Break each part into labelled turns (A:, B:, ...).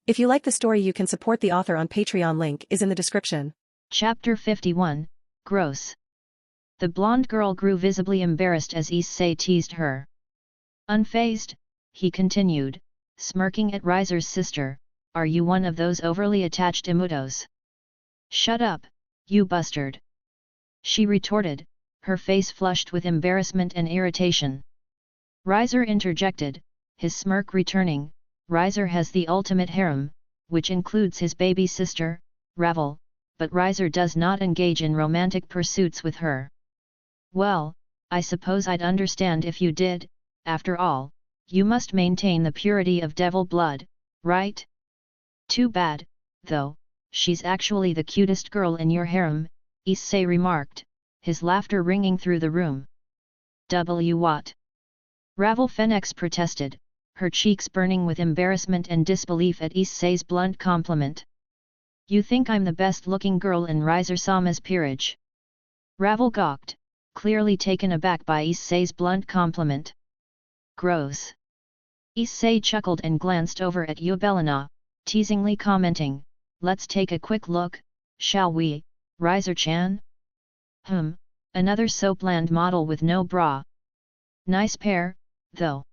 A: If you like the story, you can support the author on Patreon. Link is in the description.
B: Chapter 51, Gross. The blonde girl grew visibly embarrassed as Issei teased her. Unfazed, he continued, smirking at Riser's sister, "Are you one of those overly attached imutos?" "Shut up, you bastard!" she retorted, her face flushed with embarrassment and irritation. Riser interjected, his smirk returning, "Riser has the ultimate harem, which includes his baby sister, Ravel, but Riser does not engage in romantic pursuits with her." "Well, I suppose I'd understand if you did. After all, you must maintain the purity of devil blood, right? Too bad, though, she's actually the cutest girl in your harem," Issei remarked, his laughter ringing through the room. What? Ravel Phoenix protested, her cheeks burning with embarrassment and disbelief at Issei's blunt compliment. "You think I'm the best-looking girl in Riser-sama's peerage?" Ravel gawked, clearly taken aback by Issei's blunt compliment. "Gross." Issei chuckled and glanced over at Yubelina, teasingly commenting, "Let's take a quick look, shall we, Riser-chan?" Another so bland model with no bra. Nice pair, though."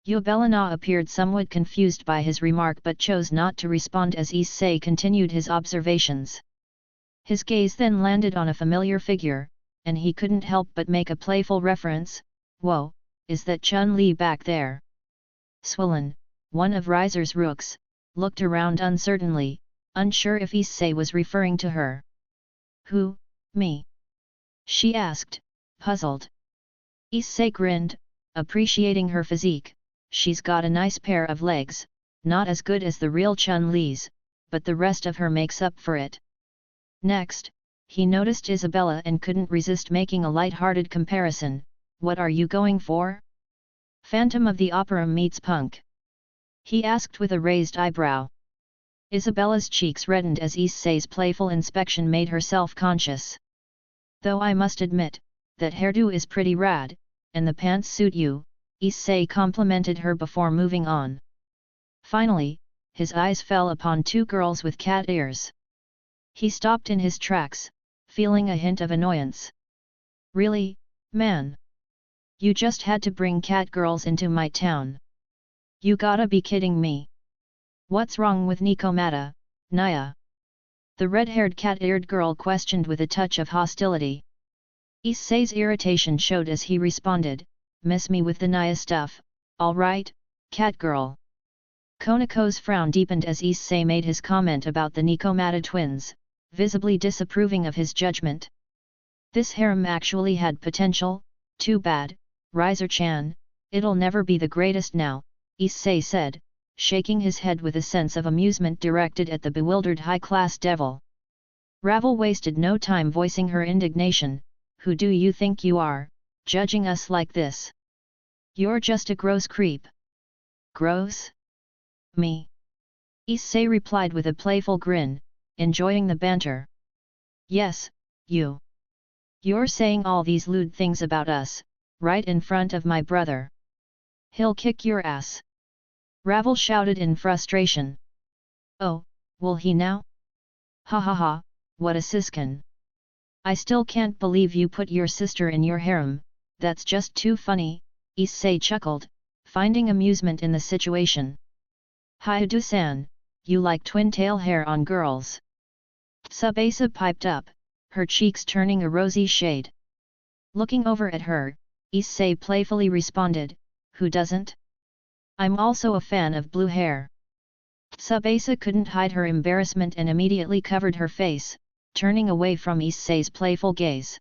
B: Yubelina appeared somewhat confused by his remark but chose not to respond as Issei continued his observations. His gaze then landed on a familiar figure, and he couldn't help but make a playful reference, "Whoa, is that Chun-Li back there?" Swollen, one of Riser's rooks, looked around uncertainly, unsure if Issei was referring to her. "Who, me?" she asked, puzzled. Issei grinned, appreciating her physique. "She's got a nice pair of legs, not as good as the real Chun-Li's, but the rest of her makes up for it." Next, he noticed Isabella and couldn't resist making a light-hearted comparison. "What are you going for? Phantom of the Opera meets punk?" he asked with a raised eyebrow. Isabella's cheeks reddened as Issei's playful inspection made her self-conscious. "Though I must admit, that hairdo is pretty rad, and the pants suit you," Issei complimented her before moving on. Finally, his eyes fell upon two girls with cat ears. He stopped in his tracks, feeling a hint of annoyance. "Really, man? You just had to bring cat girls into my town? You gotta be kidding me. What's wrong with Nikomata, Naya?" the red-haired cat-eared girl questioned with a touch of hostility. Issei's irritation showed as he responded, "Miss me with the Naya stuff, all right, cat girl." Konako's frown deepened as Issei made his comment about the Nikomata twins, visibly disapproving of his judgment. "This harem actually had potential, too bad, Riser-chan, it'll never be the greatest now," Issei said, shaking his head with a sense of amusement directed at the bewildered high-class devil. Ravel wasted no time voicing her indignation, "Who do you think you are, judging us like this? You're just a gross creep." "Gross? Me?" Issei replied with a playful grin, enjoying the banter. "Yes, you. You're saying all these lewd things about us, right in front of my brother. He'll kick your ass!" Ravel shouted in frustration. "Oh, will he now? Ha ha ha, what a siskin! I still can't believe you put your sister in your harem, that's just too funny," Issei chuckled, finding amusement in the situation. "Hyudu-san, you like twin-tail hair on girls?" Tsubasa piped up, her cheeks turning a rosy shade. Looking over at her, Issei playfully responded, "Who doesn't? I'm also a fan of blue hair." Tsubasa couldn't hide her embarrassment and immediately covered her face, turning away from Issei's playful gaze.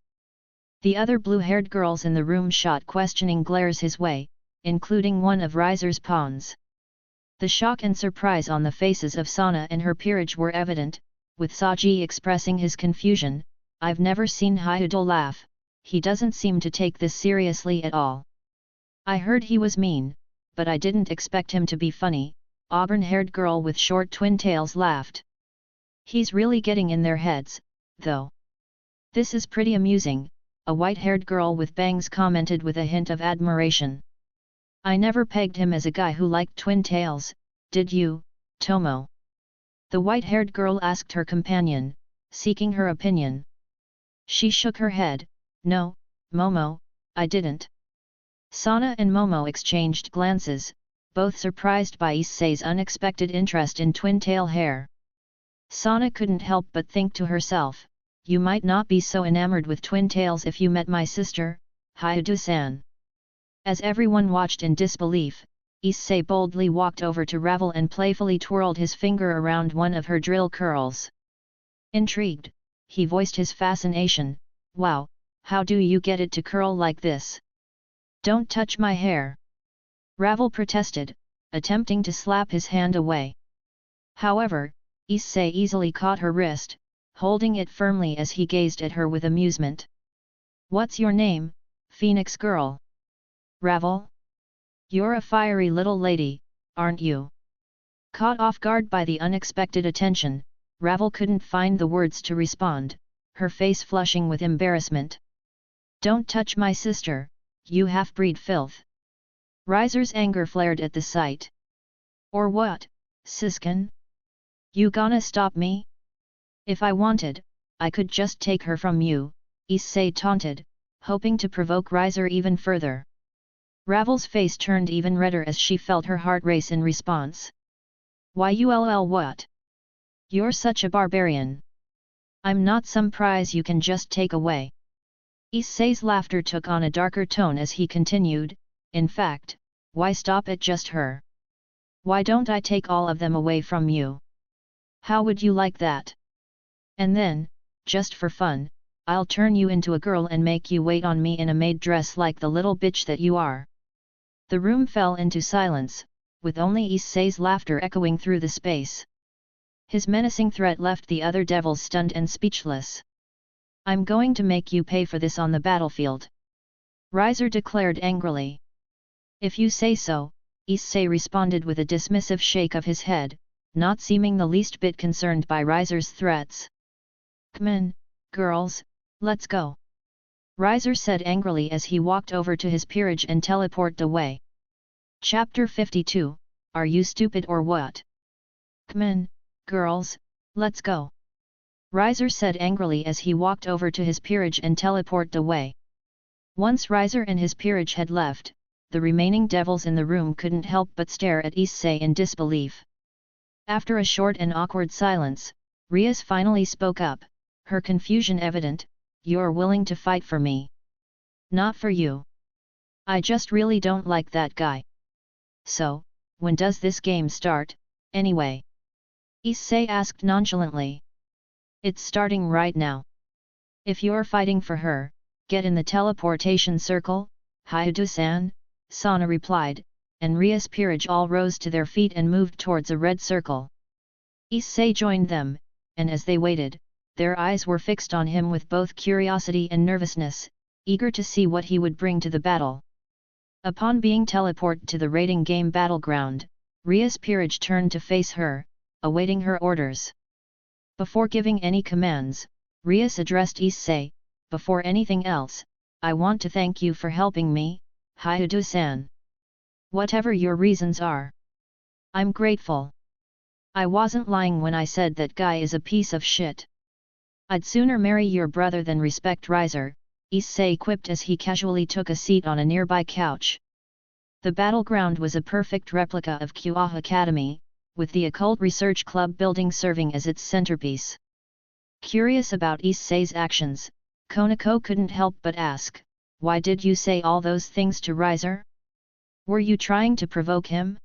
B: The other blue-haired girls in the room shot questioning glares his way, including one of Riser's pawns. The shock and surprise on the faces of Sana and her peerage were evident, with Saji expressing his confusion. "I've never seen Hyudo laugh, he doesn't seem to take this seriously at all. I heard he was mean, but I didn't expect him to be funny," auburn-haired girl with short twin tails laughed. "He's really getting in their heads, though. This is pretty amusing," a white-haired girl with bangs commented with a hint of admiration. I never pegged him as a guy who liked twin tails, did you, Tomo? The white-haired girl asked her companion, seeking her opinion. She shook her head, no, Momo, I didn't. Sana and Momo exchanged glances, both surprised by Issei's unexpected interest in twin-tail hair. Sana couldn't help but think to herself, you might not be so enamored with twin tails if you met my sister, Hyudu-san. As everyone watched in disbelief, Issei boldly walked over to Ravel and playfully twirled his finger around one of her drill curls. Intrigued, he voiced his fascination, wow, how do you get it to curl like this? Don't touch my hair. Ravel protested, attempting to slap his hand away. However, Issei easily caught her wrist, holding it firmly as he gazed at her with amusement. What's your name, Phoenix Girl? Ravel? You're a fiery little lady, aren't you? Caught off guard by the unexpected attention, Ravel couldn't find the words to respond, her face flushing with embarrassment. Don't touch my sister, you half-breed filth. Riser's anger flared at the sight. Or what, Siskin? You gonna stop me? If I wanted, I could just take her from you, Issei taunted, hoping to provoke Riser even further. Ravel's face turned even redder as she felt her heart race in response. Yull what? You're such a barbarian. I'm not some prize you can just take away. Issei's laughter took on a darker tone as he continued, in fact, why stop at just her? Why don't I take all of them away from you? How would you like that? And then, just for fun, I'll turn you into a girl and make you wait on me in a maid dress like the little bitch that you are. The room fell into silence, with only Issei's laughter echoing through the space. His menacing threat left the other devils stunned and speechless. I'm going to make you pay for this on the battlefield. Riser declared angrily. If you say so, Issei responded with a dismissive shake of his head, not seeming the least bit concerned by Riser's threats. Come on, girls, let's go. Riser said angrily as he walked over to his peerage and teleported away. Chapter 52, Are you stupid or what? Come on, girls, let's go. Riser said angrily as he walked over to his peerage and teleported away. Once Riser and his peerage had left, the remaining devils in the room couldn't help but stare at Issei in disbelief. After a short and awkward silence, Rias finally spoke up, her confusion evident. You're willing to fight for me. Not for you. I just really don't like that guy. So, when does this game start, anyway? Issei asked nonchalantly. It's starting right now. If you're fighting for her, get in the teleportation circle, Hyudu-san, Sana replied, and Rias' peerage all rose to their feet and moved towards a red circle. Issei joined them, and as they waited, their eyes were fixed on him with both curiosity and nervousness, eager to see what he would bring to the battle. Upon being teleported to the raiding game battleground, Rias' peerage turned to face her, awaiting her orders. Before giving any commands, Rias addressed Issei, before anything else, I want to thank you for helping me, Hyudu-san. Whatever your reasons are. I'm grateful. I wasn't lying when I said that guy is a piece of shit. I'd sooner marry your brother than respect Riser, Issei quipped as he casually took a seat on a nearby couch. The battleground was a perfect replica of Kuoh Academy, with the Occult Research Club building serving as its centerpiece. Curious about Issei's actions, Konako couldn't help but ask, why did you say all those things to Riser? Were you trying to provoke him?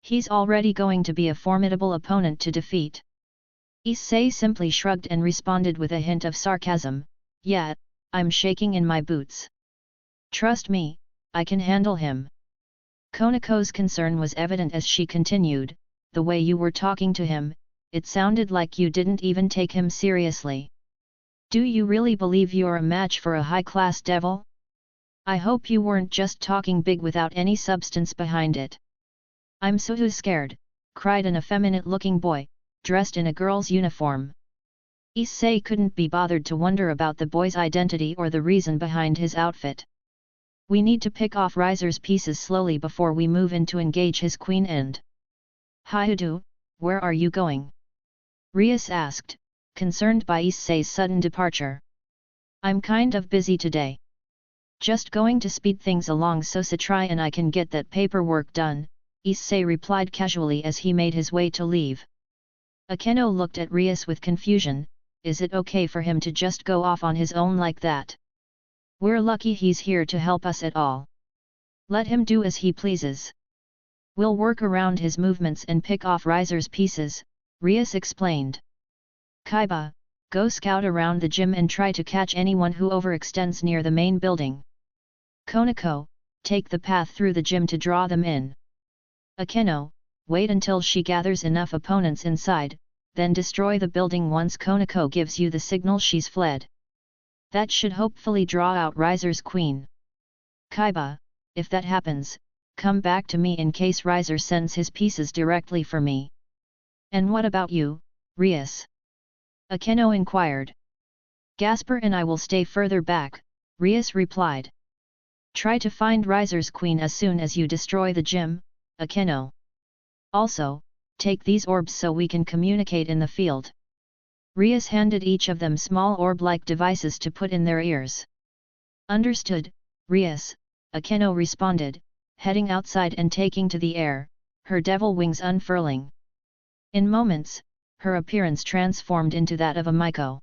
B: He's already going to be a formidable opponent to defeat. Issei simply shrugged and responded with a hint of sarcasm, yeah, I'm shaking in my boots. Trust me, I can handle him. Konako's concern was evident as she continued, the way you were talking to him, it sounded like you didn't even take him seriously. Do you really believe you're a match for a high-class devil? I hope you weren't just talking big without any substance behind it. I'm so scared, cried an effeminate-looking boy, dressed in a girl's uniform. Issei couldn't be bothered to wonder about the boy's identity or the reason behind his outfit. We need to pick off Riser's pieces slowly before we move in to engage his queen end. Hyudu, where are you going? Rias asked, concerned by Issei's sudden departure. I'm kind of busy today. Just going to speed things along so Satrai and I can get that paperwork done, Issei replied casually as he made his way to leave. Akeno looked at Rias with confusion. Is it okay for him to just go off on his own like that? We're lucky he's here to help us at all. Let him do as he pleases. We'll work around his movements and pick off Riser's pieces, Rias explained. Kaiba, go scout around the gym and try to catch anyone who overextends near the main building. Konako, take the path through the gym to draw them in. Akeno, wait until she gathers enough opponents inside, then destroy the building once Konako gives you the signal she's fled. That should hopefully draw out Riser's queen. Kaiba, if that happens, come back to me in case Riser sends his pieces directly for me. And what about you, Rias? Akeno inquired. Gasper and I will stay further back, Rias replied. Try to find Riser's queen as soon as you destroy the gym, Akeno. Also, take these orbs so we can communicate in the field. Rias handed each of them small orb-like devices to put in their ears. Understood, Rias, Akeno responded, heading outside and taking to the air, her devil wings unfurling. In moments, her appearance transformed into that of a Miko.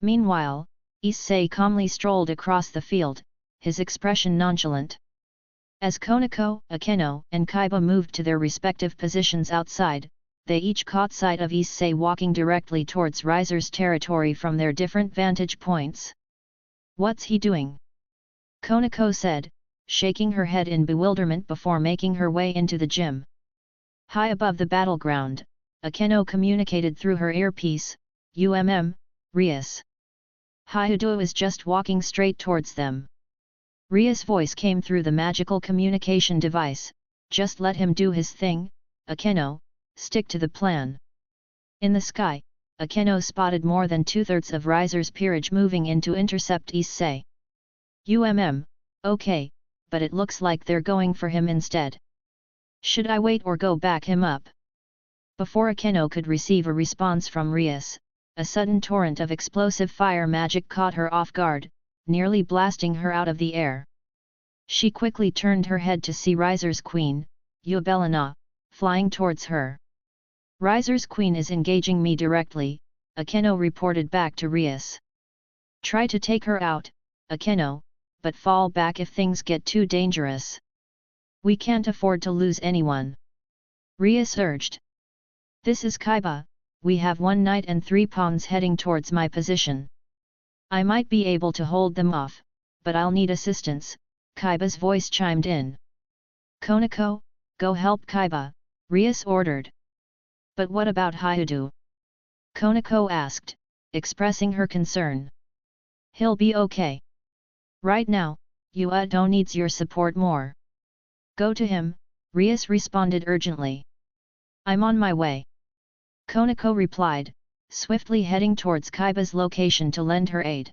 B: Meanwhile, Issei calmly strolled across the field, his expression nonchalant. As Konako, Akeno, and Kaiba moved to their respective positions outside, they each caught sight of Issei walking directly towards Riser's territory from their different vantage points. What's he doing? Konako said, shaking her head in bewilderment before making her way into the gym. High above the battleground, Akeno communicated through her earpiece, Rias. Hyudu is just walking straight towards them. Rias' voice came through the magical communication device, just let him do his thing, Akeno, stick to the plan. In the sky, Akeno spotted more than 2/3 of Riser's peerage moving in to intercept Issei. Okay, but it looks like they're going for him instead. Should I wait or go back him up? Before Akeno could receive a response from Rias, a sudden torrent of explosive fire magic caught her off guard, nearly blasting her out of the air. She quickly turned her head to see Riser's queen, Yubelina, flying towards her. Riser's queen is engaging me directly, Akeno reported back to Rias. Try to take her out, Akeno, but fall back if things get too dangerous. We can't afford to lose anyone. Rias urged. This is Kaiba, we have 1 knight and 3 pawns heading towards my position. I might be able to hold them off, but I'll need assistance, Kaiba's voice chimed in. Konako, go help Kaiba, Rias ordered. But what about Hyudu? Konako asked, expressing her concern. He'll be okay. Right now, Yuado needs your support more. Go to him, Rias responded urgently. I'm on my way. Konako replied, swiftly heading towards Kaiba's location to lend her aid.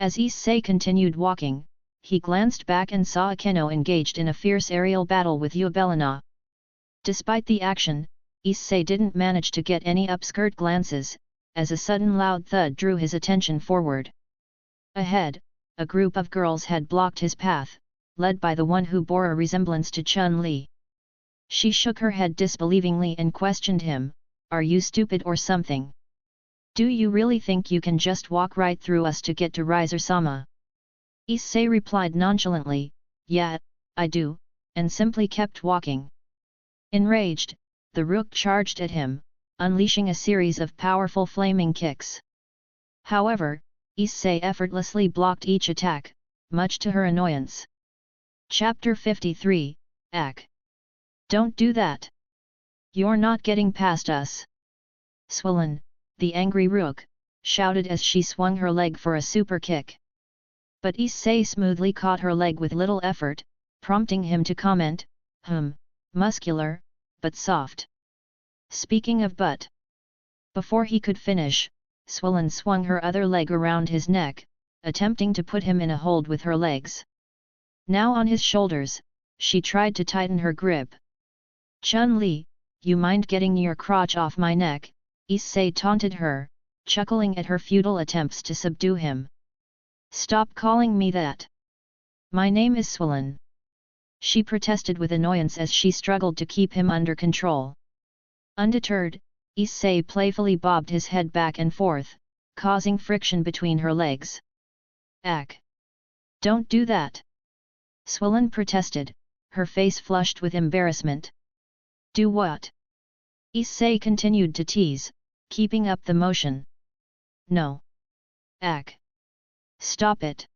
B: As Issei continued walking, he glanced back and saw Akeno engaged in a fierce aerial battle with Yubelina. Despite the action, Issei didn't manage to get any upskirt glances, as a sudden loud thud drew his attention forward. Ahead, a group of girls had blocked his path, led by the one who bore a resemblance to Chun-Li. She shook her head disbelievingly and questioned him, "Are you stupid or something? Do you really think you can just walk right through us to get to Riser-sama?" Issei replied nonchalantly, "Yeah, I do," and simply kept walking. Enraged, the rook charged at him, unleashing a series of powerful flaming kicks. However, Issei effortlessly blocked each attack, much to her annoyance. Chapter 53, Ak. Don't do that! You're not getting past us! Swollen, the angry rook, shouted as she swung her leg for a super kick. But Issei smoothly caught her leg with little effort, prompting him to comment, muscular, but soft. Speaking of butt. Before he could finish, Swollen swung her other leg around his neck, attempting to put him in a hold with her legs. Now on his shoulders, she tried to tighten her grip. Chun-Li, you mind getting your crotch off my neck, Issei taunted her, chuckling at her futile attempts to subdue him. Stop calling me that. My name is Swollen. She protested with annoyance as she struggled to keep him under control. Undeterred, Issei playfully bobbed his head back and forth, causing friction between her legs. Ack! Don't do that! Swollen protested, her face flushed with embarrassment. Do what? Issei continued to tease, keeping up the motion. No. Ack! Stop it!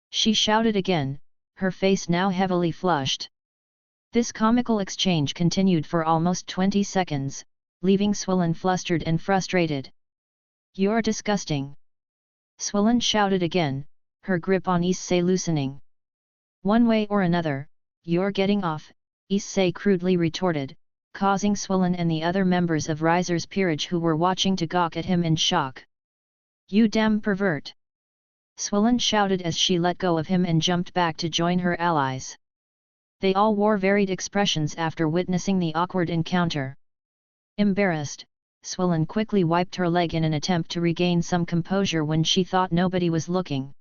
B: She shouted again, her face now heavily flushed. This comical exchange continued for almost 20 seconds, leaving Swollen flustered and frustrated. You're disgusting! Swollen shouted again, her grip on Issei loosening. One way or another, you're getting off, Issei crudely retorted, causing Swollen and the other members of Riser's peerage who were watching to gawk at him in shock. You damn pervert! Swollen shouted as she let go of him and jumped back to join her allies. They all wore varied expressions after witnessing the awkward encounter. Embarrassed, Swollen quickly wiped her leg in an attempt to regain some composure when she thought nobody was looking.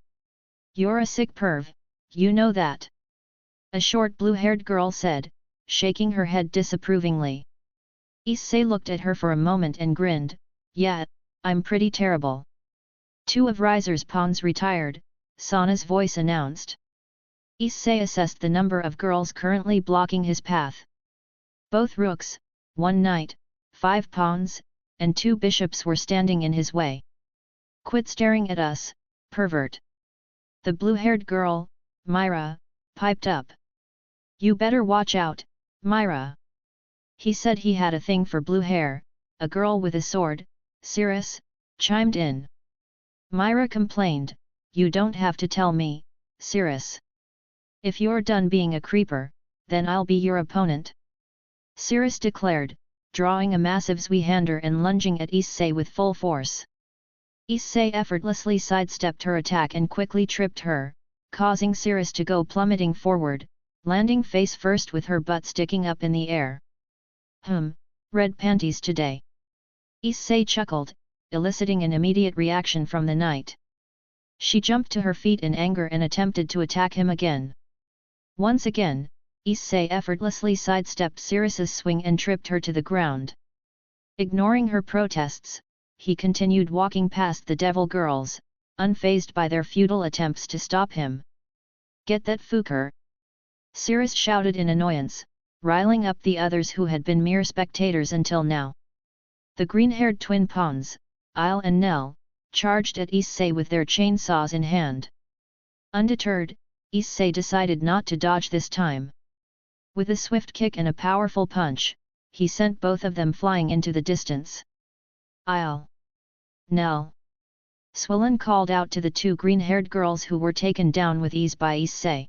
B: You're a sick perv, you know that. A short blue-haired girl said, shaking her head disapprovingly. Issei looked at her for a moment and grinned, yeah, I'm pretty terrible. Two of Riser's pawns retired, Sana's voice announced. Issei assessed the number of girls currently blocking his path. Both rooks, 1 knight, 5 pawns, and 2 bishops were standing in his way. Quit staring at us, pervert! The blue-haired girl, Myra, piped up. You better watch out, Myra! He said he had a thing for blue hair, a girl with a sword, Cirrus, chimed in. Myra complained, you don't have to tell me, Cirrus. If you're done being a creeper, then I'll be your opponent. Cirrus declared, drawing a massive Zweihander and lunging at Issei with full force. Issei effortlessly sidestepped her attack and quickly tripped her, causing Cirrus to go plummeting forward, landing face first with her butt sticking up in the air. Red panties today. Issei chuckled, eliciting an immediate reaction from the knight. She jumped to her feet in anger and attempted to attack him again. Once again, Issei effortlessly sidestepped Cirrus's swing and tripped her to the ground. Ignoring her protests, he continued walking past the devil girls, unfazed by their futile attempts to stop him. Get that fucker! Cirrus shouted in annoyance, riling up the others who had been mere spectators until now. The green-haired twin pawns, Isle and Nell, charged at Issei with their chainsaws in hand. Undeterred, Issei decided not to dodge this time. With a swift kick and a powerful punch, he sent both of them flying into the distance. Isle! Nell! Swollen called out to the 2 green-haired girls who were taken down with ease by Issei.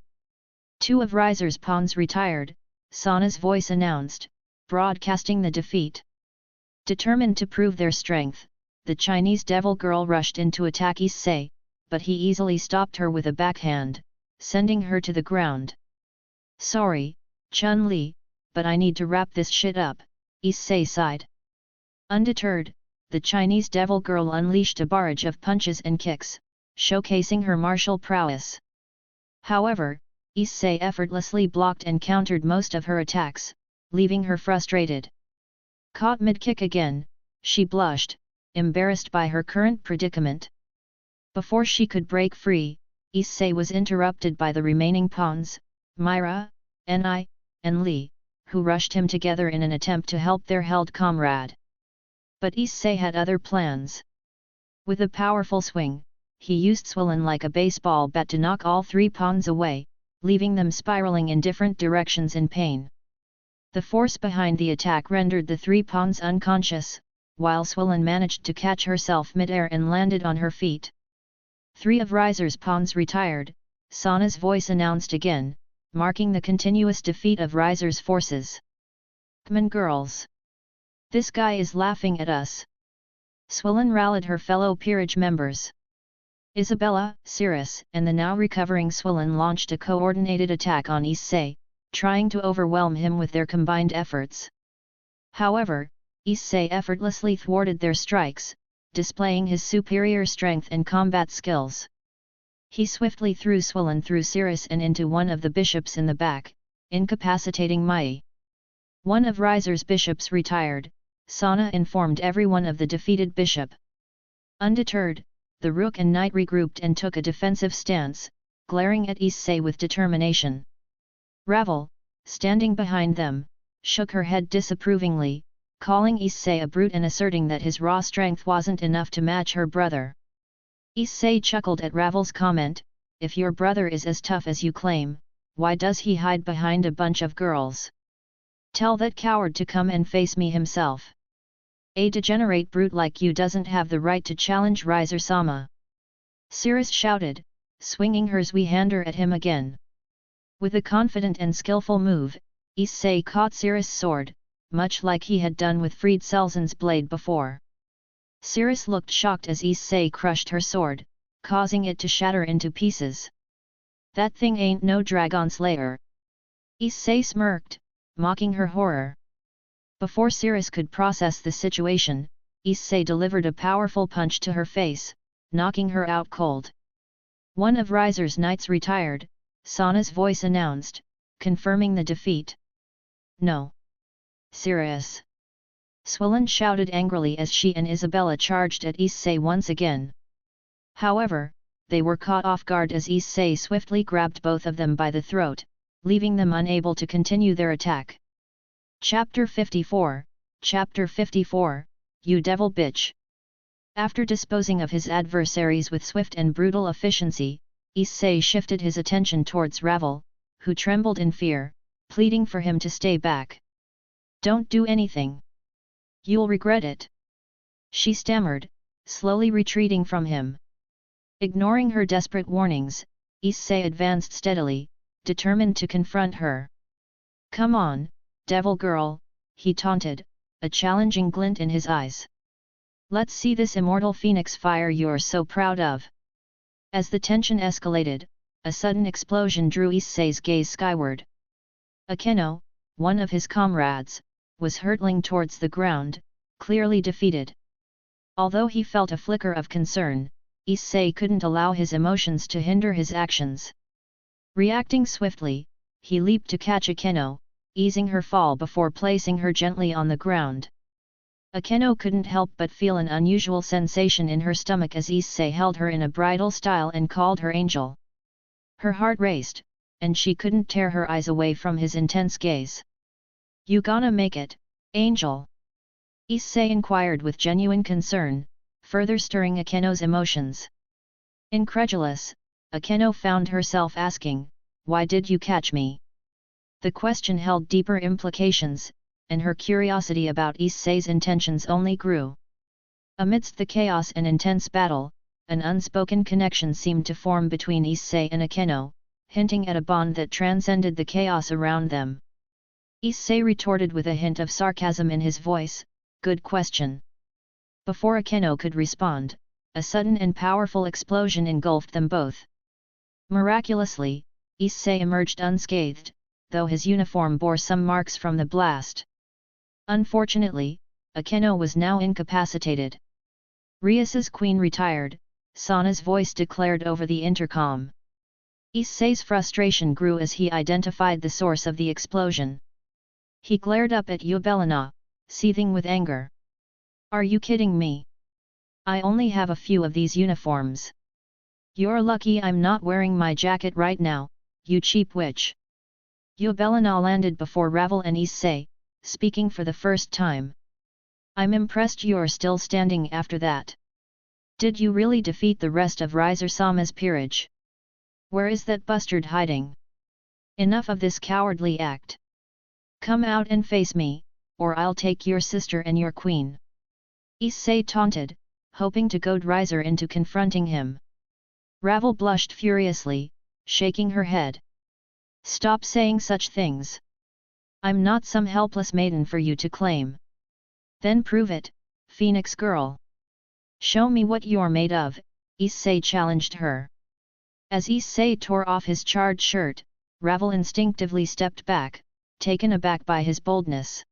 B: 2 of Riser's pawns retired, Sana's voice announced, broadcasting the defeat. Determined to prove their strength, the Chinese devil girl rushed in to attack Issei, but he easily stopped her with a backhand, sending her to the ground. Sorry, Chun-Li, but I need to wrap this shit up, Issei sighed. Undeterred, the Chinese devil girl unleashed a barrage of punches and kicks, showcasing her martial prowess. However, Issei effortlessly blocked and countered most of her attacks, leaving her frustrated. Caught mid-kick again, she blushed, embarrassed by her current predicament. Before she could break free, Issei was interrupted by the remaining pawns, Myra, Ni, and Li, who rushed him together in an attempt to help their held comrade. But Issei had other plans. With a powerful swing, he used Swollen like a baseball bat to knock all 3 pawns away, leaving them spiraling in different directions in pain. The force behind the attack rendered the 3 pawns unconscious, while Swollen managed to catch herself mid-air and landed on her feet. 3 of Riser's pawns retired, Sana's voice announced again, marking the continuous defeat of Riser's forces. Come on girls! This guy is laughing at us! Swollen rallied her fellow peerage members. Isabella, Cirrus, and the now recovering Swollen launched a coordinated attack on Issei, trying to overwhelm him with their combined efforts. However, Issei effortlessly thwarted their strikes, displaying his superior strength and combat skills. He swiftly threw Swollen through Cirrus and into one of the bishops in the back, incapacitating Mai. One of Riser's bishops retired. Sana informed everyone of the defeated bishop. Undeterred, the rook and knight regrouped and took a defensive stance, glaring at Issei with determination. Ravel, standing behind them, shook her head disapprovingly, calling Issei a brute and asserting that his raw strength wasn't enough to match her brother. Issei chuckled at Ravel's comment, "If your brother is as tough as you claim, why does he hide behind a bunch of girls? Tell that coward to come and face me himself. A degenerate brute like you doesn't have the right to challenge Riser-sama." Cirrus shouted, swinging her Zui-hander at him again. With a confident and skillful move, Issei caught Cirrus' sword, much like he had done with Fried Selzen's blade before. Cirrus looked shocked as Issei crushed her sword, causing it to shatter into pieces. "That thing ain't no dragon slayer." Issei smirked, mocking her horror. Before Cirrus could process the situation, Issei delivered a powerful punch to her face, knocking her out cold. One of Riser's knights retired, Sana's voice announced, confirming the defeat. "No. Cirrus!" Swollen shouted angrily as she and Isabella charged at Issei once again. However, they were caught off guard as Issei swiftly grabbed both of them by the throat, leaving them unable to continue their attack. Chapter 54, Chapter 54, You Devil Bitch! After disposing of his adversaries with swift and brutal efficiency, Issei shifted his attention towards Ravel, who trembled in fear, pleading for him to stay back. "Don't do anything. You'll regret it," she stammered, slowly retreating from him. Ignoring her desperate warnings, Issei advanced steadily, determined to confront her. "Come on, devil girl," he taunted, a challenging glint in his eyes. "Let's see this immortal phoenix fire you're so proud of." As the tension escalated, a sudden explosion drew Issei's gaze skyward. Akeno, one of his comrades, was hurtling towards the ground, clearly defeated. Although he felt a flicker of concern, Issei couldn't allow his emotions to hinder his actions. Reacting swiftly, he leaped to catch Akeno, easing her fall before placing her gently on the ground. Akeno couldn't help but feel an unusual sensation in her stomach as Issei held her in a bridal style and called her angel. Her heart raced, and she couldn't tear her eyes away from his intense gaze. "You gonna make it, angel?" Issei inquired with genuine concern, further stirring Akeno's emotions. Incredulous, Akeno found herself asking, "Why did you catch me?" The question held deeper implications, and her curiosity about Issei's intentions only grew. Amidst the chaos and intense battle, an unspoken connection seemed to form between Issei and Akeno, hinting at a bond that transcended the chaos around them. Issei retorted with a hint of sarcasm in his voice, "Good question." Before Akeno could respond, a sudden and powerful explosion engulfed them both. Miraculously, Issei emerged unscathed, though his uniform bore some marks from the blast. Unfortunately, Akeno was now incapacitated. "Rias's queen retired," Sana's voice declared over the intercom. Issei's frustration grew as he identified the source of the explosion. He glared up at Yubelina, seething with anger. "Are you kidding me? I only have a few of these uniforms. You're lucky I'm not wearing my jacket right now, you cheap witch." Yubelina landed before Ravel and Issei, speaking for the first time. "I'm impressed you're still standing after that. Did you really defeat the rest of Riser-sama's peerage? Where is that bastard hiding? Enough of this cowardly act. Come out and face me, or I'll take your sister and your queen." Issei taunted, hoping to goad Riser into confronting him. Ravel blushed furiously, shaking her head. "Stop saying such things. I'm not some helpless maiden for you to claim. Then prove it, Phoenix girl. Show me what you're made of, Issei challenged her. As Issei tore off his charred shirt, Ravel instinctively stepped back, taken aback by his boldness.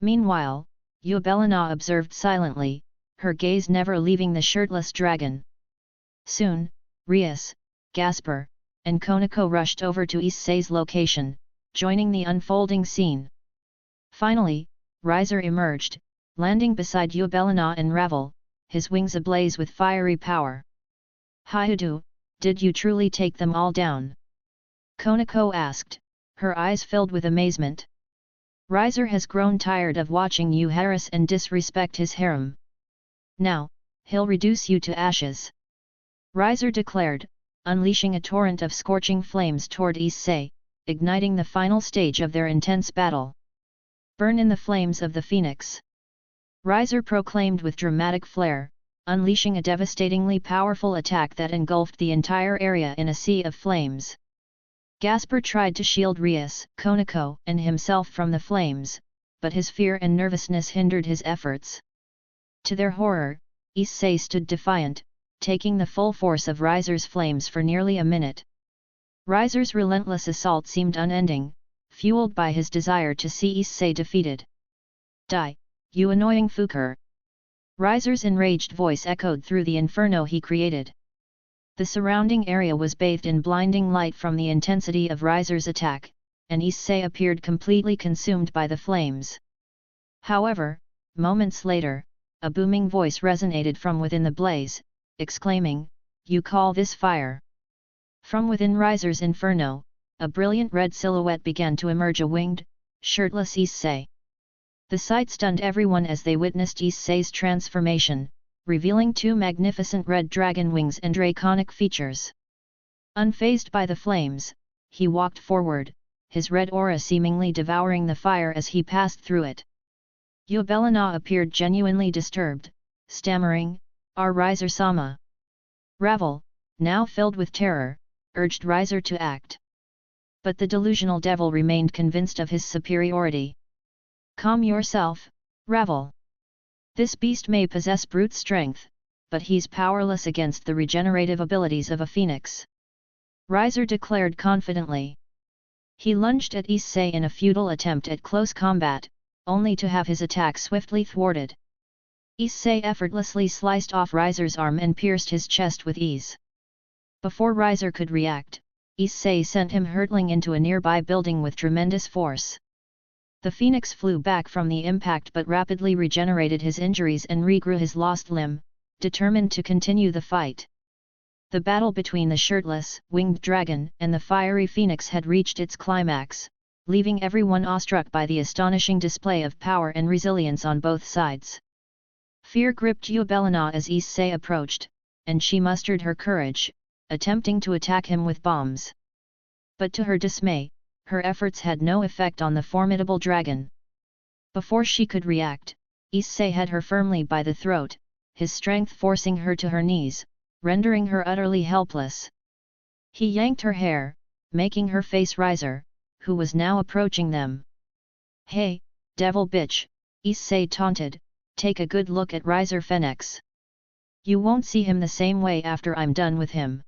B: Meanwhile, Eubelina observed silently, her gaze never leaving the shirtless dragon. Soon, Rias, Gasper, and Konako rushed over to Issei's location, joining the unfolding scene. Finally, Riser emerged, landing beside Eubelina and Ravel, his wings ablaze with fiery power. "Hyudu, did you truly take them all down?" Konako asked, her eyes filled with amazement. "Riser has grown tired of watching you harass and disrespect his harem. Now, he'll reduce you to ashes," Riser declared, unleashing a torrent of scorching flames toward Issei, igniting the final stage of their intense battle. "Burn in the flames of the phoenix!" Riser proclaimed with dramatic flair, unleashing a devastatingly powerful attack that engulfed the entire area in a sea of flames. Gasper tried to shield Rias, Konako, and himself from the flames, but his fear and nervousness hindered his efforts. To their horror, Issei stood defiant, taking the full force of Riser's flames for nearly a minute. Riser's relentless assault seemed unending, fueled by his desire to see Issei defeated. "Die, you annoying fucker!" Riser's enraged voice echoed through the inferno he created. The surrounding area was bathed in blinding light from the intensity of Riser's attack, and Issei appeared completely consumed by the flames. However, moments later, a booming voice resonated from within the blaze, exclaiming, "You call this fire?" From within Riser's inferno, a brilliant red silhouette began to emerge, a winged, shirtless Issei. The sight stunned everyone as they witnessed Issei's transformation, revealing two magnificent red dragon wings and draconic features. Unfazed by the flames, he walked forward, his red aura seemingly devouring the fire as he passed through it. Eubelina appeared genuinely disturbed, stammering, "Our Riser-sama." Ravel, now filled with terror, urged Riser to act. But the delusional devil remained convinced of his superiority. "Calm yourself, Ravel. This beast may possess brute strength, but he's powerless against the regenerative abilities of a phoenix," Riser declared confidently. He lunged at Issei in a futile attempt at close combat, only to have his attack swiftly thwarted. Issei effortlessly sliced off Riser's arm and pierced his chest with ease. Before Riser could react, Issei sent him hurtling into a nearby building with tremendous force. The phoenix flew back from the impact but rapidly regenerated his injuries and regrew his lost limb, determined to continue the fight. The battle between the shirtless, winged dragon and the fiery phoenix had reached its climax, leaving everyone awestruck by the astonishing display of power and resilience on both sides. Fear gripped Eubelina as Issei approached, and she mustered her courage, attempting to attack him with bombs. But to her dismay, her efforts had no effect on the formidable dragon. Before she could react, Issei had her firmly by the throat, his strength forcing her to her knees, rendering her utterly helpless. He yanked her hair, making her face Riser, who was now approaching them. "Hey, devil bitch," Issei taunted, "take a good look at Riser Phoenix. You won't see him the same way after I'm done with him."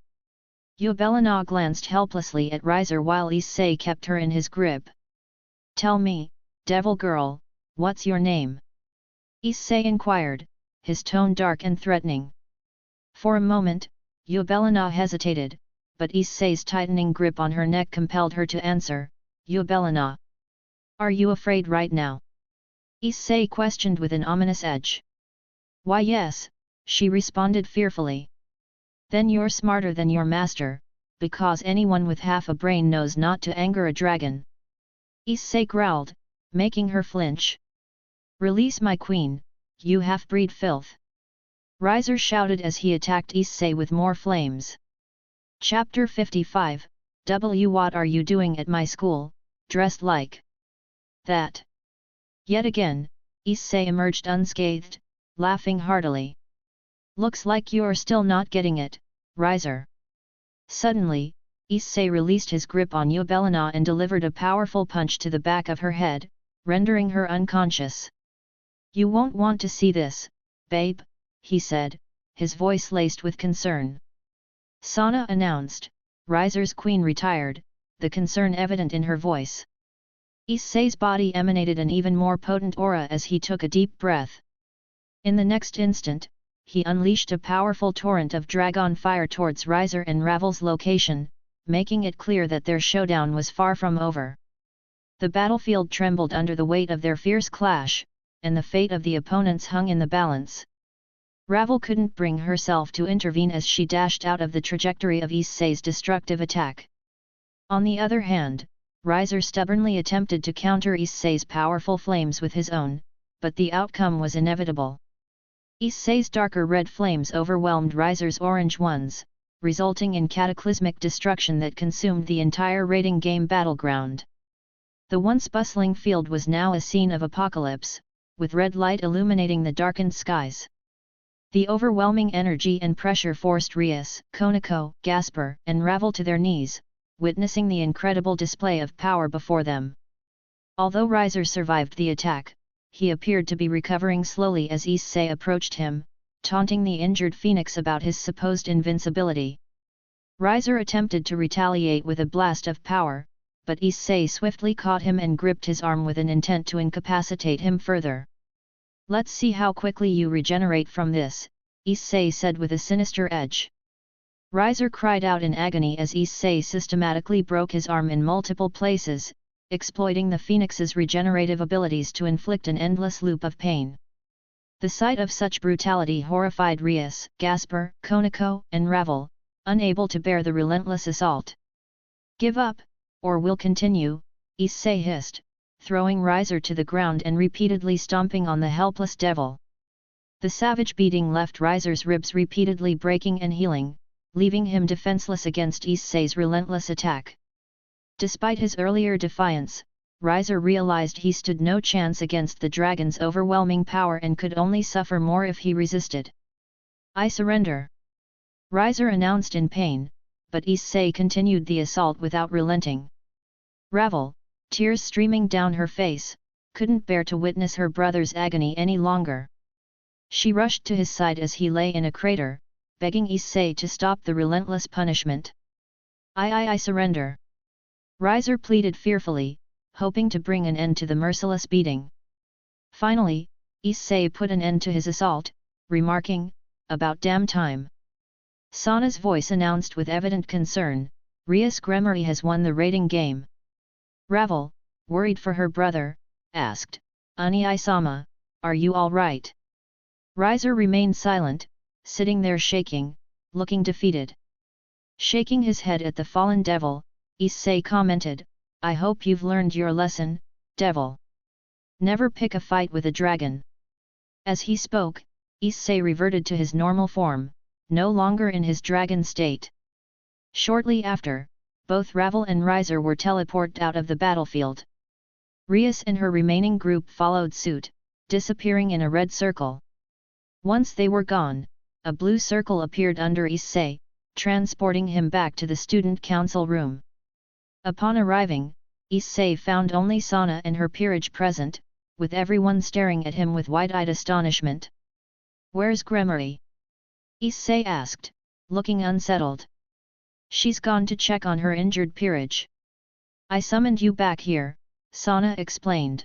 B: Eubelina glanced helplessly at Riser while Issei kept her in his grip. "Tell me, devil girl, what's your name?" Issei inquired, his tone dark and threatening. For a moment, Eubelina hesitated, but Issei's tightening grip on her neck compelled her to answer, "Eubelina. Are you afraid right now?" Issei questioned with an ominous edge. "Why yes," she responded fearfully. "Then you're smarter than your master, because anyone with half a brain knows not to anger a dragon." Issei growled, making her flinch. "Release my queen, you half-breed filth!" Riser shouted as he attacked Issei with more flames. Chapter 55, What are you doing at my school, dressed like that? Yet again, Issei emerged unscathed, laughing heartily. "Looks like you're still not getting it, Riser." Suddenly, Issei released his grip on Eubelina and delivered a powerful punch to the back of her head, rendering her unconscious. "You won't want to see this, babe," he said, his voice laced with concern. Sana announced, Riser's queen retired, the concern evident in her voice. Issei's body emanated an even more potent aura as he took a deep breath. In the next instant, he unleashed a powerful torrent of dragon fire towards Riser and Ravel's location, making it clear that their showdown was far from over. The battlefield trembled under the weight of their fierce clash, and the fate of the opponents hung in the balance. Ravel couldn't bring herself to intervene as she dashed out of the trajectory of Issei's destructive attack. On the other hand, Riser stubbornly attempted to counter Issei's powerful flames with his own, but the outcome was inevitable. Issei's darker red flames overwhelmed Riser's orange ones, resulting in cataclysmic destruction that consumed the entire raiding game battleground. The once bustling field was now a scene of apocalypse, with red light illuminating the darkened skies. The overwhelming energy and pressure forced Rias, Konako, Gasper, and Ravel to their knees, witnessing the incredible display of power before them. Although Riser survived the attack, he appeared to be recovering slowly as Issei approached him, taunting the injured phoenix about his supposed invincibility. Riser attempted to retaliate with a blast of power, but Issei swiftly caught him and gripped his arm with an intent to incapacitate him further. Let's see how quickly you regenerate from this, Issei said with a sinister edge. Riser cried out in agony as Issei systematically broke his arm in multiple places, exploiting the phoenix's regenerative abilities to inflict an endless loop of pain. The sight of such brutality horrified Rias, Gasper, Konako, and Ravel, unable to bear the relentless assault. Give up, or we'll continue, Issei hissed, throwing Riser to the ground and repeatedly stomping on the helpless devil. The savage beating left Riser's ribs repeatedly breaking and healing, leaving him defenseless against Issei's relentless attack. Despite his earlier defiance, Riser realized he stood no chance against the dragon's overwhelming power and could only suffer more if he resisted. I surrender, Riser announced in pain, but Issei continued the assault without relenting. Ravel, tears streaming down her face, couldn't bear to witness her brother's agony any longer. She rushed to his side as he lay in a crater, begging Issei to stop the relentless punishment. I surrender, Riser pleaded fearfully, hoping to bring an end to the merciless beating. Finally, Issei put an end to his assault, remarking, about damn time. Sana's voice announced with evident concern, Rias Gremory has won the raiding game. Ravel, worried for her brother, asked, Ani-sama, are you all right? Riser remained silent, sitting there shaking, looking defeated. Shaking his head at the fallen devil, Issei commented, I hope you've learned your lesson, devil. Never pick a fight with a dragon. As he spoke, Issei reverted to his normal form, no longer in his dragon state. Shortly after, both Ravel and Riser were teleported out of the battlefield. Rias and her remaining group followed suit, disappearing in a red circle. Once they were gone, a blue circle appeared under Issei, transporting him back to the student council room. Upon arriving, Issei found only Sana and her peerage present, with everyone staring at him with wide-eyed astonishment. Where's Gremory? Issei asked, looking unsettled. She's gone to check on her injured peerage. I summoned you back here, Sana explained.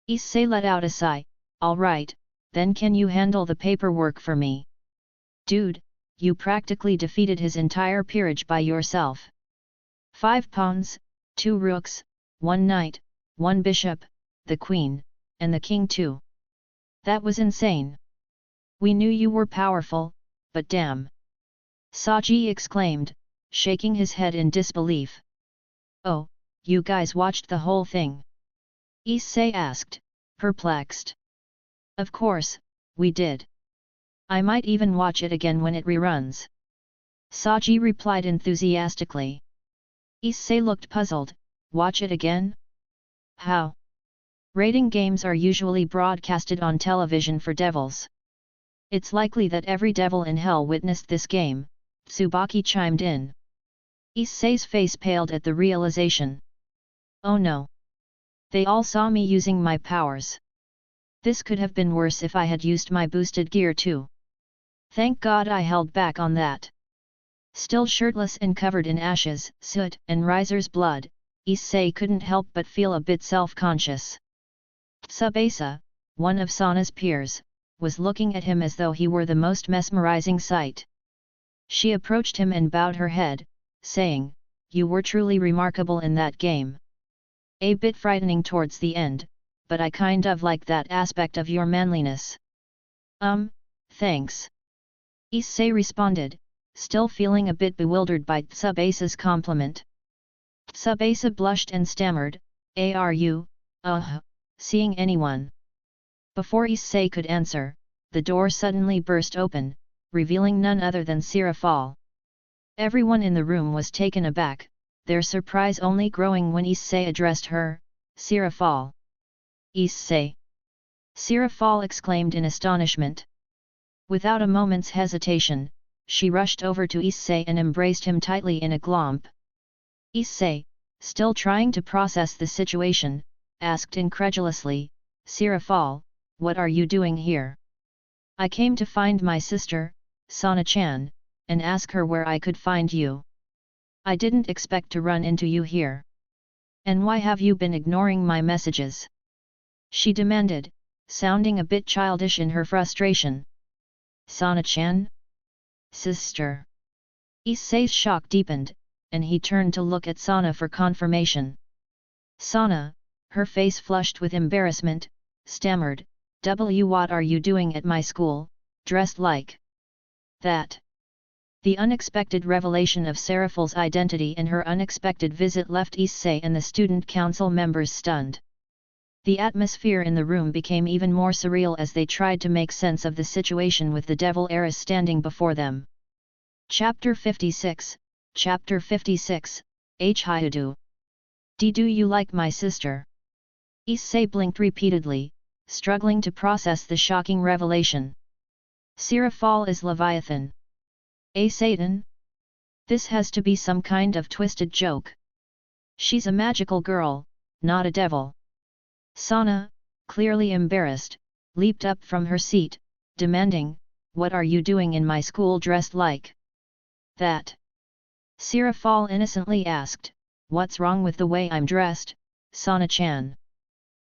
B: Issei let out a sigh, all right, then can you handle the paperwork for me? Dude, you practically defeated his entire peerage by yourself. 5 pawns, 2 rooks, 1 knight, 1 bishop, the queen, and the king too. That was insane. We knew you were powerful, but damn. Saji exclaimed, shaking his head in disbelief. Oh, you guys watched the whole thing? Issei asked, perplexed. Of course, we did. I might even watch it again when it reruns. Saji replied enthusiastically. Issei looked puzzled, watch it again? How? Raiding games are usually broadcasted on television for devils. It's likely that every devil in hell witnessed this game, Tsubaki chimed in. Issei's face paled at the realization. Oh no! They all saw me using my powers. This could have been worse if I had used my boosted gear too. Thank God I held back on that. Still shirtless and covered in ashes, soot, and Riser's blood, Issei couldn't help but feel a bit self-conscious. Tsubasa, one of Sana's peers, was looking at him as though he were the most mesmerizing sight. She approached him and bowed her head, saying, "You were truly remarkable in that game. A bit frightening towards the end, but I kind of like that aspect of your manliness." Thanks. Issei responded, still feeling a bit bewildered by Tsubasa's compliment. Tsubasa blushed and stammered, "Are you, seeing anyone?" Before Issei could answer, the door suddenly burst open, revealing none other than Sirafal. Everyone in the room was taken aback, their surprise only growing when Issei addressed her, "Sirafal." "Issei!" Sirafal exclaimed in astonishment. Without a moment's hesitation, she rushed over to Issei and embraced him tightly in a glomp. Issei, still trying to process the situation, asked incredulously, "Sirafal, what are you doing here?" "I came to find my sister, Sana-chan, and ask her where I could find you. I didn't expect to run into you here." "And why have you been ignoring my messages?" she demanded, sounding a bit childish in her frustration. "Sana-chan? Sister?" Issei's shock deepened, and he turned to look at Sana for confirmation. Sana, her face flushed with embarrassment, stammered, "What are you doing at my school, dressed like that?" The unexpected revelation of Seraphal's identity and her unexpected visit left Issei and the student council members stunned. The atmosphere in the room became even more surreal as they tried to make sense of the situation with the devil heiress standing before them. Chapter 56, Chapter 56, Hyudu. Do you like my sister?" Issei blinked repeatedly, struggling to process the shocking revelation. "Sirafal is Leviathan. A Satan? This has to be some kind of twisted joke. She's a magical girl, not a devil." Sana, clearly embarrassed, leaped up from her seat, demanding, "What are you doing in my school dressed like that?" Sirafal innocently asked, "What's wrong with the way I'm dressed, Sana-chan?"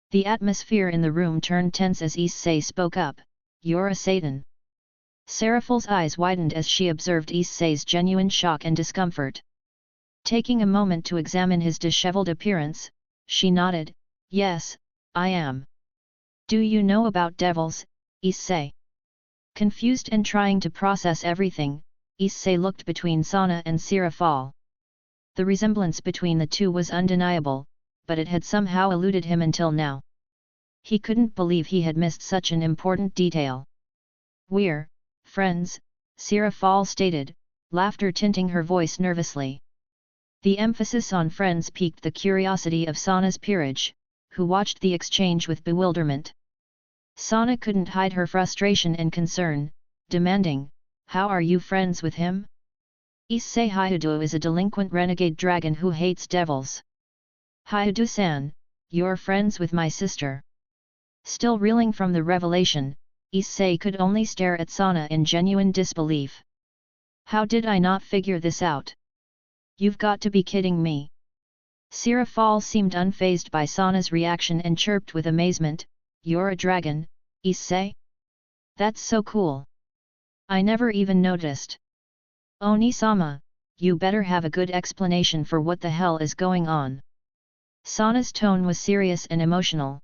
B: The atmosphere in the room turned tense as Issei spoke up, "You're a Satan." Seraphal's eyes widened as she observed Issei's genuine shock and discomfort. Taking a moment to examine his disheveled appearance, she nodded, "Yes, I am." "Do you know about devils, Issei?" Confused and trying to process everything, Issei looked between Sana and Sirafal. The resemblance between the two was undeniable, but it had somehow eluded him until now. He couldn't believe he had missed such an important detail. "We're friends," Sirafal stated, laughter tinting her voice nervously. The emphasis on friends piqued the curiosity of Sana's peerage, who watched the exchange with bewilderment. Sana couldn't hide her frustration and concern, demanding, "How are you friends with him?" "Issei Hyudu is a delinquent renegade dragon who hates devils." "Hyudu-san, you're friends with my sister." Still reeling from the revelation, Issei could only stare at Sana in genuine disbelief. "How did I not figure this out? You've got to be kidding me." Sirafal seemed unfazed by Sana's reaction and chirped with amazement, "You're a dragon, Issei? That's so cool. I never even noticed." "Oni-sama, you better have a good explanation for what the hell is going on." Sana's tone was serious and emotional.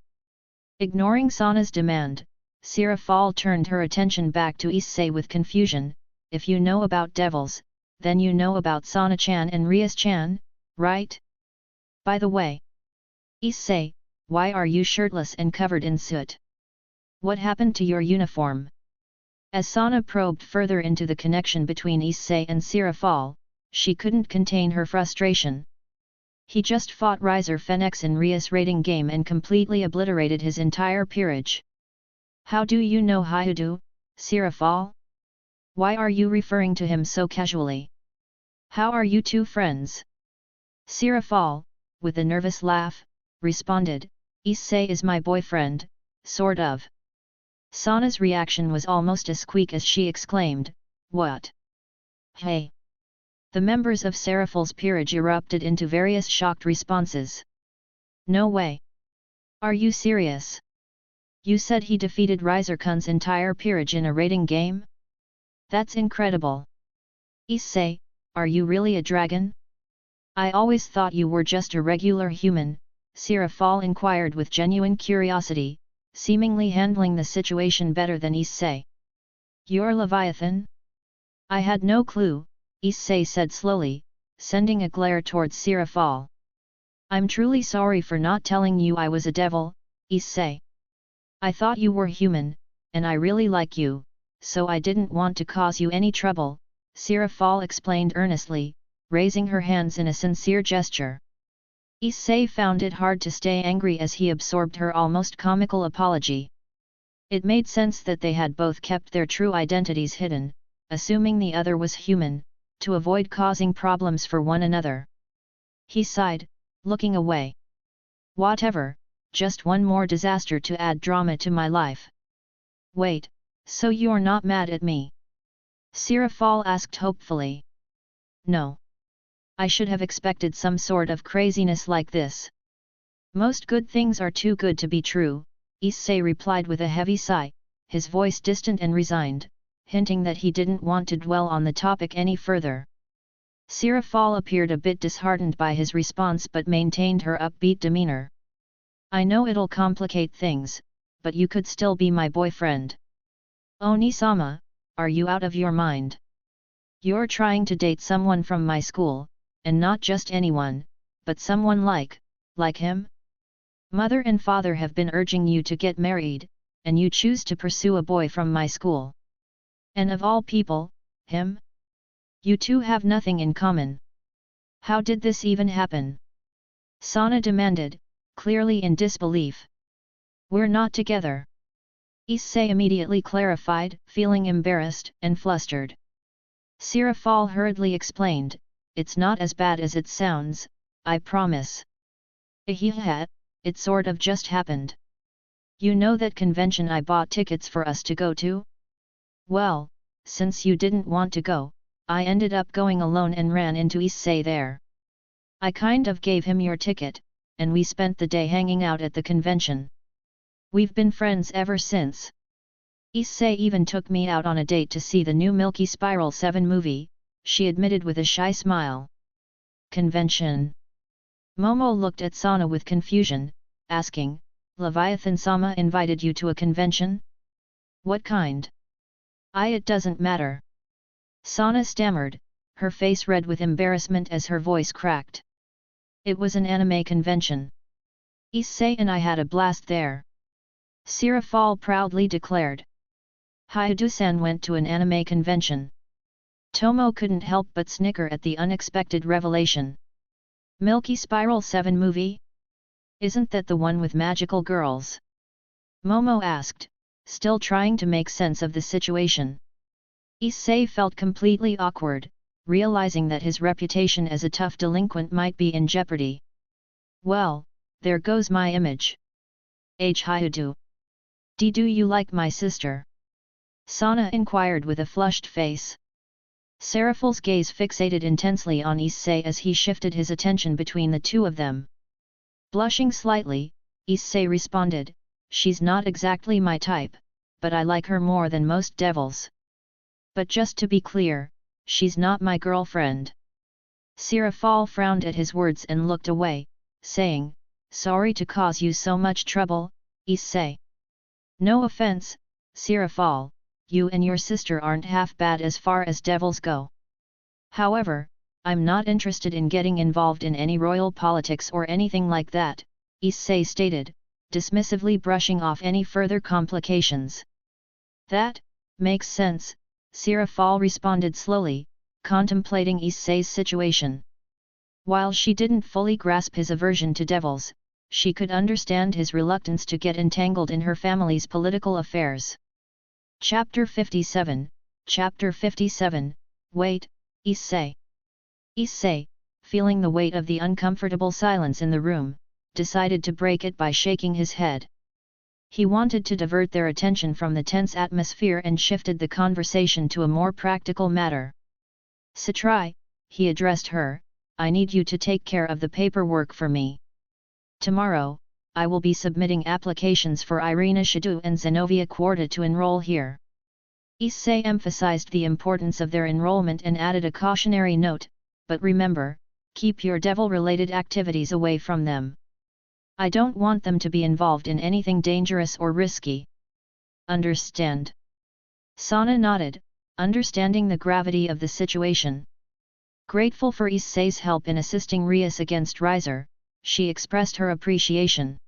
B: Ignoring Sana's demand, Sirafal turned her attention back to Issei with confusion, "If you know about devils, then you know about Sana-chan and Rias-chan, right? By the way, Issei, why are you shirtless and covered in soot? What happened to your uniform?" As Sana probed further into the connection between Issei and Sirafal, she couldn't contain her frustration. He just fought Riser Fenix in Rias raiding game and completely obliterated his entire peerage. "How do you know Hyudu, Sirafal? Why are you referring to him so casually? How are you two friends?" Sirafal, with a nervous laugh, responded, "Issei is my boyfriend, sort of." Sana's reaction was almost a squeak as she exclaimed, "What? Hey!" The members of Seraphal's peerage erupted into various shocked responses. "No way! Are you serious? You said he defeated Riserkun's entire peerage in a raiding game? That's incredible! Issei, are you really a dragon? I always thought you were just a regular human," Seraphal inquired with genuine curiosity, seemingly handling the situation better than Issei. "You're Leviathan? I had no clue," Issei said slowly, sending a glare towards Seraphal. "I'm truly sorry for not telling you I was a devil, Issei. I thought you were human, and I really like you, so I didn't want to cause you any trouble," Seraphal explained earnestly, raising her hands in a sincere gesture. Issei found it hard to stay angry as he absorbed her almost comical apology. It made sense that they had both kept their true identities hidden, assuming the other was human, to avoid causing problems for one another. He sighed, looking away. "Whatever, just one more disaster to add drama to my life." "Wait, so you're not mad at me?" Seraphal asked hopefully. "No. I should have expected some sort of craziness like this. Most good things are too good to be true," Issei replied with a heavy sigh, his voice distant and resigned, hinting that he didn't want to dwell on the topic any further. Seraphal appeared a bit disheartened by his response but maintained her upbeat demeanor. "I know it'll complicate things, but you could still be my boyfriend." "Oni-sama, are you out of your mind? You're trying to date someone from my school, and not just anyone, but someone like him? Mother and father have been urging you to get married, and you choose to pursue a boy from my school. And of all people, him? You two have nothing in common. How did this even happen?" Sana demanded, clearly in disbelief. "We're not together," Issei immediately clarified, feeling embarrassed and flustered. Seraphal hurriedly explained, "It's not as bad as it sounds, I promise. It sort of just happened. You know that convention I bought tickets for us to go to? Well, since you didn't want to go, I ended up going alone and ran into Issei there. I kind of gave him your ticket, and we spent the day hanging out at the convention. We've been friends ever since. Issei even took me out on a date to see the new Milky Spiral 7 movie," she admitted with a shy smile. "Convention?" Momo looked at Sana with confusion, asking, "Leviathan-sama invited you to a convention? What kind?" It doesn't matter." Sana stammered, her face red with embarrassment as her voice cracked. "It was an anime convention. Issei and I had a blast there." Seraphal proudly declared. "Hyudu-san went to an anime convention." Tomo couldn't help but snicker at the unexpected revelation. "Milky Spiral 7 movie? Isn't that the one with magical girls?" Momo asked, still trying to make sense of the situation. Issei felt completely awkward, realizing that his reputation as a tough delinquent might be in jeopardy. "Well, there goes my image. Hyudu. Do you like my sister?" Sana inquired with a flushed face. Seraphal's gaze fixated intensely on Issei as he shifted his attention between the two of them. Blushing slightly, Issei responded, "She's not exactly my type, but I like her more than most devils. But just to be clear, she's not my girlfriend." Seraphal frowned at his words and looked away, saying, "Sorry to cause you so much trouble, Issei." "No offense, Seraphal, you and your sister aren't half bad as far as devils go. However, I'm not interested in getting involved in any royal politics or anything like that," Issei stated, dismissively brushing off any further complications. "That makes sense," Seraphal responded slowly, contemplating Issei's situation. While she didn't fully grasp his aversion to devils, she could understand his reluctance to get entangled in her family's political affairs. Chapter 57, Chapter 57, Wait, Issei. Issei, feeling the weight of the uncomfortable silence in the room, decided to break it by shaking his head. He wanted to divert their attention from the tense atmosphere and shifted the conversation to a more practical matter. Satrai, he addressed her, I need you to take care of the paperwork for me. Tomorrow, I will be submitting applications for Irina Shadu and Zenobia Quarta to enroll here. Issei emphasized the importance of their enrollment and added a cautionary note, but remember, keep your devil-related activities away from them. I don't want them to be involved in anything dangerous or risky. Understand? Sana nodded, understanding the gravity of the situation. Grateful for Issei's help in assisting Rias against Riser, she expressed her appreciation.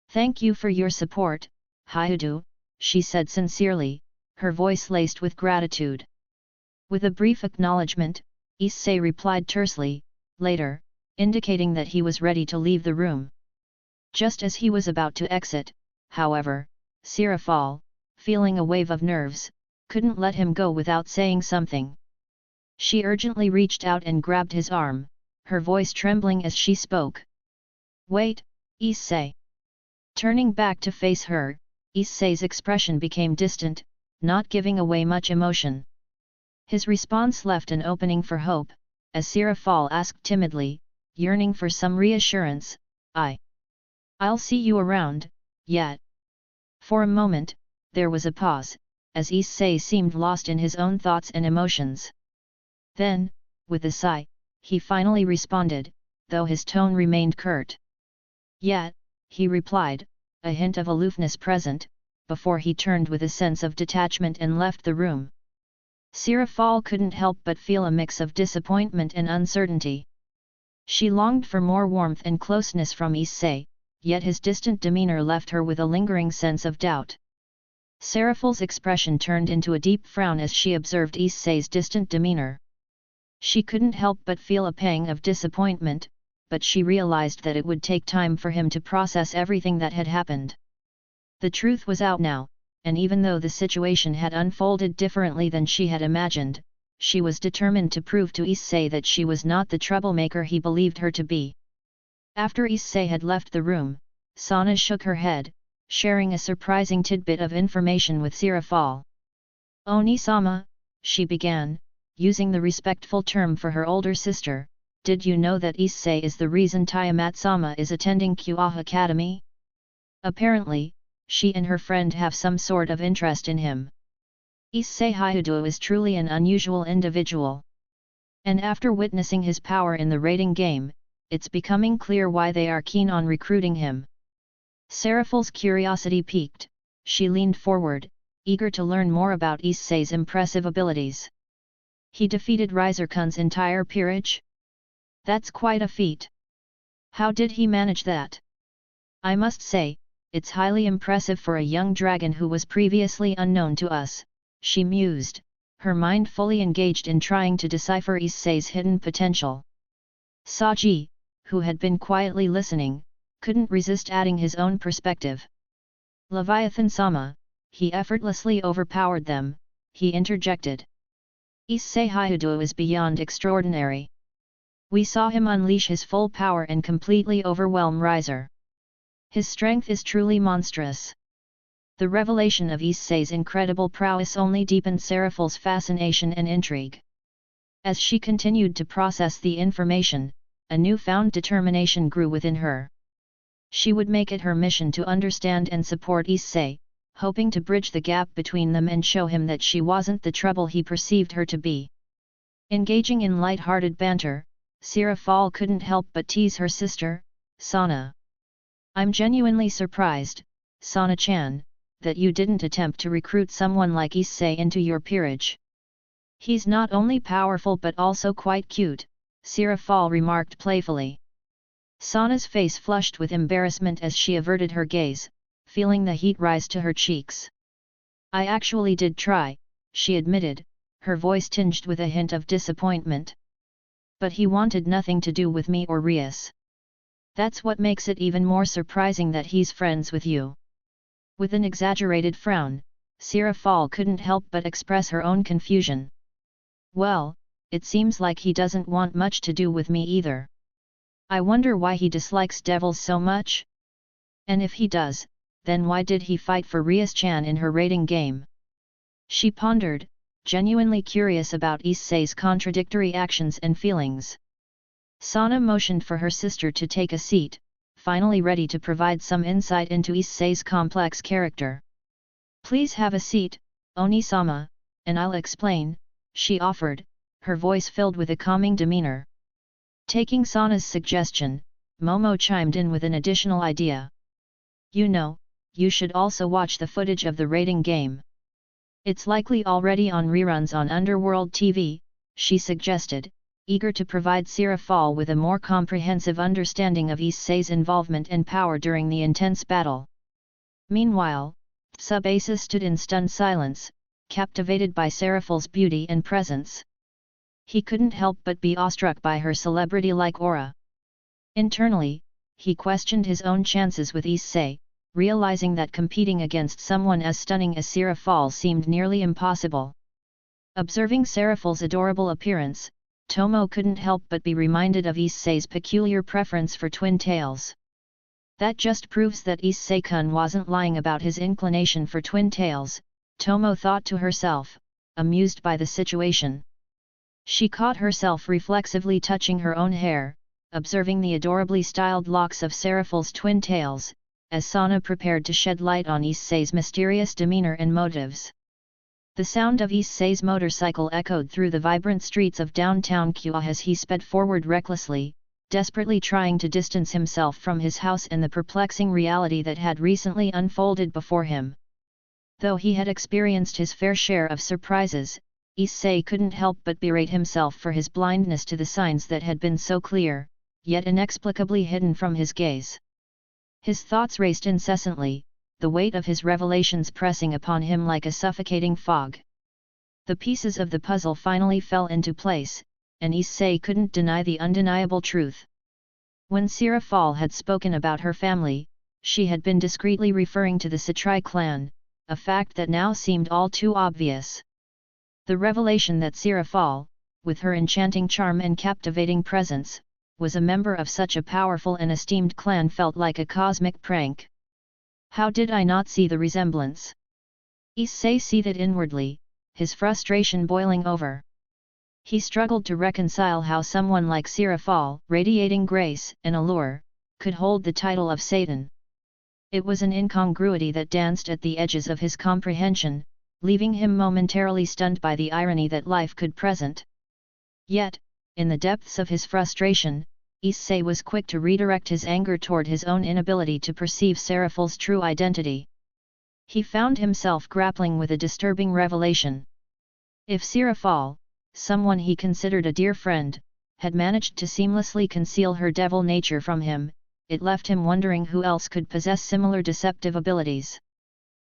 B: Thank you for your support, Hyudu, she said sincerely, her voice laced with gratitude. With a brief acknowledgement, Issei replied tersely, later, indicating that he was ready to leave the room. Just as he was about to exit, however, Sirafal, feeling a wave of nerves, couldn't let him go without saying something. She urgently reached out and grabbed his arm, her voice trembling as she spoke. Wait, Issei. Turning back to face her, Issei's expression became distant, not giving away much emotion. His response left an opening for hope, as Sirafal asked timidly, yearning for some reassurance, I'll see you around, yet. For a moment, there was a pause, as Issei seemed lost in his own thoughts and emotions. Then, with a sigh, he finally responded, though his tone remained curt. Yet, he replied, a hint of aloofness present, before he turned with a sense of detachment and left the room. Sirafal couldn't help but feel a mix of disappointment and uncertainty. She longed for more warmth and closeness from Issei, yet his distant demeanor left her with a lingering sense of doubt. Seraphal's expression turned into a deep frown as she observed Issei's distant demeanor. She couldn't help but feel a pang of disappointment, but she realized that it would take time for him to process everything that had happened. The truth was out now, and even though the situation had unfolded differently than she had imagined, she was determined to prove to Issei that she was not the troublemaker he believed her to be. After Issei had left the room, Sana shook her head, sharing a surprising tidbit of information with Sirafal. Oni-sama, she began, using the respectful term for her older sister, did you know that Issei is the reason Tiamat-sama is attending Kuoh Academy? Apparently, she and her friend have some sort of interest in him. Issei Hyudu is truly an unusual individual. And after witnessing his power in the raiding game, it's becoming clear why they are keen on recruiting him. Seraphal's curiosity piqued, she leaned forward, eager to learn more about Issei's impressive abilities. He defeated Riser-kun's entire peerage? That's quite a feat. How did he manage that? I must say, it's highly impressive for a young dragon who was previously unknown to us, she mused, her mind fully engaged in trying to decipher Issei's hidden potential. Saji, who had been quietly listening, couldn't resist adding his own perspective. Leviathan-sama, he effortlessly overpowered them, he interjected. Issei Hyudu is beyond extraordinary. We saw him unleash his full power and completely overwhelm Riser. His strength is truly monstrous. The revelation of Issei's incredible prowess only deepened Seraphal's fascination and intrigue. As she continued to process the information, a newfound determination grew within her. She would make it her mission to understand and support Issei, hoping to bridge the gap between them and show him that she wasn't the trouble he perceived her to be. Engaging in light-hearted banter, Sirafal couldn't help but tease her sister, Sana. I'm genuinely surprised, Sana-chan, that you didn't attempt to recruit someone like Issei into your peerage. He's not only powerful but also quite cute, Sirafal remarked playfully. Sana's face flushed with embarrassment as she averted her gaze, feeling the heat rise to her cheeks. I actually did try, she admitted, her voice tinged with a hint of disappointment. But he wanted nothing to do with me or Rias. That's what makes it even more surprising that he's friends with you. With an exaggerated frown, Sirafal couldn't help but express her own confusion. Well, it seems like he doesn't want much to do with me either. I wonder why he dislikes devils so much? And if he does, then why did he fight for Rias-chan in her rating game? She pondered, genuinely curious about Issei's contradictory actions and feelings. Sana motioned for her sister to take a seat, finally ready to provide some insight into Issei's complex character. "Please have a seat, Oni-sama, and I'll explain," she offered, her voice filled with a calming demeanor. Taking Sana's suggestion, Momo chimed in with an additional idea. You should also watch the footage of the rating game. It's likely already on reruns on Underworld TV, she suggested, eager to provide Sirafal with a more comprehensive understanding of Issei's involvement and power during the intense battle. Meanwhile, Tsubasa stood in stunned silence, captivated by Sirafal's beauty and presence. He couldn't help but be awestruck by her celebrity-like aura. Internally, he questioned his own chances with Issei, realizing that competing against someone as stunning as Sirafal seemed nearly impossible. Observing Sirafal's adorable appearance, Tomo couldn't help but be reminded of Issei's peculiar preference for twin tails. That just proves that Issei-kun wasn't lying about his inclination for twin tails, Tomo thought to herself, amused by the situation. She caught herself reflexively touching her own hair, observing the adorably styled locks of Sirafal's twin tails, as Sana prepared to shed light on Issei's mysterious demeanor and motives. The sound of Issei's motorcycle echoed through the vibrant streets of downtown Kuoh as he sped forward recklessly, desperately trying to distance himself from his house and the perplexing reality that had recently unfolded before him. Though he had experienced his fair share of surprises, Issei couldn't help but berate himself for his blindness to the signs that had been so clear, yet inexplicably hidden from his gaze. His thoughts raced incessantly, the weight of his revelations pressing upon him like a suffocating fog. The pieces of the puzzle finally fell into place, and Issei couldn't deny the undeniable truth. When Sirafal had spoken about her family, she had been discreetly referring to the Satrai clan, a fact that now seemed all too obvious. The revelation that Sirafal, with her enchanting charm and captivating presence, was a member of such a powerful and esteemed clan felt like a cosmic prank. How did I not see the resemblance? Issei seethed inwardly, his frustration boiling over. He struggled to reconcile how someone like Sirafal, radiating grace and allure, could hold the title of Satan. It was an incongruity that danced at the edges of his comprehension, leaving him momentarily stunned by the irony that life could present. Yet, in the depths of his frustration, Issei was quick to redirect his anger toward his own inability to perceive Sirafal's true identity. He found himself grappling with a disturbing revelation. If Sirafal, someone he considered a dear friend, had managed to seamlessly conceal her devil nature from him, it left him wondering who else could possess similar deceptive abilities.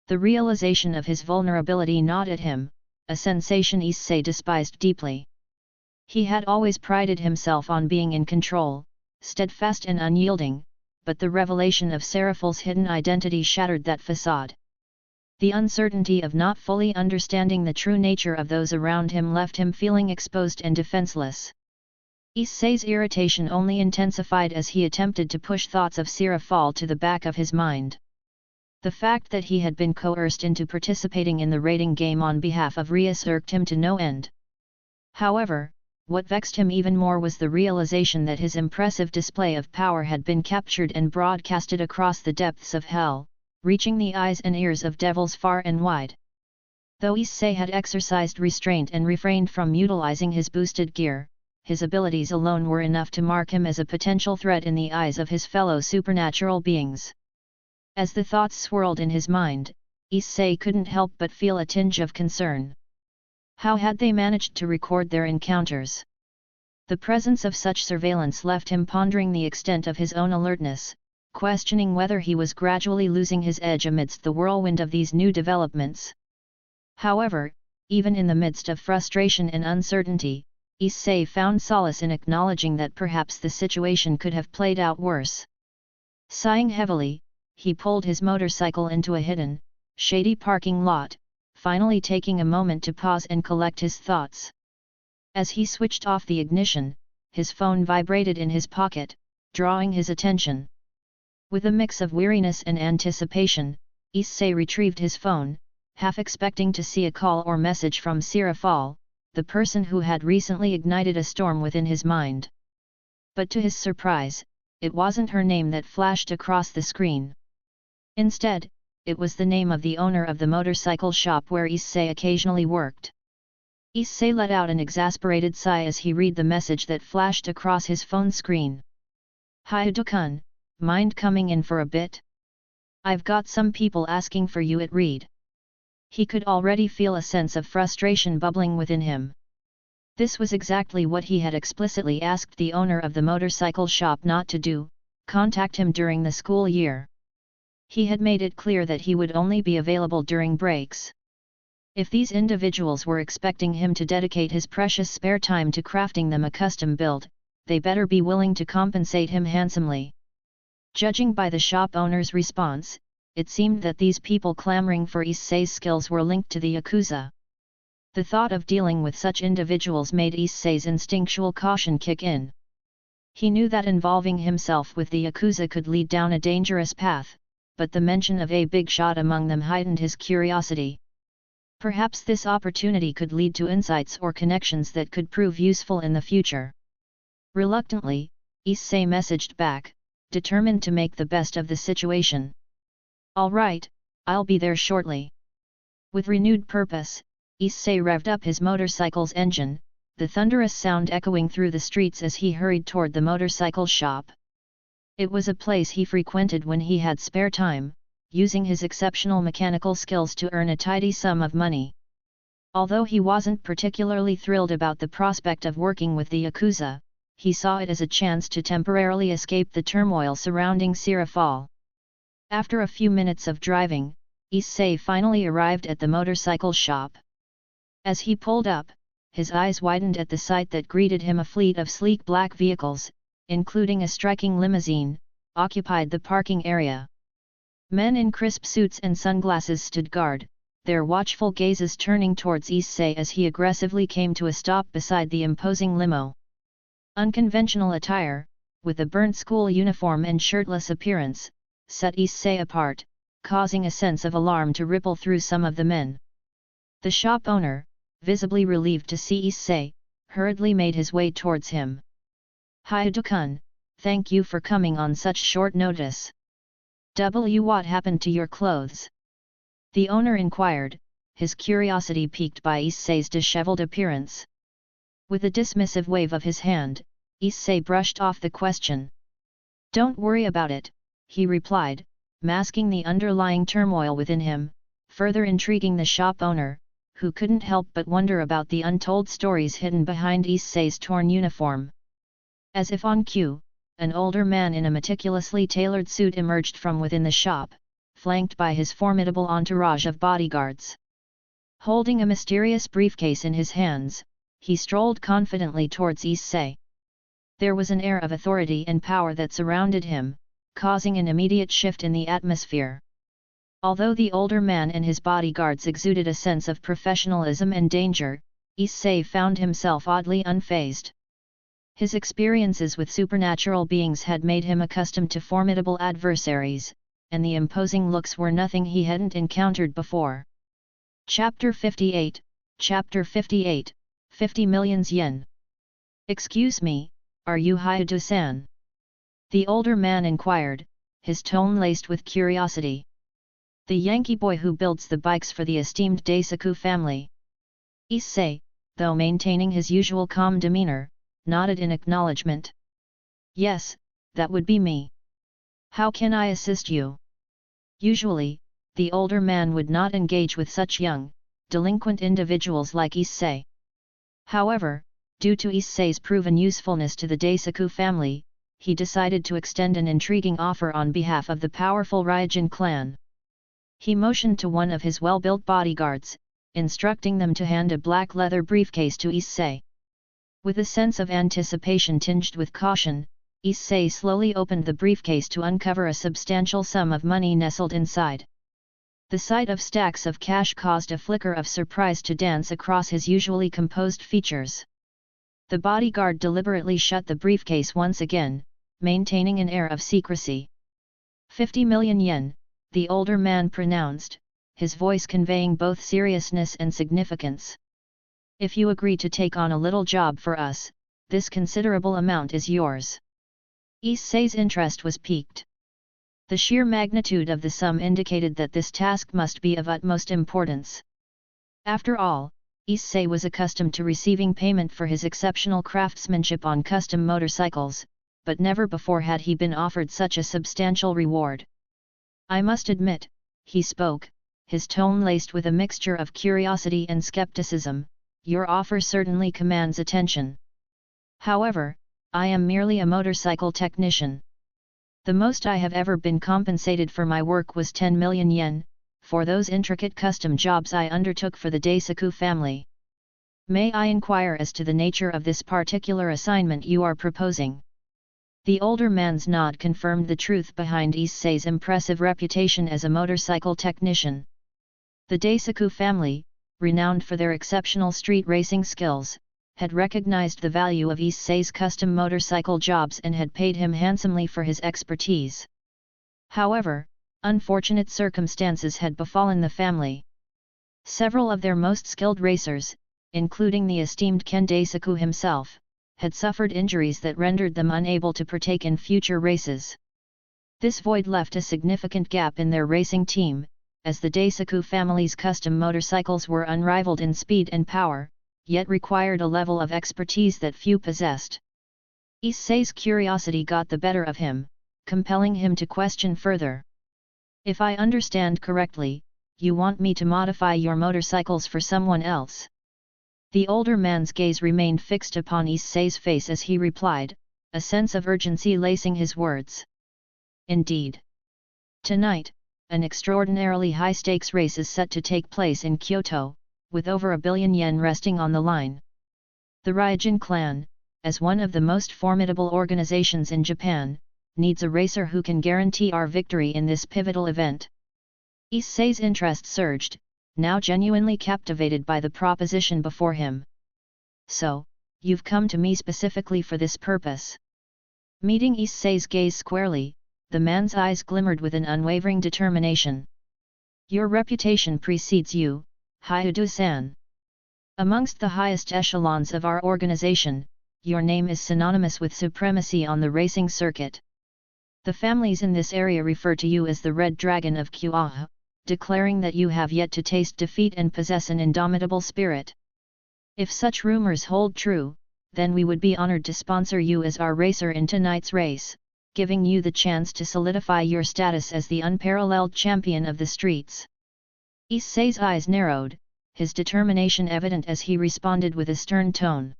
B: The realization of his vulnerability gnawed at him, a sensation Issei despised deeply. He had always prided himself on being in control, steadfast and unyielding, but the revelation of Sirafal's hidden identity shattered that facade. The uncertainty of not fully understanding the true nature of those around him left him feeling exposed and defenseless. Issei's irritation only intensified as he attempted to push thoughts of Sirafal to the back of his mind. The fact that he had been coerced into participating in the raiding game on behalf of Rias irked him to no end. However, what vexed him even more was the realization that his impressive display of power had been captured and broadcasted across the depths of hell, reaching the eyes and ears of devils far and wide. Though Issei had exercised restraint and refrained from utilizing his boosted gear, his abilities alone were enough to mark him as a potential threat in the eyes of his fellow supernatural beings. As the thoughts swirled in his mind, Issei couldn't help but feel a tinge of concern. How had they managed to record their encounters? The presence of such surveillance left him pondering the extent of his own alertness, questioning whether he was gradually losing his edge amidst the whirlwind of these new developments. However, even in the midst of frustration and uncertainty, Issei found solace in acknowledging that perhaps the situation could have played out worse. Sighing heavily, he pulled his motorcycle into a hidden, shady parking lot, finally taking a moment to pause and collect his thoughts. As he switched off the ignition, his phone vibrated in his pocket, drawing his attention. With a mix of weariness and anticipation, Issei retrieved his phone, half expecting to see a call or message from Sirafal, the person who had recently ignited a storm within his mind. But to his surprise, it wasn't her name that flashed across the screen. Instead, it was the name of the owner of the motorcycle shop where Issei occasionally worked. Issei let out an exasperated sigh as he read the message that flashed across his phone screen. "Hyudo-kun, mind coming in for a bit? I've got some people asking for you at Reed." He could already feel a sense of frustration bubbling within him. This was exactly what he had explicitly asked the owner of the motorcycle shop not to do: contact him during the school year. He had made it clear that he would only be available during breaks. If these individuals were expecting him to dedicate his precious spare time to crafting them a custom build, they better be willing to compensate him handsomely. Judging by the shop owner's response, it seemed that these people clamoring for Issei's skills were linked to the Yakuza. The thought of dealing with such individuals made Issei's instinctual caution kick in. He knew that involving himself with the Yakuza could lead down a dangerous path, but the mention of a big shot among them heightened his curiosity. Perhaps this opportunity could lead to insights or connections that could prove useful in the future. Reluctantly, Issei messaged back, determined to make the best of the situation. "All right, I'll be there shortly." With renewed purpose, Issei revved up his motorcycle's engine, the thunderous sound echoing through the streets as he hurried toward the motorcycle shop. It was a place he frequented when he had spare time, using his exceptional mechanical skills to earn a tidy sum of money. Although he wasn't particularly thrilled about the prospect of working with the Yakuza, he saw it as a chance to temporarily escape the turmoil surrounding Sirafal. After a few minutes of driving, Issei finally arrived at the motorcycle shop. As he pulled up, his eyes widened at the sight that greeted him: a fleet of sleek black vehicles, including a striking limousine, occupied the parking area. Men in crisp suits and sunglasses stood guard, their watchful gazes turning towards Issei as he aggressively came to a stop beside the imposing limo. Unconventional attire, with a burnt school uniform and shirtless appearance, set Issei apart, causing a sense of alarm to ripple through some of the men. The shop owner, visibly relieved to see Issei, hurriedly made his way towards him. "Hyudo-kun, thank you for coming on such short notice. What happened to your clothes?" the owner inquired, his curiosity piqued by Issei's disheveled appearance. With a dismissive wave of his hand, Issei brushed off the question. "Don't worry about it," he replied, masking the underlying turmoil within him, further intriguing the shop owner, who couldn't help but wonder about the untold stories hidden behind Issei's torn uniform. As if on cue, an older man in a meticulously tailored suit emerged from within the shop, flanked by his formidable entourage of bodyguards. Holding a mysterious briefcase in his hands, he strolled confidently towards Issei. There was an air of authority and power that surrounded him, causing an immediate shift in the atmosphere. Although the older man and his bodyguards exuded a sense of professionalism and danger, Issei found himself oddly unfazed. His experiences with supernatural beings had made him accustomed to formidable adversaries, and the imposing looks were nothing he hadn't encountered before. Chapter 58, Chapter 58, 50 million yen. "Excuse me, are you Hyudo-san?" the older man inquired, his tone laced with curiosity. "The Yankee boy who builds the bikes for the esteemed Daisaku family." Issei, though maintaining his usual calm demeanor, nodded in acknowledgement. "Yes, that would be me. How can I assist you?" Usually, the older man would not engage with such young, delinquent individuals like Issei. However, due to Issei's proven usefulness to the Daisaku family, he decided to extend an intriguing offer on behalf of the powerful Ryujin clan. He motioned to one of his well-built bodyguards, instructing them to hand a black leather briefcase to Issei. With a sense of anticipation tinged with caution, Issei slowly opened the briefcase to uncover a substantial sum of money nestled inside. The sight of stacks of cash caused a flicker of surprise to dance across his usually composed features. The bodyguard deliberately shut the briefcase once again, maintaining an air of secrecy. 50 million yen, the older man pronounced, his voice conveying both seriousness and significance. If you agree to take on a little job for us, this considerable amount is yours. Issei's interest was piqued. The sheer magnitude of the sum indicated that this task must be of utmost importance. After all, Issei was accustomed to receiving payment for his exceptional craftsmanship on custom motorcycles, but never before had he been offered such a substantial reward. I must admit, he spoke, his tone laced with a mixture of curiosity and skepticism, your offer certainly commands attention. However, I am merely a motorcycle technician. The most I have ever been compensated for my work was 10 million yen, for those intricate custom jobs I undertook for the Daisaku family. May I inquire as to the nature of this particular assignment you are proposing? The older man's nod confirmed the truth behind Issei's impressive reputation as a motorcycle technician. The Daisaku family, renowned for their exceptional street racing skills, had recognized the value of Issei's custom motorcycle jobs and had paid him handsomely for his expertise. However, unfortunate circumstances had befallen the family. Several of their most skilled racers, including the esteemed Ken Daisaku himself, had suffered injuries that rendered them unable to partake in future races. This void left a significant gap in their racing team, as the Daisaku family's custom motorcycles were unrivaled in speed and power, yet required a level of expertise that few possessed. Issei's curiosity got the better of him, compelling him to question further. If I understand correctly, you want me to modify your motorcycles for someone else? The older man's gaze remained fixed upon Issei's face as he replied, a sense of urgency lacing his words. Indeed. Tonight, an extraordinarily high-stakes race is set to take place in Kyoto, with over 1 billion yen resting on the line. The Ryujin clan, as one of the most formidable organizations in Japan, needs a racer who can guarantee our victory in this pivotal event. Issei's interest surged, now genuinely captivated by the proposition before him. So, you've come to me specifically for this purpose. Meeting Issei's gaze squarely, the man's eyes glimmered with an unwavering determination. Your reputation precedes you, Hyudu-san. Amongst the highest echelons of our organization, your name is synonymous with supremacy on the racing circuit. The families in this area refer to you as the Red Dragon of Kuoh, declaring that you have yet to taste defeat and possess an indomitable spirit. If such rumors hold true, then we would be honored to sponsor you as our racer in tonight's race, giving you the chance to solidify your status as the unparalleled champion of the streets. Issei's eyes narrowed, his determination evident as he responded with a stern tone.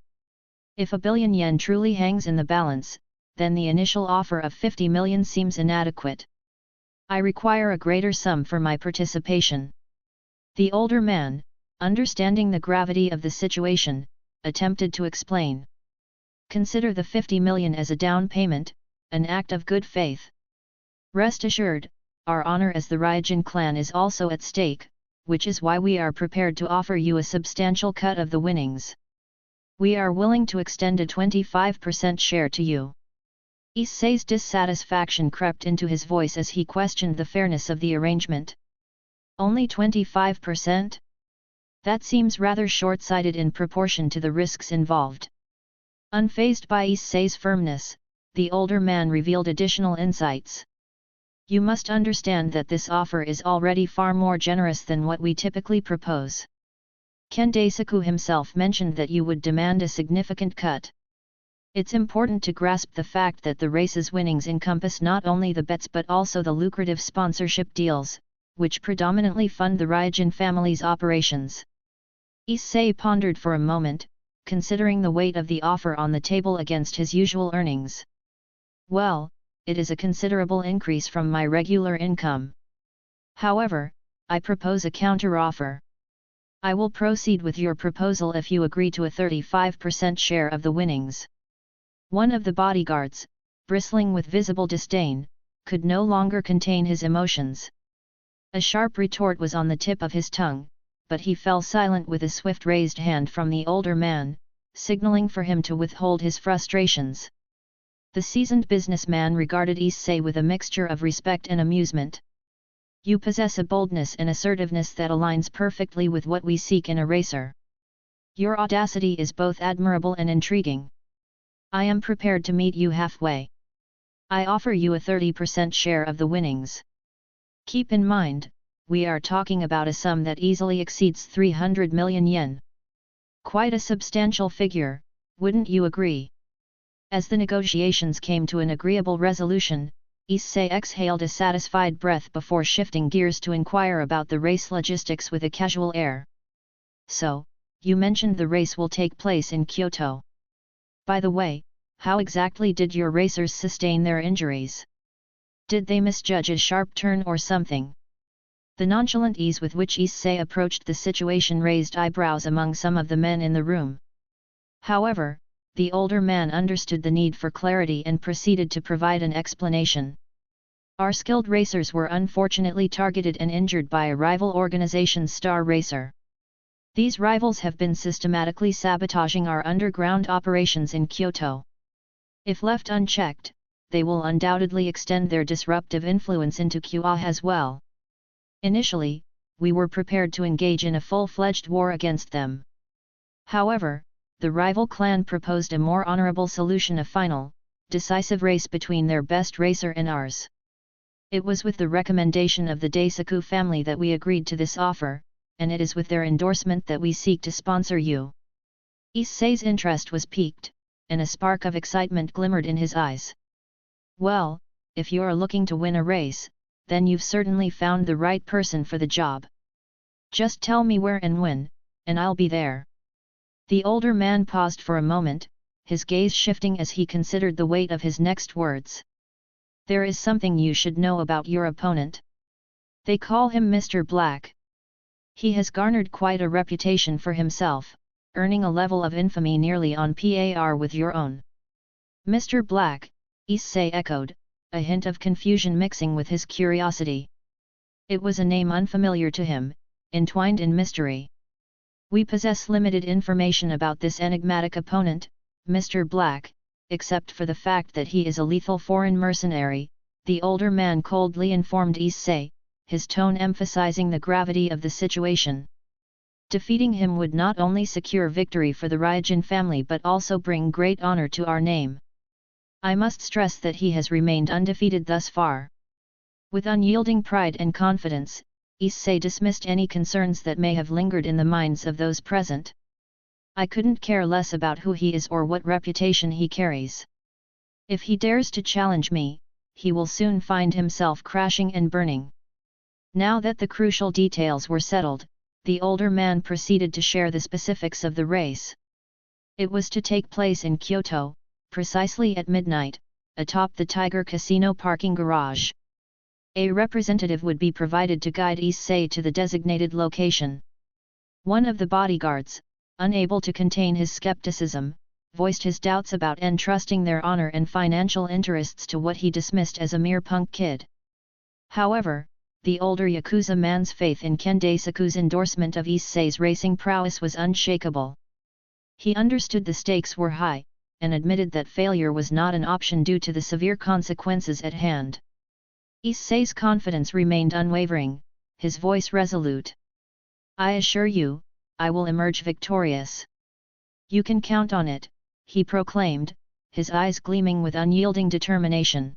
B: If 1 billion yen truly hangs in the balance, then the initial offer of 50 million seems inadequate. I require a greater sum for my participation. The older man, understanding the gravity of the situation, attempted to explain. Consider the 50 million as a down payment, an act of good faith. Rest assured, our honor as the Ryujin clan is also at stake, which is why we are prepared to offer you a substantial cut of the winnings. We are willing to extend a 25% share to you. Issei's dissatisfaction crept into his voice as he questioned the fairness of the arrangement. Only 25%? That seems rather short-sighted in proportion to the risks involved. Unfazed by Issei's firmness, the older man revealed additional insights. You must understand that this offer is already far more generous than what we typically propose. Ken Daisaku himself mentioned that you would demand a significant cut. It's important to grasp the fact that the race's winnings encompass not only the bets but also the lucrative sponsorship deals, which predominantly fund the Ryujin family's operations. Issei pondered for a moment, considering the weight of the offer on the table against his usual earnings. Well, it is a considerable increase from my regular income. However, I propose a counter-offer. I will proceed with your proposal if you agree to a 35% share of the winnings. One of the bodyguards, bristling with visible disdain, could no longer contain his emotions. A sharp retort was on the tip of his tongue, but he fell silent with a swift raised hand from the older man, signaling for him to withhold his frustrations. The seasoned businessman regarded Issei with a mixture of respect and amusement. You possess a boldness and assertiveness that aligns perfectly with what we seek in a racer. Your audacity is both admirable and intriguing. I am prepared to meet you halfway. I offer you a 30% share of the winnings. Keep in mind, we are talking about a sum that easily exceeds 300 million yen. Quite a substantial figure, wouldn't you agree? As the negotiations came to an agreeable resolution, Issei exhaled a satisfied breath before shifting gears to inquire about the race logistics with a casual air. So, you mentioned the race will take place in Kyoto. By the way, how exactly did your racers sustain their injuries? Did they misjudge a sharp turn or something? The nonchalant ease with which Issei approached the situation raised eyebrows among some of the men in the room. However, the older man understood the need for clarity and proceeded to provide an explanation. Our skilled racers were unfortunately targeted and injured by a rival organization's star racer. These rivals have been systematically sabotaging our underground operations in Kyoto. If left unchecked, they will undoubtedly extend their disruptive influence into Kuoh as well. Initially, we were prepared to engage in a full-fledged war against them. However, the rival clan proposed a more honorable solution: a final, decisive race between their best racer and ours. It was with the recommendation of the Daisaku family that we agreed to this offer, and it is with their endorsement that we seek to sponsor you. Issei's interest was piqued, and a spark of excitement glimmered in his eyes. Well, if you're looking to win a race, then you've certainly found the right person for the job. Just tell me where and when, and I'll be there. The older man paused for a moment, his gaze shifting as he considered the weight of his next words. There is something you should know about your opponent. They call him Mr. Black. He has garnered quite a reputation for himself, earning a level of infamy nearly on par with your own. Mr. Black, Issei echoed, a hint of confusion mixing with his curiosity. It was a name unfamiliar to him, entwined in mystery. We possess limited information about this enigmatic opponent, Mr. Black, except for the fact that he is a lethal foreign mercenary, the older man coldly informed Issei, his tone emphasizing the gravity of the situation. Defeating him would not only secure victory for the Ryujin family but also bring great honor to our name. I must stress that he has remained undefeated thus far. With unyielding pride and confidence, Issei dismissed any concerns that may have lingered in the minds of those present. I couldn't care less about who he is or what reputation he carries. If he dares to challenge me, he will soon find himself crashing and burning. Now that the crucial details were settled, the older man proceeded to share the specifics of the race. It was to take place in Kyoto, precisely at midnight, atop the Tiger Casino parking garage. A representative would be provided to guide Issei to the designated location. One of the bodyguards, unable to contain his skepticism, voiced his doubts about entrusting their honor and financial interests to what he dismissed as a mere punk kid. However, the older Yakuza man's faith in Ken Daisaku's endorsement of Issei's racing prowess was unshakable. He understood the stakes were high, and admitted that failure was not an option due to the severe consequences at hand. Issei's confidence remained unwavering, his voice resolute. I assure you, I will emerge victorious. You can count on it, he proclaimed, his eyes gleaming with unyielding determination.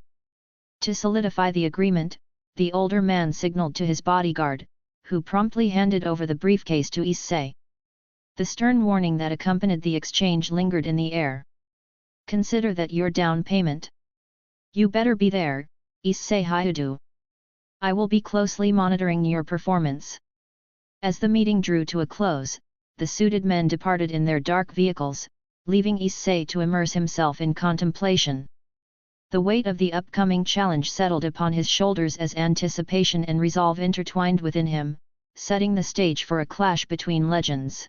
B: To solidify the agreement, the older man signaled to his bodyguard, who promptly handed over the briefcase to Issei. The stern warning that accompanied the exchange lingered in the air. Consider that your down payment. You better be there, Issei Hyudu. I will be closely monitoring your performance. As the meeting drew to a close, the suited men departed in their dark vehicles, leaving Issei to immerse himself in contemplation. The weight of the upcoming challenge settled upon his shoulders as anticipation and resolve intertwined within him, setting the stage for a clash between legends.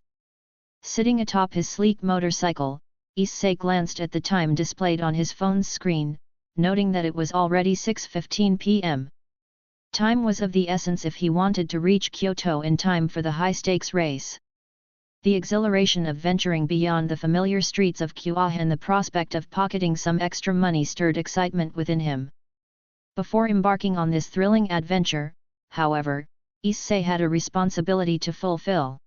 B: Sitting atop his sleek motorcycle, Issei glanced at the time displayed on his phone's screen, noting that it was already 6:15 p.m. Time was of the essence if he wanted to reach Kyoto in time for the high-stakes race. The exhilaration of venturing beyond the familiar streets of Kuoh and the prospect of pocketing some extra money stirred excitement within him. Before embarking on this thrilling adventure, however, Issei had a responsibility to fulfill.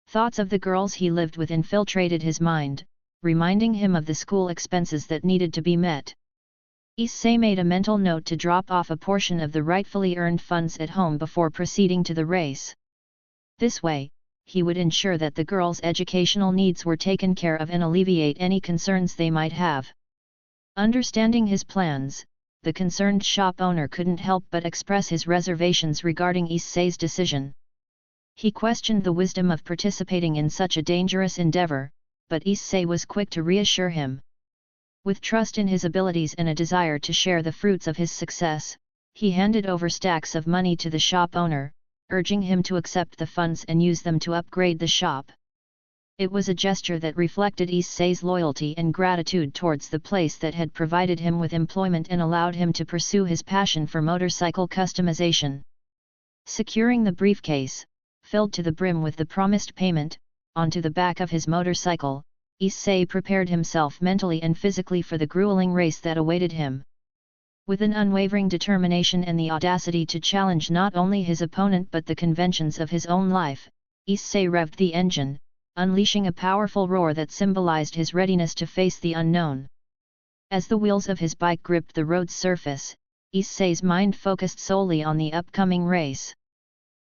B: Thoughts of the girls he lived with infiltrated his mind, reminding him of the school expenses that needed to be met. Issei made a mental note to drop off a portion of the rightfully earned funds at home before proceeding to the race. This way, he would ensure that the girls' educational needs were taken care of and alleviate any concerns they might have. Understanding his plans, the concerned shop owner couldn't help but express his reservations regarding Issei's decision. He questioned the wisdom of participating in such a dangerous endeavor, but Issei was quick to reassure him. With trust in his abilities and a desire to share the fruits of his success, he handed over stacks of money to the shop owner, urging him to accept the funds and use them to upgrade the shop. It was a gesture that reflected Issei's loyalty and gratitude towards the place that had provided him with employment and allowed him to pursue his passion for motorcycle customization. Securing the briefcase, filled to the brim with the promised payment, onto the back of his motorcycle, Issei prepared himself mentally and physically for the grueling race that awaited him. With an unwavering determination and the audacity to challenge not only his opponent but the conventions of his own life, Issei revved the engine, unleashing a powerful roar that symbolized his readiness to face the unknown. As the wheels of his bike gripped the road's surface, Issei's mind focused solely on the upcoming race.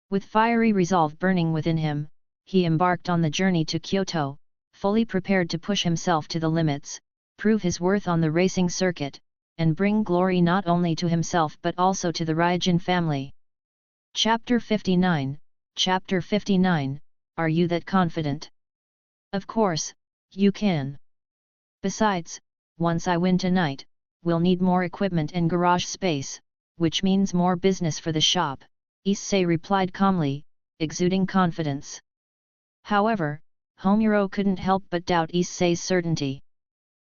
B: With fiery resolve burning within him, he embarked on the journey to Kyoto, fully prepared to push himself to the limits, prove his worth on the racing circuit, and bring glory not only to himself but also to the Ryujin family. Chapter 59, Chapter 59, Are you that confident? Of course, you can. Besides, once I win tonight, we'll need more equipment and garage space, which means more business for the shop, Issei replied calmly, exuding confidence. However, Homuro couldn't help but doubt Issei's certainty.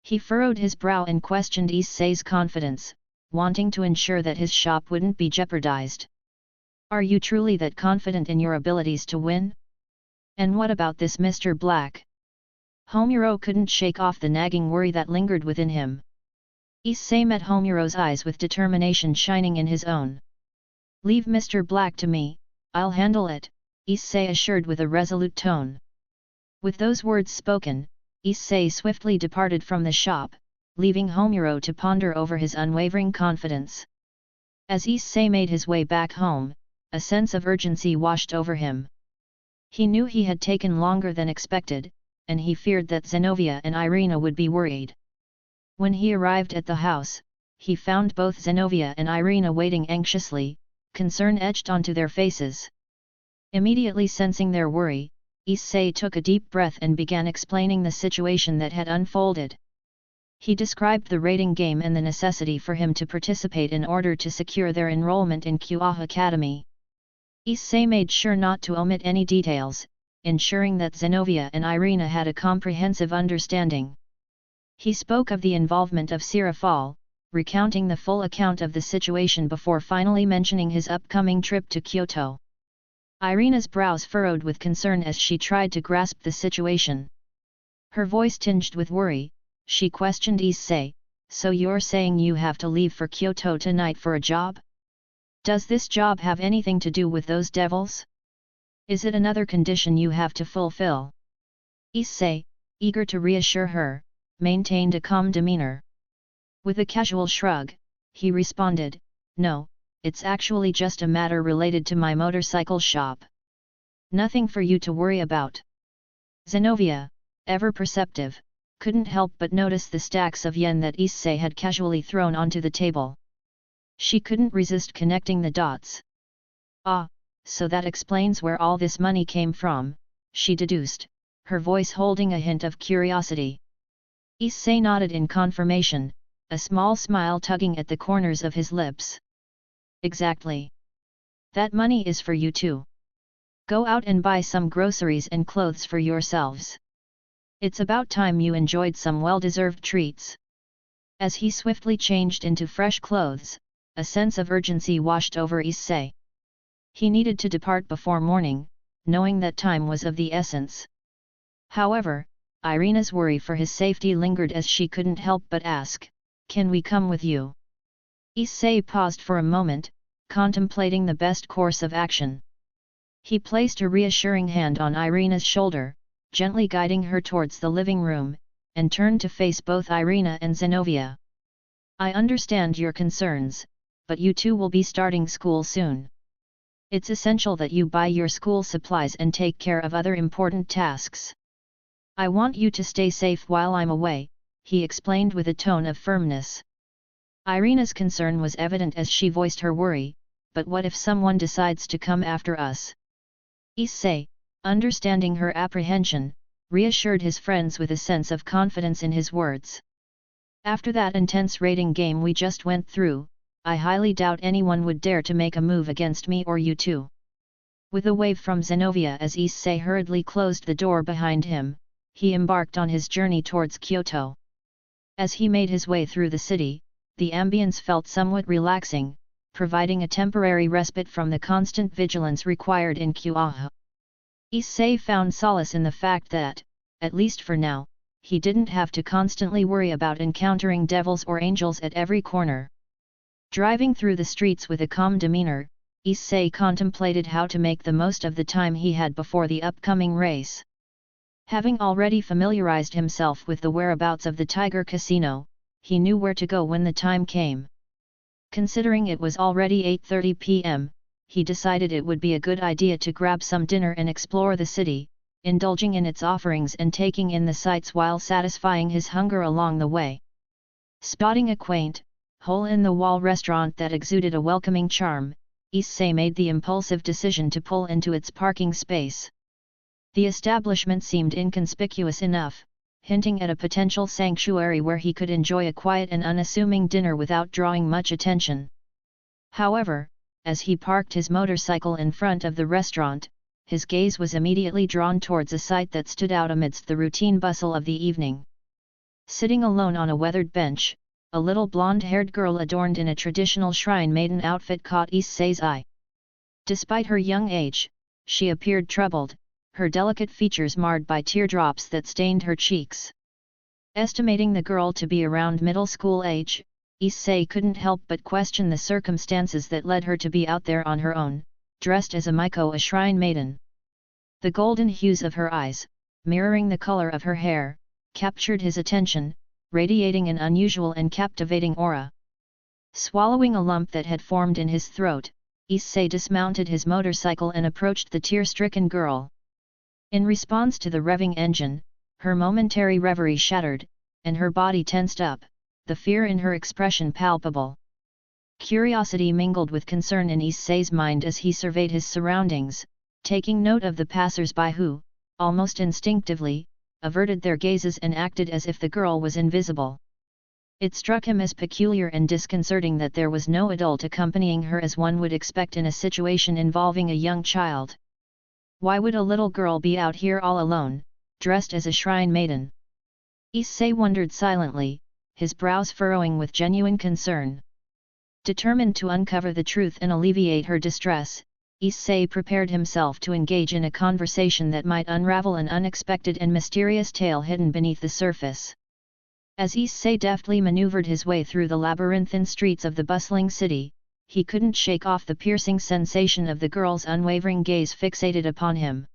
B: He furrowed his brow and questioned Issei's confidence, wanting to ensure that his shop wouldn't be jeopardized. Are you truly that confident in your abilities to win? And what about this Mr. Black? Homuro couldn't shake off the nagging worry that lingered within him. Issei met Homuro's eyes with determination shining in his own. Leave Mr. Black to me, I'll handle it, Issei assured with a resolute tone. With those words spoken, Issei swiftly departed from the shop, leaving Homuro to ponder over his unwavering confidence. As Issei made his way back home, a sense of urgency washed over him. He knew he had taken longer than expected, and he feared that Zenobia and Irina would be worried. When he arrived at the house, he found both Zenobia and Irina waiting anxiously, concern etched onto their faces. Immediately sensing their worry, Issei took a deep breath and began explaining the situation that had unfolded. He described the rating game and the necessity for him to participate in order to secure their enrollment in Kuoh Academy. Issei made sure not to omit any details, ensuring that Zenobia and Irina had a comprehensive understanding. He spoke of the involvement of Sirafal, recounting the full account of the situation before finally mentioning his upcoming trip to Kyoto. Irina's brows furrowed with concern as she tried to grasp the situation. Her voice tinged with worry, she questioned Issei, so you're saying you have to leave for Kyoto tonight for a job? Does this job have anything to do with those devils? Is it another condition you have to fulfill? Issei, eager to reassure her, maintained a calm demeanor. With a casual shrug, he responded, No, it's actually just a matter related to my motorcycle shop. Nothing for you to worry about. Zenobia, ever perceptive, couldn't help but notice the stacks of yen that Issei had casually thrown onto the table. She couldn't resist connecting the dots. Ah, so that explains where all this money came from, she deduced, her voice holding a hint of curiosity. Issei nodded in confirmation, a small smile tugging at the corners of his lips. Exactly. That money is for you too. Go out and buy some groceries and clothes for yourselves. It's about time you enjoyed some well-deserved treats. As he swiftly changed into fresh clothes, a sense of urgency washed over Issei. He needed to depart before morning, knowing that time was of the essence. However, Irina's worry for his safety lingered as she couldn't help but ask, "Can we come with you?" Issei paused for a moment, contemplating the best course of action. He placed a reassuring hand on Irina's shoulder, gently guiding her towards the living room, and turned to face both Irina and Zenobia. "I understand your concerns, but you two will be starting school soon. It's essential that you buy your school supplies and take care of other important tasks. I want you to stay safe while I'm away," he explained with a tone of firmness. Irina's concern was evident as she voiced her worry, "But what if someone decides to come after us?" Issei, understanding her apprehension, reassured his friends with a sense of confidence in his words. "After that intense raiding game we just went through, I highly doubt anyone would dare to make a move against me or you two." With a wave from Zenobia as Issei hurriedly closed the door behind him, he embarked on his journey towards Kyoto. As he made his way through the city, the ambience felt somewhat relaxing, providing a temporary respite from the constant vigilance required in Kuoh. Issei found solace in the fact that, at least for now, he didn't have to constantly worry about encountering devils or angels at every corner. Driving through the streets with a calm demeanor, Issei contemplated how to make the most of the time he had before the upcoming race. Having already familiarized himself with the whereabouts of the Tiger Casino, he knew where to go when the time came. Considering it was already 8:30 p.m., he decided it would be a good idea to grab some dinner and explore the city, indulging in its offerings and taking in the sights while satisfying his hunger along the way. Spotting a quaint, hole-in-the-wall restaurant that exuded a welcoming charm, Issei made the impulsive decision to pull into its parking space. The establishment seemed inconspicuous enough, hinting at a potential sanctuary where he could enjoy a quiet and unassuming dinner without drawing much attention. However, as he parked his motorcycle in front of the restaurant, his gaze was immediately drawn towards a sight that stood out amidst the routine bustle of the evening. Sitting alone on a weathered bench, a little blonde-haired girl adorned in a traditional shrine maiden outfit caught Issei's eye. Despite her young age, she appeared troubled, her delicate features marred by teardrops that stained her cheeks. Estimating the girl to be around middle school age, Issei couldn't help but question the circumstances that led her to be out there on her own, dressed as a Miko, a shrine maiden. The golden hues of her eyes, mirroring the color of her hair, captured his attention, radiating an unusual and captivating aura. Swallowing a lump that had formed in his throat, Issei dismounted his motorcycle and approached the tear-stricken girl. In response to the revving engine, her momentary reverie shattered, and her body tensed up, the fear in her expression palpable. Curiosity mingled with concern in Issei's mind as he surveyed his surroundings, taking note of the passers-by who, almost instinctively, averted their gazes and acted as if the girl was invisible. It struck him as peculiar and disconcerting that there was no adult accompanying her as one would expect in a situation involving a young child. Why would a little girl be out here all alone, dressed as a shrine maiden? Issei wondered silently, his brows furrowing with genuine concern. Determined to uncover the truth and alleviate her distress, Issei prepared himself to engage in a conversation that might unravel an unexpected and mysterious tale hidden beneath the surface. As Issei deftly maneuvered his way through the labyrinthine streets of the bustling city, he couldn't shake off the piercing sensation of the girl's unwavering gaze fixated upon him.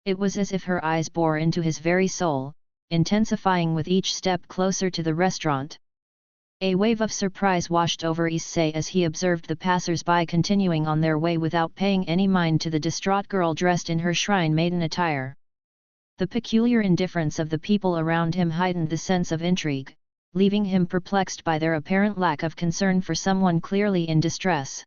B: It was as if her eyes bore into his very soul, intensifying with each step closer to the restaurant. A wave of surprise washed over Issei as he observed the passers-by continuing on their way without paying any mind to the distraught girl dressed in her shrine maiden attire. The peculiar indifference of the people around him heightened the sense of intrigue, leaving him perplexed by their apparent lack of concern for someone clearly in distress.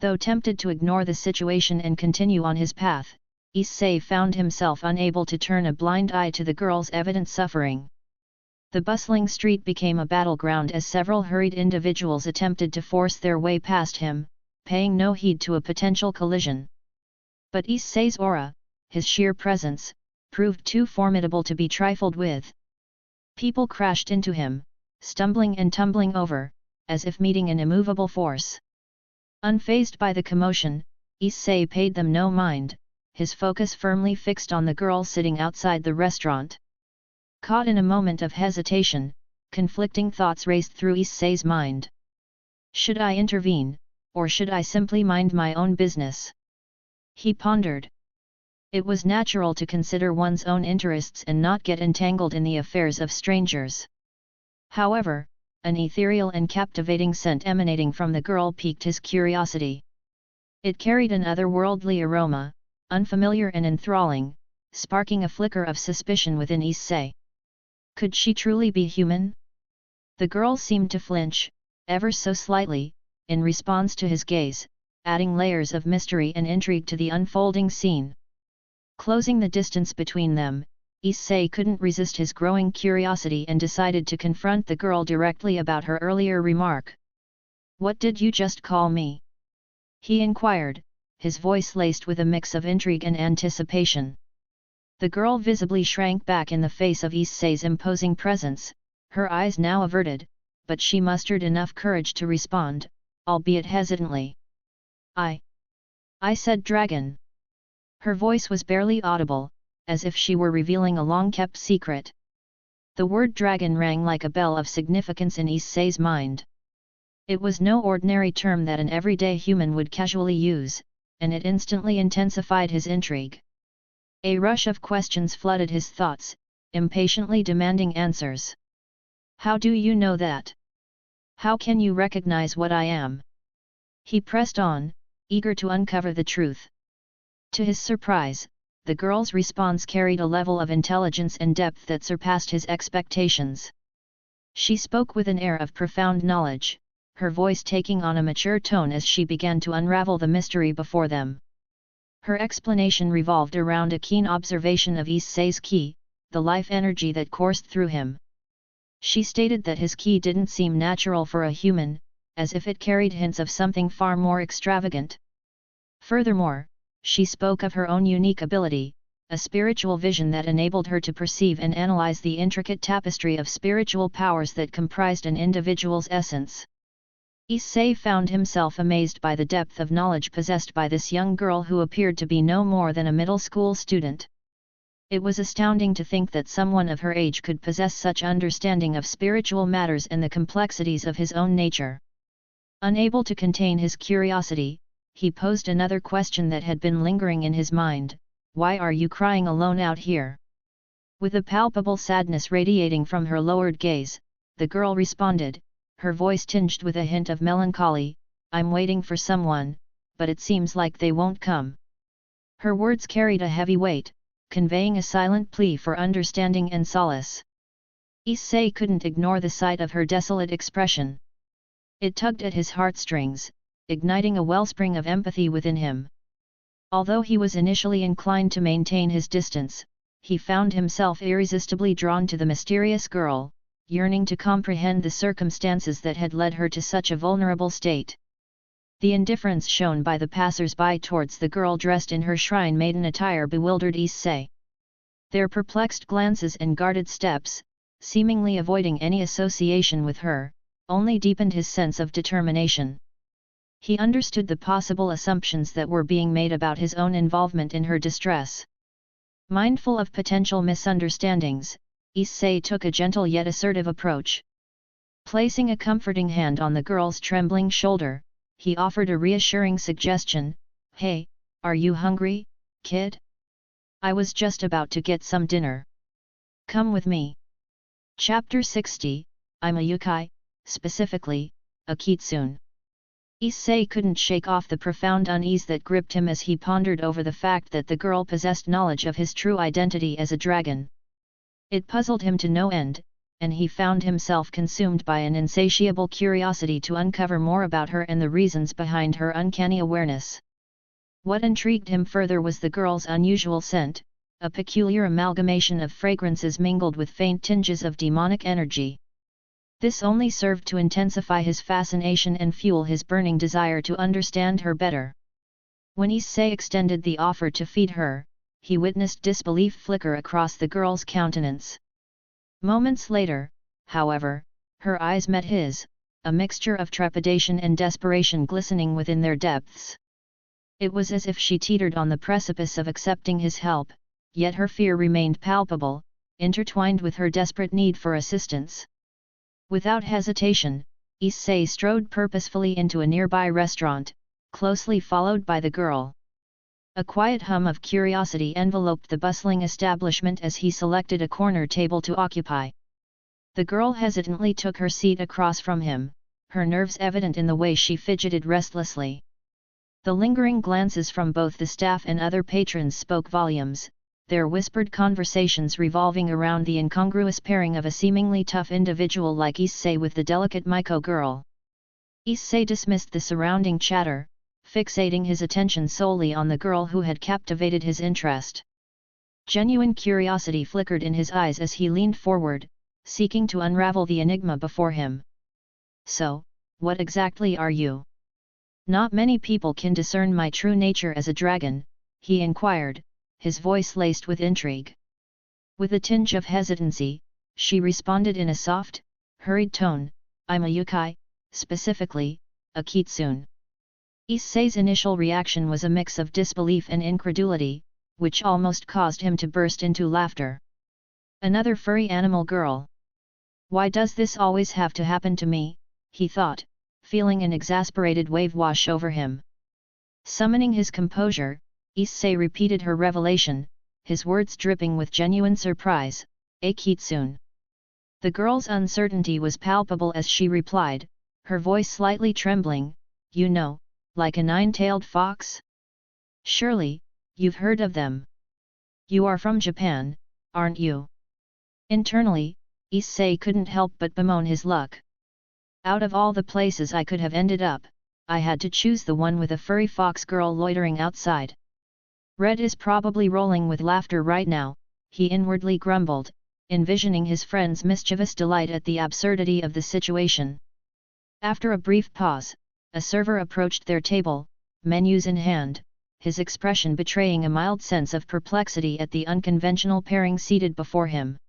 B: Though tempted to ignore the situation and continue on his path, Issei found himself unable to turn a blind eye to the girl's evident suffering. The bustling street became a battleground as several hurried individuals attempted to force their way past him, paying no heed to a potential collision. But Issei's aura, his sheer presence, proved too formidable to be trifled with. People crashed into him, stumbling and tumbling over, as if meeting an immovable force. Unfazed by the commotion, Issei paid them no mind, his focus firmly fixed on the girl sitting outside the restaurant. Caught in a moment of hesitation, conflicting thoughts raced through Issei's mind. Should I intervene, or should I simply mind my own business? He pondered. It was natural to consider one's own interests and not get entangled in the affairs of strangers. However, an ethereal and captivating scent emanating from the girl piqued his curiosity. It carried an otherworldly aroma, unfamiliar and enthralling, sparking a flicker of suspicion within Issei. Could she truly be human? The girl seemed to flinch, ever so slightly, in response to his gaze, adding layers of mystery and intrigue to the unfolding scene. Closing the distance between them, Issei couldn't resist his growing curiosity and decided to confront the girl directly about her earlier remark. "What did you just call me?" he inquired, his voice laced with a mix of intrigue and anticipation. The girl visibly shrank back in the face of Issei's imposing presence, her eyes now averted, but she mustered enough courage to respond, albeit hesitantly. I said dragon." Her voice was barely audible, as if she were revealing a long-kept secret. The word dragon rang like a bell of significance in Issei's mind. It was no ordinary term that an everyday human would casually use, and it instantly intensified his intrigue. A rush of questions flooded his thoughts, impatiently demanding answers. "How do you know that? How can you recognize what I am?" He pressed on, eager to uncover the truth. To his surprise, the girl's response carried a level of intelligence and depth that surpassed his expectations. She spoke with an air of profound knowledge, her voice taking on a mature tone as she began to unravel the mystery before them. Her explanation revolved around a keen observation of Issei's ki, the life energy that coursed through him. She stated that his ki didn't seem natural for a human, as if it carried hints of something far more extravagant. Furthermore, she spoke of her own unique ability, a spiritual vision that enabled her to perceive and analyze the intricate tapestry of spiritual powers that comprised an individual's essence. Issei found himself amazed by the depth of knowledge possessed by this young girl who appeared to be no more than a middle school student. It was astounding to think that someone of her age could possess such understanding of spiritual matters and the complexities of his own nature. Unable to contain his curiosity, he posed another question that had been lingering in his mind: "Why are you crying alone out here?" With a palpable sadness radiating from her lowered gaze, the girl responded, her voice tinged with a hint of melancholy, "I'm waiting for someone, but it seems like they won't come." Her words carried a heavy weight, conveying a silent plea for understanding and solace. Issei couldn't ignore the sight of her desolate expression. It tugged at his heartstrings, igniting a wellspring of empathy within him. Although he was initially inclined to maintain his distance, he found himself irresistibly drawn to the mysterious girl, yearning to comprehend the circumstances that had led her to such a vulnerable state. The indifference shown by the passers-by towards the girl dressed in her shrine maiden attire bewildered Issei. Their perplexed glances and guarded steps, seemingly avoiding any association with her, only deepened his sense of determination. He understood the possible assumptions that were being made about his own involvement in her distress. Mindful of potential misunderstandings, Issei took a gentle yet assertive approach. Placing a comforting hand on the girl's trembling shoulder, he offered a reassuring suggestion: "Hey, are you hungry, kid? I was just about to get some dinner. Come with me." Chapter 60, I'm a yokai, specifically, a kitsune. Issei couldn't shake off the profound unease that gripped him as he pondered over the fact that the girl possessed knowledge of his true identity as a dragon. It puzzled him to no end, and he found himself consumed by an insatiable curiosity to uncover more about her and the reasons behind her uncanny awareness. What intrigued him further was the girl's unusual scent, a peculiar amalgamation of fragrances mingled with faint tinges of demonic energy. This only served to intensify his fascination and fuel his burning desire to understand her better. When Issei extended the offer to feed her, he witnessed disbelief flicker across the girl's countenance. Moments later, however, her eyes met his, a mixture of trepidation and desperation glistening within their depths. It was as if she teetered on the precipice of accepting his help, yet her fear remained palpable, intertwined with her desperate need for assistance. Without hesitation, Issei strode purposefully into a nearby restaurant, closely followed by the girl. A quiet hum of curiosity enveloped the bustling establishment as he selected a corner table to occupy. The girl hesitantly took her seat across from him, her nerves evident in the way she fidgeted restlessly. The lingering glances from both the staff and other patrons spoke volumes, their whispered conversations revolving around the incongruous pairing of a seemingly tough individual like Issei with the delicate Miko girl. Issei dismissed the surrounding chatter, fixating his attention solely on the girl who had captivated his interest. Genuine curiosity flickered in his eyes as he leaned forward, seeking to unravel the enigma before him. "So, what exactly are you?" "Not many people can discern my true nature as a dragon," he inquired, his voice laced with intrigue. With a tinge of hesitancy, she responded in a soft, hurried tone, "I'm a yokai, specifically, a kitsune." Issei's initial reaction was a mix of disbelief and incredulity, which almost caused him to burst into laughter. Another furry animal girl. "Why does this always have to happen to me?" he thought, feeling an exasperated wave wash over him. Summoning his composure, Issei repeated her revelation, his words dripping with genuine surprise, "A kitsune." The girl's uncertainty was palpable as she replied, her voice slightly trembling, "You know, like a nine-tailed fox? Surely, you've heard of them. You are from Japan, aren't you?" Internally, Issei couldn't help but bemoan his luck. Out of all the places I could have ended up, I had to choose the one with a furry fox girl loitering outside. Red is probably rolling with laughter right now, he inwardly grumbled, envisioning his friend's mischievous delight at the absurdity of the situation. After a brief pause, a server approached their table, menus in hand, his expression betraying a mild sense of perplexity at the unconventional pairing seated before him.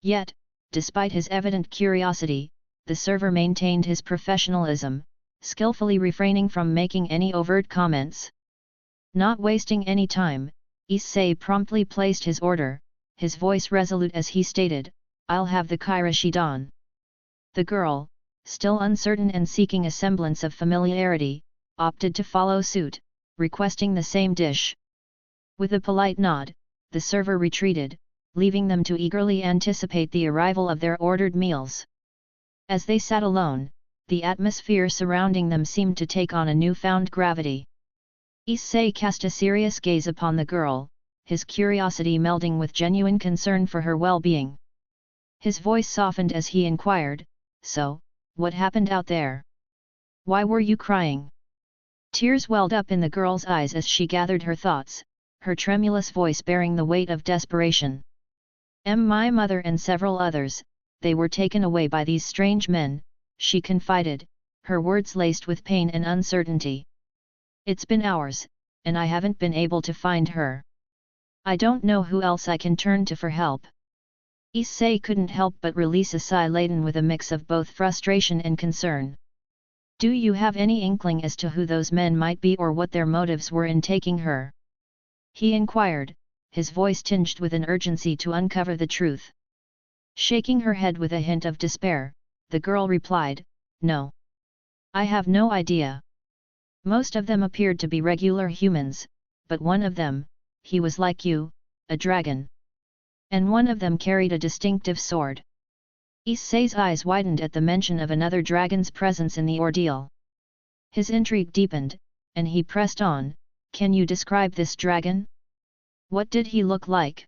B: Yet, despite his evident curiosity, the server maintained his professionalism, skillfully refraining from making any overt comments. Not wasting any time, Issei promptly placed his order, his voice resolute as he stated, "I'll have the kairashidan." The girl, still uncertain and seeking a semblance of familiarity, opted to follow suit, requesting the same dish. With a polite nod, the server retreated, leaving them to eagerly anticipate the arrival of their ordered meals. As they sat alone, the atmosphere surrounding them seemed to take on a newfound gravity. Issei cast a serious gaze upon the girl, his curiosity melding with genuine concern for her well-being. His voice softened as he inquired, "So, what happened out there? Why were you crying?" Tears welled up in the girl's eyes as she gathered her thoughts, her tremulous voice bearing the weight of desperation. "My mother and several others, they were taken away by these strange men," she confided, her words laced with pain and uncertainty. "It's been hours, and I haven't been able to find her. I don't know who else I can turn to for help." Issei couldn't help but release a sigh laden with a mix of both frustration and concern. "Do you have any inkling as to who those men might be or what their motives were in taking her?" he inquired, his voice tinged with an urgency to uncover the truth. Shaking her head with a hint of despair, the girl replied, "No. I have no idea. Most of them appeared to be regular humans, but one of them, he was like you, a dragon. And one of them carried a distinctive sword." Issei's eyes widened at the mention of another dragon's presence in the ordeal. His intrigue deepened, and he pressed on, "Can you describe this dragon? What did he look like?"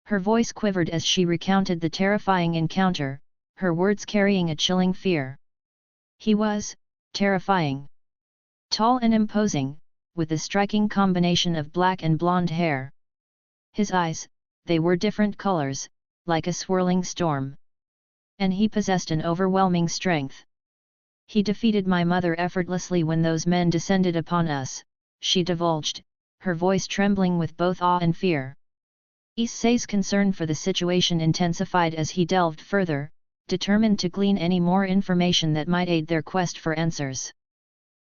B: Her voice quivered as she recounted the terrifying encounter, her words carrying a chilling fear. "He was terrifying. Tall and imposing, with a striking combination of black and blonde hair. His eyes, they were different colors, like a swirling storm. And he possessed an overwhelming strength. He defeated my mother effortlessly when those men descended upon us," she divulged, her voice trembling with both awe and fear. Issei's concern for the situation intensified as he delved further, determined to glean any more information that might aid their quest for answers.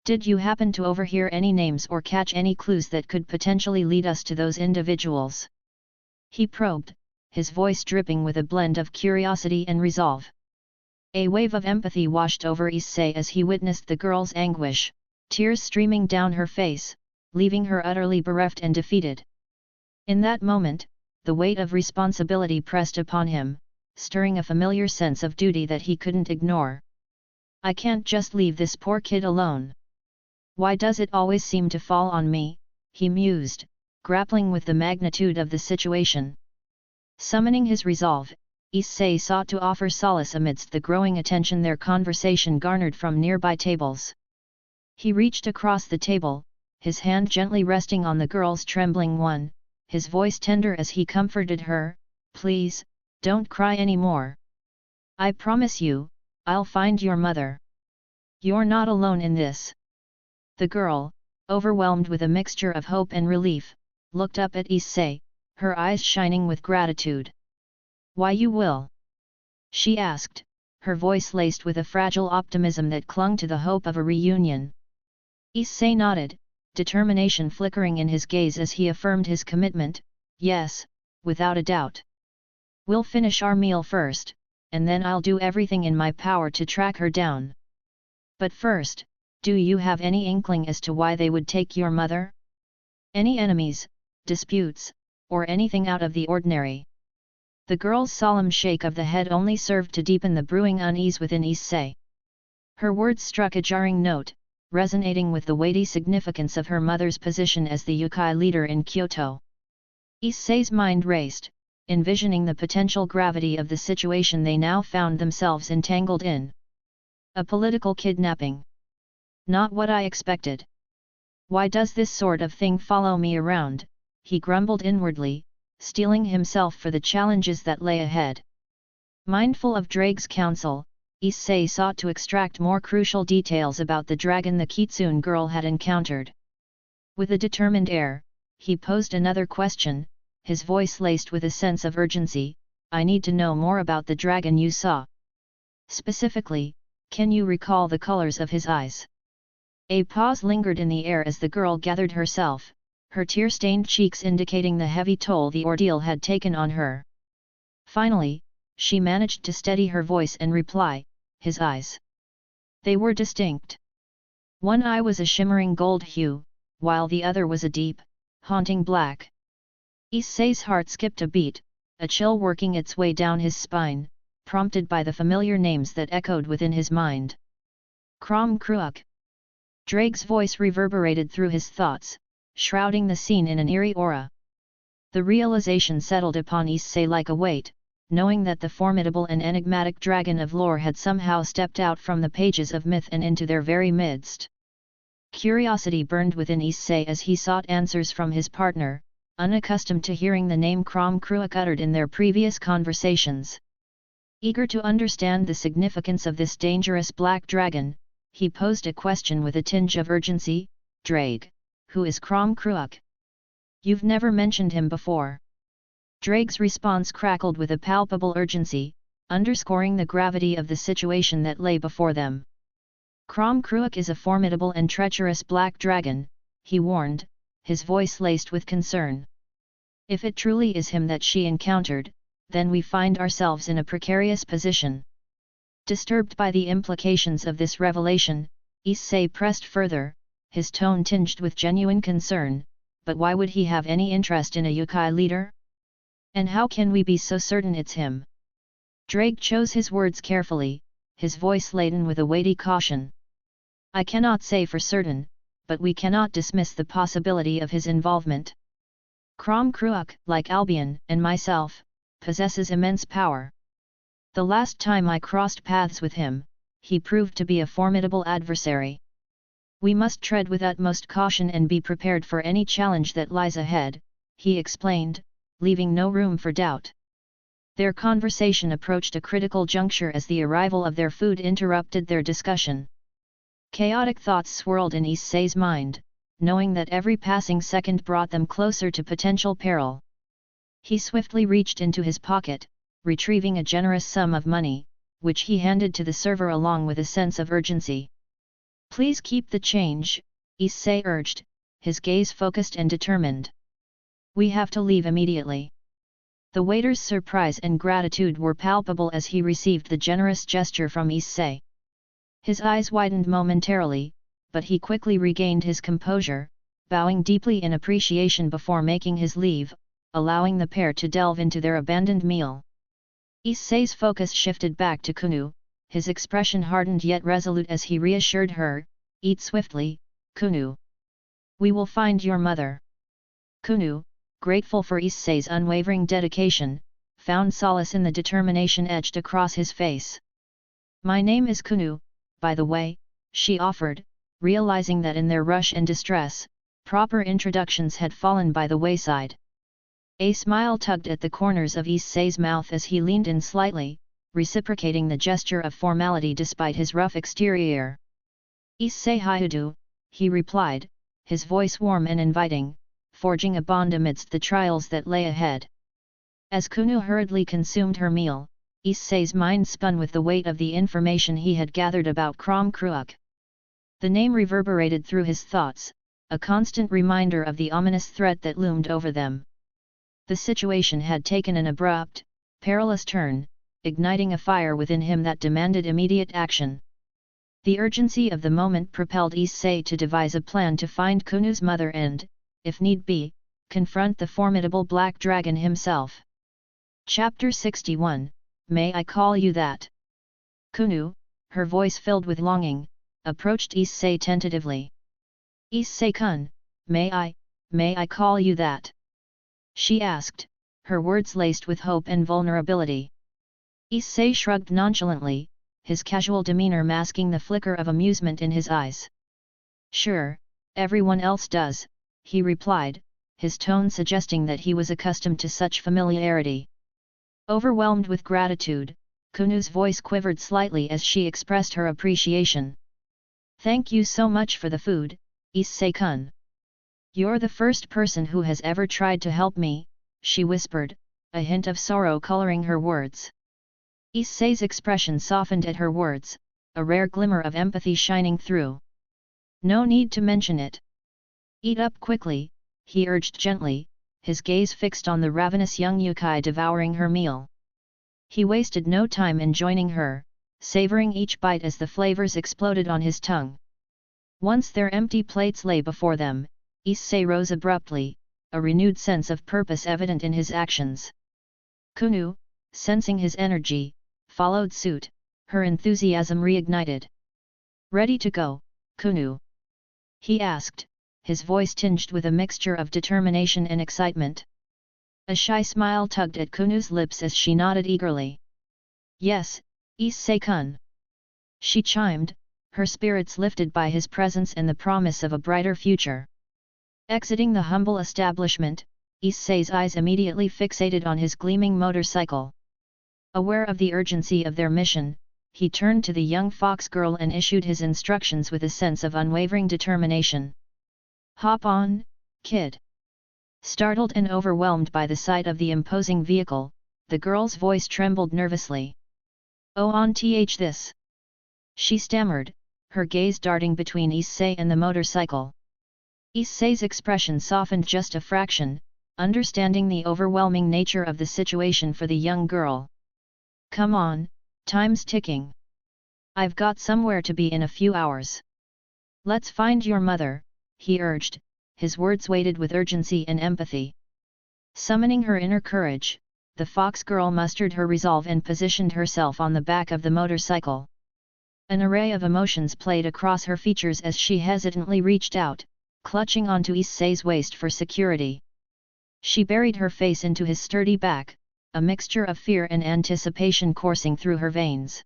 B: Did you happen to overhear any names or catch any clues that could potentially lead us to those individuals? He probed, his voice dripping with a blend of curiosity and resolve. A wave of empathy washed over Issei as he witnessed the girl's anguish, tears streaming down her face, leaving her utterly bereft and defeated. In that moment, the weight of responsibility pressed upon him, stirring a familiar sense of duty that he couldn't ignore. I can't just leave this poor kid alone. Why does it always seem to fall on me? He mused, grappling with the magnitude of the situation. Summoning his resolve, Issei sought to offer solace amidst the growing attention their conversation garnered from nearby tables. He reached across the table, his hand gently resting on the girl's trembling one, his voice tender as he comforted her, "Please, don't cry anymore. I promise you, I'll find your mother. You're not alone in this." The girl, overwhelmed with a mixture of hope and relief, looked up at Issei, her eyes shining with gratitude. "Why you will?" she asked, her voice laced with a fragile optimism that clung to the hope of a reunion. Issei nodded, determination flickering in his gaze as he affirmed his commitment, "Yes, without a doubt. We'll finish our meal first, and then I'll do everything in my power to track her down. But first, do you have any inkling as to why they would take your mother? Any enemies, disputes, or anything out of the ordinary?" The girl's solemn shake of the head only served to deepen the brewing unease within Issei. Her words struck a jarring note, resonating with the weighty significance of her mother's position as the yokai leader in Kyoto. Issei's mind raced, envisioning the potential gravity of the situation they now found themselves entangled in. A political kidnapping. Not what I expected. Why does this sort of thing follow me around? He grumbled inwardly, steeling himself for the challenges that lay ahead. Mindful of Ddraig's counsel, Issei sought to extract more crucial details about the dragon the Kitsune girl had encountered. With a determined air, he posed another question, his voice laced with a sense of urgency. "I need to know more about the dragon you saw. Specifically, can you recall the colors of his eyes?" A pause lingered in the air as the girl gathered herself, her tear-stained cheeks indicating the heavy toll the ordeal had taken on her. Finally, she managed to steady her voice and reply, "His eyes. They were distinct. One eye was a shimmering gold hue, while the other was a deep, haunting black." Issei's heart skipped a beat, a chill working its way down his spine, prompted by the familiar names that echoed within his mind. Kuoh. Ddraig's voice reverberated through his thoughts, shrouding the scene in an eerie aura. The realization settled upon Issei like a weight, knowing that the formidable and enigmatic dragon of lore had somehow stepped out from the pages of myth and into their very midst. Curiosity burned within Issei as he sought answers from his partner, unaccustomed to hearing the name Kuoh uttered in their previous conversations. Eager to understand the significance of this dangerous black dragon, he posed a question with a tinge of urgency, "Ddraig, who is Kuoh? You've never mentioned him before." Ddraig's response crackled with a palpable urgency, underscoring the gravity of the situation that lay before them. "Kuoh is a formidable and treacherous black dragon," he warned, his voice laced with concern. "If it truly is him that she encountered, then we find ourselves in a precarious position." Disturbed by the implications of this revelation, Issei pressed further, his tone tinged with genuine concern, "But why would he have any interest in a yokai leader? And how can we be so certain it's him?" Ddraig chose his words carefully, his voice laden with a weighty caution. "I cannot say for certain, but we cannot dismiss the possibility of his involvement. Kuoh, like Albion and myself, possesses immense power. The last time I crossed paths with him, he proved to be a formidable adversary. We must tread with utmost caution and be prepared for any challenge that lies ahead," he explained, leaving no room for doubt. Their conversation approached a critical juncture as the arrival of their food interrupted their discussion. Chaotic thoughts swirled in Issei's mind, knowing that every passing second brought them closer to potential peril. He swiftly reached into his pocket, retrieving a generous sum of money, which he handed to the server along with a sense of urgency. Please keep the change, Issei urged, his gaze focused and determined. We have to leave immediately. The waiter's surprise and gratitude were palpable as he received the generous gesture from Issei. His eyes widened momentarily, but he quickly regained his composure, bowing deeply in appreciation before making his leave, allowing the pair to delve into their abandoned meal. Issei's focus shifted back to Kuoh, his expression hardened yet resolute as he reassured her, "Eat swiftly, Kuoh. We will find your mother." Kuoh, grateful for Issei's unwavering dedication, found solace in the determination etched across his face. "My name is Kuoh, by the way," she offered, realizing that in their rush and distress, proper introductions had fallen by the wayside. A smile tugged at the corners of Issei's mouth as he leaned in slightly, reciprocating the gesture of formality despite his rough exterior. "Issei-haired," he replied, his voice warm and inviting, forging a bond amidst the trials that lay ahead. As Kuoh hurriedly consumed her meal, Issei's mind spun with the weight of the information he had gathered about Kuoh. The name reverberated through his thoughts, a constant reminder of the ominous threat that loomed over them. The situation had taken an abrupt, perilous turn, igniting a fire within him that demanded immediate action. The urgency of the moment propelled Issei to devise a plan to find Kuoh's mother and, if need be, confront the formidable Black Dragon himself. Chapter 61, May I Call You That? Kuoh, her voice filled with longing, approached Issei tentatively. "Issei-kun, may I call you that?" she asked, her words laced with hope and vulnerability. Issei shrugged nonchalantly, his casual demeanor masking the flicker of amusement in his eyes. "Sure, everyone else does," he replied, his tone suggesting that he was accustomed to such familiarity. Overwhelmed with gratitude, Kuoh's voice quivered slightly as she expressed her appreciation. "Thank you so much for the food, Issei-kun. You're the first person who has ever tried to help me," she whispered, a hint of sorrow coloring her words. Issei's expression softened at her words, a rare glimmer of empathy shining through. "No need to mention it. Eat up quickly," he urged gently, his gaze fixed on the ravenous young yokai devouring her meal. He wasted no time in joining her, savoring each bite as the flavors exploded on his tongue. Once their empty plates lay before them, Issei rose abruptly, a renewed sense of purpose evident in his actions. Kuoh, sensing his energy, followed suit, her enthusiasm reignited. "Ready to go, Kuoh?" he asked, his voice tinged with a mixture of determination and excitement. A shy smile tugged at Kuoh's lips as she nodded eagerly. "Yes, Issei-kun," she chimed, her spirits lifted by his presence and the promise of a brighter future. Exiting the humble establishment, Issei's eyes immediately fixated on his gleaming motorcycle. Aware of the urgency of their mission, he turned to the young fox girl and issued his instructions with a sense of unwavering determination. "Hop on, kid." Startled and overwhelmed by the sight of the imposing vehicle, the girl's voice trembled nervously. "Oh, on this," she stammered, her gaze darting between Issei and the motorcycle. Issei's expression softened just a fraction, understanding the overwhelming nature of the situation for the young girl. "Come on, time's ticking. I've got somewhere to be in a few hours. Let's find your mother," he urged, his words weighted with urgency and empathy. Summoning her inner courage, the fox girl mustered her resolve and positioned herself on the back of the motorcycle. An array of emotions played across her features as she hesitantly reached out, clutching onto Issei's waist for security. She buried her face into his sturdy back, a mixture of fear and anticipation coursing through her veins.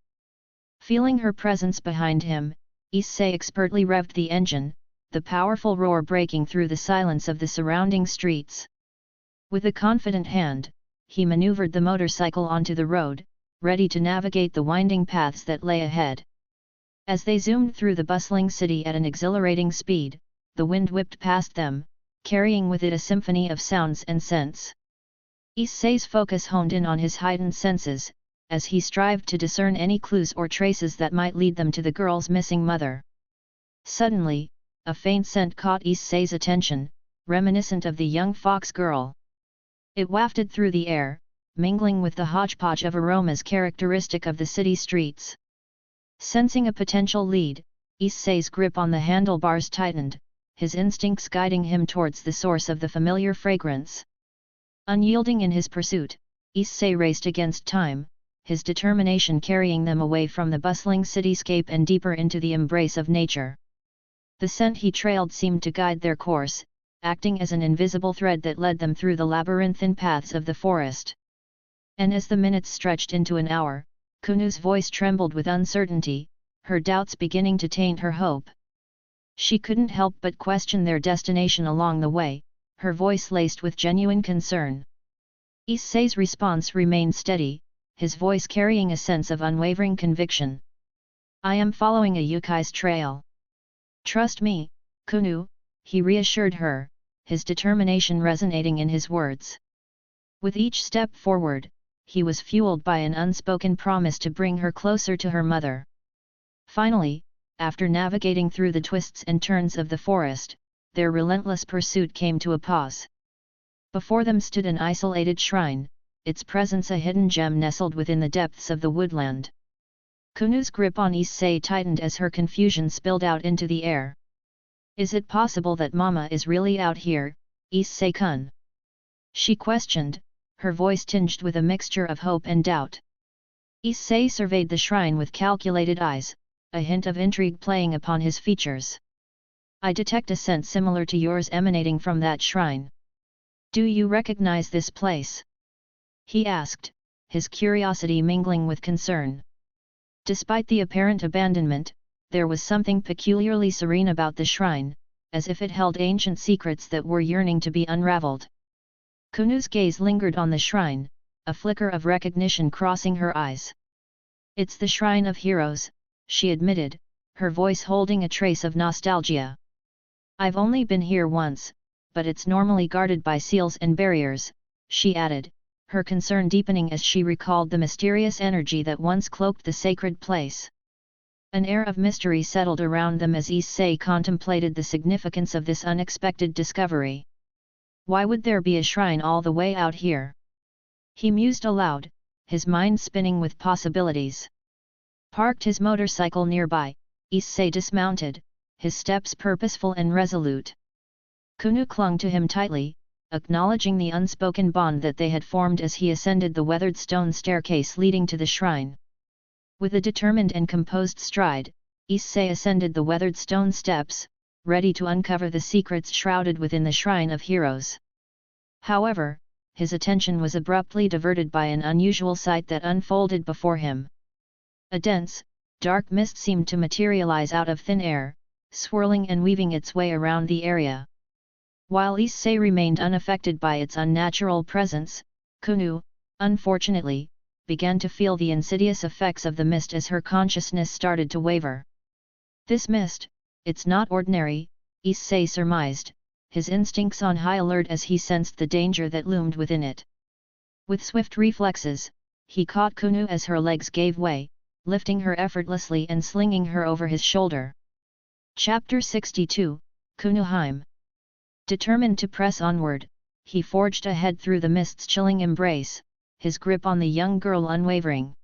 B: Feeling her presence behind him, Issei expertly revved the engine, the powerful roar breaking through the silence of the surrounding streets. With a confident hand, he maneuvered the motorcycle onto the road, ready to navigate the winding paths that lay ahead. As they zoomed through the bustling city at an exhilarating speed, the wind whipped past them, carrying with it a symphony of sounds and scents. Issei's focus honed in on his heightened senses, as he strived to discern any clues or traces that might lead them to the girl's missing mother. Suddenly, a faint scent caught Issei's attention, reminiscent of the young fox girl. It wafted through the air, mingling with the hodgepodge of aromas characteristic of the city streets. Sensing a potential lead, Issei's grip on the handlebars tightened, his instincts guiding him towards the source of the familiar fragrance. Unyielding in his pursuit, Issei raced against time, his determination carrying them away from the bustling cityscape and deeper into the embrace of nature. The scent he trailed seemed to guide their course, acting as an invisible thread that led them through the labyrinthine paths of the forest. And as the minutes stretched into an hour, Kunu's voice trembled with uncertainty, her doubts beginning to taint her hope. She couldn't help but question their destination along the way, her voice laced with genuine concern. Issei's response remained steady, his voice carrying a sense of unwavering conviction. "I am following a yukai's trail. Trust me, Kunu," he reassured her, his determination resonating in his words. With each step forward, he was fueled by an unspoken promise to bring her closer to her mother. Finally, after navigating through the twists and turns of the forest, their relentless pursuit came to a pause. Before them stood an isolated shrine, its presence a hidden gem nestled within the depths of the woodland. Kunu's grip on Issei tightened as her confusion spilled out into the air. "Is it possible that Mama is really out here, Issei-kun?" she questioned, her voice tinged with a mixture of hope and doubt. Issei surveyed the shrine with calculated eyes, a hint of intrigue playing upon his features. "I detect a scent similar to yours emanating from that shrine. Do you recognize this place?" he asked, his curiosity mingling with concern. Despite the apparent abandonment, there was something peculiarly serene about the shrine, as if it held ancient secrets that were yearning to be unraveled. Kunu's gaze lingered on the shrine, a flicker of recognition crossing her eyes. "It's the Shrine of Heroes," she admitted, her voice holding a trace of nostalgia. "I've only been here once, but it's normally guarded by seals and barriers," she added, her concern deepening as she recalled the mysterious energy that once cloaked the sacred place. An air of mystery settled around them as Issei contemplated the significance of this unexpected discovery. Why would there be a shrine all the way out here? He mused aloud, his mind spinning with possibilities. Parked his motorcycle nearby, Issei dismounted, his steps purposeful and resolute. Kunu clung to him tightly, acknowledging the unspoken bond that they had formed as he ascended the weathered stone staircase leading to the shrine. With a determined and composed stride, Issei ascended the weathered stone steps, ready to uncover the secrets shrouded within the Shrine of Heroes. However, his attention was abruptly diverted by an unusual sight that unfolded before him. A dense, dark mist seemed to materialize out of thin air, swirling and weaving its way around the area. While Issei remained unaffected by its unnatural presence, Kunu, unfortunately, began to feel the insidious effects of the mist as her consciousness started to waver. "This mist, it's not ordinary," Issei surmised, his instincts on high alert as he sensed the danger that loomed within it. With swift reflexes, he caught Kunu as her legs gave way, lifting her effortlessly and slinging her over his shoulder. Chapter 62, Kunuheim. Determined to press onward, he forged ahead through the mist's chilling embrace, his grip on the young girl unwavering.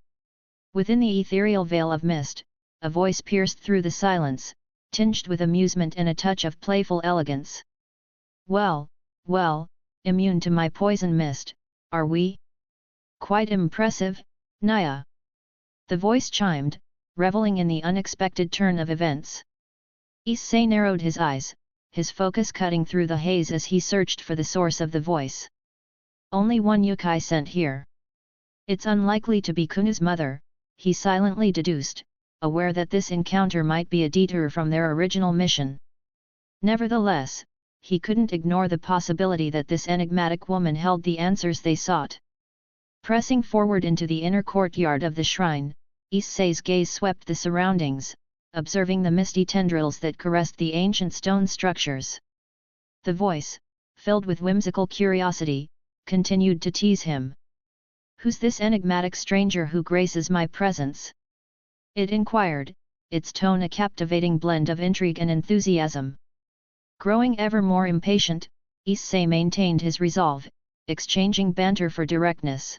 B: Within the ethereal veil of mist, a voice pierced through the silence, tinged with amusement and a touch of playful elegance. Well, immune to my poison mist, are we? Quite impressive, Naya." The voice chimed, reveling in the unexpected turn of events. Issei narrowed his eyes, his focus cutting through the haze as he searched for the source of the voice. "Only one yokai sent here. It's unlikely to be Kunu's mother," he silently deduced, aware that this encounter might be a detour from their original mission. Nevertheless, he couldn't ignore the possibility that this enigmatic woman held the answers they sought. Pressing forward into the inner courtyard of the shrine, Issei's gaze swept the surroundings, observing the misty tendrils that caressed the ancient stone structures. The voice, filled with whimsical curiosity, continued to tease him. "Who's this enigmatic stranger who graces my presence?" it inquired, its tone a captivating blend of intrigue and enthusiasm. Growing ever more impatient, Issei maintained his resolve, exchanging banter for directness.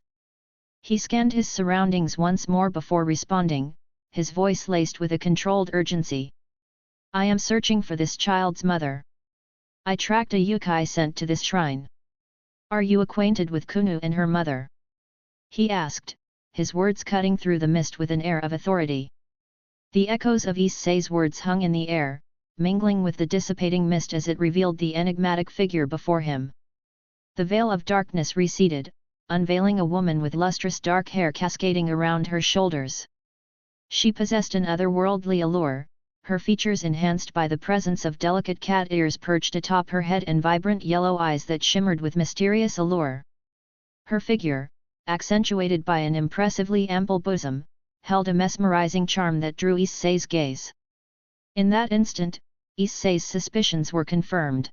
B: He scanned his surroundings once more before responding, his voice laced with a controlled urgency. I am searching for this child's mother. I tracked a yokai sent to this shrine. Are you acquainted with Kuoh and her mother? He asked, his words cutting through the mist with an air of authority. The echoes of Issei's words hung in the air, mingling with the dissipating mist as it revealed the enigmatic figure before him. The veil of darkness receded, unveiling a woman with lustrous dark hair cascading around her shoulders. She possessed an otherworldly allure, her features enhanced by the presence of delicate cat ears perched atop her head and vibrant yellow eyes that shimmered with mysterious allure. Her figure, accentuated by an impressively ample bosom, held a mesmerizing charm that drew Issei's gaze. In that instant, Issei's suspicions were confirmed.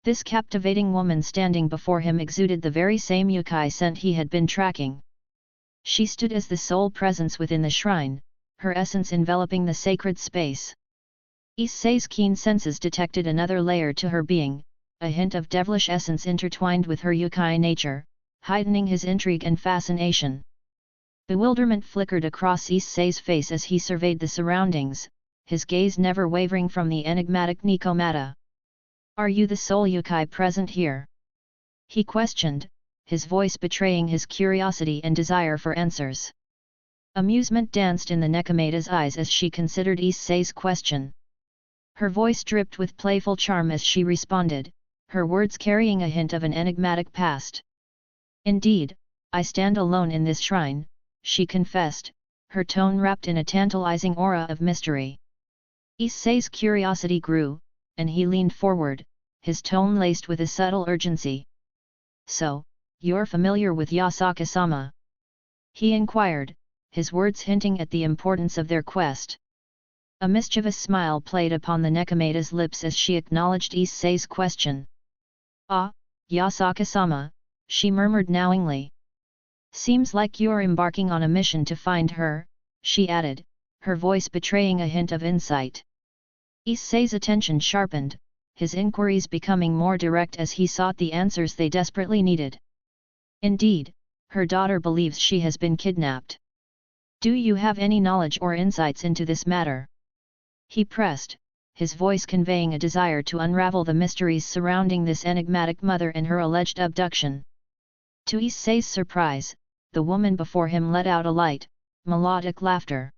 B: This captivating woman standing before him exuded the very same yokai scent he had been tracking. She stood as the sole presence within the shrine, her essence enveloping the sacred space. Issei's keen senses detected another layer to her being, a hint of devilish essence intertwined with her yokai nature, heightening his intrigue and fascination. Bewilderment flickered across Issei's face as he surveyed the surroundings, his gaze never wavering from the enigmatic Nikomata. Are you the sole yokai present here? He questioned, his voice betraying his curiosity and desire for answers. Amusement danced in the Nekomata's eyes as she considered Issei's question. Her voice dripped with playful charm as she responded, her words carrying a hint of an enigmatic past. Indeed, I stand alone in this shrine, she confessed, her tone wrapped in a tantalizing aura of mystery. Issei's curiosity grew, and he leaned forward, his tone laced with a subtle urgency. So, you're familiar with Yasaka-sama? He inquired, his words hinting at the importance of their quest. A mischievous smile played upon the Nekomata's lips as she acknowledged Issei's question. Ah, Yasaka-sama, she murmured knowingly. Seems like you're embarking on a mission to find her, she added, her voice betraying a hint of insight. Issei's attention sharpened, his inquiries becoming more direct as he sought the answers they desperately needed. Indeed, her daughter believes she has been kidnapped. Do you have any knowledge or insights into this matter? He pressed, his voice conveying a desire to unravel the mysteries surrounding this enigmatic mother and her alleged abduction. To Issei's surprise, the woman before him let out a light, melodic laughter.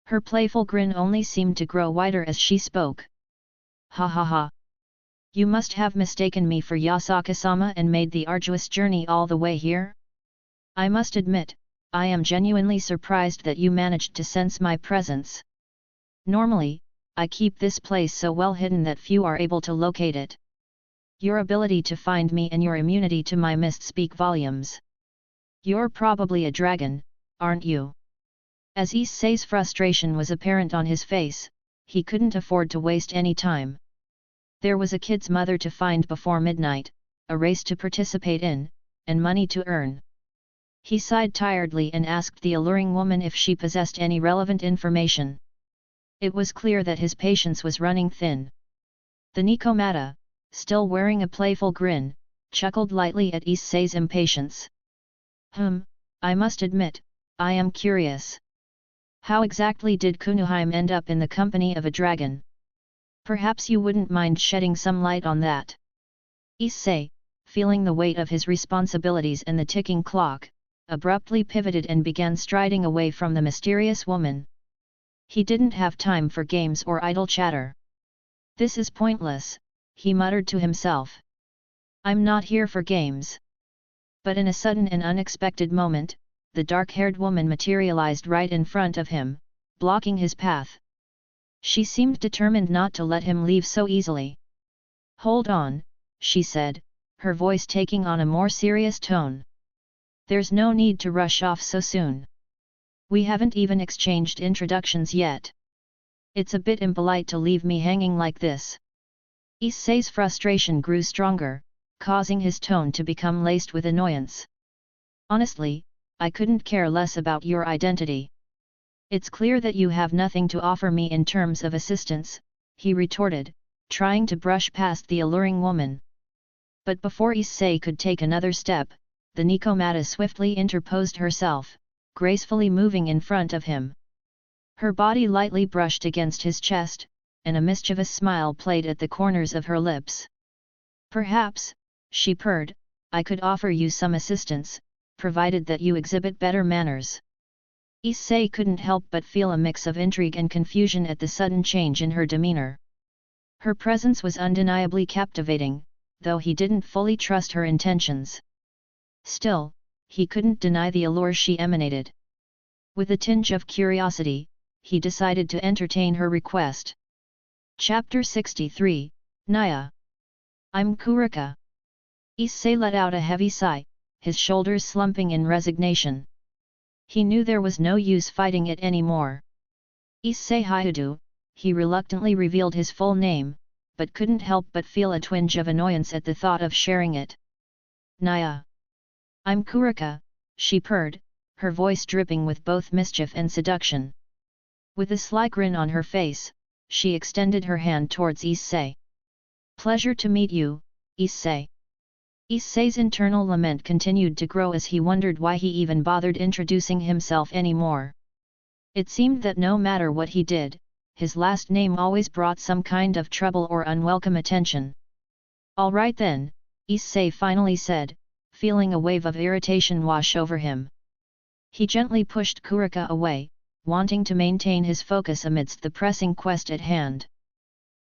B: Her playful grin only seemed to grow wider as she spoke. Ha ha ha! You must have mistaken me for Yasaka-sama and made the arduous journey all the way here? I must admit, I am genuinely surprised that you managed to sense my presence. Normally, I keep this place so well hidden that few are able to locate it. Your ability to find me and your immunity to my mist speak volumes. You're probably a dragon, aren't you? As Issei's frustration was apparent on his face, he couldn't afford to waste any time. There was a kid's mother to find before midnight, a race to participate in, and money to earn. He sighed tiredly and asked the alluring woman if she possessed any relevant information. It was clear that his patience was running thin. The Nikomata, still wearing a playful grin, chuckled lightly at Issei's impatience. I must admit, I am curious. How exactly did Kunoheim end up in the company of a dragon? Perhaps you wouldn't mind shedding some light on that. Issei, feeling the weight of his responsibilities and the ticking clock, abruptly pivoted and began striding away from the mysterious woman. He didn't have time for games or idle chatter. This is pointless, he muttered to himself. I'm not here for games. But in a sudden and unexpected moment, the dark-haired woman materialized right in front of him, blocking his path. She seemed determined not to let him leave so easily. Hold on, she said, her voice taking on a more serious tone. There's no need to rush off so soon. We haven't even exchanged introductions yet. It's a bit impolite to leave me hanging like this. Issei's frustration grew stronger, causing his tone to become laced with annoyance. Honestly, I couldn't care less about your identity. It's clear that you have nothing to offer me in terms of assistance, he retorted, trying to brush past the alluring woman. But before Issei could take another step, the newcomer swiftly interposed herself, gracefully moving in front of him. Her body lightly brushed against his chest, and a mischievous smile played at the corners of her lips. Perhaps, she purred, I could offer you some assistance, provided that you exhibit better manners. Issei couldn't help but feel a mix of intrigue and confusion at the sudden change in her demeanor. Her presence was undeniably captivating, though he didn't fully trust her intentions. Still, he couldn't deny the allure she emanated. With a tinge of curiosity, he decided to entertain her request. Chapter 63, Naya. I'm Kurika. Issei let out a heavy sigh, his shoulders slumping in resignation. He knew there was no use fighting it anymore. Issei-haired, he reluctantly revealed his full name, but couldn't help but feel a twinge of annoyance at the thought of sharing it. Naya. I'm Kurika, she purred, her voice dripping with both mischief and seduction. With a sly grin on her face, she extended her hand towards Issei. Pleasure to meet you, Issei. Issei's internal lament continued to grow as he wondered why he even bothered introducing himself anymore. It seemed that no matter what he did, his last name always brought some kind of trouble or unwelcome attention. All right then, Issei finally said, feeling a wave of irritation wash over him. He gently pushed Kurika away, wanting to maintain his focus amidst the pressing quest at hand.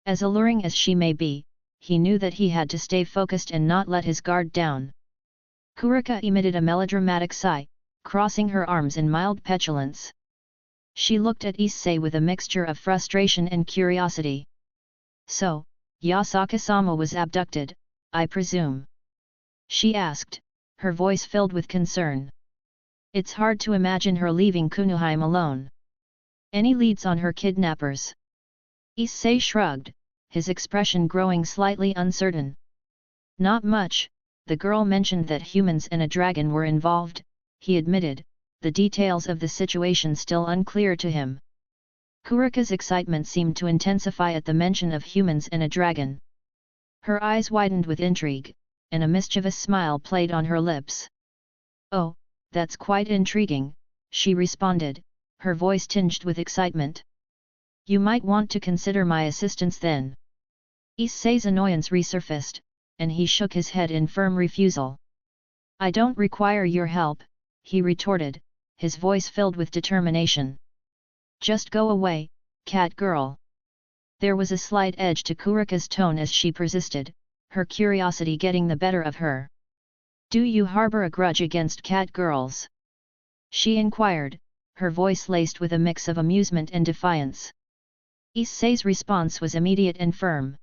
B: As alluring as she may be, he knew that he had to stay focused and not let his guard down. Kurika emitted a melodramatic sigh, crossing her arms in mild petulance. She looked at Issei with a mixture of frustration and curiosity. So, Yasaka-sama was abducted, I presume? She asked, her voice filled with concern. It's hard to imagine her leaving Kunoheim alone. Any leads on her kidnappers? Issei shrugged, his expression growing slightly uncertain. Not much, the girl mentioned that humans and a dragon were involved, he admitted, the details of the situation still unclear to him. Kurika's excitement seemed to intensify at the mention of humans and a dragon. Her eyes widened with intrigue, and a mischievous smile played on her lips. Oh, that's quite intriguing, she responded, her voice tinged with excitement. You might want to consider my assistance then. Issei's annoyance resurfaced, and he shook his head in firm refusal. I don't require your help, he retorted, his voice filled with determination. Just go away, cat girl. There was a slight edge to Kurika's tone as she persisted, her curiosity getting the better of her. Do you harbor a grudge against cat girls? She inquired, her voice laced with a mix of amusement and defiance. Issei's response was immediate and firm.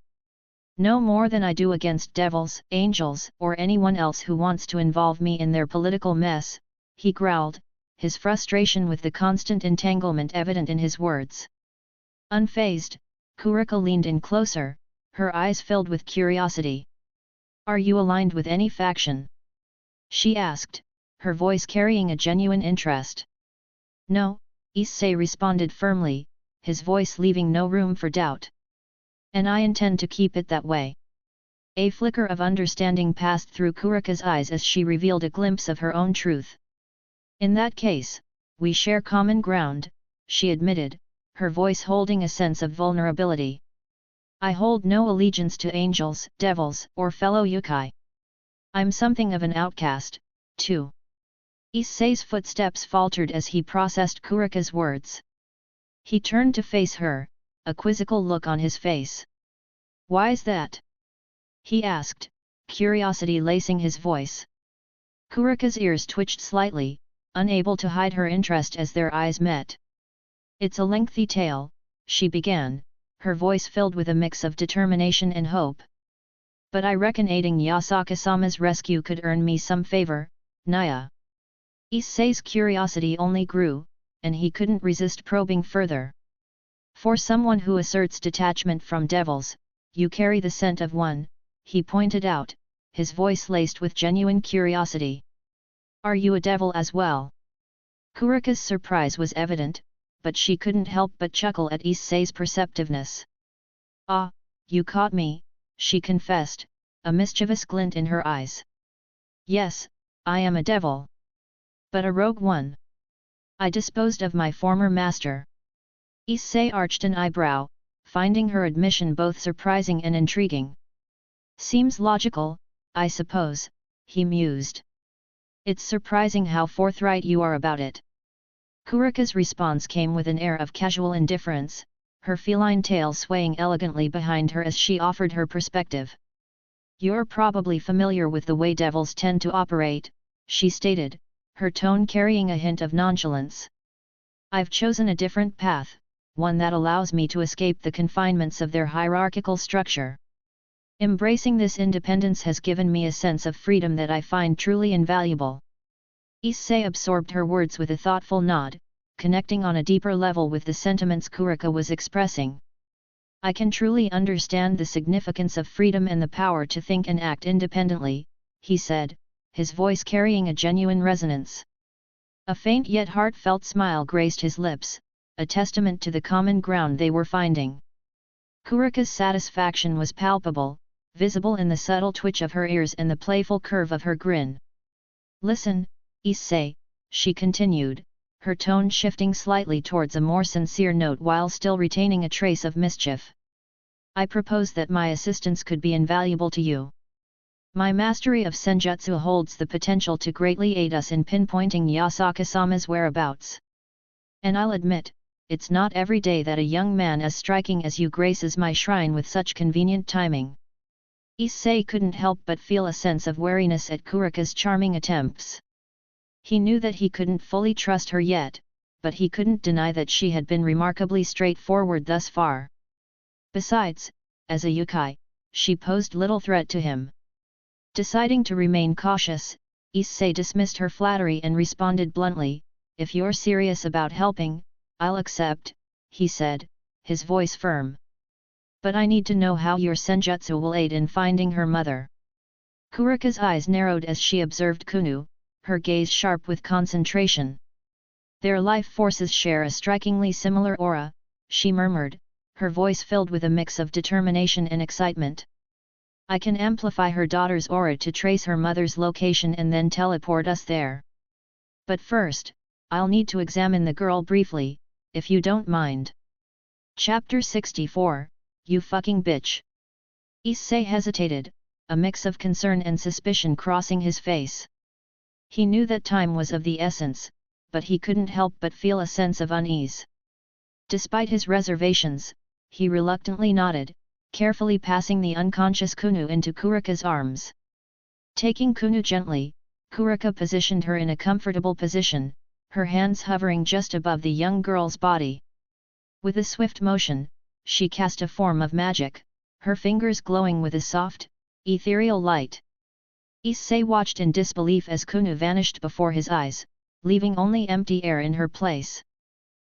B: No more than I do against devils, angels, or anyone else who wants to involve me in their political mess, he growled, his frustration with the constant entanglement evident in his words. Unfazed, Kurika leaned in closer, her eyes filled with curiosity. Are you aligned with any faction? She asked, her voice carrying a genuine interest. No, Issei responded firmly, his voice leaving no room for doubt. And I intend to keep it that way. A flicker of understanding passed through Kurika's eyes as she revealed a glimpse of her own truth. In that case, we share common ground, she admitted, her voice holding a sense of vulnerability. I hold no allegiance to angels, devils, or fellow yokai. I'm something of an outcast, too. Issei's footsteps faltered as he processed Kurika's words. He turned to face her, a quizzical look on his face. Why's that? He asked, curiosity lacing his voice. Kurika's ears twitched slightly, unable to hide her interest as their eyes met. It's a lengthy tale, she began, her voice filled with a mix of determination and hope. But I reckon aiding Yasaka-sama's rescue could earn me some favor, Naya. Issei's curiosity only grew, and he couldn't resist probing further. For someone who asserts detachment from devils, you carry the scent of one, he pointed out, his voice laced with genuine curiosity. Are you a devil as well? Kurika's surprise was evident, but she couldn't help but chuckle at Issei's perceptiveness. "Ah, you caught me," she confessed, a mischievous glint in her eyes. "Yes, I am a devil. But a rogue one. I disposed of my former master." Issei arched an eyebrow, finding her admission both surprising and intriguing. "Seems logical, I suppose," he mused. "It's surprising how forthright you are about it." Kurika's response came with an air of casual indifference, her feline tail swaying elegantly behind her as she offered her perspective. "You're probably familiar with the way devils tend to operate," she stated, her tone carrying a hint of nonchalance. "I've chosen a different path, one that allows me to escape the confinements of their hierarchical structure. Embracing this independence has given me a sense of freedom that I find truly invaluable." Issei absorbed her words with a thoughtful nod, connecting on a deeper level with the sentiments Kurika was expressing. "I can truly understand the significance of freedom and the power to think and act independently," he said, his voice carrying a genuine resonance. A faint yet heartfelt smile graced his lips, a testament to the common ground they were finding. Kurika's satisfaction was palpable, visible in the subtle twitch of her ears and the playful curve of her grin. "Listen, Issei," she continued, her tone shifting slightly towards a more sincere note while still retaining a trace of mischief. "I propose that my assistance could be invaluable to you. My mastery of senjutsu holds the potential to greatly aid us in pinpointing Yasaka-sama's whereabouts. And I'll admit, it's not every day that a young man as striking as you graces my shrine with such convenient timing." Issei couldn't help but feel a sense of wariness at Kurika's charming attempts. He knew that he couldn't fully trust her yet, but he couldn't deny that she had been remarkably straightforward thus far. Besides, as a yokai, she posed little threat to him. Deciding to remain cautious, Issei dismissed her flattery and responded bluntly, "If you're serious about helping, I'll accept," he said, his voice firm. "But I need to know how your senjutsu will aid in finding her mother." Kurika's eyes narrowed as she observed Kuoh, her gaze sharp with concentration. "Their life forces share a strikingly similar aura," she murmured, her voice filled with a mix of determination and excitement. "I can amplify her daughter's aura to trace her mother's location and then teleport us there. But first, I'll need to examine the girl briefly, if you don't mind." Chapter 64, You Fucking Bitch. Issei hesitated, a mix of concern and suspicion crossing his face. He knew that time was of the essence, but he couldn't help but feel a sense of unease. Despite his reservations, he reluctantly nodded, carefully passing the unconscious Kuoh into Kurika's arms. Taking Kuoh gently, Kurika positioned her in a comfortable position, her hands hovering just above the young girl's body. With a swift motion, she cast a form of magic, her fingers glowing with a soft, ethereal light. Issei watched in disbelief as Kuoh vanished before his eyes, leaving only empty air in her place.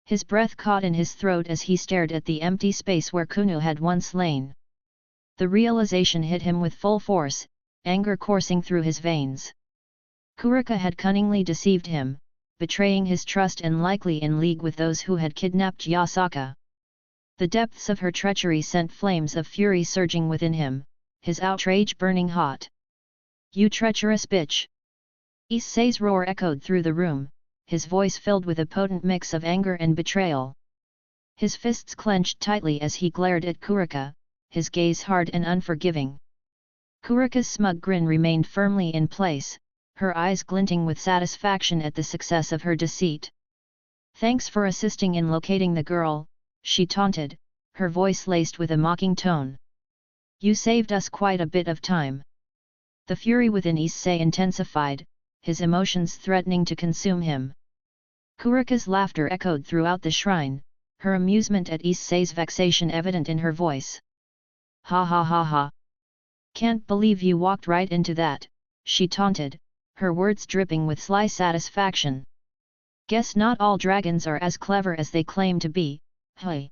B: His breath caught in his throat as he stared at the empty space where Kuoh had once lain. The realization hit him with full force, anger coursing through his veins. Kurika had cunningly deceived him, betraying his trust and likely in league with those who had kidnapped Yasaka. The depths of her treachery sent flames of fury surging within him, his outrage burning hot. "You treacherous bitch!" Issei's roar echoed through the room, his voice filled with a potent mix of anger and betrayal. His fists clenched tightly as he glared at Kurika, his gaze hard and unforgiving. Kurika's smug grin remained firmly in place, her eyes glinting with satisfaction at the success of her deceit. "Thanks for assisting in locating the girl," she taunted, her voice laced with a mocking tone. "You saved us quite a bit of time." The fury within Issei intensified, his emotions threatening to consume him. Kurika's laughter echoed throughout the shrine, her amusement at Issei's vexation evident in her voice. "Ha ha ha ha! Can't believe you walked right into that," she taunted, her words dripping with sly satisfaction. "Guess not all dragons are as clever as they claim to be, hey?"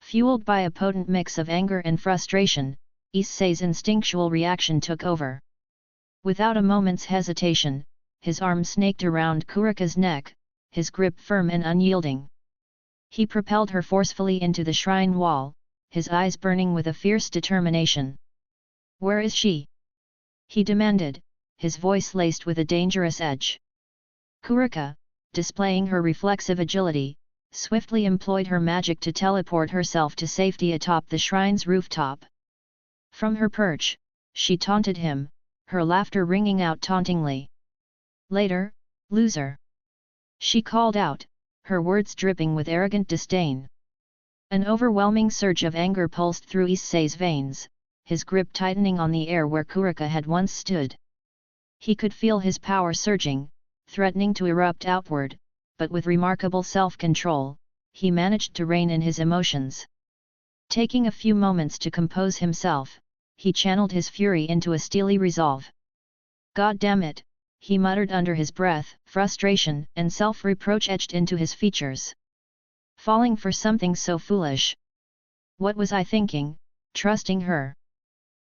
B: Fueled by a potent mix of anger and frustration, Issei's instinctual reaction took over. Without a moment's hesitation, his arm snaked around Kurika's neck, his grip firm and unyielding. He propelled her forcefully into the shrine wall, his eyes burning with a fierce determination. "Where is she?" he demanded, his voice laced with a dangerous edge. Kurika, displaying her reflexive agility, swiftly employed her magic to teleport herself to safety atop the shrine's rooftop. From her perch, she taunted him, her laughter ringing out tauntingly. "Later, loser!" she called out, her words dripping with arrogant disdain. An overwhelming surge of anger pulsed through Issei's veins, his grip tightening on the air where Kurika had once stood. He could feel his power surging, threatening to erupt outward, but with remarkable self-control, he managed to rein in his emotions. Taking a few moments to compose himself, he channeled his fury into a steely resolve. "God damn it," he muttered under his breath, frustration and self-reproach etched into his features. Falling for something so foolish. What was I thinking, trusting her?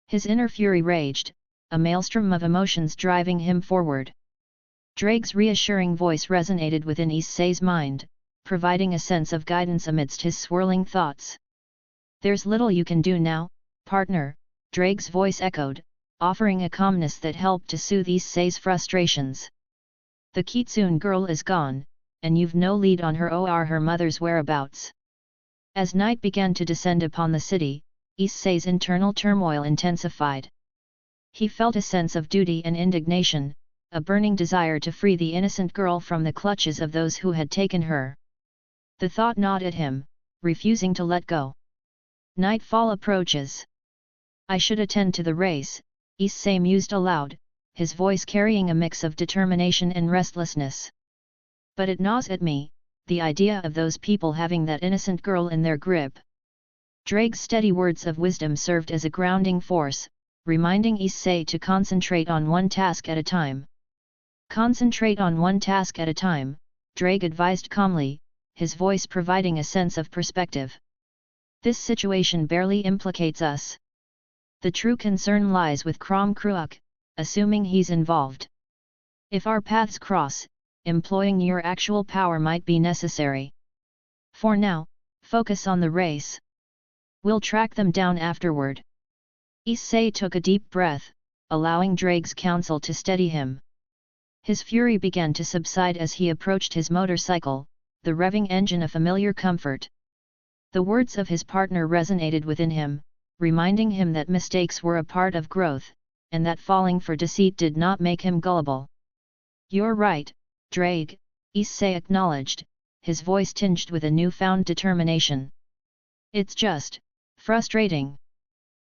B: His inner fury raged, a maelstrom of emotions driving him forward. Ddraig's reassuring voice resonated within Issei's mind, providing a sense of guidance amidst his swirling thoughts. "There's little you can do now, partner," Ddraig's voice echoed, offering a calmness that helped to soothe Issei's frustrations. "The Kitsune girl is gone, and you've no lead on her or her mother's whereabouts." As night began to descend upon the city, Issei's internal turmoil intensified. He felt a sense of duty and indignation, a burning desire to free the innocent girl from the clutches of those who had taken her. The thought gnawed at him, refusing to let go. Nightfall approaches. "I should attend to the race," Issei mused aloud, his voice carrying a mix of determination and restlessness. "But it gnaws at me, the idea of those people having that innocent girl in their grip." Ddraig's steady words of wisdom served as a grounding force, reminding Issei to concentrate on one task at a time. "Concentrate on one task at a time," Ddraig advised calmly, his voice providing a sense of perspective. "This situation barely implicates us. The true concern lies with Kuoh, assuming he's involved. If our paths cross, employing your actual power might be necessary. For now, focus on the race. We'll track them down afterward." Issei took a deep breath, allowing Ddraig's counsel to steady him. His fury began to subside as he approached his motorcycle, the revving engine a familiar comfort. The words of his partner resonated within him, reminding him that mistakes were a part of growth, and that falling for deceit did not make him gullible. "You're right, Ddraig," Issei acknowledged, his voice tinged with a newfound determination. "It's just frustrating.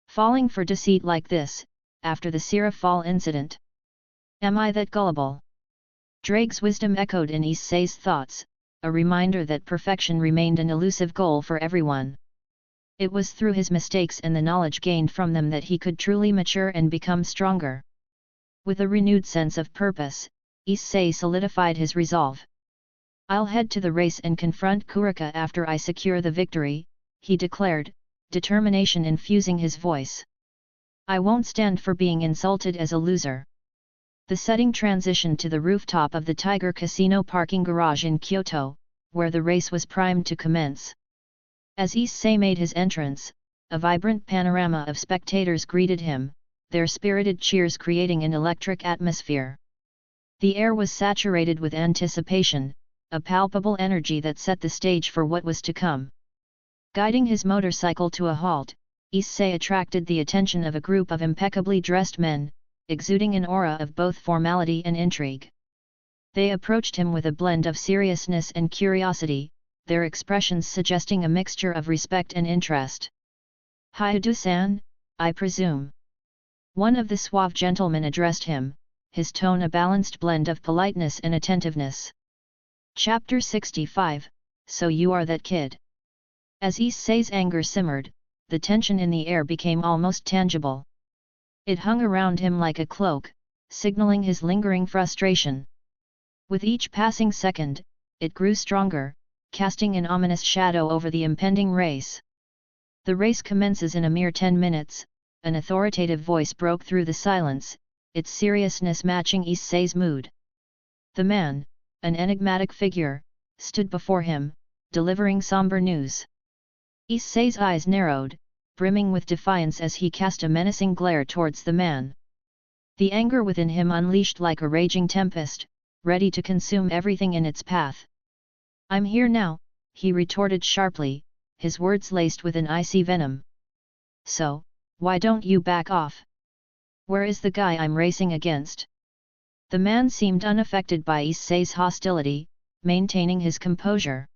B: Falling for deceit like this, after the Sierra Fall incident. Am I that gullible?" Ddraig's wisdom echoed in Issei's thoughts, a reminder that perfection remained an elusive goal for everyone. It was through his mistakes and the knowledge gained from them that he could truly mature and become stronger. With a renewed sense of purpose, Issei solidified his resolve. "I'll head to the race and confront Kurika after I secure the victory," he declared, determination infusing his voice. "I won't stand for being insulted as a loser." The setting transitioned to the rooftop of the Tiger Casino parking garage in Kyoto, where the race was primed to commence. As Issei made his entrance, a vibrant panorama of spectators greeted him, their spirited cheers creating an electric atmosphere. The air was saturated with anticipation, a palpable energy that set the stage for what was to come. Guiding his motorcycle to a halt, Issei attracted the attention of a group of impeccably dressed men, exuding an aura of both formality and intrigue. They approached him with a blend of seriousness and curiosity, their expressions suggesting a mixture of respect and interest. "Hyudu-san, I presume?" One of the suave gentlemen addressed him, his tone a balanced blend of politeness and attentiveness. Chapter 65, So You Are That Kid. As Issei's anger simmered, the tension in the air became almost tangible. It hung around him like a cloak, signaling his lingering frustration. With each passing second, it grew stronger, casting an ominous shadow over the impending race. "The race commences in a mere 10 minutes, an authoritative voice broke through the silence, its seriousness matching Issei's mood. The man, an enigmatic figure, stood before him, delivering somber news. Issei's eyes narrowed, brimming with defiance as he cast a menacing glare towards the man. The anger within him unleashed like a raging tempest, ready to consume everything in its path. "I'm here now," he retorted sharply, his words laced with an icy venom. "So, why don't you back off? Where is the guy I'm racing against?" The man seemed unaffected by Issei's hostility, maintaining his composure.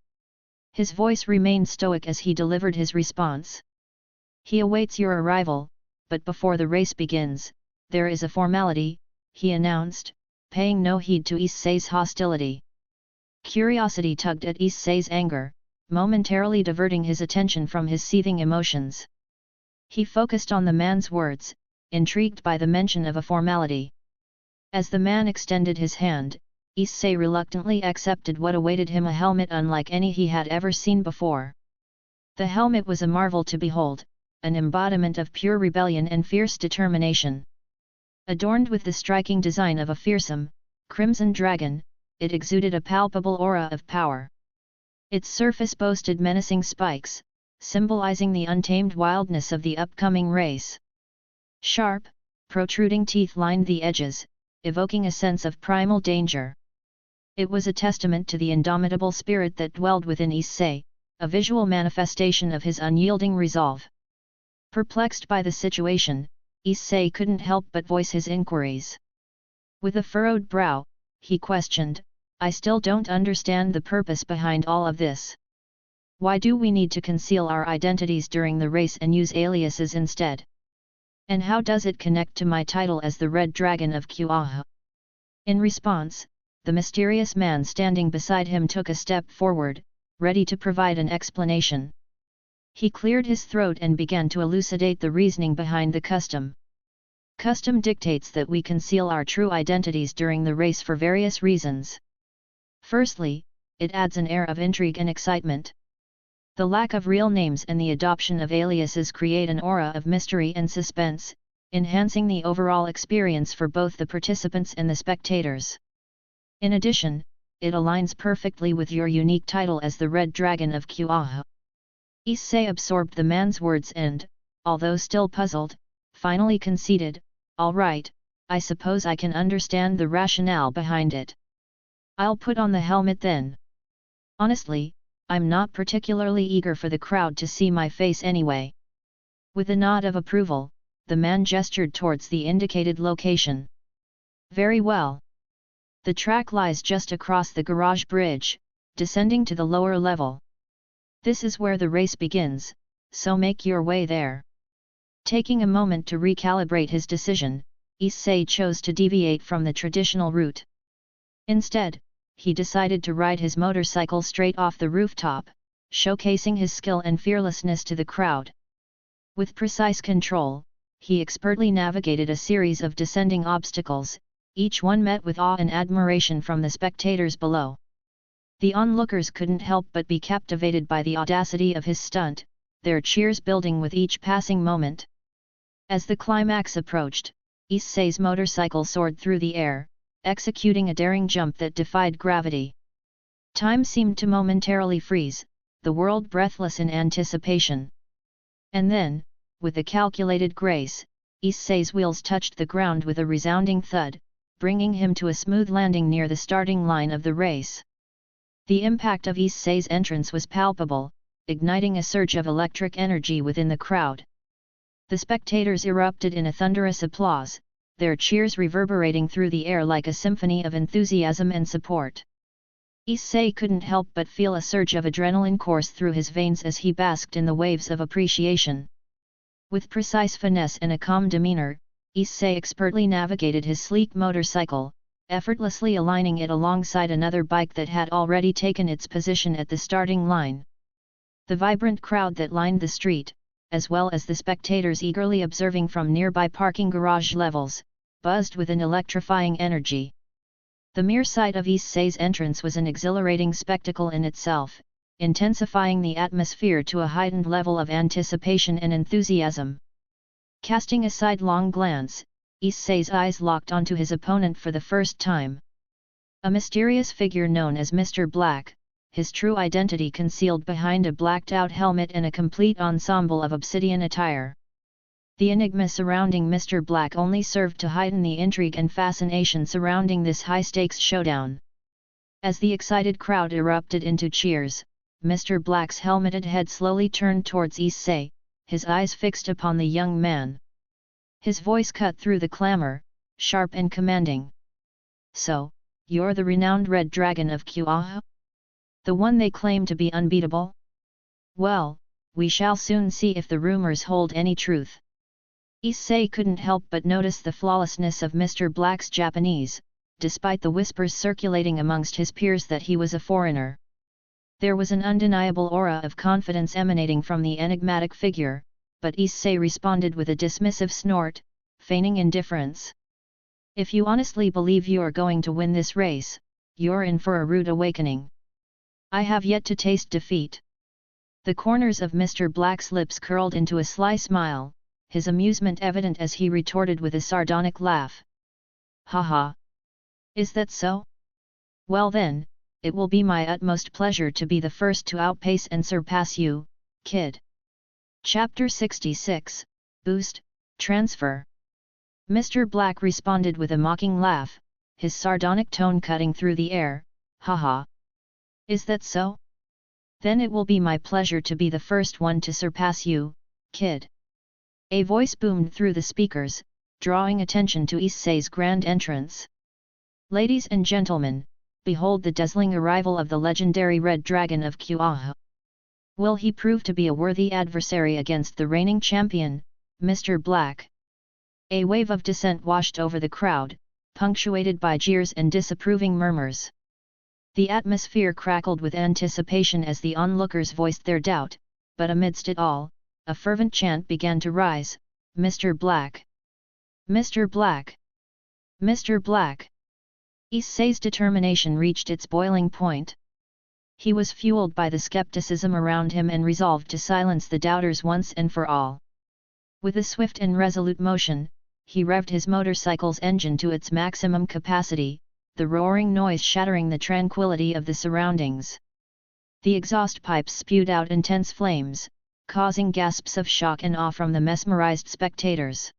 B: His voice remained stoic as he delivered his response. "He awaits your arrival, but before the race begins, there is a formality," he announced, paying no heed to Issei's hostility. Curiosity tugged at Issei's anger, momentarily diverting his attention from his seething emotions. He focused on the man's words, intrigued by the mention of a formality. As the man extended his hand, Issei reluctantly accepted what awaited him, a helmet unlike any he had ever seen before. The helmet was a marvel to behold, an embodiment of pure rebellion and fierce determination. Adorned with the striking design of a fearsome, crimson dragon, it exuded a palpable aura of power. Its surface boasted menacing spikes, symbolizing the untamed wildness of the upcoming race. Sharp, protruding teeth lined the edges, evoking a sense of primal danger. It was a testament to the indomitable spirit that dwelled within Issei, a visual manifestation of his unyielding resolve. Perplexed by the situation, Issei couldn't help but voice his inquiries. With a furrowed brow, he questioned, "I still don't understand the purpose behind all of this. Why do we need to conceal our identities during the race and use aliases instead? And how does it connect to my title as the Red Dragon of Kuoh?" In response, the mysterious man standing beside him took a step forward, ready to provide an explanation. He cleared his throat and began to elucidate the reasoning behind the custom. Custom dictates that we conceal our true identities during the race for various reasons. Firstly, it adds an air of intrigue and excitement. The lack of real names and the adoption of aliases create an aura of mystery and suspense, enhancing the overall experience for both the participants and the spectators. In addition, it aligns perfectly with your unique title as the Red Dragon of Kuoh. Issei absorbed the man's words and, although still puzzled, finally conceded, "All right, I suppose I can understand the rationale behind it. I'll put on the helmet then. Honestly, I'm not particularly eager for the crowd to see my face anyway." With a nod of approval, the man gestured towards the indicated location. "Very well. The track lies just across the garage bridge, descending to the lower level. This is where the race begins, so make your way there." Taking a moment to recalibrate his decision, Issei chose to deviate from the traditional route. Instead, he decided to ride his motorcycle straight off the rooftop, showcasing his skill and fearlessness to the crowd. With precise control, he expertly navigated a series of descending obstacles, each one met with awe and admiration from the spectators below. The onlookers couldn't help but be captivated by the audacity of his stunt, their cheers building with each passing moment. As the climax approached, Issei's motorcycle soared through the air, executing a daring jump that defied gravity. Time seemed to momentarily freeze, the world breathless in anticipation. And then, with a calculated grace, Issei's wheels touched the ground with a resounding thud, bringing him to a smooth landing near the starting line of the race. The impact of Issei's entrance was palpable, igniting a surge of electric energy within the crowd. The spectators erupted in a thunderous applause, their cheers reverberating through the air like a symphony of enthusiasm and support. Issei couldn't help but feel a surge of adrenaline course through his veins as he basked in the waves of appreciation. With precise finesse and a calm demeanor, Issei expertly navigated his sleek motorcycle, effortlessly aligning it alongside another bike that had already taken its position at the starting line. The vibrant crowd that lined the street, as well as the spectators eagerly observing from nearby parking garage levels, buzzed with an electrifying energy. The mere sight of Issei's entrance was an exhilarating spectacle in itself, intensifying the atmosphere to a heightened level of anticipation and enthusiasm. Casting a sidelong glance, Issei's eyes locked onto his opponent for the first time. A mysterious figure known as Mr. Black, his true identity concealed behind a blacked-out helmet and a complete ensemble of obsidian attire. The enigma surrounding Mr. Black only served to heighten the intrigue and fascination surrounding this high-stakes showdown. As the excited crowd erupted into cheers, Mr. Black's helmeted head slowly turned towards Issei, his eyes fixed upon the young man. His voice cut through the clamor, sharp and commanding. "So, you're the renowned Red Dragon of Kuoh? The one they claim to be unbeatable? Well, we shall soon see if the rumors hold any truth." Issei couldn't help but notice the flawlessness of Mr. Black's Japanese, despite the whispers circulating amongst his peers that he was a foreigner. There was an undeniable aura of confidence emanating from the enigmatic figure, but Issei responded with a dismissive snort, feigning indifference. "If you honestly believe you are going to win this race, you're in for a rude awakening. I have yet to taste defeat." The corners of Mr. Black's lips curled into a sly smile, his amusement evident as he retorted with a sardonic laugh. "Haha! Is that so? Well then, it will be my utmost pleasure to be the first to outpace and surpass you, kid." Chapter 66, Boost, Transfer. Mr. Black responded with a mocking laugh, his sardonic tone cutting through the air. "Haha! Is that so? Then it will be my pleasure to be the first one to surpass you, kid." A voice boomed through the speakers, drawing attention to Issei's grand entrance. "Ladies and gentlemen, behold the dazzling arrival of the legendary Red Dragon of Kuoh. Will he prove to be a worthy adversary against the reigning champion, Mr. Black?" A wave of dissent washed over the crowd, punctuated by jeers and disapproving murmurs. The atmosphere crackled with anticipation as the onlookers voiced their doubt, but amidst it all, a fervent chant began to rise, "Mr. Black! Mr. Black! Mr. Black!" Issei's determination reached its boiling point. He was fueled by the skepticism around him and resolved to silence the doubters once and for all. With a swift and resolute motion, he revved his motorcycle's engine to its maximum capacity, the roaring noise shattering the tranquility of the surroundings. The exhaust pipes spewed out intense flames, causing gasps of shock and awe from the mesmerized spectators.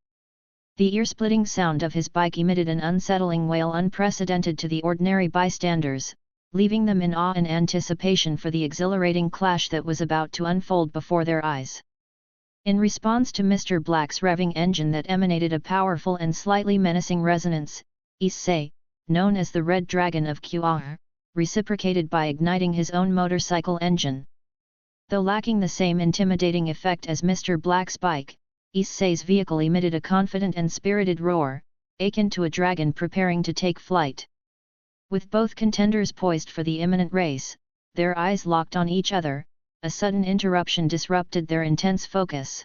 B: The ear-splitting sound of his bike emitted an unsettling wail unprecedented to the ordinary bystanders, leaving them in awe and anticipation for the exhilarating clash that was about to unfold before their eyes. In response to Mr. Black's revving engine that emanated a powerful and slightly menacing resonance, Issei, known as the Red Dragon of Kuoh, reciprocated by igniting his own motorcycle engine. Though lacking the same intimidating effect as Mr. Black's bike, Issei's vehicle emitted a confident and spirited roar, akin to a dragon preparing to take flight. With both contenders poised for the imminent race, their eyes locked on each other, a sudden interruption disrupted their intense focus.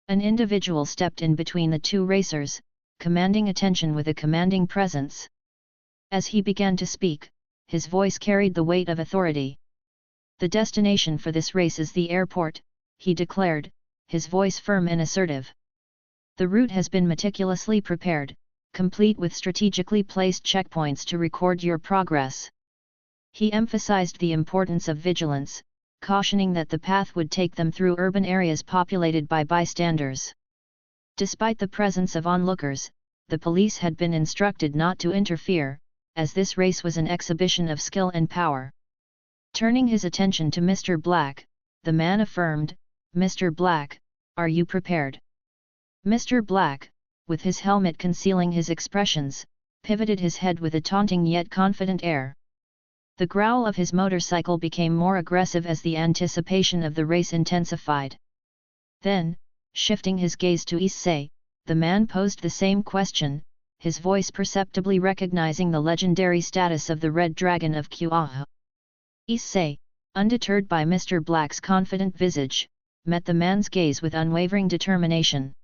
B: An individual stepped in between the two racers, commanding attention with a commanding presence. As he began to speak, his voice carried the weight of authority. "The destination for this race is the airport," he declared, his voice firm and assertive. "The route has been meticulously prepared, complete with strategically placed checkpoints to record your progress." He emphasized the importance of vigilance, cautioning that the path would take them through urban areas populated by bystanders. Despite the presence of onlookers, the police had been instructed not to interfere, as this race was an exhibition of skill and power. Turning his attention to Mr. Black, the man affirmed, "Mr. Black, are you prepared?" Mr. Black, with his helmet concealing his expressions, pivoted his head with a taunting yet confident air. The growl of his motorcycle became more aggressive as the anticipation of the race intensified. Then, shifting his gaze to Issei, the man posed the same question, his voice perceptibly recognizing the legendary status of the Red Dragon of Kuoh. Issei, undeterred by Mr. Black's confident visage, met the man's gaze with unwavering determination.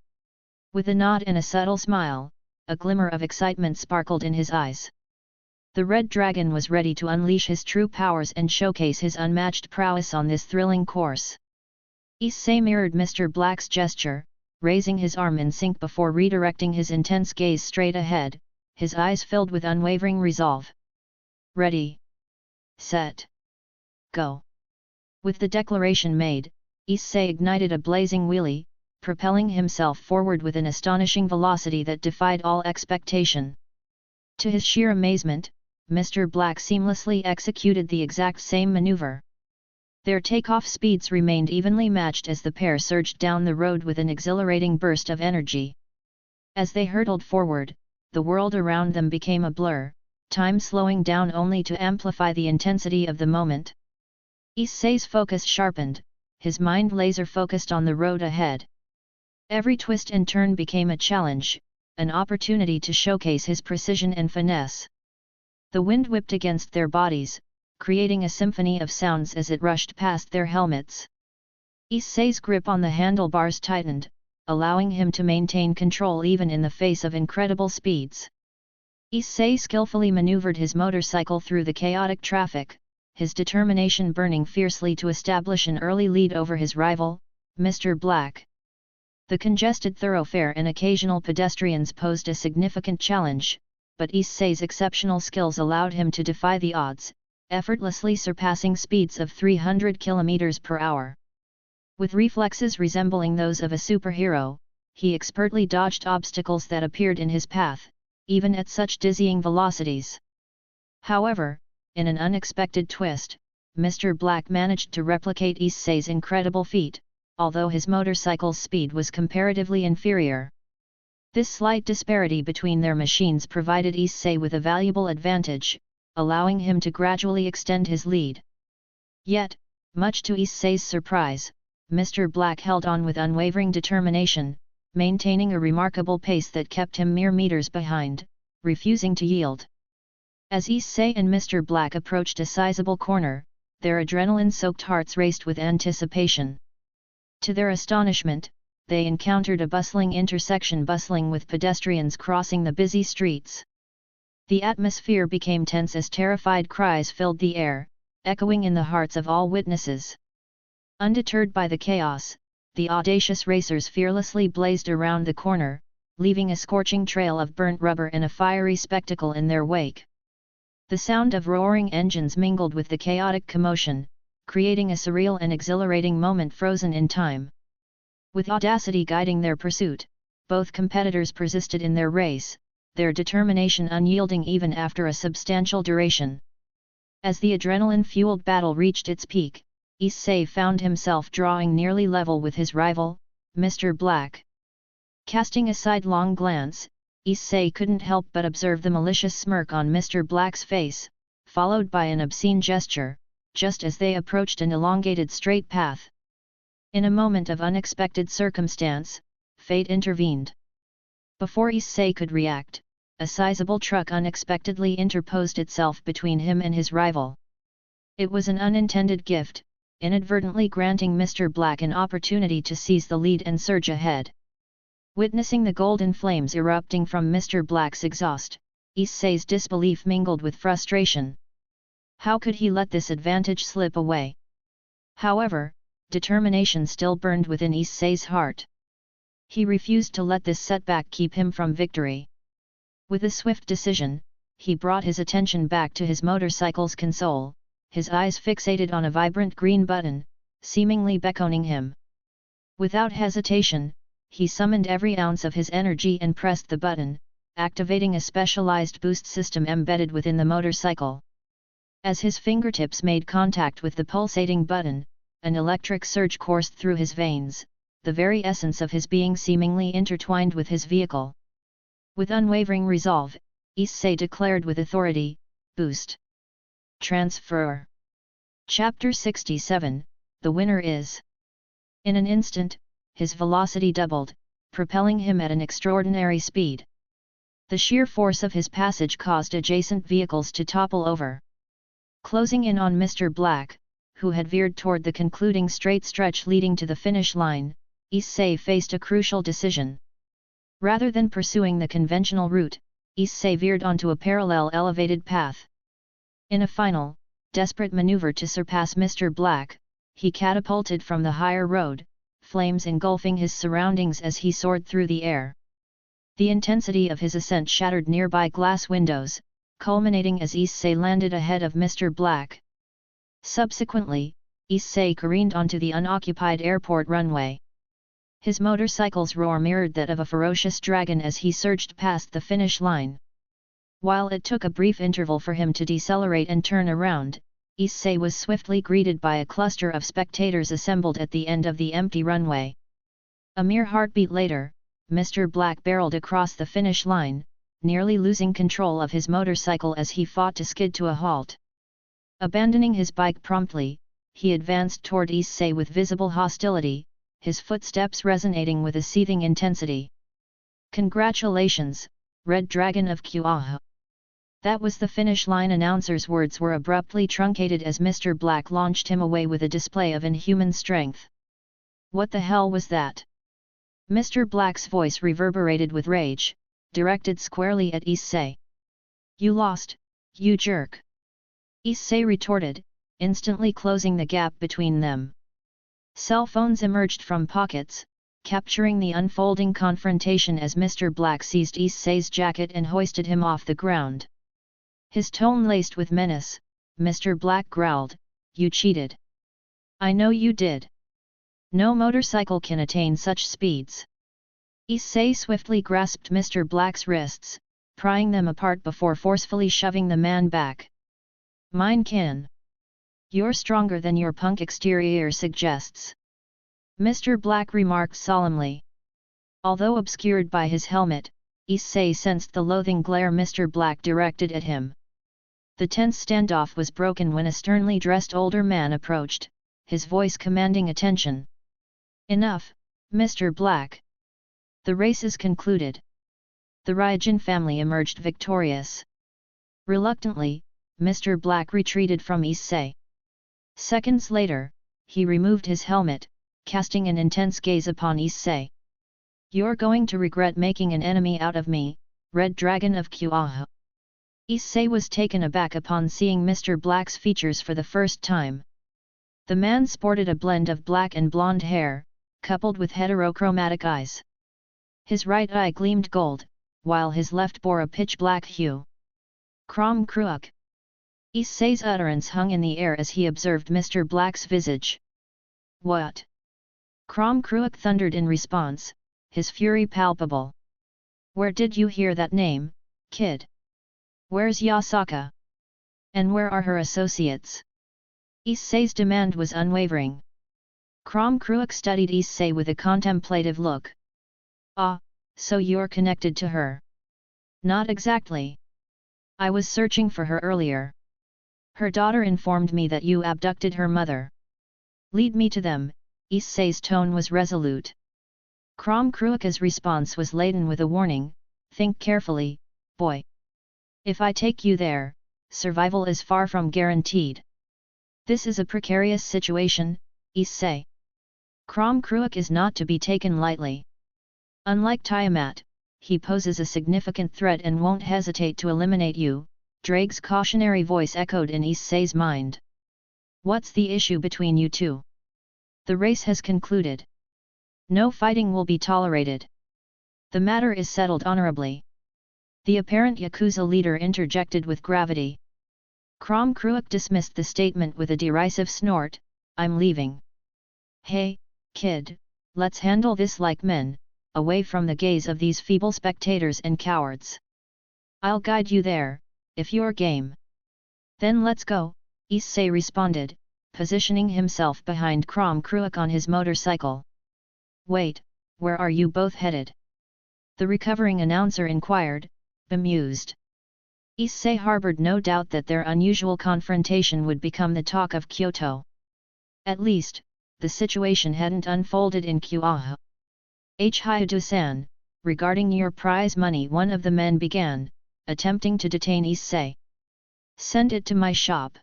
B: With a nod and a subtle smile, a glimmer of excitement sparkled in his eyes. The Red Dragon was ready to unleash his true powers and showcase his unmatched prowess on this thrilling course. Issei mirrored Mr. Black's gesture, raising his arm in sync before redirecting his intense gaze straight ahead, his eyes filled with unwavering resolve. "Ready. Set. go! With the declaration made, Issei ignited a blazing wheelie, propelling himself forward with an astonishing velocity that defied all expectation. To his sheer amazement, Mr. Black seamlessly executed the exact same maneuver. Their takeoff speeds remained evenly matched as the pair surged down the road with an exhilarating burst of energy. As they hurtled forward, the world around them became a blur, time slowing down only to amplify the intensity of the moment. Issei's focus sharpened, his mind laser-focused on the road ahead. Every twist and turn became a challenge, an opportunity to showcase his precision and finesse. The wind whipped against their bodies, creating a symphony of sounds as it rushed past their helmets. Issei's grip on the handlebars tightened, allowing him to maintain control even in the face of incredible speeds. Issei skillfully maneuvered his motorcycle through the chaotic traffic, his determination burning fiercely to establish an early lead over his rival, Mr. Black. The congested thoroughfare and occasional pedestrians posed a significant challenge, but Issei's exceptional skills allowed him to defy the odds, effortlessly surpassing speeds of 300 km per hour. With reflexes resembling those of a superhero, he expertly dodged obstacles that appeared in his path, even at such dizzying velocities. However, in an unexpected twist, Mr. Black managed to replicate Issei's incredible feat, although his motorcycle's speed was comparatively inferior. This slight disparity between their machines provided Issei with a valuable advantage, allowing him to gradually extend his lead. Yet, much to Issei's surprise, Mr. Black held on with unwavering determination, maintaining a remarkable pace that kept him mere meters behind, refusing to yield. As Issei and Mr. Black approached a sizable corner, their adrenaline-soaked hearts raced with anticipation. To their astonishment, they encountered a bustling intersection with pedestrians crossing the busy streets. The atmosphere became tense as terrified cries filled the air, echoing in the hearts of all witnesses. Undeterred by the chaos, the audacious racers fearlessly blazed around the corner, leaving a scorching trail of burnt rubber and a fiery spectacle in their wake. The sound of roaring engines mingled with the chaotic commotion, creating a surreal and exhilarating moment frozen in time. With audacity guiding their pursuit, both competitors persisted in their race, their determination unyielding even after a substantial duration. As the adrenaline-fueled battle reached its peak, Issei found himself drawing nearly level with his rival, Mr. Black. Casting a sidelong glance, Issei couldn't help but observe the malicious smirk on Mr. Black's face, followed by an obscene gesture, just as they approached an elongated straight path. In a moment of unexpected circumstance, fate intervened. Before Issei could react, a sizable truck unexpectedly interposed itself between him and his rival. It was an unintended gift, inadvertently granting Mr. Black an opportunity to seize the lead and surge ahead. Witnessing the golden flames erupting from Mr. Black's exhaust, Issei's disbelief mingled with frustration. How could he let this advantage slip away? However, determination still burned within Issei's heart. He refused to let this setback keep him from victory. With a swift decision, he brought his attention back to his motorcycle's console, his eyes fixated on a vibrant green button, seemingly beckoning him. Without hesitation, he summoned every ounce of his energy and pressed the button, activating a specialized boost system embedded within the motorcycle. As his fingertips made contact with the pulsating button, an electric surge coursed through his veins, the very essence of his being seemingly intertwined with his vehicle. With unwavering resolve, Issei declared with authority, "Boost! Transfer!" Chapter 67, The Winner Is. In an instant, his velocity doubled, propelling him at an extraordinary speed. The sheer force of his passage caused adjacent vehicles to topple over. Closing in on Mr. Black, who had veered toward the concluding straight stretch leading to the finish line, Issei faced a crucial decision. Rather than pursuing the conventional route, Issei veered onto a parallel elevated path. In a final, desperate maneuver to surpass Mr. Black, he catapulted from the higher road, flames engulfing his surroundings as he soared through the air. The intensity of his ascent shattered nearby glass windows, culminating as Issei landed ahead of Mr. Black. Subsequently, Issei careened onto the unoccupied airport runway. His motorcycle's roar mirrored that of a ferocious dragon as he surged past the finish line. While it took a brief interval for him to decelerate and turn around, Issei was swiftly greeted by a cluster of spectators assembled at the end of the empty runway. A mere heartbeat later, Mr. Black barreled across the finish line, nearly losing control of his motorcycle as he fought to skid to a halt. Abandoning his bike promptly, he advanced toward Issei with visible hostility, his footsteps resonating with a seething intensity. "Congratulations, Red Dragon of Kuoh." That was the finish line announcer's words were abruptly truncated as Mr. Black launched him away with a display of inhuman strength. "What the hell was that?" Mr. Black's voice reverberated with rage, directed squarely at Issei. "You lost, you jerk!" Issei retorted, instantly closing the gap between them. Cell phones emerged from pockets, capturing the unfolding confrontation as Mr. Black seized Issei's jacket and hoisted him off the ground. His tone laced with menace, Mr. Black growled, "You cheated. I know you did. No motorcycle can attain such speeds." Issei swiftly grasped Mr. Black's wrists, prying them apart before forcefully shoving the man back. "Mine can. You're stronger than your punk exterior suggests," Mr. Black remarked solemnly. Although obscured by his helmet, Issei sensed the loathing glare Mr. Black directed at him. The tense standoff was broken when a sternly dressed older man approached, his voice commanding attention. "Enough, Mr. Black. The race is concluded." The Ryujin family emerged victorious. Reluctantly, Mr. Black retreated from Issei. Seconds later, he removed his helmet, casting an intense gaze upon Issei. "You're going to regret making an enemy out of me, Red Dragon of Kuoh." Issei was taken aback upon seeing Mr. Black's features for the first time. The man sported a blend of black and blonde hair, coupled with heterochromatic eyes. His right eye gleamed gold, while his left bore a pitch-black hue. "Kuoh Academy." Issei's utterance hung in the air as he observed Mr. Black's visage. "What?" Kuoh Academy thundered in response, his fury palpable. "Where did you hear that name, kid? Where's Yasaka? And where are her associates?" Issei's demand was unwavering. Kuoh Academy studied Issei with a contemplative look. "Ah, so you're connected to her." "Not exactly. I was searching for her earlier. Her daughter informed me that you abducted her mother." "Lead me to them," Issei's tone was resolute. Kuoh Academy's response was laden with a warning, "Think carefully, boy. If I take you there, survival is far from guaranteed. This is a precarious situation, Issei. Kuoh Academy is not to be taken lightly. Unlike Tiamat, he poses a significant threat and won't hesitate to eliminate you." Ddraig's cautionary voice echoed in Issei's mind. "What's the issue between you two?" "The race has concluded. No fighting will be tolerated. The matter is settled honorably." The apparent Yakuza leader interjected with gravity. Kuoh Academy dismissed the statement with a derisive snort, "I'm leaving. Hey, kid, let's handle this like men, away from the gaze of these feeble spectators and cowards. I'll guide you there, if you're game." "Then let's go," Issei responded, positioning himself behind Kuoh Academy on his motorcycle. "Wait, where are you both headed?" the recovering announcer inquired, bemused. Issei harbored no doubt that their unusual confrontation would become the talk of Kyoto. At least, the situation hadn't unfolded in Kuoh. "Hyudo-san, regarding your prize money," one of the men began, attempting to detain Issei. "Send it to my shop.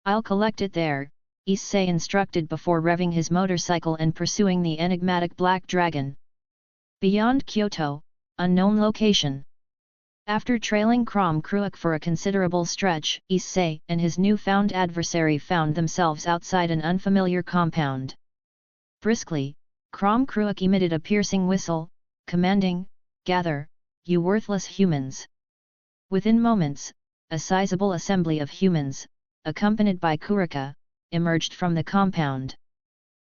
B: I'll collect it there," Issei instructed before revving his motorcycle and pursuing the enigmatic Black Dragon. Beyond Kyoto, unknown location. After trailing Kuoh Academy for a considerable stretch, Issei and his newfound adversary found themselves outside an unfamiliar compound. Briskly, Kuoh Academy emitted a piercing whistle, commanding, "Gather, you worthless humans." Within moments, a sizable assembly of humans, accompanied by Kurika, emerged from the compound.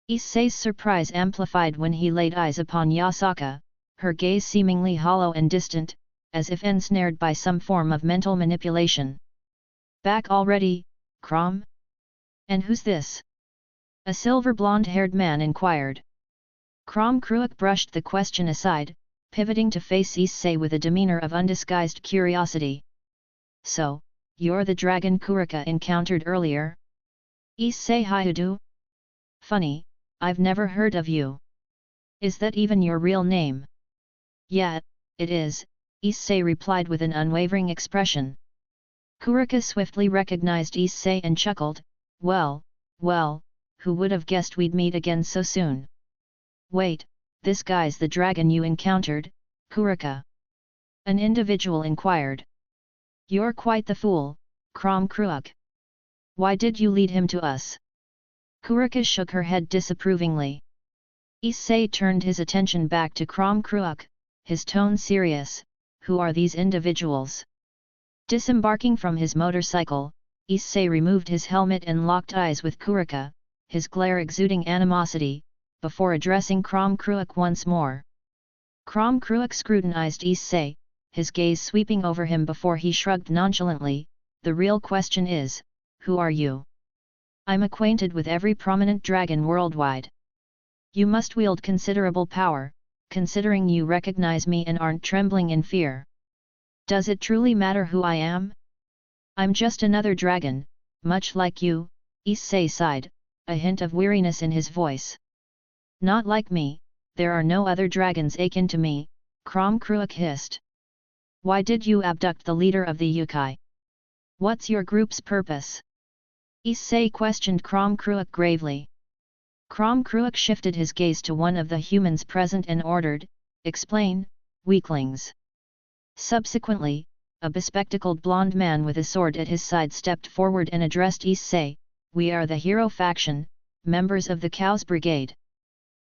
B: Issei's surprise amplified when he laid eyes upon Yasaka, her gaze seemingly hollow and distant, as if ensnared by some form of mental manipulation. "Back already, Crom? And who's this?" a silver blonde-haired man inquired. Crom Kruok brushed the question aside, pivoting to face Issei with a demeanor of undisguised curiosity. "So, you're the dragon Kurika encountered earlier?" Issei Hyudu? "Funny, I've never heard of you. Is that even your real name?" "Yeah, it is," Issei replied with an unwavering expression. Kurika swiftly recognized Issei and chuckled, well, who would have guessed we'd meet again so soon?" "Wait, this guy's the dragon you encountered, Kurika?" an individual inquired. "You're quite the fool, Crom Kruok. Why did you lead him to us?" Kurika shook her head disapprovingly. Issei turned his attention back to Crom Kruok, his tone serious. "Who are these individuals?" Disembarking from his motorcycle, Issei removed his helmet and locked eyes with Kurika, his glare exuding animosity, before addressing Crom Kruok once more. Crom Kruok scrutinized Issei, his gaze sweeping over him before he shrugged nonchalantly. "The real question is, who are you? I'm acquainted with every prominent dragon worldwide. You must wield considerable power, considering you recognize me and aren't trembling in fear. Does it truly matter who I am? I'm just another dragon, much like you," Issei sighed, a hint of weariness in his voice. "Not like me, there are no other dragons akin to me," Crom Kruok hissed. "Why did you abduct the leader of the yokai? What's your group's purpose?" Issei questioned Crom Kruok gravely. Crom Kruok shifted his gaze to one of the humans present and ordered, "Explain, weaklings." Subsequently, a bespectacled blonde man with a sword at his side stepped forward and addressed Issei, "We are the hero faction, members of the Cow's Brigade.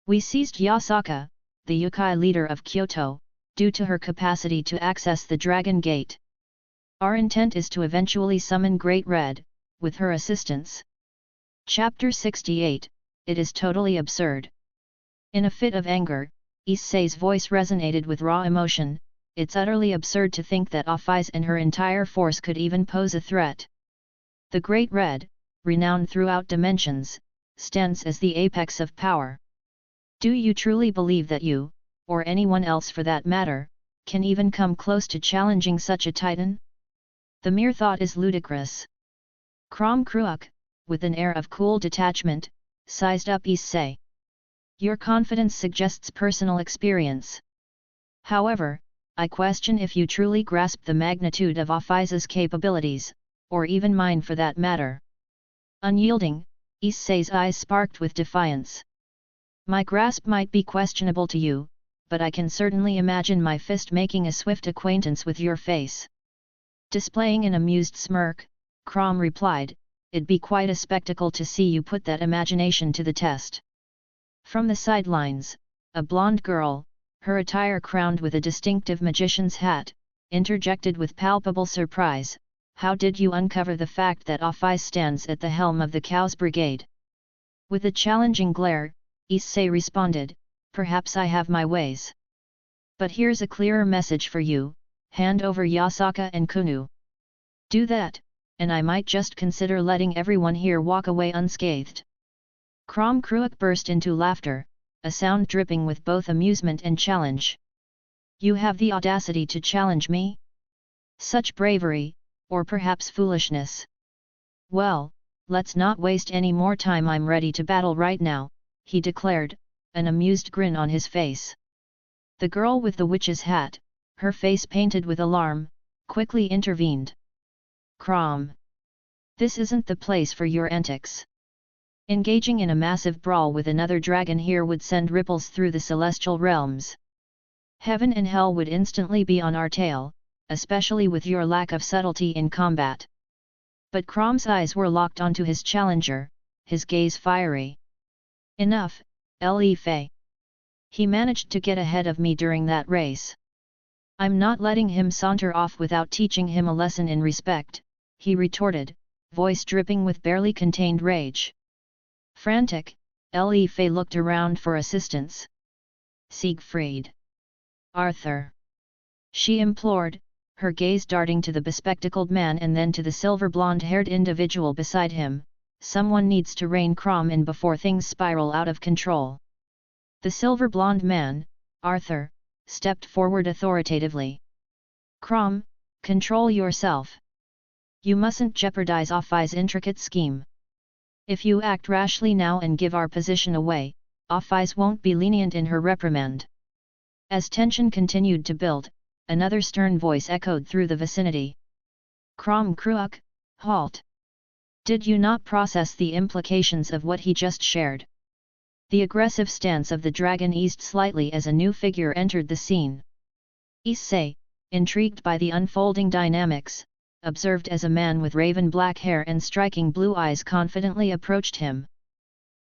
B: We seized Yasaka, the yokai leader of Kyoto, due to her capacity to access the Dragon Gate. Our intent is to eventually summon Great Red, with her assistance." Chapter 68, It is totally absurd. In a fit of anger, Issei's voice resonated with raw emotion. "It's utterly absurd to think that Oppai and her entire force could even pose a threat. The Great Red, renowned throughout dimensions, stands as the apex of power. Do you truly believe that you, or anyone else for that matter, can even come close to challenging such a titan? The mere thought is ludicrous." Crom Kruok, with an air of cool detachment, sized up Issei. "Your confidence suggests personal experience. However, I question if you truly grasp the magnitude of Oppai's capabilities, or even mine for that matter." Unyielding, Issei's eyes sparked with defiance. "My grasp might be questionable to you, but I can certainly imagine my fist making a swift acquaintance with your face." Displaying an amused smirk, Crom replied, "It'd be quite a spectacle to see you put that imagination to the test." From the sidelines, a blonde girl, her attire crowned with a distinctive magician's hat, interjected with palpable surprise, "How did you uncover the fact that Oppai stands at the helm of the Cow's Brigade?" With a challenging glare, Issei responded, "Perhaps I have my ways. But here's a clearer message for you: hand over Yasaka and Kunu. Do that, and I might just consider letting everyone here walk away unscathed." Crom Kruok burst into laughter, a sound dripping with both amusement and challenge. "You have the audacity to challenge me? Such bravery, or perhaps foolishness? Well, let's not waste any more time. I'm ready to battle right now," he declared, an amused grin on his face. The girl with the witch's hat, her face painted with alarm, quickly intervened. "Crom! This isn't the place for your antics. Engaging in a massive brawl with another dragon here would send ripples through the celestial realms. Heaven and hell would instantly be on our tail, especially with your lack of subtlety in combat." But Crom's eyes were locked onto his challenger, his gaze fiery. "Enough, Le Fei. He managed to get ahead of me during that race. I'm not letting him saunter off without teaching him a lesson in respect," he retorted, voice dripping with barely contained rage. Frantic, Issei looked around for assistance. Siegfried. Arthur. She implored, her gaze darting to the bespectacled man and then to the silver blonde-haired individual beside him. Someone needs to rein Crom in before things spiral out of control. The silver blonde man, Arthur, stepped forward authoritatively. Crom, control yourself. You mustn't jeopardize Oppai's intricate scheme. If you act rashly now and give our position away, Oppai won't be lenient in her reprimand. As tension continued to build, another stern voice echoed through the vicinity. Crom Kuoh, halt! Did you not process the implications of what he just shared? The aggressive stance of the dragon eased slightly as a new figure entered the scene. Issei, intrigued by the unfolding dynamics, observed as a man with raven black hair and striking blue eyes confidently approached him.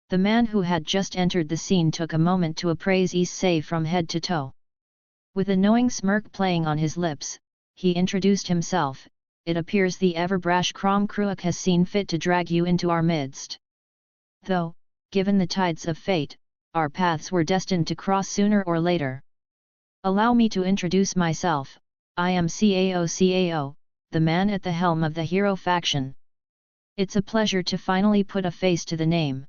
B: The man who had just entered the scene took a moment to appraise Issei from head to toe. With a knowing smirk playing on his lips, he introduced himself. It appears the ever-brash Crom Kuoh has seen fit to drag you into our midst. Though, given the tides of fate, our paths were destined to cross sooner or later. Allow me to introduce myself. I am Cao, the man at the helm of the hero faction. It's a pleasure to finally put a face to the name.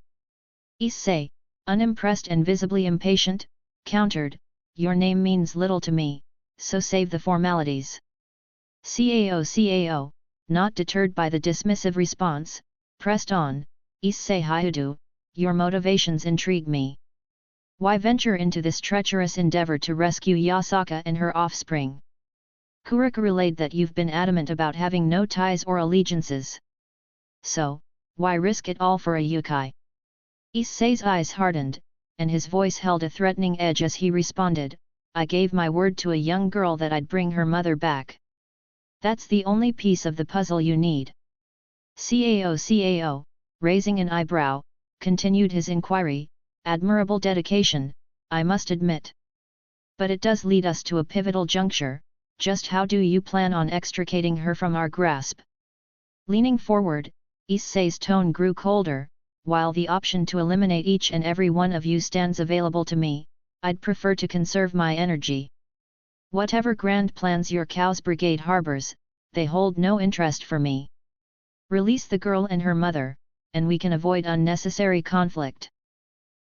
B: Issei, unimpressed and visibly impatient, countered, your name means little to me, so save the formalities. Cao, not deterred by the dismissive response, pressed on, Issei-haired, your motivations intrigue me. Why venture into this treacherous endeavor to rescue Yasaka and her offspring? Kuoh relayed that you've been adamant about having no ties or allegiances. So, why risk it all for a yukai? Issei's eyes hardened, and his voice held a threatening edge as he responded, I gave my word to a young girl that I'd bring her mother back. That's the only piece of the puzzle you need. Cao, raising an eyebrow, continued his inquiry, admirable dedication, I must admit. But it does lead us to a pivotal juncture, just how do you plan on extricating her from our grasp? Leaning forward, Issei's tone grew colder, while the option to eliminate each and every one of you stands available to me, I'd prefer to conserve my energy. Whatever grand plans your Cow's Brigade harbors, they hold no interest for me. Release the girl and her mother, and we can avoid unnecessary conflict.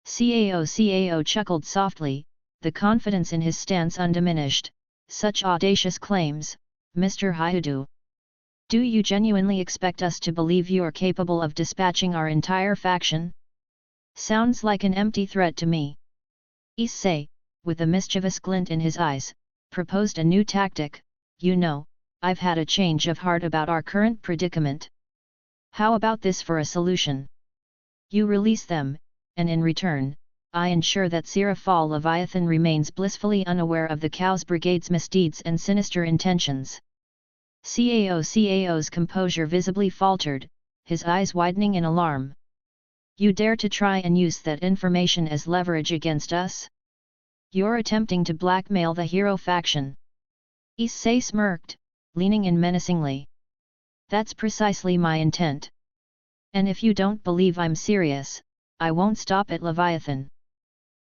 B: Cao chuckled softly, the confidence in his stance undiminished. Such audacious claims, Mr. Haidu. Do you genuinely expect us to believe you're capable of dispatching our entire faction? Sounds like an empty threat to me. Issei, with a mischievous glint in his eyes, proposed a new tactic. You know, I've had a change of heart about our current predicament. How about this for a solution? You release them, and in return, I ensure that Seraphal Leviathan remains blissfully unaware of the Cow's Brigade's misdeeds and sinister intentions. Cao's composure visibly faltered, his eyes widening in alarm. You dare to try and use that information as leverage against us? You're attempting to blackmail the hero faction. Issei smirked, leaning in menacingly. That's precisely my intent. And if you don't believe I'm serious, I won't stop at Leviathan.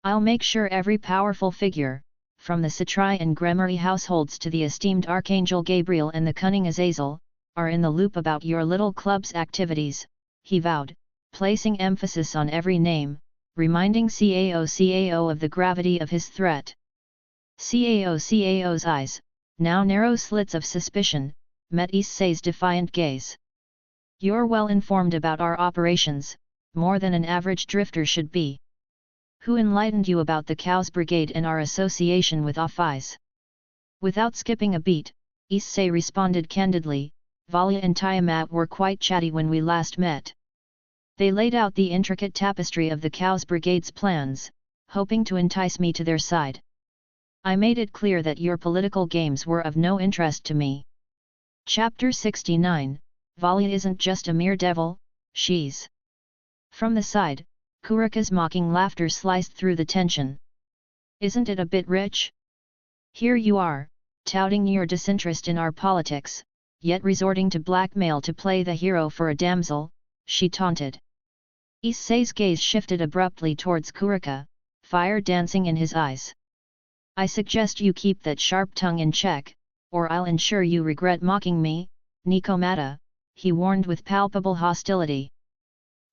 B: I'll make sure every powerful figure, from the Citrai and Gremory households to the esteemed Archangel Gabriel and the cunning Azazel, are in the loop about your little club's activities, he vowed, placing emphasis on every name, reminding Cao of the gravity of his threat. Cao's eyes, now narrow slits of suspicion, met Issei's defiant gaze. You're well informed about our operations, more than an average drifter should be. Who enlightened you about the Cow's Brigade and our association with Oppai? Without skipping a beat, Issei responded candidly, Valia and Tiamat were quite chatty when we last met. They laid out the intricate tapestry of the Cow's Brigade's plans, hoping to entice me to their side. I made it clear that your political games were of no interest to me. Chapter 69, Valia isn't just a mere devil, she's... From the side, Kuoh's mocking laughter sliced through the tension. Isn't it a bit rich? Here you are, touting your disinterest in our politics, yet resorting to blackmail to play the hero for a damsel, she taunted. Issei's gaze shifted abruptly towards Kurika, fire dancing in his eyes. I suggest you keep that sharp tongue in check, or I'll ensure you regret mocking me, Nikomata, he warned with palpable hostility.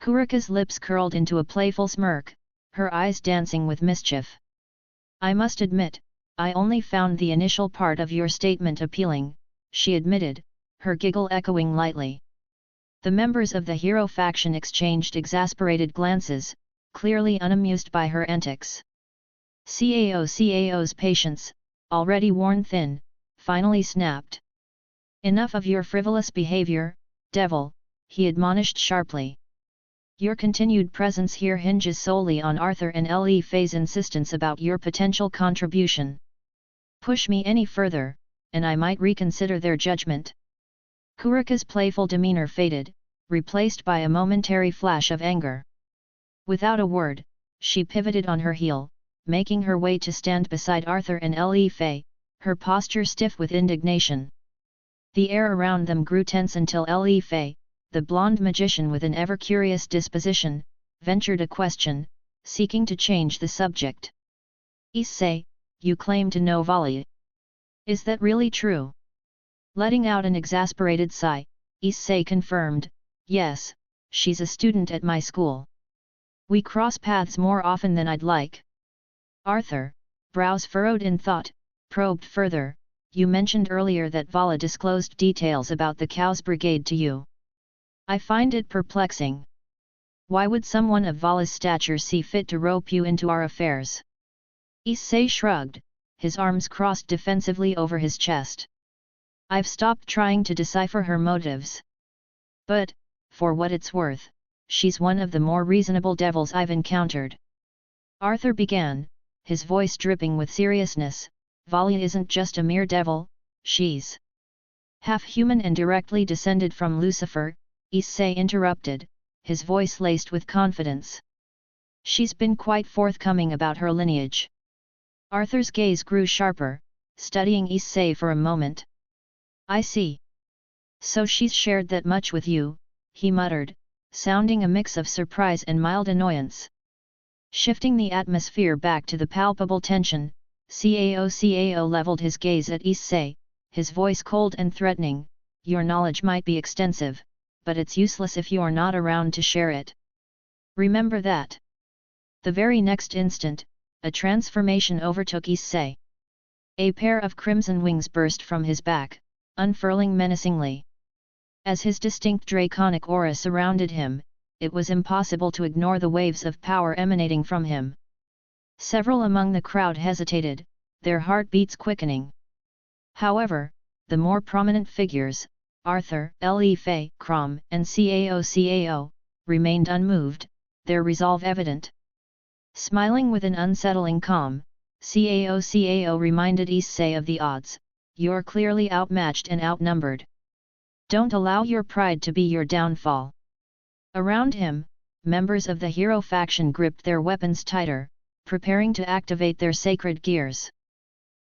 B: Kurika's lips curled into a playful smirk, her eyes dancing with mischief. I must admit, I only found the initial part of your statement appealing, she admitted, her giggle echoing lightly. The members of the hero faction exchanged exasperated glances, clearly unamused by her antics. Cao's patience, already worn thin, finally snapped. Enough of your frivolous behavior, devil, he admonished sharply. Your continued presence here hinges solely on Arthur and Issei's insistence about your potential contribution. Push me any further, and I might reconsider their judgment. Kurika's playful demeanor faded, replaced by a momentary flash of anger. Without a word, she pivoted on her heel, making her way to stand beside Arthur and Issei, her posture stiff with indignation. The air around them grew tense until Issei, the blonde magician with an ever-curious disposition, ventured a question, seeking to change the subject. Issei, you claim to know volley. Is that really true? Letting out an exasperated sigh, Issei confirmed, yes, she's a student at my school. We cross paths more often than I'd like. Arthur, brows furrowed in thought, probed further, you mentioned earlier that Vala disclosed details about the Cow's Brigade to you. I find it perplexing. Why would someone of Vala's stature see fit to rope you into our affairs? Issei shrugged, his arms crossed defensively over his chest. I've stopped trying to decipher her motives. But, for what it's worth, she's one of the more reasonable devils I've encountered. Arthur began, his voice dripping with seriousness, Vala isn't just a mere devil, she's half-human and directly descended from Lucifer, Issei interrupted, his voice laced with confidence. She's been quite forthcoming about her lineage. Arthur's gaze grew sharper, studying Issei for a moment. I see. So she's shared that much with you, he muttered, sounding a mix of surprise and mild annoyance. Shifting the atmosphere back to the palpable tension, Cao leveled his gaze at Issei, his voice cold and threatening, your knowledge might be extensive, but it's useless if you're not around to share it. Remember that. The very next instant, a transformation overtook Issei. A pair of crimson wings burst from his back, unfurling menacingly. As his distinct draconic aura surrounded him, it was impossible to ignore the waves of power emanating from him. Several among the crowd hesitated, their heartbeats quickening. However, the more prominent figures, Arthur, Issei, Crom, and Cao, remained unmoved, their resolve evident. Smiling with an unsettling calm, Cao reminded Issei of the odds, you're clearly outmatched and outnumbered. Don't allow your pride to be your downfall. Around him, members of the hero faction gripped their weapons tighter, preparing to activate their sacred gears.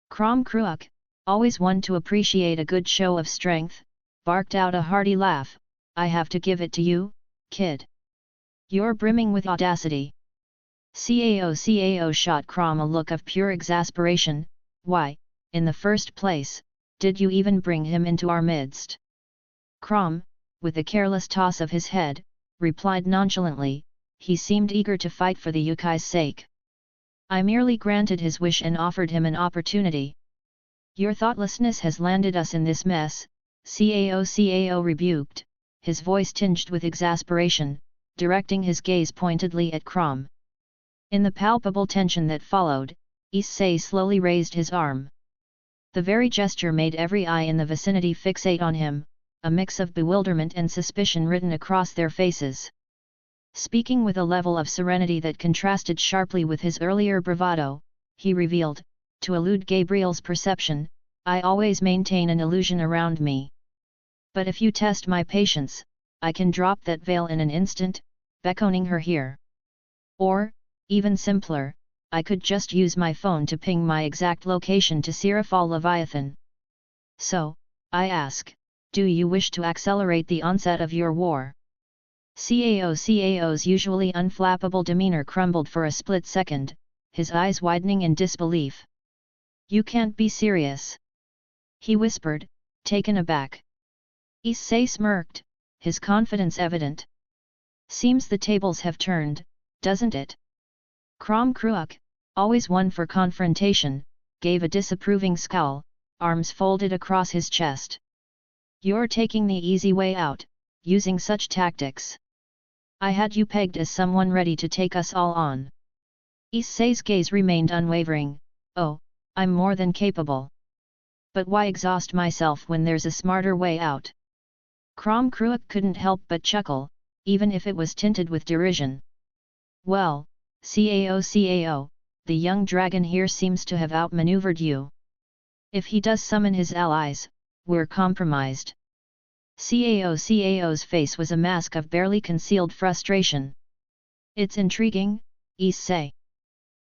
B: Crom Kruok, always one to appreciate a good show of strength, barked out a hearty laugh, I have to give it to you, kid. You're brimming with audacity. Cao shot Crom a look of pure exasperation, why, in the first place, did you even bring him into our midst? Crom, with a careless toss of his head, replied nonchalantly, he seemed eager to fight for the Yukai's sake. I merely granted his wish and offered him an opportunity. Your thoughtlessness has landed us in this mess, Cao rebuked, his voice tinged with exasperation, directing his gaze pointedly at Crom. In the palpable tension that followed, Issei slowly raised his arm. The very gesture made every eye in the vicinity fixate on him, a mix of bewilderment and suspicion written across their faces. Speaking with a level of serenity that contrasted sharply with his earlier bravado, he revealed, to elude Gabriel's perception, I always maintain an illusion around me. But if you test my patience, I can drop that veil in an instant, beckoning her here. Or, even simpler, I could just use my phone to ping my exact location to Seraphal Leviathan. So, I ask, do you wish to accelerate the onset of your war? Cao's usually unflappable demeanor crumbled for a split second, his eyes widening in disbelief. You can't be serious, he whispered, taken aback. Issei smirked, his confidence evident. Seems the tables have turned, doesn't it? Kuoh, always one for confrontation, gave a disapproving scowl, arms folded across his chest. You're taking the easy way out, using such tactics. I had you pegged as someone ready to take us all on. Issei's gaze remained unwavering. Oh, I'm more than capable. But why exhaust myself when there's a smarter way out? Kuoh couldn't help but chuckle, even if it was tinted with derision. Well, Cao, the young dragon here seems to have outmaneuvered you. If he does summon his allies, we're compromised. Cao's face was a mask of barely concealed frustration. It's intriguing, Issei.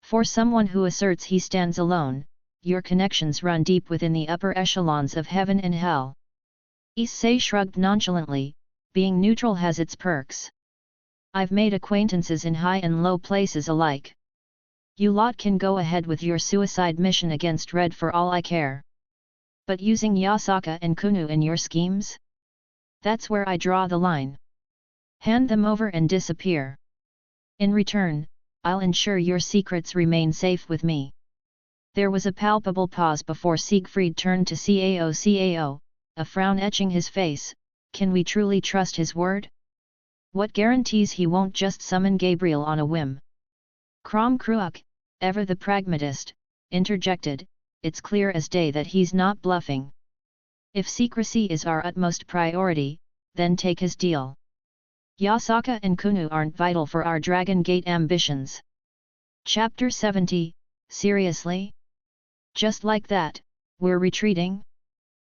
B: For someone who asserts he stands alone, your connections run deep within the upper echelons of heaven and hell. Issei shrugged nonchalantly, being neutral has its perks. I've made acquaintances in high and low places alike. You lot can go ahead with your suicide mission against Red for all I care. But using Yasaka and Kuoh in your schemes? That's where I draw the line. Hand them over and disappear. In return, I'll ensure your secrets remain safe with me. There was a palpable pause before Siegfried turned to Cao, a frown etching his face. Can we truly trust his word? What guarantees he won't just summon Gabriel on a whim? Kuoh, ever the pragmatist, interjected, it's clear as day that he's not bluffing. If secrecy is our utmost priority, then take his deal. Yasaka and Kuoh aren't vital for our Dragon Gate ambitions. Chapter 70, Seriously? Just like that, we're retreating?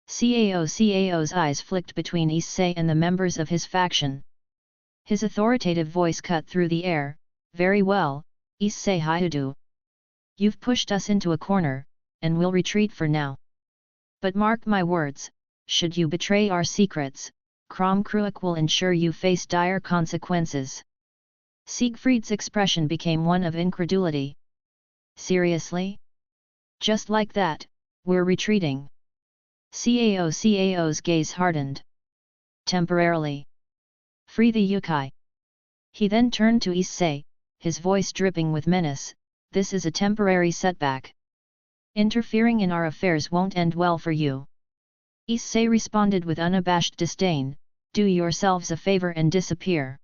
B: Cao's eyes flicked between Issei and the members of his faction. His authoritative voice cut through the air. Very well, Issei-haired. You've pushed us into a corner, and we'll retreat for now. But mark my words, should you betray our secrets, Kuoh will ensure you face dire consequences. Siegfried's expression became one of incredulity. Seriously? Just like that, we're retreating. Cao's gaze hardened. Temporarily. Free the yokai. He then turned to Issei, his voice dripping with menace. This is a temporary setback. Interfering in our affairs won't end well for you. Issei responded with unabashed disdain, do yourselves a favor and disappear.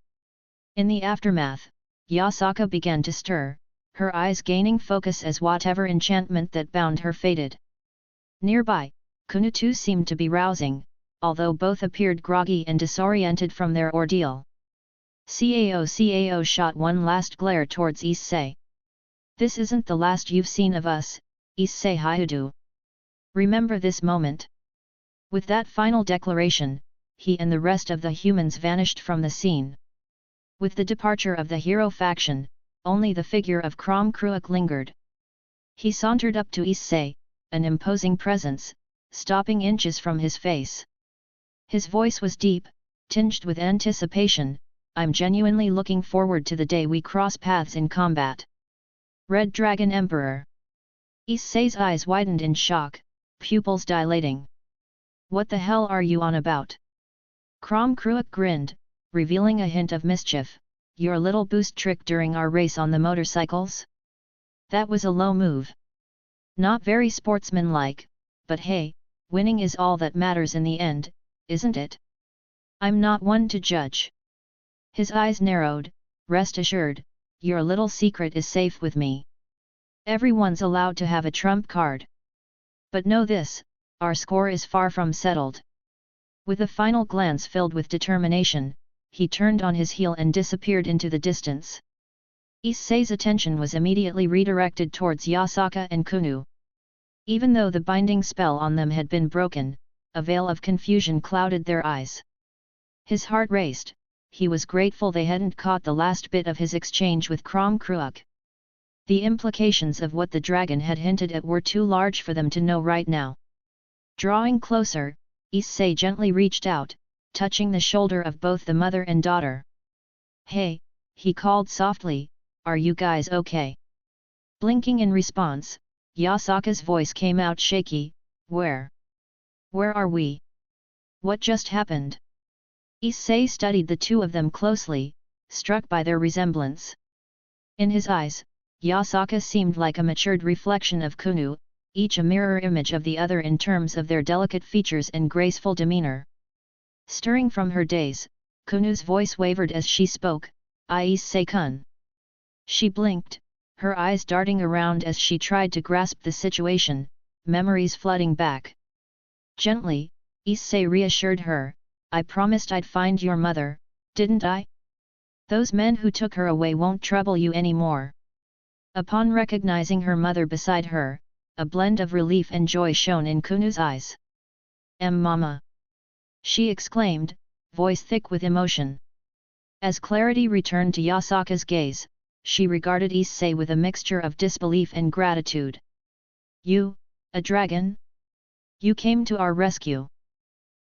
B: In the aftermath, Yasaka began to stir, her eyes gaining focus as whatever enchantment that bound her faded. Nearby, Kuoh too seemed to be rousing, although both appeared groggy and disoriented from their ordeal. Cao shot one last glare towards Issei. This isn't the last you've seen of us, Issei-haired. Remember this moment. With that final declaration, he and the rest of the humans vanished from the scene. With the departure of the hero faction, only the figure of Kuoh lingered. He sauntered up to Issei, an imposing presence, stopping inches from his face. His voice was deep, tinged with anticipation. I'm genuinely looking forward to the day we cross paths in combat. Red Dragon Emperor. Issei's eyes widened in shock, pupils dilating. What the hell are you on about? Kuoh grinned, revealing a hint of mischief. Your little boost trick during our race on the motorcycles? That was a low move. Not very sportsmanlike, but hey, winning is all that matters in the end, isn't it? I'm not one to judge. His eyes narrowed. Rest assured, your little secret is safe with me. Everyone's allowed to have a trump card. But know this, our score is far from settled. With a final glance filled with determination, he turned on his heel and disappeared into the distance. Issei's attention was immediately redirected towards Yasaka and Kuoh. Even though the binding spell on them had been broken, a veil of confusion clouded their eyes. His heart raced. He was grateful they hadn't caught the last bit of his exchange with Kuoh. The implications of what the dragon had hinted at were too large for them to know right now. Drawing closer, Issei gently reached out, touching the shoulder of both the mother and daughter. "Hey," he called softly, "are you guys okay?" Blinking in response, Yasaka's voice came out shaky, Where are we? What just happened?" Issei studied the two of them closely, struck by their resemblance. In his eyes, Yasaka seemed like a matured reflection of Kuoh, each a mirror image of the other in terms of their delicate features and graceful demeanor. Stirring from her daze, Kuno's voice wavered as she spoke, "Issei-kun." She blinked, her eyes darting around as she tried to grasp the situation, memories flooding back. Gently, Issei reassured her, "I promised I'd find your mother, didn't I? Those men who took her away won't trouble you anymore." Upon recognizing her mother beside her, a blend of relief and joy shone in Kuno's eyes. Mama!" she exclaimed, voice thick with emotion. As clarity returned to Yasaka's gaze, she regarded Issei with a mixture of disbelief and gratitude. "You, a dragon? You came to our rescue?"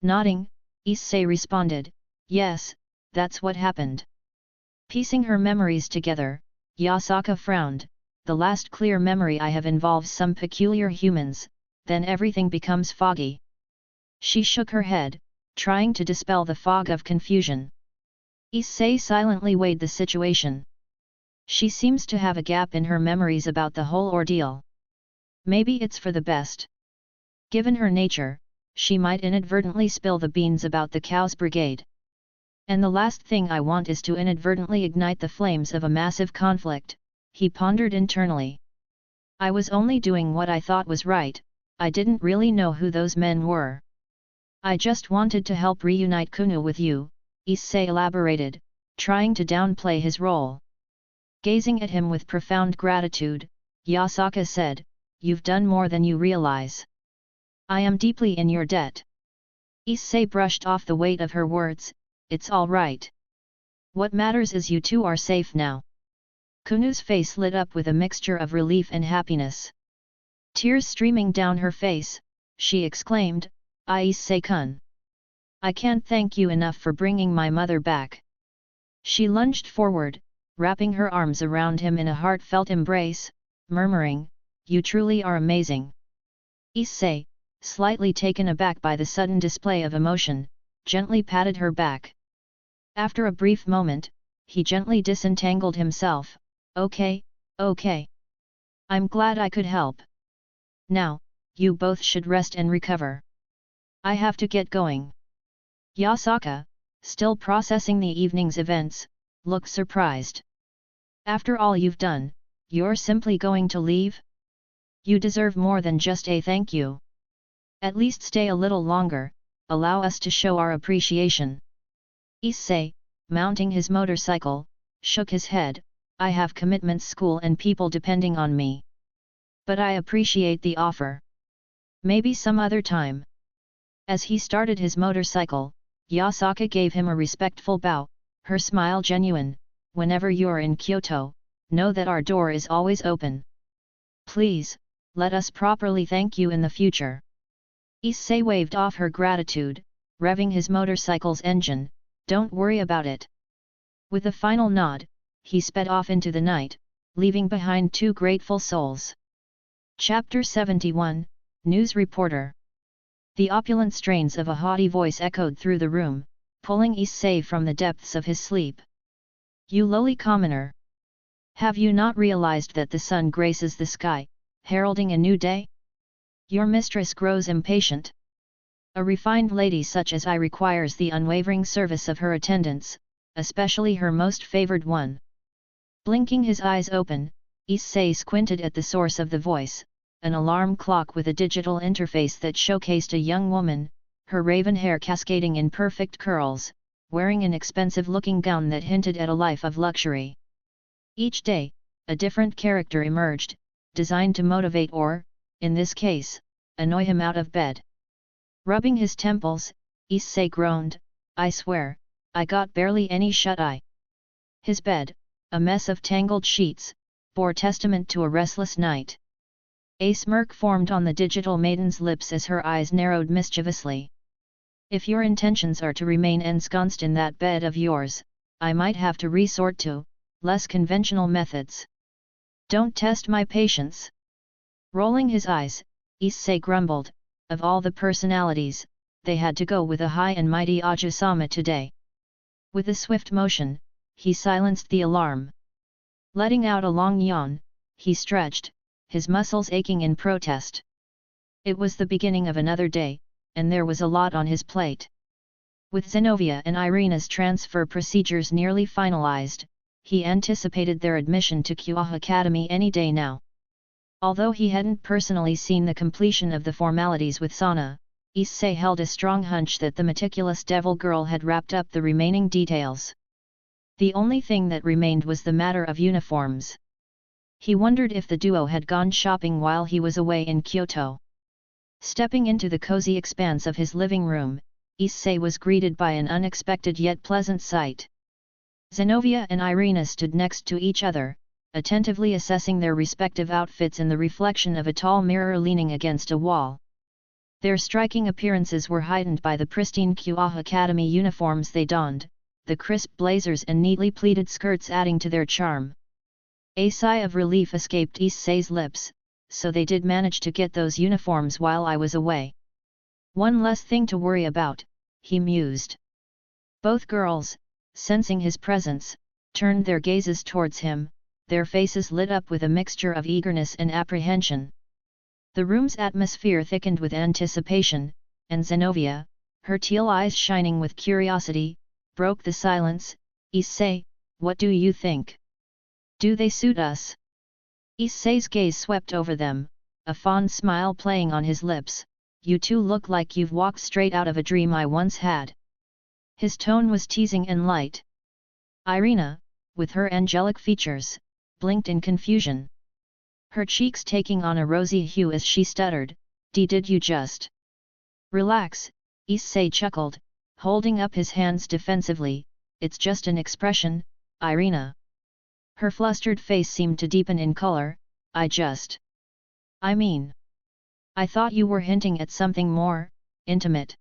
B: Nodding, Issei responded, "Yes, that's what happened." Piecing her memories together, Yasaka frowned, "The last clear memory I have involves some peculiar humans, then everything becomes foggy." She shook her head, trying to dispel the fog of confusion. Issei silently weighed the situation. She seems to have a gap in her memories about the whole ordeal. Maybe it's for the best. Given her nature, she might inadvertently spill the beans about the Chaos Brigade. And the last thing I want is to inadvertently ignite the flames of a massive conflict, he pondered internally. I was only doing what I thought was right, I didn't really know who those men were. I just wanted to help reunite Kuoh with you, Issei elaborated, trying to downplay his role. Gazing at him with profound gratitude, Yasaka said, "You've done more than you realize. I am deeply in your debt." Issei brushed off the weight of her words, "It's all right. What matters is you two are safe now." Kuno's face lit up with a mixture of relief and happiness. Tears streaming down her face, she exclaimed, "Issei-kun. I can't thank you enough for bringing my mother back." She lunged forward, wrapping her arms around him in a heartfelt embrace, murmuring, "You truly are amazing." Issei, slightly taken aback by the sudden display of emotion, gently patted her back. After a brief moment, he gently disentangled himself, Okay. I'm glad I could help. Now, you both should rest and recover. I have to get going." Yasaka, still processing the evening's events, looked surprised. "After all you've done, you're simply going to leave? You deserve more than just a thank you. At least stay a little longer, allow us to show our appreciation." Issei, mounting his motorcycle, shook his head, "I have commitments, school and people depending on me. But I appreciate the offer. Maybe some other time." As he started his motorcycle, Yasaka gave him a respectful bow, her smile genuine, "Whenever you're in Kyoto, know that our door is always open. Please, let us properly thank you in the future." Issei waved off her gratitude, revving his motorcycle's engine, "Don't worry about it." With a final nod, he sped off into the night, leaving behind two grateful souls. Chapter 71, News Reporter. The opulent strains of a haughty voice echoed through the room, pulling Issei from the depths of his sleep. "You lowly commoner! Have you not realized that the sun graces the sky, heralding a new day? Your mistress grows impatient. A refined lady such as I requires the unwavering service of her attendants, especially her most favored one." Blinking his eyes open, Issei squinted at the source of the voice, an alarm clock with a digital interface that showcased a young woman, her raven hair cascading in perfect curls, wearing an expensive-looking gown that hinted at a life of luxury. Each day, a different character emerged, designed to motivate or, in this case, annoy him out of bed. Rubbing his temples, Issei groaned, "I swear, I got barely any shut-eye." His bed, a mess of tangled sheets, bore testament to a restless night. A smirk formed on the digital maiden's lips as her eyes narrowed mischievously. If your intentions are to remain ensconced in that bed of yours, I might have to resort to less conventional methods. Don't test my patience. Rolling his eyes, Issei grumbled, of all the personalities, they had to go with a high and mighty Aja-sama today. With a swift motion, he silenced the alarm. Letting out a long yawn, he stretched, his muscles aching in protest. It was the beginning of another day, and there was a lot on his plate. With Zenovia and Irina's transfer procedures nearly finalized, he anticipated their admission to Kuoh Academy any day now. Although he hadn't personally seen the completion of the formalities with Sana, Issei held a strong hunch that the meticulous devil girl had wrapped up the remaining details. The only thing that remained was the matter of uniforms. He wondered if the duo had gone shopping while he was away in Kyoto. Stepping into the cozy expanse of his living room, Issei was greeted by an unexpected yet pleasant sight. Zenovia and Irina stood next to each other, attentively assessing their respective outfits in the reflection of a tall mirror leaning against a wall. Their striking appearances were heightened by the pristine Kuoh Academy uniforms they donned, the crisp blazers and neatly pleated skirts adding to their charm. A sigh of relief escaped Issei's lips, so they did manage to get those uniforms while I was away. One less thing to worry about, he mused. Both girls, sensing his presence, turned their gazes towards him, their faces lit up with a mixture of eagerness and apprehension. The room's atmosphere thickened with anticipation, and Zenovia, her teal eyes shining with curiosity, broke the silence. Issei, what do you think? Do they suit us? Issei's gaze swept over them, a fond smile playing on his lips. You two look like you've walked straight out of a dream I once had. His tone was teasing and light. Irina, with her angelic features, blinked in confusion. Her cheeks taking on a rosy hue as she stuttered, Did you just? Relax, Issei chuckled, holding up his hands defensively, it's just an expression, Irina. Her flustered face seemed to deepen in color, I mean. I thought you were hinting at something more intimate.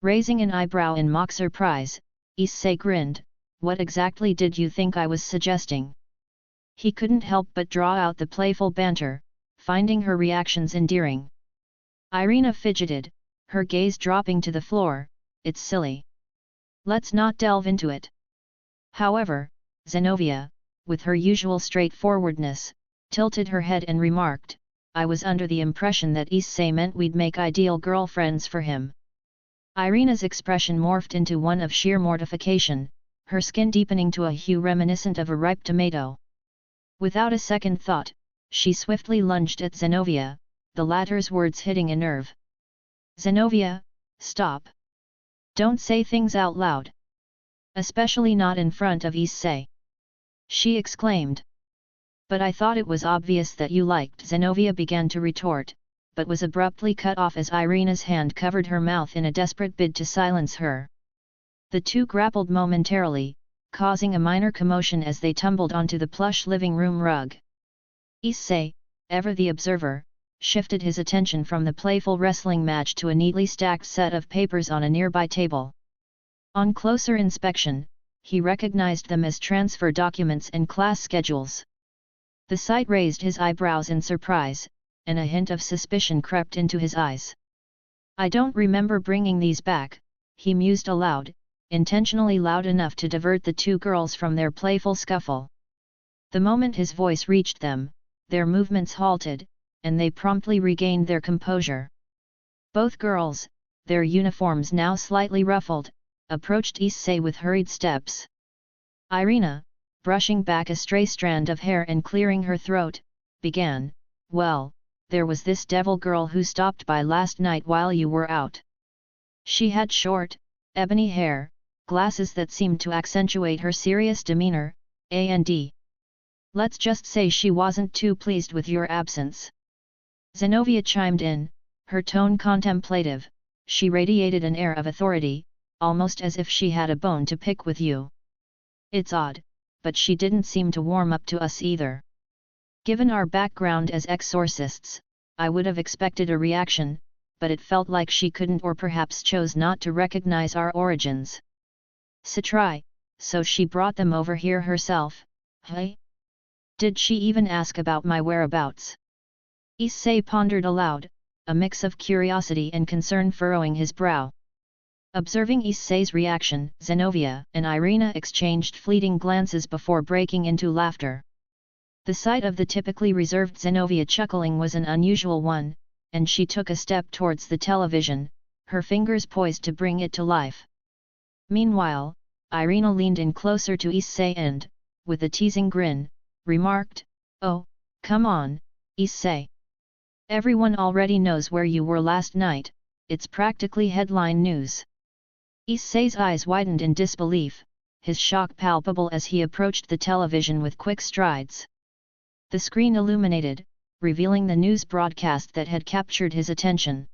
B: Raising an eyebrow in mock surprise, Issei grinned, what exactly did you think I was suggesting? He couldn't help but draw out the playful banter, finding her reactions endearing. Irina fidgeted, her gaze dropping to the floor, it's silly. Let's not delve into it. However, Zenovia, with her usual straightforwardness, tilted her head and remarked, I was under the impression that Issei meant we'd make ideal girlfriends for him. Irina's expression morphed into one of sheer mortification, her skin deepening to a hue reminiscent of a ripe tomato. Without a second thought, she swiftly lunged at Zenovia, the latter's words hitting a nerve. Zenovia, stop. Don't say things out loud. Especially not in front of Issei. She exclaimed. But I thought it was obvious that you liked. Zenovia began to retort, but was abruptly cut off as Irina's hand covered her mouth in a desperate bid to silence her. The two grappled momentarily, causing a minor commotion as they tumbled onto the plush living room rug. Issei, ever the observer, shifted his attention from the playful wrestling match to a neatly stacked set of papers on a nearby table. On closer inspection, he recognized them as transfer documents and class schedules. The sight raised his eyebrows in surprise, and a hint of suspicion crept into his eyes. I don't remember bringing these back, he mused aloud, intentionally loud enough to divert the two girls from their playful scuffle. The moment his voice reached them, their movements halted, and they promptly regained their composure. Both girls, their uniforms now slightly ruffled, approached Issei with hurried steps. Irina, brushing back a stray strand of hair and clearing her throat, began, well, there was this devil girl who stopped by last night while you were out. She had short, ebony hair, glasses that seemed to accentuate her serious demeanor, and let's just say she wasn't too pleased with your absence. Zenovia chimed in, her tone contemplative. She radiated an air of authority, almost as if she had a bone to pick with you. It's odd, but she didn't seem to warm up to us either. Given our background as exorcists, I would have expected a reaction, but it felt like she couldn't or perhaps chose not to recognize our origins. Try, so she brought them over here herself, hey? Did she even ask about my whereabouts? Issei pondered aloud, a mix of curiosity and concern furrowing his brow. Observing Issei's reaction, Zenobia and Irina exchanged fleeting glances before breaking into laughter. The sight of the typically reserved Zenobia chuckling was an unusual one, and she took a step towards the television, her fingers poised to bring it to life. Meanwhile, Irina leaned in closer to Issei and, with a teasing grin, remarked, "Oh, come on, Issei. Everyone already knows where you were last night, it's practically headline news." Issei's eyes widened in disbelief, his shock palpable as he approached the television with quick strides. The screen illuminated, revealing the news broadcast that had captured his attention.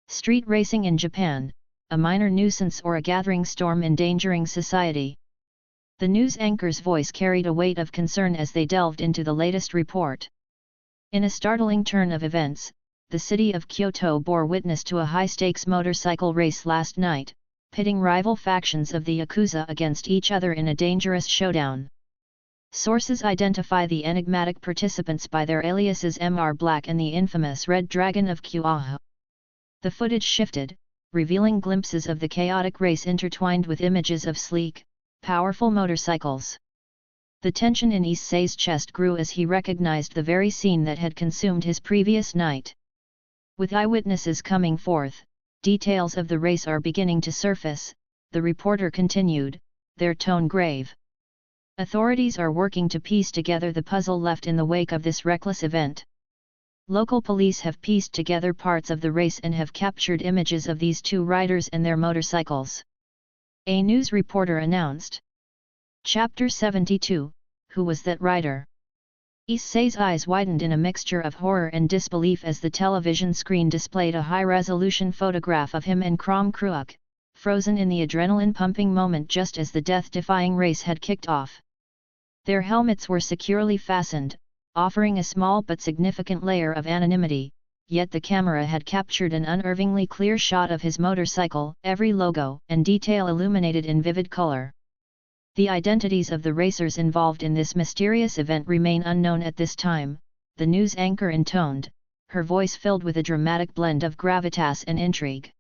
B: Street racing in Japan, a minor nuisance or a gathering storm endangering society. The news anchor's voice carried a weight of concern as they delved into the latest report. In a startling turn of events, the city of Kyoto bore witness to a high-stakes motorcycle race last night, pitting rival factions of the Yakuza against each other in a dangerous showdown. Sources identify the enigmatic participants by their aliases Mr. Black and the infamous Red Dragon of Kuoh. The footage shifted, revealing glimpses of the chaotic race intertwined with images of sleek, powerful motorcycles. The tension in Issei's chest grew as he recognized the very scene that had consumed his previous night. With eyewitnesses coming forth, details of the race are beginning to surface, the reporter continued, their tone grave. Authorities are working to piece together the puzzle left in the wake of this reckless event. Local police have pieced together parts of the race and have captured images of these two riders and their motorcycles. A news reporter announced. Chapter 72, Who was that rider? Issei's eyes widened in a mixture of horror and disbelief as the television screen displayed a high-resolution photograph of him and Kuoh, frozen in the adrenaline-pumping moment just as the death-defying race had kicked off. Their helmets were securely fastened, offering a small but significant layer of anonymity, yet the camera had captured an unnervingly clear shot of his motorcycle, every logo and detail illuminated in vivid color. The identities of the racers involved in this mysterious event remain unknown at this time, the news anchor intoned, her voice filled with a dramatic blend of gravitas and intrigue.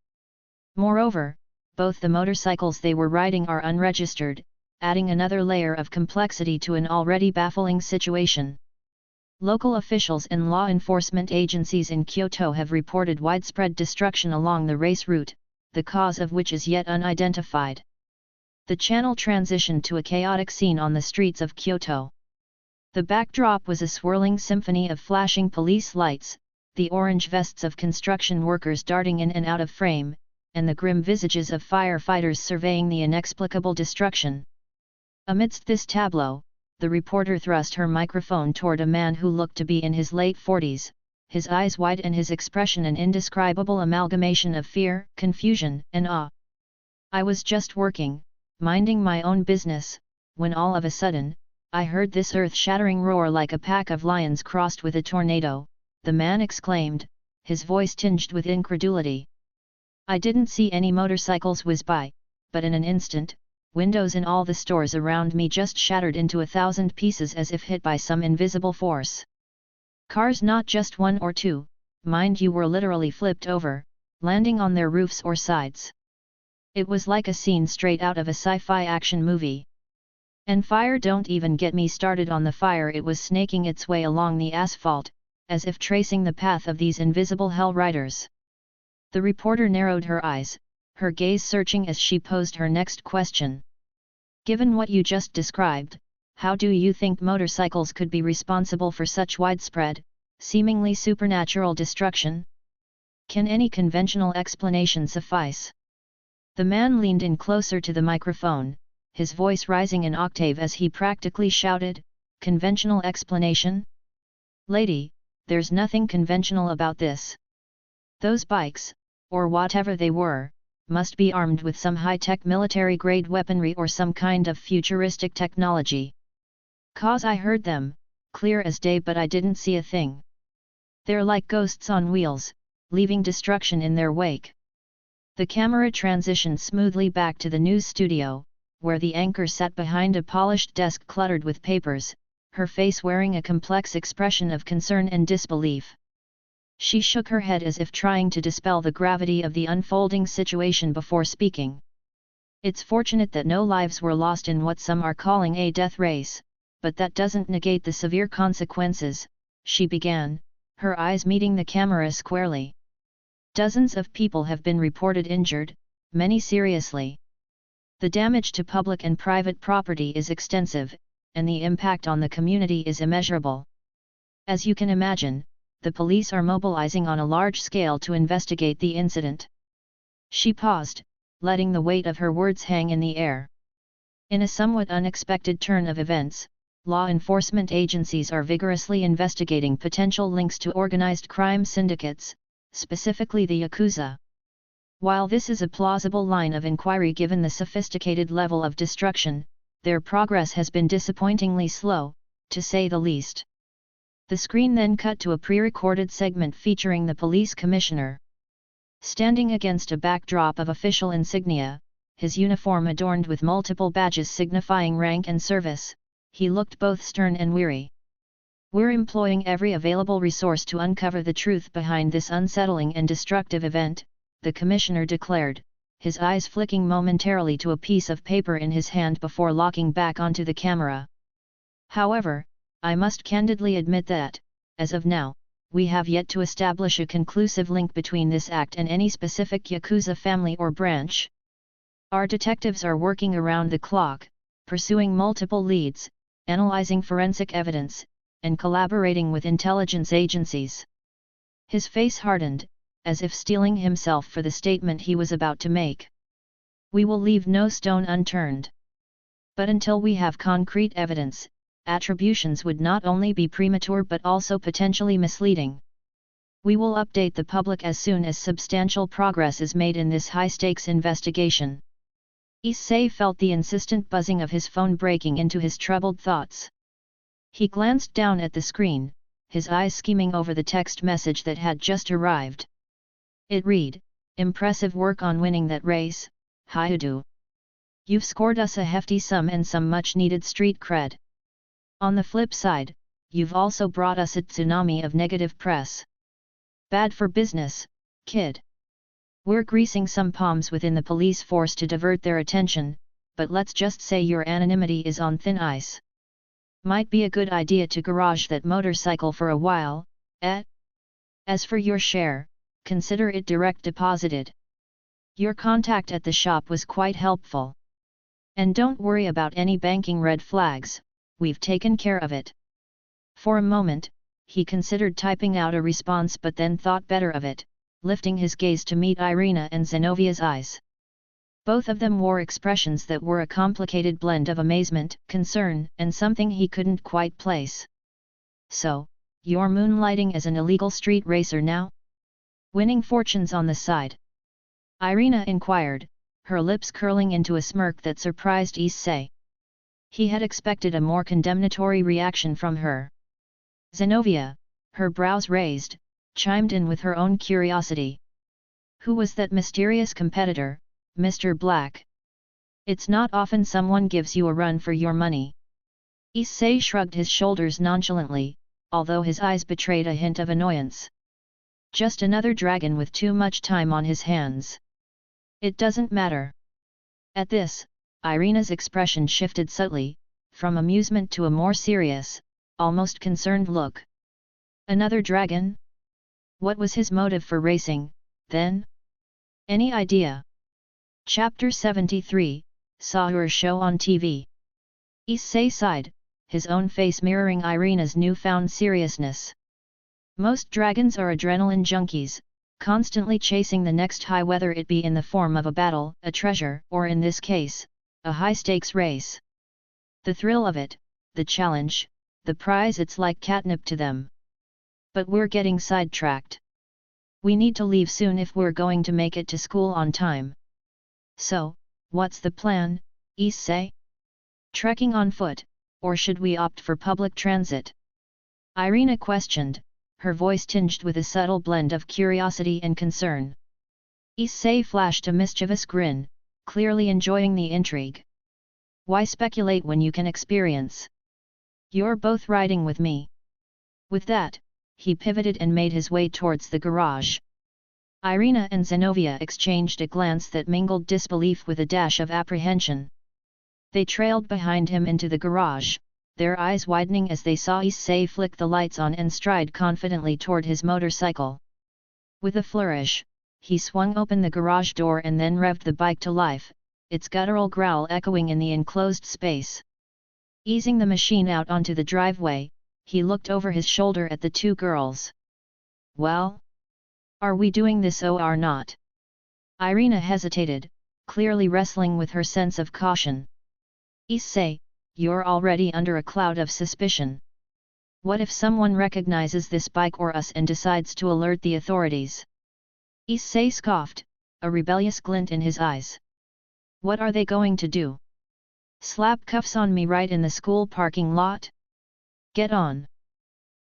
B: Moreover, both the motorcycles they were riding are unregistered, adding another layer of complexity to an already baffling situation. Local officials and law enforcement agencies in Kyoto have reported widespread destruction along the race route, the cause of which is yet unidentified. The channel transitioned to a chaotic scene on the streets of Kyoto. The backdrop was a swirling symphony of flashing police lights, the orange vests of construction workers darting in and out of frame, and the grim visages of firefighters surveying the inexplicable destruction. Amidst this tableau, the reporter thrust her microphone toward a man who looked to be in his late 40s, his eyes wide and his expression an indescribable amalgamation of fear, confusion, and awe. "I was just working, minding my own business, when all of a sudden, I heard this earth-shattering roar like a pack of lions crossed with a tornado," the man exclaimed, his voice tinged with incredulity. "I didn't see any motorcycles whiz by, but in an instant, windows in all the stores around me just shattered into 1,000 pieces as if hit by some invisible force. Cars, not just one or two, mind you, were literally flipped over, landing on their roofs or sides. It was like a scene straight out of a sci-fi action movie. And fire, don't even get me started on the fire. It was snaking its way along the asphalt, as if tracing the path of these invisible hell riders." The reporter narrowed her eyes, her gaze searching as she posed her next question. "Given what you just described, how do you think motorcycles could be responsible for such widespread, seemingly supernatural destruction? Can any conventional explanation suffice?" The man leaned in closer to the microphone, his voice rising an octave as he practically shouted, "Conventional explanation? Lady, there's nothing conventional about this. Those bikes, or whatever they were, must be armed with some high-tech military-grade weaponry or some kind of futuristic technology. 'Cause I heard them, clear as day, but I didn't see a thing. They're like ghosts on wheels, leaving destruction in their wake. The camera transitioned smoothly back to the news studio, where the anchor sat behind a polished desk cluttered with papers, her face wearing a complex expression of concern and disbelief. She shook her head as if trying to dispel the gravity of the unfolding situation before speaking. It's fortunate that no lives were lost in what some are calling a death race, but that doesn't negate the severe consequences, she began, her eyes meeting the camera squarely. Dozens of people have been reported injured, many seriously. The damage to public and private property is extensive, and the impact on the community is immeasurable. As you can imagine, the police are mobilizing on a large scale to investigate the incident. She paused, letting the weight of her words hang in the air. In a somewhat unexpected turn of events, law enforcement agencies are vigorously investigating potential links to organized crime syndicates, specifically the Yakuza. While this is a plausible line of inquiry given the sophisticated level of destruction, their progress has been disappointingly slow, to say the least. The screen then cut to a pre-recorded segment featuring the police commissioner. Standing against a backdrop of official insignia, his uniform adorned with multiple badges signifying rank and service, he looked both stern and weary. "We're employing every available resource to uncover the truth behind this unsettling and destructive event," the commissioner declared, his eyes flicking momentarily to a piece of paper in his hand before locking back onto the camera. "However, I must candidly admit that, as of now, we have yet to establish a conclusive link between this act and any specific Yakuza family or branch. Our detectives are working around the clock, pursuing multiple leads, analyzing forensic evidence, and collaborating with intelligence agencies." His face hardened, as if steeling himself for the statement he was about to make. "We will leave no stone unturned. But until we have concrete evidence, attributions would not only be premature but also potentially misleading. We will update the public as soon as substantial progress is made in this high-stakes investigation." Issei felt the insistent buzzing of his phone breaking into his troubled thoughts. He glanced down at the screen, his eyes skimming over the text message that had just arrived. It read, "Impressive work on winning that race, Hyudu. You've scored us a hefty sum and some much-needed street cred. On the flip side, you've also brought us a tsunami of negative press. Bad for business, kid. We're greasing some palms within the police force to divert their attention, but let's just say your anonymity is on thin ice. Might be a good idea to garage that motorcycle for a while, eh? As for your share, consider it direct deposited. Your contact at the shop was quite helpful. And don't worry about any banking red flags, we've taken care of it." For a moment, he considered typing out a response but then thought better of it, lifting his gaze to meet Irina and Zenovia's eyes. Both of them wore expressions that were a complicated blend of amazement, concern, and something he couldn't quite place. "So, you're moonlighting as an illegal street racer now? Winning fortunes on the side?" Irina inquired, her lips curling into a smirk that surprised Issei. He had expected a more condemnatory reaction from her. Zenovia, her brows raised, chimed in with her own curiosity. "Who was that mysterious competitor, Mr. Black? It's not often someone gives you a run for your money." Issei shrugged his shoulders nonchalantly, although his eyes betrayed a hint of annoyance. "Just another dragon with too much time on his hands. It doesn't matter." At this, Irina's expression shifted subtly, from amusement to a more serious, almost concerned look. "Another dragon? What was his motive for racing, then? Any idea?" Chapter 73, Saw Her Show on TV. Issei sighed, his own face mirroring Irina's newfound seriousness. "Most dragons are adrenaline junkies, constantly chasing the next high, whether it be in the form of a battle, a treasure, or in this case, a high-stakes race. The thrill of it, the challenge, the prize, it's like catnip to them. But we're getting sidetracked. We need to leave soon if we're going to make it to school on time. So, what's the plan, Issei? Trekking on foot, or should we opt for public transit?" Irina questioned, her voice tinged with a subtle blend of curiosity and concern. Issei flashed a mischievous grin, clearly enjoying the intrigue. Why speculate when you can experience? You're both riding with me. With that, he pivoted and made his way towards the garage. Irina and Zenobia exchanged a glance that mingled disbelief with a dash of apprehension. They trailed behind him into the garage, their eyes widening as they saw Issei flick the lights on and stride confidently toward his motorcycle. With a flourish, he swung open the garage door and then revved the bike to life, its guttural growl echoing in the enclosed space. Easing the machine out onto the driveway, he looked over his shoulder at the two girls. Well? Are we doing this or not? Irina hesitated, clearly wrestling with her sense of caution. Issei, you're already under a cloud of suspicion. What if someone recognizes this bike or us and decides to alert the authorities? Issei scoffed, a rebellious glint in his eyes. What are they going to do? Slap cuffs on me right in the school parking lot? Get on.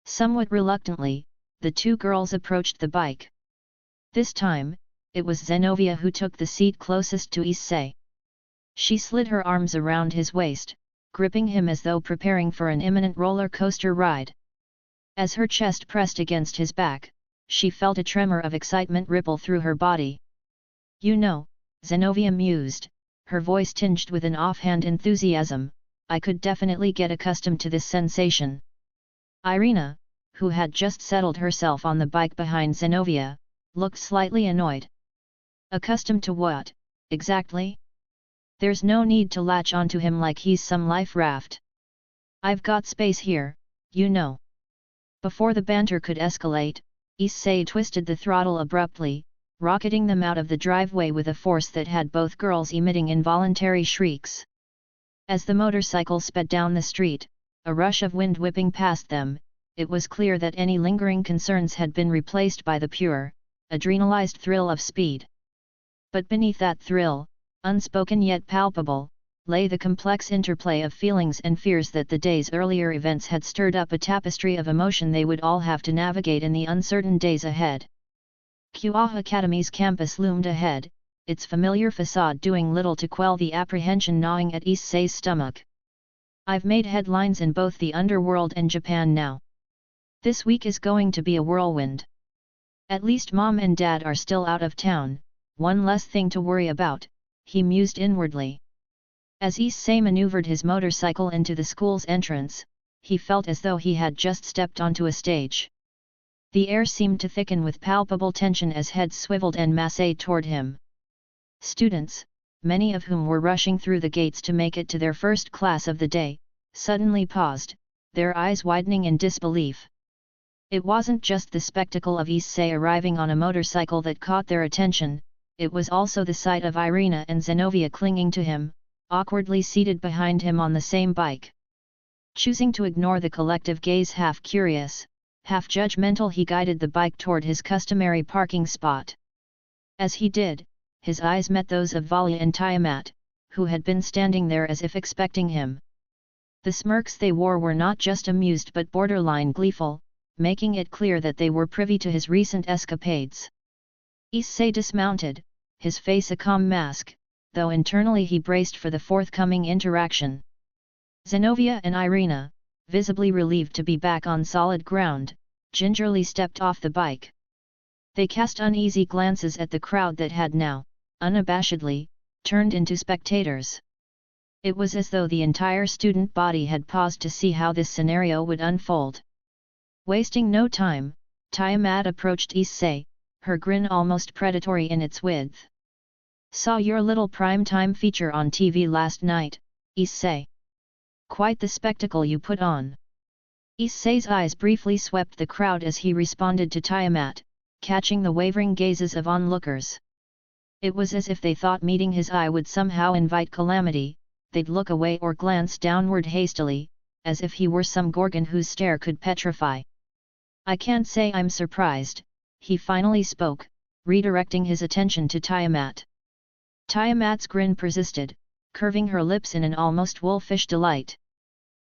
B: Somewhat reluctantly, the two girls approached the bike. This time, it was Zenobia who took the seat closest to Issei. She slid her arms around his waist, gripping him as though preparing for an imminent roller coaster ride. As her chest pressed against his back, she felt a tremor of excitement ripple through her body. You know, Zenobia mused, her voice tinged with an offhand enthusiasm, I could definitely get accustomed to this sensation. Irina, who had just settled herself on the bike behind Zenobia, looked slightly annoyed. Accustomed to what, exactly? There's no need to latch onto him like he's some life raft. I've got space here, you know. Before the banter could escalate, Issei twisted the throttle abruptly, rocketing them out of the driveway with a force that had both girls emitting involuntary shrieks. As the motorcycle sped down the street, a rush of wind whipping past them, it was clear that any lingering concerns had been replaced by the pure, adrenalized thrill of speed. But beneath that thrill, unspoken yet palpable, lay the complex interplay of feelings and fears that the day's earlier events had stirred up a tapestry of emotion they would all have to navigate in the uncertain days ahead. Kuoh Academy's campus loomed ahead, its familiar facade doing little to quell the apprehension gnawing at Issei's stomach. I've made headlines in both the underworld and Japan now. This week is going to be a whirlwind. At least Mom and Dad are still out of town, one less thing to worry about, he mused inwardly. As Issei maneuvered his motorcycle into the school's entrance, he felt as though he had just stepped onto a stage. The air seemed to thicken with palpable tension as heads swiveled en masse toward him. Students, many of whom were rushing through the gates to make it to their first class of the day, suddenly paused, their eyes widening in disbelief. It wasn't just the spectacle of Issei arriving on a motorcycle that caught their attention, it was also the sight of Irina and Zenobia clinging to him, awkwardly seated behind him on the same bike. Choosing to ignore the collective gaze, half curious, half judgmental, he guided the bike toward his customary parking spot. As he did, his eyes met those of Valia and Tiamat, who had been standing there as if expecting him. The smirks they wore were not just amused but borderline gleeful, making it clear that they were privy to his recent escapades. Issei dismounted, his face a calm mask, though internally he braced for the forthcoming interaction. Zenobia and Irina, visibly relieved to be back on solid ground, gingerly stepped off the bike. They cast uneasy glances at the crowd that had now, unabashedly, turned into spectators. It was as though the entire student body had paused to see how this scenario would unfold. Wasting no time, Tiamat approached Issei, her grin almost predatory in its width. Saw your little primetime feature on TV last night, Issei. Quite the spectacle you put on. Issei's eyes briefly swept the crowd as he responded to Tiamat, catching the wavering gazes of onlookers. It was as if they thought meeting his eye would somehow invite calamity, they'd look away or glance downward hastily, as if he were some gorgon whose stare could petrify. I can't say I'm surprised, he finally spoke, redirecting his attention to Tiamat. Tiamat's grin persisted, curving her lips in an almost wolfish delight.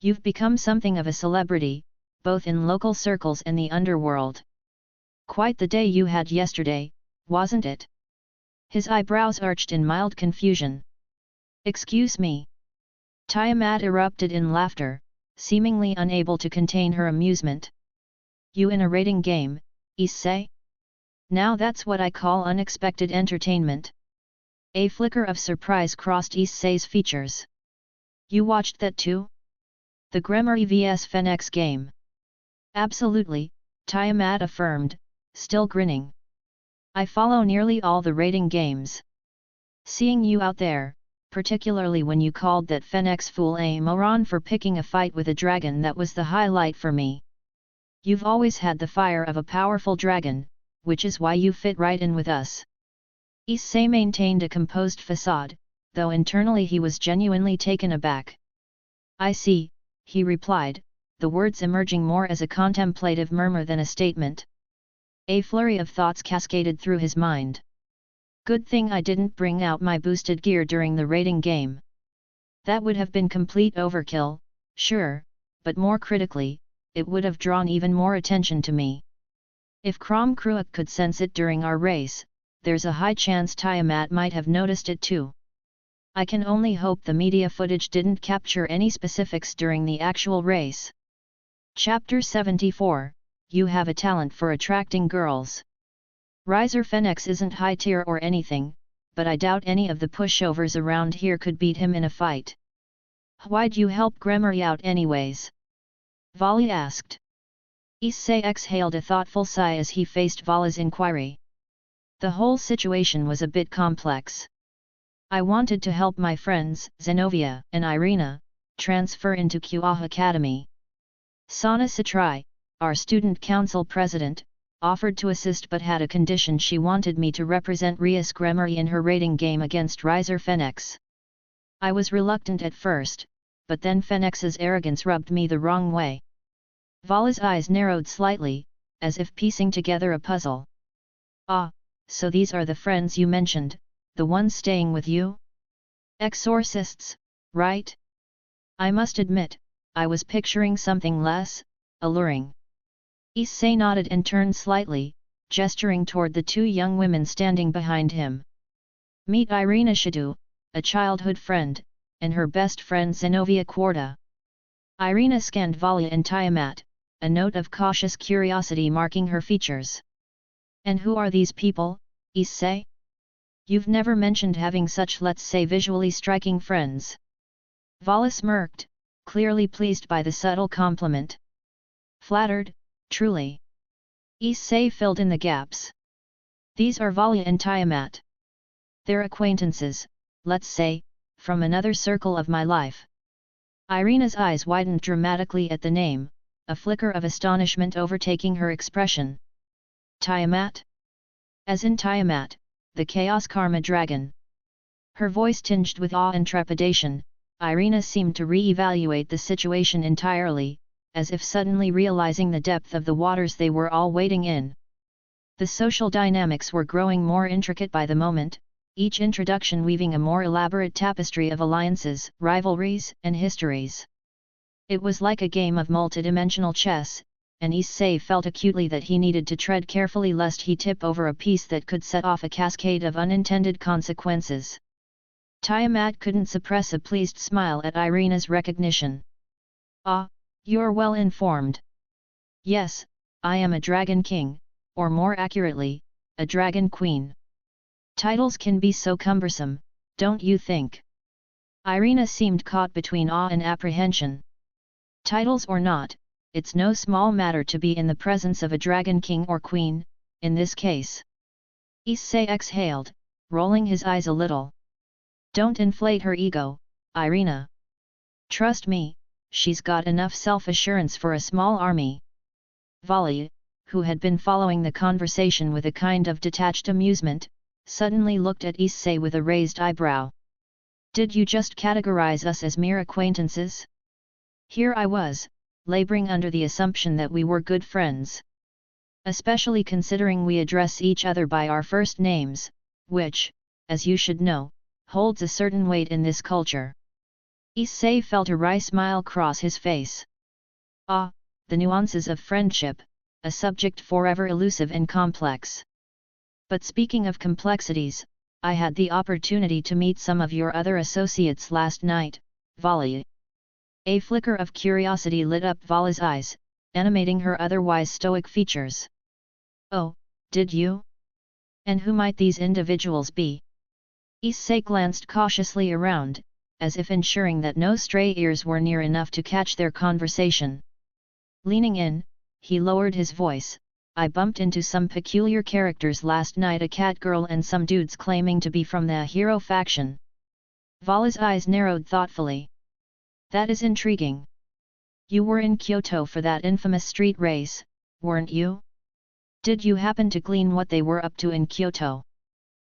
B: You've become something of a celebrity, both in local circles and the underworld. Quite the day you had yesterday, wasn't it? His eyebrows arched in mild confusion. Excuse me. Tiamat erupted in laughter, seemingly unable to contain her amusement. You in a raiding game, Issei? Now that's what I call unexpected entertainment. A flicker of surprise crossed Issei's features. You watched that too? The Gremory vs Fenix game. Absolutely, Tiamat affirmed, still grinning. I follow nearly all the raiding games. Seeing you out there, particularly when you called that Fenix fool a moron for picking a fight with a dragon, that was the highlight for me. You've always had the fire of a powerful dragon, which is why you fit right in with us. Issei maintained a composed facade, though internally he was genuinely taken aback. I see, he replied, the words emerging more as a contemplative murmur than a statement. A flurry of thoughts cascaded through his mind. Good thing I didn't bring out my boosted gear during the raiding game. That would have been complete overkill, sure, but more critically, it would have drawn even more attention to me. If Kuoh could sense it during our race, there's a high chance Tiamat might have noticed it too. I can only hope the media footage didn't capture any specifics during the actual race. Chapter 74, You have a talent for attracting girls. Riser Fenix isn't high tier or anything, but I doubt any of the pushovers around here could beat him in a fight. Why'd you help Gremory out anyways? Vali asked. Issei exhaled a thoughtful sigh as he faced Vala's inquiry. The whole situation was a bit complex. I wanted to help my friends, Zenobia and Irina, transfer into Kuoh Academy. Sana Satrai, our student council president, offered to assist but had a condition: she wanted me to represent Rias Gremory in her raiding game against Riser Fenix. I was reluctant at first, but then Fenix's arrogance rubbed me the wrong way. Vala's eyes narrowed slightly, as if piecing together a puzzle. Ah, so these are the friends you mentioned, the ones staying with you? Exorcists, right? I must admit, I was picturing something less alluring. Issei nodded and turned slightly, gesturing toward the two young women standing behind him. Meet Irina Shadu, a childhood friend, and her best friend Zenobia Quarta. Irina scanned Vala and Tiamat, a note of cautious curiosity marking her features. And who are these people, Issei? You've never mentioned having such, let's say, visually striking friends. Vala smirked, clearly pleased by the subtle compliment. Flattered, truly. Issei filled in the gaps. These are Vala and Tiamat. They're acquaintances, let's say, from another circle of my life. Irina's eyes widened dramatically at the name, a flicker of astonishment overtaking her expression. Tiamat? As in Tiamat, the Chaos Karma Dragon. Her voice tinged with awe and trepidation. Irina seemed to re-evaluate the situation entirely, as if suddenly realizing the depth of the waters they were all wading in. The social dynamics were growing more intricate by the moment, each introduction weaving a more elaborate tapestry of alliances, rivalries, and histories. It was like a game of multidimensional chess, and Issei felt acutely that he needed to tread carefully lest he tip over a piece that could set off a cascade of unintended consequences. Tiamat couldn't suppress a pleased smile at Irina's recognition. Ah, you're well informed. Yes, I am a Dragon King, or more accurately, a Dragon Queen. Titles can be so cumbersome, don't you think? Irina seemed caught between awe and apprehension. Titles or not, it's no small matter to be in the presence of a Dragon King or Queen, in this case. Issei exhaled, rolling his eyes a little. Don't inflate her ego, Irina. Trust me, she's got enough self-assurance for a small army. Vala, who had been following the conversation with a kind of detached amusement, suddenly looked at Issei with a raised eyebrow. Did you just categorize us as mere acquaintances? Here I was, laboring under the assumption that we were good friends. Especially considering we address each other by our first names, which, as you should know, holds a certain weight in this culture. Issei felt a wry smile cross his face. Ah, the nuances of friendship, a subject forever elusive and complex. But speaking of complexities, I had the opportunity to meet some of your other associates last night, Vala. A flicker of curiosity lit up Vala's eyes, animating her otherwise stoic features. Oh, did you? And who might these individuals be? Issei glanced cautiously around, as if ensuring that no stray ears were near enough to catch their conversation. Leaning in, he lowered his voice. I bumped into some peculiar characters last night, a cat girl and some dudes claiming to be from the hero faction. Vala's eyes narrowed thoughtfully. That is intriguing. You were in Kyoto for that infamous street race, weren't you? Did you happen to glean what they were up to in Kyoto?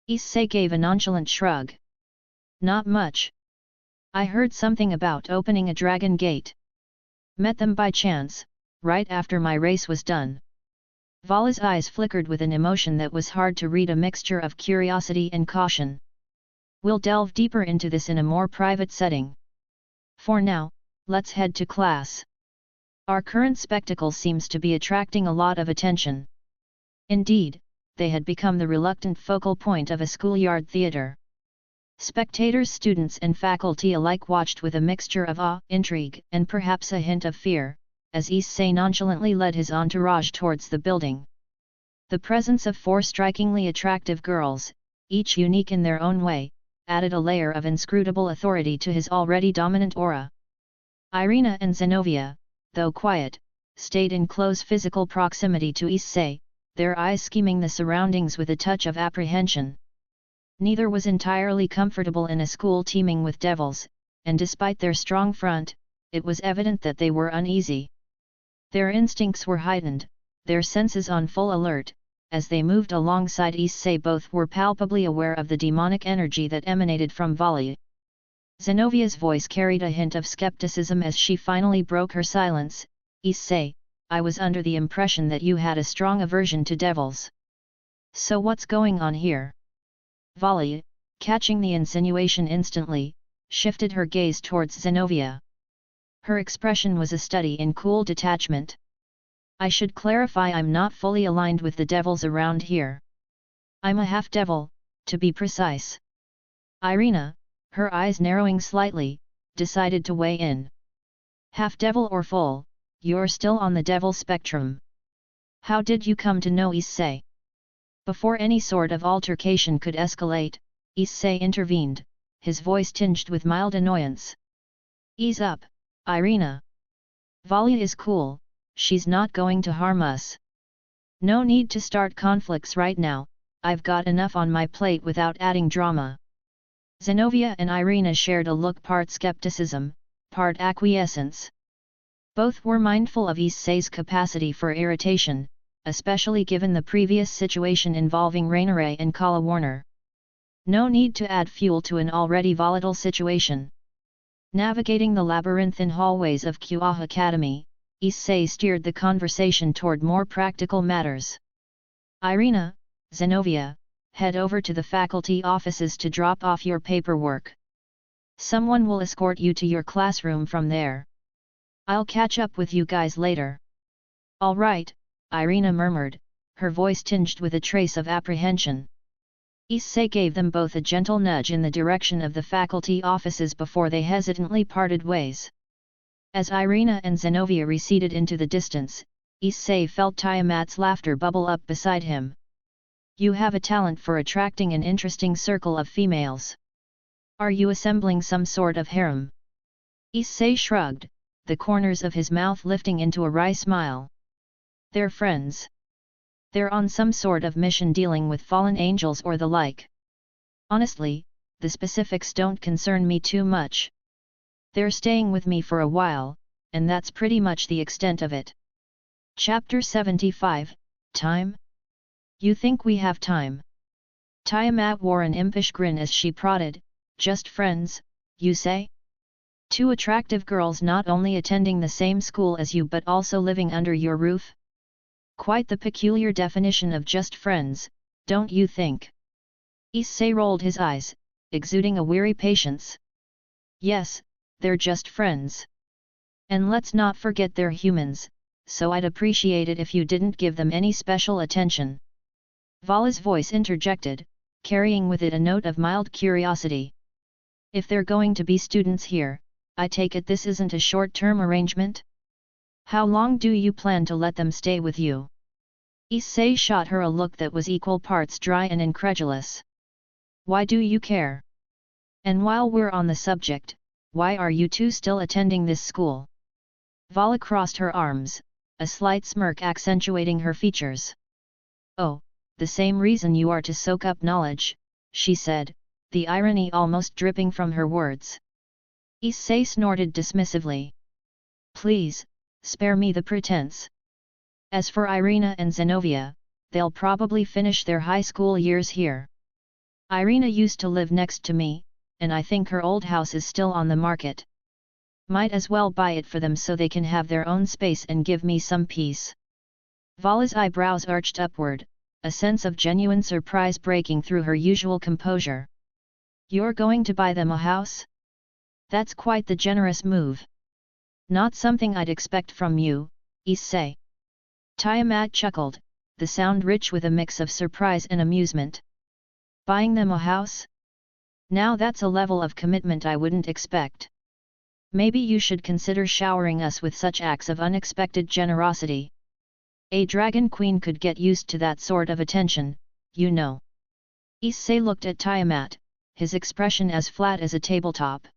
B: Issei gave a nonchalant shrug. Not much. I heard something about opening a dragon gate. Met them by chance, right after my race was done. Vala's eyes flickered with an emotion that was hard to read, a mixture of curiosity and caution. We'll delve deeper into this in a more private setting. For now, let's head to class. Our current spectacle seems to be attracting a lot of attention. Indeed, they had become the reluctant focal point of a schoolyard theater. Spectators, students and faculty alike watched with a mixture of awe, intrigue, and perhaps a hint of fear, as Issei nonchalantly led his entourage towards the building. The presence of 4 strikingly attractive girls, each unique in their own way, added a layer of inscrutable authority to his already dominant aura. Irina and Zenovia, though quiet, stayed in close physical proximity to Issei, their eyes scheming the surroundings with a touch of apprehension. Neither was entirely comfortable in a school teeming with devils, and despite their strong front, it was evident that they were uneasy. Their instincts were heightened, their senses on full alert. As they moved alongside Issei, both were palpably aware of the demonic energy that emanated from Vala. Zenovia's voice carried a hint of skepticism as she finally broke her silence. Issei, I was under the impression that you had a strong aversion to devils. So what's going on here? Vala, catching the insinuation instantly, shifted her gaze towards Zenovia. Her expression was a study in cool detachment. I should clarify, I'm not fully aligned with the devils around here. I'm a half-devil, to be precise. Irina, her eyes narrowing slightly, decided to weigh in. Half-devil or full, you're still on the devil spectrum. How did you come to know Issei? Before any sort of altercation could escalate, Issei intervened, his voice tinged with mild annoyance. Ease up, Irina. Vala is cool. She's not going to harm us. No need to start conflicts right now, I've got enough on my plate without adding drama. Zenovia and Irina shared a look, part skepticism, part acquiescence. Both were mindful of Issei's capacity for irritation, especially given the previous situation involving Rainiere and Kala Warner. No need to add fuel to an already volatile situation. Navigating the labyrinthine hallways of Kuoh Academy, Issei steered the conversation toward more practical matters. Irina, Zenovia, head over to the faculty offices to drop off your paperwork. Someone will escort you to your classroom from there. I'll catch up with you guys later. All right, Irina murmured, her voice tinged with a trace of apprehension. Issei gave them both a gentle nudge in the direction of the faculty offices before they hesitantly parted ways. As Irina and Zenovia receded into the distance, Issei felt Tiamat's laughter bubble up beside him. You have a talent for attracting an interesting circle of females. Are you assembling some sort of harem? Issei shrugged, the corners of his mouth lifting into a wry smile. They're friends. They're on some sort of mission dealing with fallen angels or the like. Honestly, the specifics don't concern me too much. They're staying with me for a while, and that's pretty much the extent of it. Chapter 75, Time? You think we have time? Tiamat wore an impish grin as she prodded, just friends, you say? 2 attractive girls not only attending the same school as you but also living under your roof? Quite the peculiar definition of just friends, don't you think? Issei rolled his eyes, exuding a weary patience. Yes, they're just friends. And let's not forget they're humans, so I'd appreciate it if you didn't give them any special attention. Vala's voice interjected, carrying with it a note of mild curiosity. If they're going to be students here, I take it this isn't a short-term arrangement? How long do you plan to let them stay with you? Issei shot her a look that was equal parts dry and incredulous. Why do you care? And while we're on the subject, why are you two still attending this school? Vala crossed her arms, a slight smirk accentuating her features. Oh, the same reason you are to soak up knowledge, she said, the irony almost dripping from her words. Issei snorted dismissively. Please, spare me the pretense. As for Irina and Zenobia, they'll probably finish their high school years here. Irina used to live next to me, and I think her old house is still on the market. Might as well buy it for them so they can have their own space and give me some peace. Vala's eyebrows arched upward, a sense of genuine surprise breaking through her usual composure. You're going to buy them a house? That's quite the generous move. Not something I'd expect from you, Issei. Tiamat chuckled, the sound rich with a mix of surprise and amusement. Buying them a house? Now that's a level of commitment I wouldn't expect. Maybe you should consider showering us with such acts of unexpected generosity. A dragon queen could get used to that sort of attention, you know. Issei looked at Tiamat, his expression as flat as a tabletop.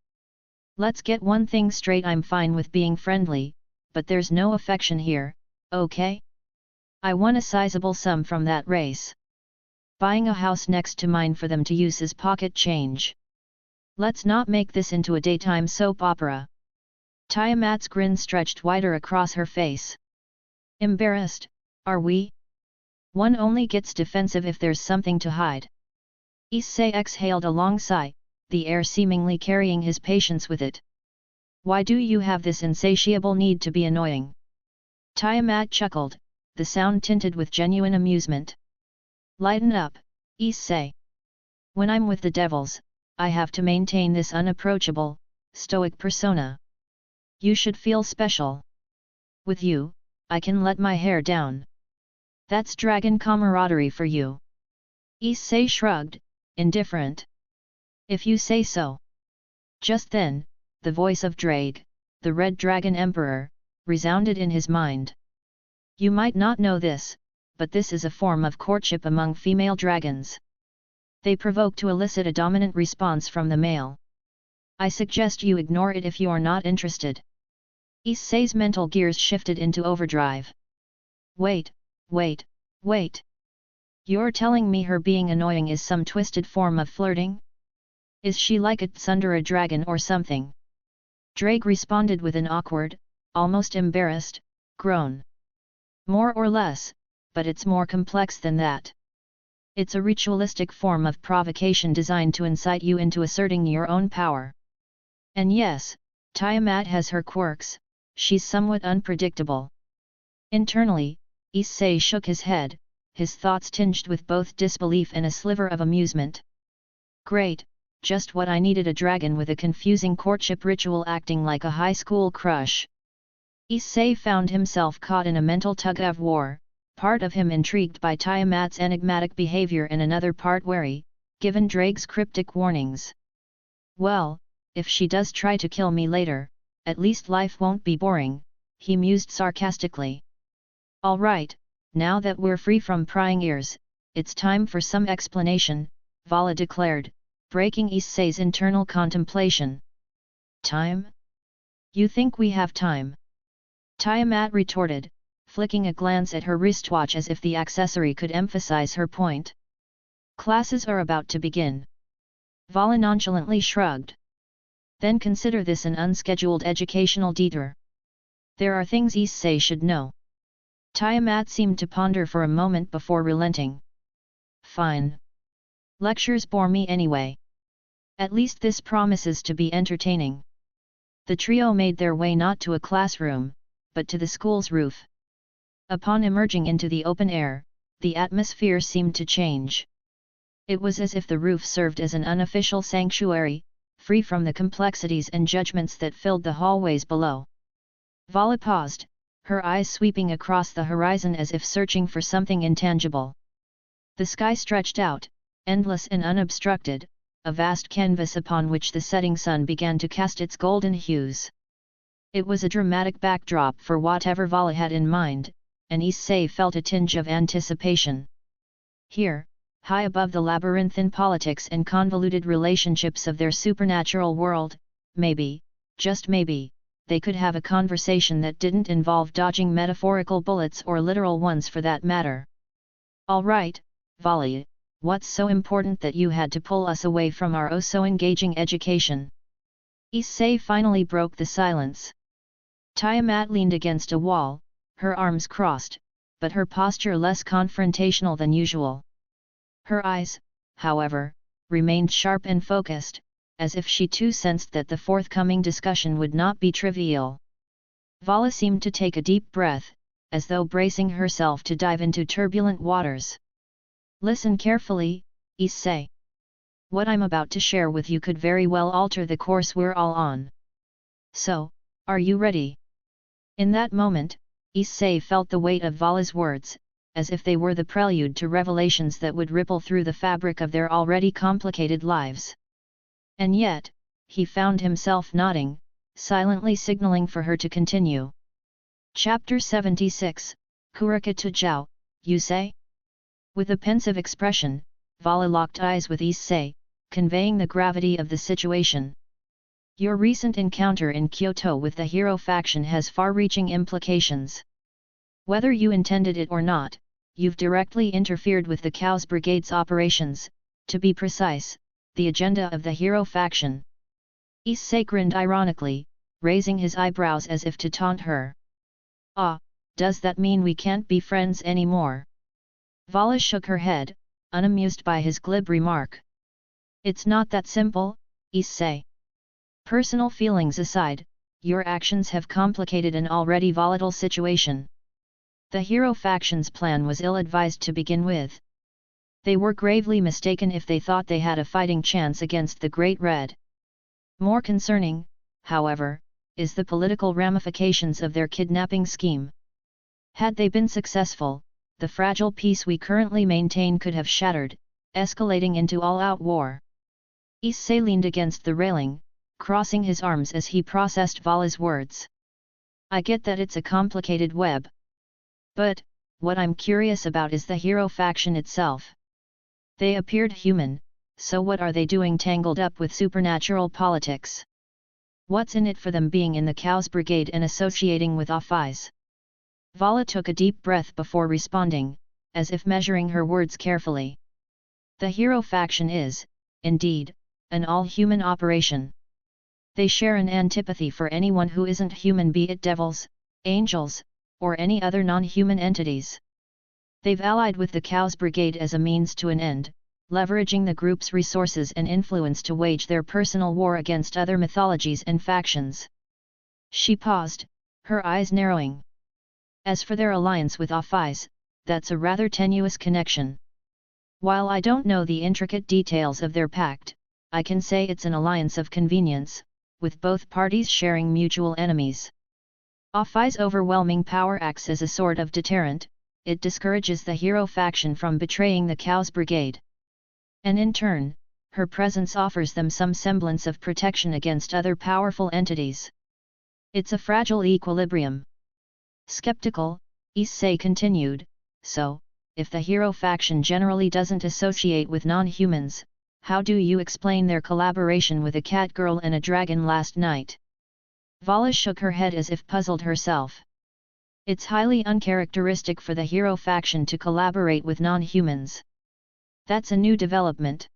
B: Let's get one thing straight, I'm fine with being friendly, but there's no affection here, okay? I won a sizable sum from that race. Buying a house next to mine for them to use as pocket change. Let's not make this into a daytime soap opera. Tiamat's grin stretched wider across her face. Embarrassed, are we? One only gets defensive if there's something to hide. Issei exhaled a long sigh, the air seemingly carrying his patience with it. Why do you have this insatiable need to be annoying? Tiamat chuckled, the sound tinted with genuine amusement. Lighten up, Issei. When I'm with the devils, I have to maintain this unapproachable, stoic persona. You should feel special. With you, I can let my hair down. That's dragon camaraderie for you. Issei shrugged, indifferent. If you say so. Just then, the voice of Ddraig, the Red Dragon Emperor, resounded in his mind. You might not know this, but this is a form of courtship among female dragons. They provoke to elicit a dominant response from the male. I suggest you ignore it if you are not interested. Issei's mental gears shifted into overdrive. Wait. You're telling me her being annoying is some twisted form of flirting? Is she like a tsundere dragon or something? Ddraig responded with an awkward, almost embarrassed, groan. More or less, but it's more complex than that. It's a ritualistic form of provocation designed to incite you into asserting your own power. And yes, Tiamat has her quirks, she's somewhat unpredictable. Internally, Issei shook his head, his thoughts tinged with both disbelief and a sliver of amusement. Great, just what I needed, a dragon with a confusing courtship ritual acting like a high school crush. Issei found himself caught in a mental tug-of-war, part of him intrigued by Tiamat's enigmatic behavior and another part wary, given Ddraig's cryptic warnings. Well, if she does try to kill me later, at least life won't be boring, he mused sarcastically. All right, now that we're free from prying ears, it's time for some explanation, Vala declared, breaking Issei's internal contemplation. Time? You think we have time? Tiamat retorted, flicking a glance at her wristwatch as if the accessory could emphasize her point. Classes are about to begin. Vala nonchalantly shrugged. Then consider this an unscheduled educational detour. There are things Issei should know. Tiamat seemed to ponder for a moment before relenting. Fine. Lectures bore me anyway. At least this promises to be entertaining. The trio made their way not to a classroom, but to the school's roof. Upon emerging into the open air, the atmosphere seemed to change. It was as if the roof served as an unofficial sanctuary, free from the complexities and judgments that filled the hallways below. Vala paused, her eyes sweeping across the horizon as if searching for something intangible. The sky stretched out, endless and unobstructed, a vast canvas upon which the setting sun began to cast its golden hues. It was a dramatic backdrop for whatever Vala had in mind, and Issei felt a tinge of anticipation. Here, high above the labyrinthine politics and convoluted relationships of their supernatural world, maybe, just maybe, they could have a conversation that didn't involve dodging metaphorical bullets or literal ones for that matter. "All right, Vala, what's so important that you had to pull us away from our oh-so-engaging education?" Issei finally broke the silence. Tiamat leaned against a wall, her arms crossed, but her posture less confrontational than usual. Her eyes, however, remained sharp and focused, as if she too sensed that the forthcoming discussion would not be trivial. Vala seemed to take a deep breath, as though bracing herself to dive into turbulent waters. "Listen carefully, Issei. What I'm about to share with you could very well alter the course we're all on. So, are you ready?" In that moment, Issei felt the weight of Vala's words, as if they were the prelude to revelations that would ripple through the fabric of their already complicated lives. And yet, he found himself nodding, silently signaling for her to continue. Chapter 76, Kuraka Tujao, you say? With a pensive expression, Vala locked eyes with Issei, conveying the gravity of the situation. "Your recent encounter in Kyoto with the hero faction has far-reaching implications. Whether you intended it or not, you've directly interfered with the Chaos Brigade's operations, to be precise, the agenda of the hero faction." Issei grinned ironically, raising his eyebrows as if to taunt her. "Ah, does that mean we can't be friends anymore?" Vala shook her head, unamused by his glib remark. "It's not that simple, Issei. Personal feelings aside, your actions have complicated an already volatile situation. The hero faction's plan was ill-advised to begin with. They were gravely mistaken if they thought they had a fighting chance against the Great Red. More concerning, however, is the political ramifications of their kidnapping scheme. Had they been successful, the fragile peace we currently maintain could have shattered, escalating into all-out war." Issei leaned against the railing, crossing his arms as he processed Vala's words. "I get that it's a complicated web. But, what I'm curious about is the hero faction itself. They appeared human, so what are they doing tangled up with supernatural politics? What's in it for them being in the Chaos Brigade and associating with Oppais?" Vala took a deep breath before responding, as if measuring her words carefully. "The hero faction is, indeed, an all-human operation. They share an antipathy for anyone who isn't human, be it devils, angels, or any other non-human entities. They've allied with the Chaos Brigade as a means to an end, leveraging the group's resources and influence to wage their personal war against other mythologies and factions." She paused, her eyes narrowing. "As for their alliance with Oppais, that's a rather tenuous connection. While I don't know the intricate details of their pact, I can say it's an alliance of convenience, with both parties sharing mutual enemies. Oppai's overwhelming power acts as a sort of deterrent. It discourages the hero faction from betraying the Chaos Brigade. And in turn, her presence offers them some semblance of protection against other powerful entities. It's a fragile equilibrium." Skeptical, Issei continued, "So, if the hero faction generally doesn't associate with non-humans, how do you explain their collaboration with a cat girl and a dragon last night?" Vala shook her head as if puzzled herself. "It's highly uncharacteristic for the hero faction to collaborate with non-humans. That's a new development."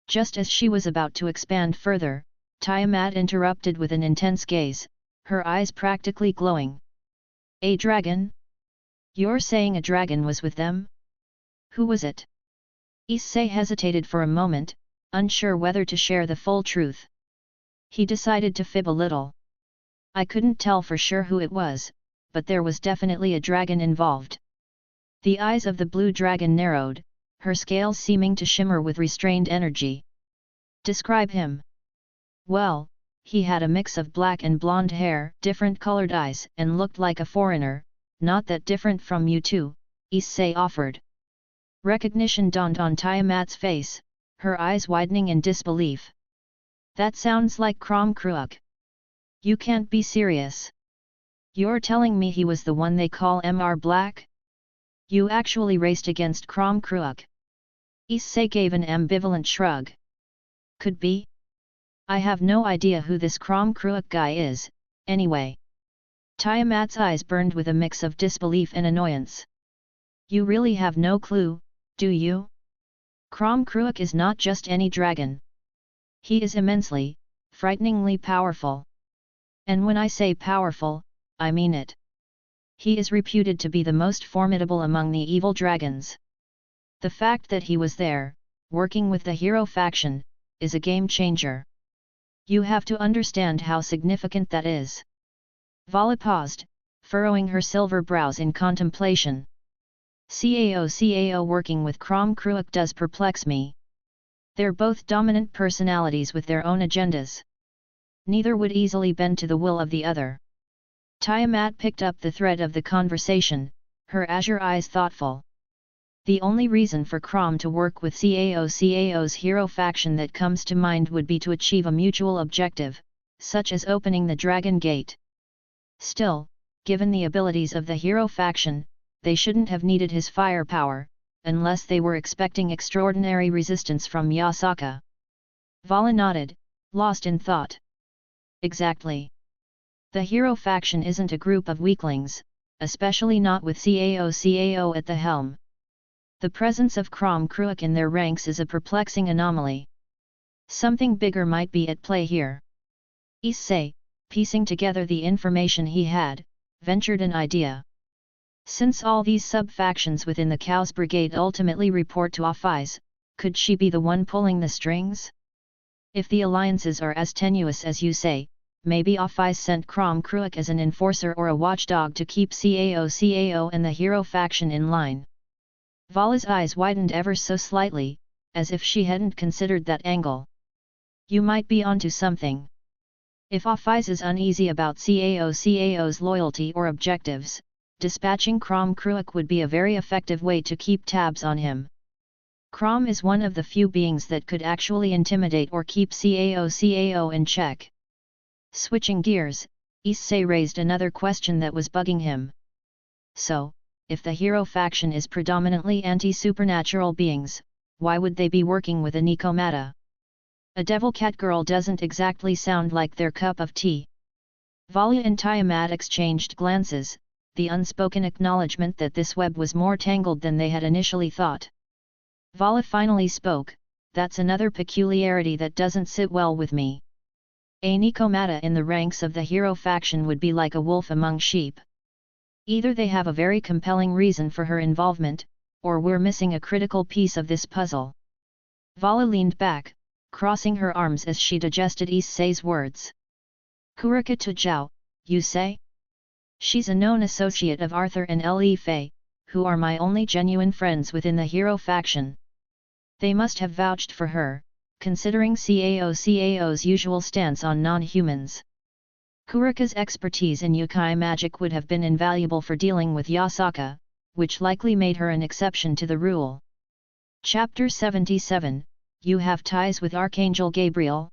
B: Just as she was about to expand further, Tiamat interrupted with an intense gaze, her eyes practically glowing. "A dragon? You're saying a dragon was with them? Who was it?" Issei hesitated for a moment, unsure whether to share the full truth. He decided to fib a little. "I couldn't tell for sure who it was, but there was definitely a dragon involved." The eyes of the blue dragon narrowed, her scales seeming to shimmer with restrained energy. "Describe him." "Well, He had a mix of black and blonde hair, different colored eyes, and looked like a foreigner, not that different from you two, Issei offered. Recognition dawned on Tiamat's face, her eyes widening in disbelief. That sounds like Kuoh. You can't be serious. You're telling me he was the one they call Mr. Black? You actually raced against Kuoh? Issei gave an ambivalent shrug. Could be. I have no idea who this Kuoh guy is, anyway. Tiamat's eyes burned with a mix of disbelief and annoyance. You really have no clue, do you? Kuoh is not just any dragon. He is immensely, frighteningly powerful. And when I say powerful, I mean it. He is reputed to be the most formidable among the evil dragons. The fact that he was there, working with the hero faction, is a game changer. You have to understand how significant that is. Vala paused, furrowing her silver brows in contemplation. Cao working with Kuoh does perplex me. They're both dominant personalities with their own agendas. Neither would easily bend to the will of the other. Tiamat picked up the thread of the conversation, her azure eyes thoughtful. The only reason for Kuoh to work with Cao's hero faction that comes to mind would be to achieve a mutual objective, such as opening the Dragon Gate. Still, given the abilities of the hero faction, they shouldn't have needed his firepower, unless they were expecting extraordinary resistance from Yasaka. Vala nodded, lost in thought. Exactly. The hero faction isn't a group of weaklings, especially not with Cao at the helm. The presence of Kuoh in their ranks is a perplexing anomaly. Something bigger might be at play here. Issei, piecing together the information he had, ventured an idea. Since all these sub-factions within the Chaos Brigade ultimately report to Oppai's, could she be the one pulling the strings? If the alliances are as tenuous as you say, maybe Oppai sent Kuoh as an enforcer or a watchdog to keep Cao and the hero faction in line. Vala's eyes widened ever so slightly, as if she hadn't considered that angle. You might be onto something. If Oppai is uneasy about Cao's loyalty or objectives, dispatching Kuoh would be a very effective way to keep tabs on him. Kuoh is one of the few beings that could actually intimidate or keep Cao in check. Switching gears, Issei raised another question that was bugging him. So, if the hero faction is predominantly anti-supernatural beings, why would they be working with a Nikomata? A devil cat girl doesn't exactly sound like their cup of tea. Vala and Tiamat exchanged glances, the unspoken acknowledgement that this web was more tangled than they had initially thought. Vala finally spoke, that's another peculiarity that doesn't sit well with me. A Nikomata in the ranks of the hero faction would be like a wolf among sheep. Either they have a very compelling reason for her involvement, or we're missing a critical piece of this puzzle. Vala leaned back, crossing her arms as she digested Issei's words. Kurika Tujao, you say? She's a known associate of Arthur and Fei, who are my only genuine friends within the hero faction. They must have vouched for her, considering Cao's usual stance on non-humans. Kurika's expertise in yokai magic would have been invaluable for dealing with Yasaka, which likely made her an exception to the rule. Chapter 77, You have ties with Archangel Gabriel?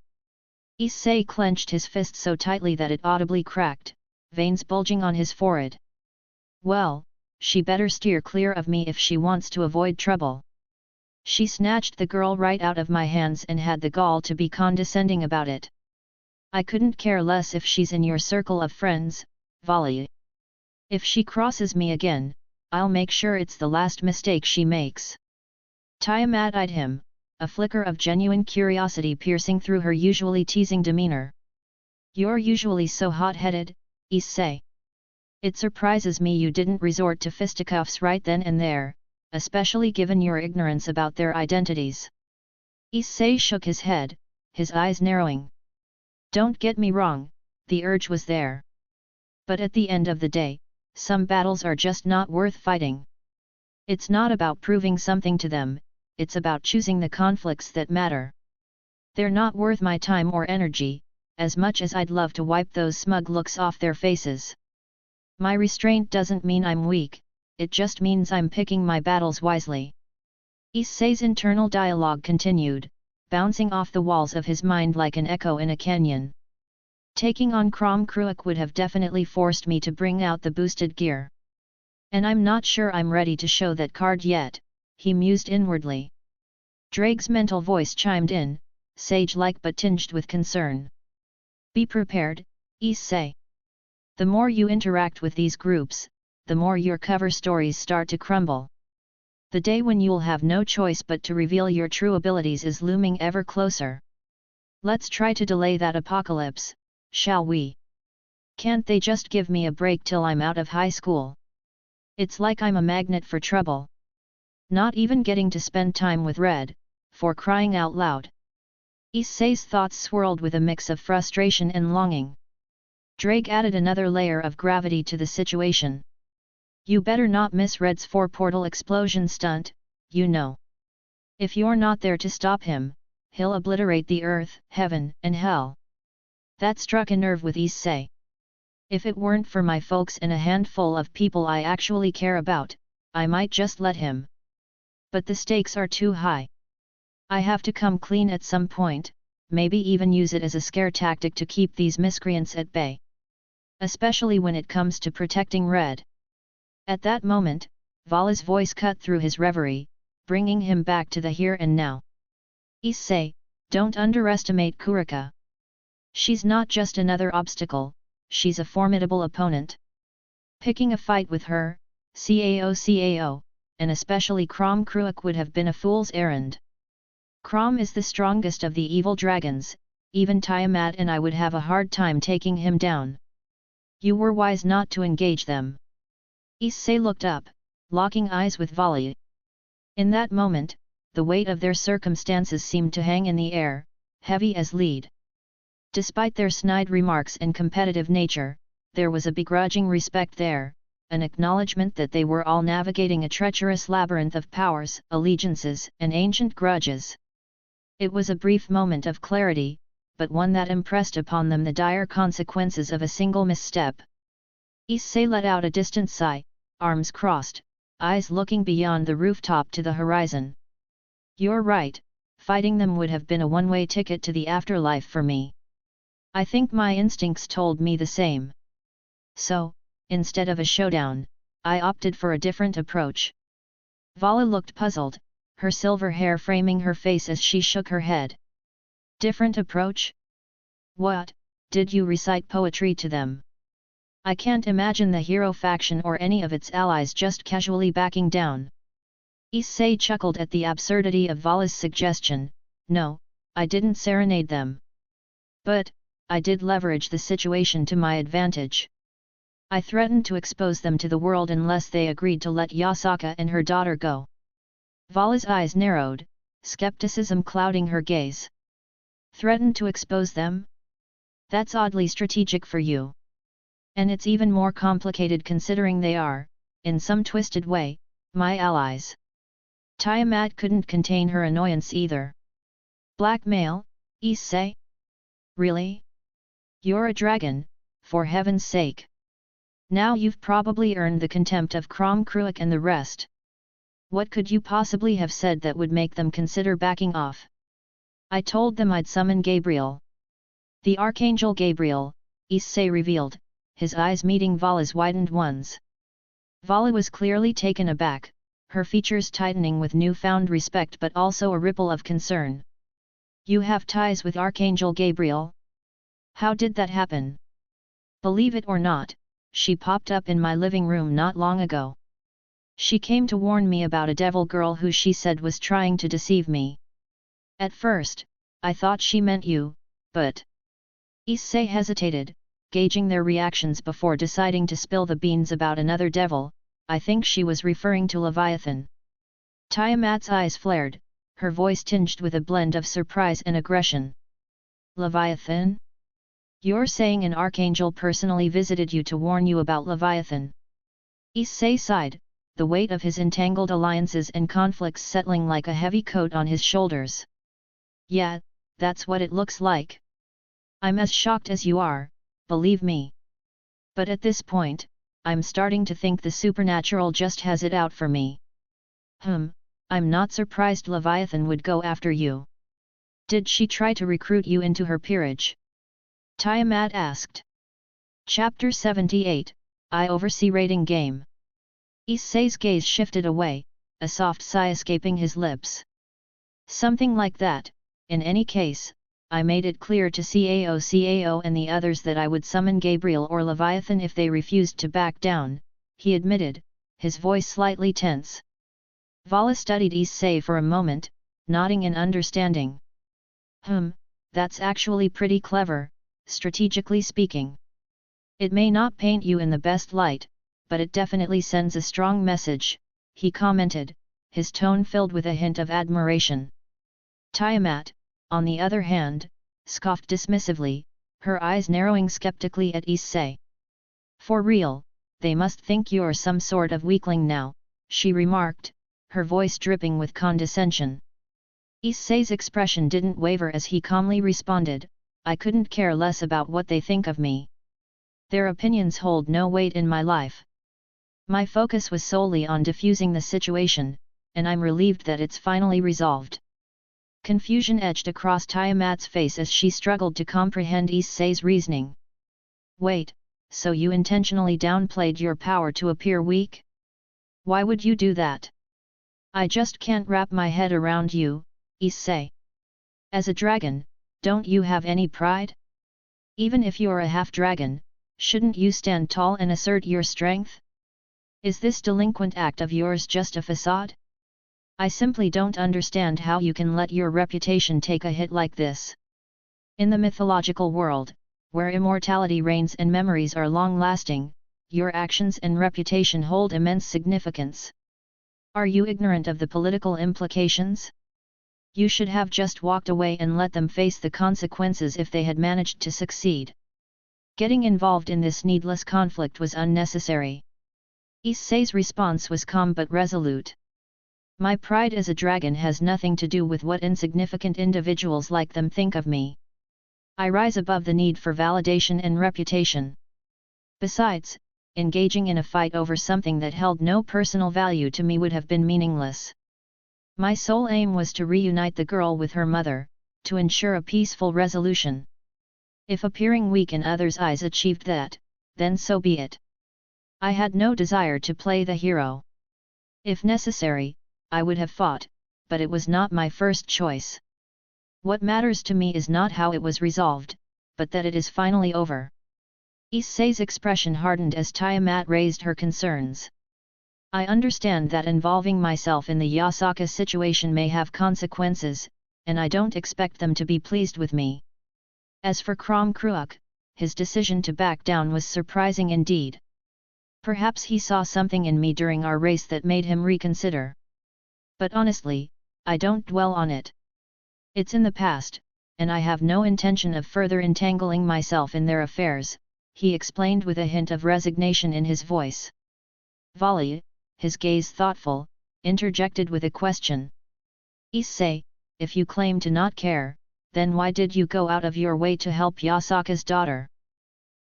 B: Issei clenched his fist so tightly that it audibly cracked, veins bulging on his forehead. Well, she better steer clear of me if she wants to avoid trouble. She snatched the girl right out of my hands and had the gall to be condescending about it. I couldn't care less if she's in your circle of friends, Vala. If she crosses me again, I'll make sure it's the last mistake she makes. Tiamat eyed him, a flicker of genuine curiosity piercing through her usually teasing demeanor. You're usually so hot-headed, Issei. It surprises me you didn't resort to fisticuffs right then and there, especially given your ignorance about their identities. Issei shook his head, his eyes narrowing. Don't get me wrong, the urge was there. But at the end of the day, some battles are just not worth fighting. It's not about proving something to them, it's about choosing the conflicts that matter. They're not worth my time or energy, as much as I'd love to wipe those smug looks off their faces. My restraint doesn't mean I'm weak, it just means I'm picking my battles wisely. Issei's internal dialogue continued, bouncing off the walls of his mind like an echo in a canyon. Taking on Kuoh would have definitely forced me to bring out the boosted gear. And I'm not sure I'm ready to show that card yet, he mused inwardly. Ddraig's mental voice chimed in, sage-like but tinged with concern. Be prepared, Issei. The more you interact with these groups, the more your cover stories start to crumble. The day when you'll have no choice but to reveal your true abilities is looming ever closer. Let's try to delay that apocalypse, shall we? Can't they just give me a break till I'm out of high school? It's like I'm a magnet for trouble. Not even getting to spend time with Red, for crying out loud. Issei's thoughts swirled with a mix of frustration and longing. Ddraig added another layer of gravity to the situation. You better not miss Red's 4-portal explosion stunt, you know. If you're not there to stop him, he'll obliterate the earth, heaven, and hell. That struck a nerve with Issei. If it weren't for my folks and a handful of people I actually care about, I might just let him. But the stakes are too high. I have to come clean at some point, maybe even use it as a scare tactic to keep these miscreants at bay. Especially when it comes to protecting Red. At that moment, Vala's voice cut through his reverie, bringing him back to the here and now. Issei, don't underestimate Kuoh. She's not just another obstacle, she's a formidable opponent. Picking a fight with her, CAO, and especially Kuoh would have been a fool's errand. Kuoh is the strongest of the evil dragons, even Tiamat and I would have a hard time taking him down. You were wise not to engage them. Issei looked up, locking eyes with Vala. In that moment, the weight of their circumstances seemed to hang in the air, heavy as lead. Despite their snide remarks and competitive nature, there was a begrudging respect there, an acknowledgement that they were all navigating a treacherous labyrinth of powers, allegiances, and ancient grudges. It was a brief moment of clarity, but one that impressed upon them the dire consequences of a single misstep. Issei let out a distant sigh, arms crossed, eyes looking beyond the rooftop to the horizon. You're right, fighting them would have been a one-way ticket to the afterlife for me. I think my instincts told me the same. So, instead of a showdown, I opted for a different approach. Vala looked puzzled, her silver hair framing her face as she shook her head. Different approach? What, did you recite poetry to them? I can't imagine the hero faction or any of its allies just casually backing down. Issei chuckled at the absurdity of Vala's suggestion. No, I didn't serenade them. But, I did leverage the situation to my advantage. I threatened to expose them to the world unless they agreed to let Yasaka and her daughter go. Vala's eyes narrowed, skepticism clouding her gaze. Threatened to expose them? That's oddly strategic for you. And it's even more complicated considering they are, in some twisted way, my allies. Tiamat couldn't contain her annoyance either. Blackmail, Issei? Really? You're a dragon, for heaven's sake. Now you've probably earned the contempt of Kuoh and the rest. What could you possibly have said that would make them consider backing off? I told them I'd summon Gabriel. The Archangel Gabriel, Issei revealed, his eyes meeting Vala's widened ones. Vala was clearly taken aback, her features tightening with newfound respect but also a ripple of concern. You have ties with Archangel Gabriel? How did that happen? Believe it or not, she popped up in my living room not long ago. She came to warn me about a devil girl who she said was trying to deceive me. At first, I thought she meant you, but... Issei hesitated, gauging their reactions before deciding to spill the beans about another devil. I think she was referring to Leviathan. Tiamat's eyes flared, her voice tinged with a blend of surprise and aggression. Leviathan? You're saying an archangel personally visited you to warn you about Leviathan? Issei sighed, the weight of his entangled alliances and conflicts settling like a heavy coat on his shoulders. Yeah, that's what it looks like. I'm as shocked as you are, believe me. But at this point, I'm starting to think the supernatural just has it out for me. I'm not surprised Leviathan would go after you. Did she try to recruit you into her peerage? Tiamat asked. Chapter 78, I Oversee Rating Game. Issei's gaze shifted away, a soft sigh escaping his lips. Something like that. In any case, I made it clear to Cao and the others that I would summon Gabriel or Leviathan if they refused to back down, he admitted, his voice slightly tense. Vala studied Issei for a moment, nodding in understanding. That's actually pretty clever, strategically speaking. It may not paint you in the best light, but it definitely sends a strong message, he commented, his tone filled with a hint of admiration. Tiamat, on the other hand, scoffed dismissively, her eyes narrowing skeptically at Issei. For real, they must think you're some sort of weakling now, she remarked, her voice dripping with condescension. Issei's expression didn't waver as he calmly responded, I couldn't care less about what they think of me. Their opinions hold no weight in my life. My focus was solely on diffusing the situation, and I'm relieved that it's finally resolved. Confusion edged across Tiamat's face as she struggled to comprehend Issei's reasoning. Wait, so you intentionally downplayed your power to appear weak? Why would you do that? I just can't wrap my head around you, Issei. As a dragon, don't you have any pride? Even if you're a half-dragon, shouldn't you stand tall and assert your strength? Is this delinquent act of yours just a facade? I simply don't understand how you can let your reputation take a hit like this. In the mythological world, where immortality reigns and memories are long-lasting, your actions and reputation hold immense significance. Are you ignorant of the political implications? You should have just walked away and let them face the consequences if they had managed to succeed. Getting involved in this needless conflict was unnecessary. Issei's response was calm but resolute. My pride as a dragon has nothing to do with what insignificant individuals like them think of me. I rise above the need for validation and reputation. Besides, engaging in a fight over something that held no personal value to me would have been meaningless. My sole aim was to reunite the girl with her mother, to ensure a peaceful resolution. If appearing weak in others' eyes achieved that, then so be it. I had no desire to play the hero. If necessary, I would have fought, but it was not my first choice. What matters to me is not how it was resolved, but that it is finally over. Issei's expression hardened as Tiamat raised her concerns. I understand that involving myself in the Yasaka situation may have consequences, and I don't expect them to be pleased with me. As for Kuoh, his decision to back down was surprising indeed. Perhaps he saw something in me during our race that made him reconsider. But honestly, I don't dwell on it. It's in the past, and I have no intention of further entangling myself in their affairs, he explained with a hint of resignation in his voice. Vala, his gaze thoughtful, interjected with a question. Issei, if you claim to not care, then why did you go out of your way to help Yasaka's daughter?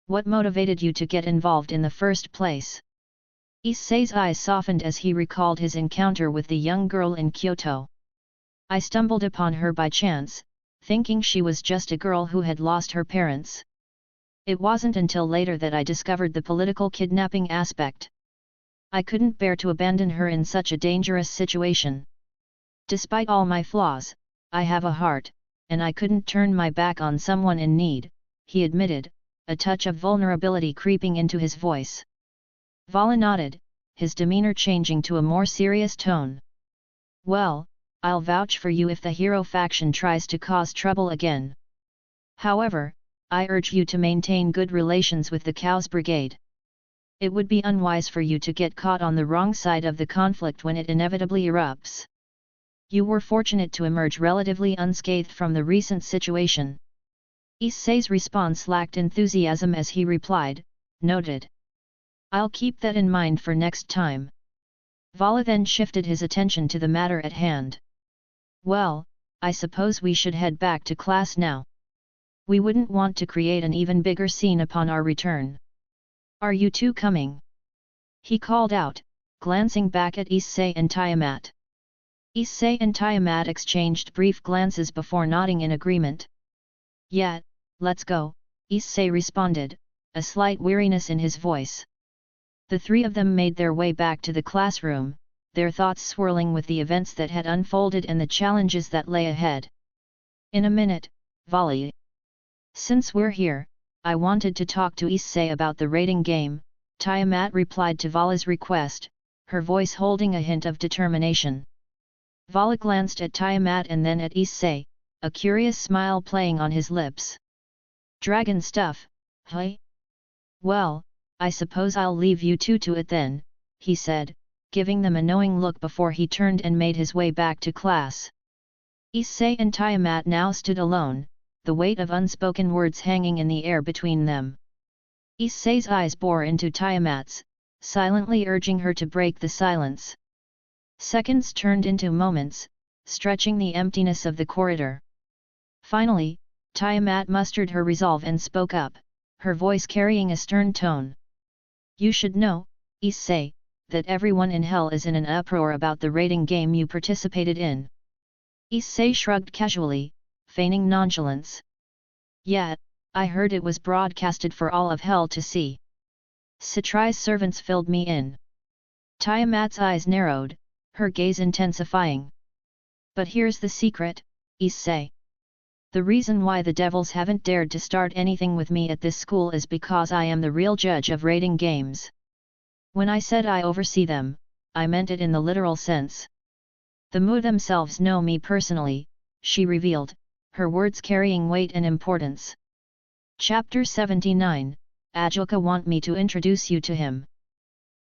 B: What motivated you to get involved in the first place? Issei's eyes softened as he recalled his encounter with the young girl in Kyoto. I stumbled upon her by chance, thinking she was just a girl who had lost her parents. It wasn't until later that I discovered the political kidnapping aspect. I couldn't bear to abandon her in such a dangerous situation. Despite all my flaws, I have a heart, and I couldn't turn my back on someone in need, he admitted, a touch of vulnerability creeping into his voice. Vala nodded, his demeanor changing to a more serious tone. Well, I'll vouch for you if the hero faction tries to cause trouble again. However, I urge you to maintain good relations with the Cows Brigade. It would be unwise for you to get caught on the wrong side of the conflict when it inevitably erupts. You were fortunate to emerge relatively unscathed from the recent situation. Issei's response lacked enthusiasm as he replied, noted. I'll keep that in mind for next time. Vala then shifted his attention to the matter at hand. Well, I suppose we should head back to class now. We wouldn't want to create an even bigger scene upon our return. Are you two coming? He called out, glancing back at Issei and Tiamat. Issei and Tiamat exchanged brief glances before nodding in agreement. Yeah, let's go, Issei responded, a slight weariness in his voice. The three of them made their way back to the classroom, their thoughts swirling with the events that had unfolded and the challenges that lay ahead. In a minute, Volley. Since we're here, I wanted to talk to Issei about the rating game, Tiamat replied to Vala's request, her voice holding a hint of determination. Vala glanced at Tiamat and then at Issei, a curious smile playing on his lips. Dragon stuff, hey? Well, I suppose I'll leave you two to it then, he said, giving them a knowing look before he turned and made his way back to class. Issei and Tiamat now stood alone, the weight of unspoken words hanging in the air between them. Issei's eyes bore into Tiamat's, silently urging her to break the silence. Seconds turned into moments, stretching the emptiness of the corridor. Finally, Tiamat mustered her resolve and spoke up, her voice carrying a stern tone. You should know, Issei, that everyone in hell is in an uproar about the rating game you participated in. Issei shrugged casually, feigning nonchalance. Yeah, I heard it was broadcasted for all of hell to see. Citri's servants filled me in. Tiamat's eyes narrowed, her gaze intensifying. But here's the secret, Issei. The reason why the devils haven't dared to start anything with me at this school is because I am the real judge of rating games. When I said I oversee them, I meant it in the literal sense. The Mu themselves know me personally, she revealed, her words carrying weight and importance. Chapter 79, Ajoka want me to introduce you to him.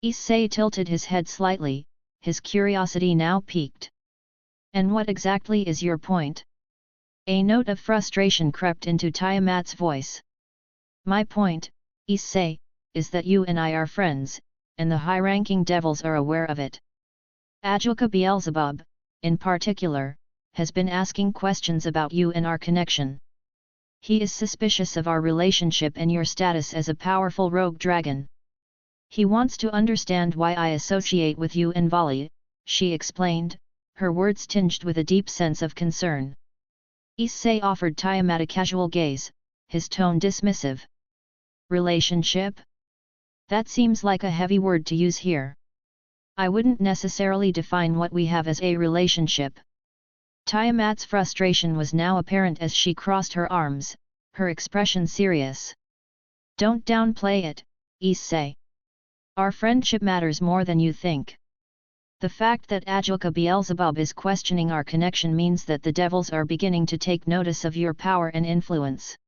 B: Issei tilted his head slightly, his curiosity now piqued. And what exactly is your point? A note of frustration crept into Tiamat's voice. My point, Issei, is that you and I are friends, and the high-ranking devils are aware of it. Ajoka Beelzebub, in particular, has been asking questions about you and our connection. He is suspicious of our relationship and your status as a powerful rogue dragon. He wants to understand why I associate with you and Volley, she explained, her words tinged with a deep sense of concern. Issei offered Tiamat a casual gaze, his tone dismissive. Relationship? That seems like a heavy word to use here. I wouldn't necessarily define what we have as a relationship. Tiamat's frustration was now apparent as she crossed her arms, her expression serious. Don't downplay it, Issei. Our friendship matters more than you think. The fact that Ajoka Beelzebub is questioning our connection means that the devils are beginning to take notice of your power and influence.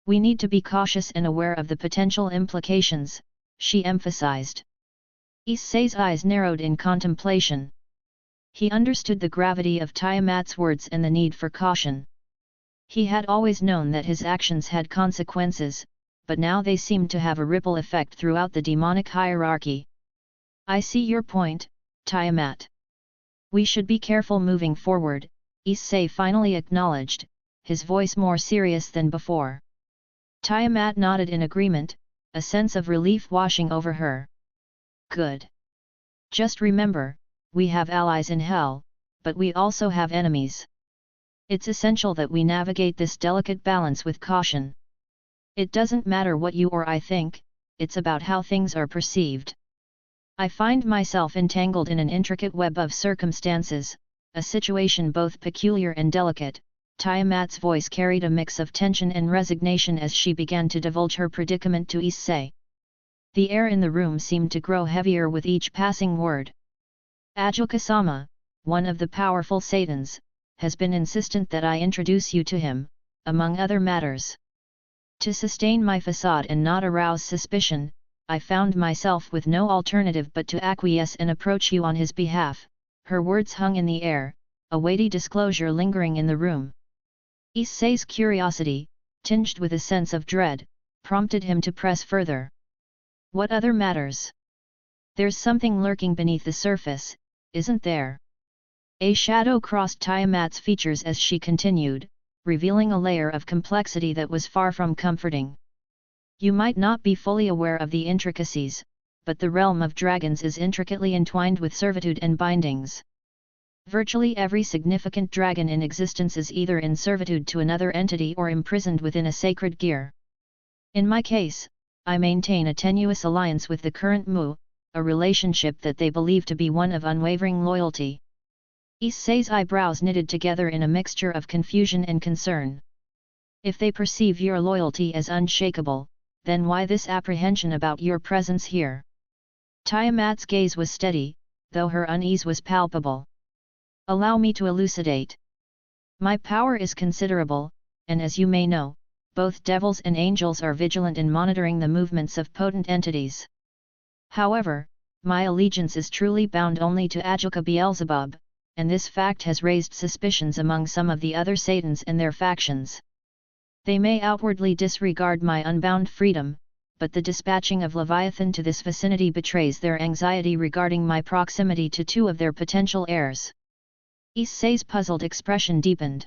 B: We need to be cautious and aware of the potential implications, she emphasized. Issei's eyes narrowed in contemplation. He understood the gravity of Tiamat's words and the need for caution. He had always known that his actions had consequences, but now they seemed to have a ripple effect throughout the demonic hierarchy. I see your point, Tiamat. We should be careful moving forward, Issei finally acknowledged, his voice more serious than before. Tiamat nodded in agreement, a sense of relief washing over her. Good. Just remember, we have allies in hell, but we also have enemies. It's essential that we navigate this delicate balance with caution. It doesn't matter what you or I think, it's about how things are perceived. I find myself entangled in an intricate web of circumstances, a situation both peculiar and delicate. Tiamat's voice carried a mix of tension and resignation as she began to divulge her predicament to Issei. The air in the room seemed to grow heavier with each passing word. Ajoka-sama, one of the powerful Satans, has been insistent that I introduce you to him, among other matters. To sustain my facade and not arouse suspicion, I found myself with no alternative but to acquiesce and approach you on his behalf. Her words hung in the air, a weighty disclosure lingering in the room. Issei's curiosity, tinged with a sense of dread, prompted him to press further. What other matters? There's something lurking beneath the surface, isn't there? A shadow crossed Tiamat's features as she continued, revealing a layer of complexity that was far from comforting. You might not be fully aware of the intricacies, but the realm of dragons is intricately entwined with servitude and bindings. Virtually every significant dragon in existence is either in servitude to another entity or imprisoned within a sacred gear. In my case, I maintain a tenuous alliance with the current Mu, a relationship that they believe to be one of unwavering loyalty. Issei's eyebrows knitted together in a mixture of confusion and concern. If they perceive your loyalty as unshakable, then why this apprehension about your presence here? Tiamat's gaze was steady, though her unease was palpable. Allow me to elucidate. My power is considerable, and as you may know, both devils and angels are vigilant in monitoring the movements of potent entities. However, my allegiance is truly bound only to Ajoka Beelzebub, and this fact has raised suspicions among some of the other Satans and their factions. They may outwardly disregard my unbound freedom, but the dispatching of Leviathan to this vicinity betrays their anxiety regarding my proximity to two of their potential heirs. Issei's puzzled expression deepened.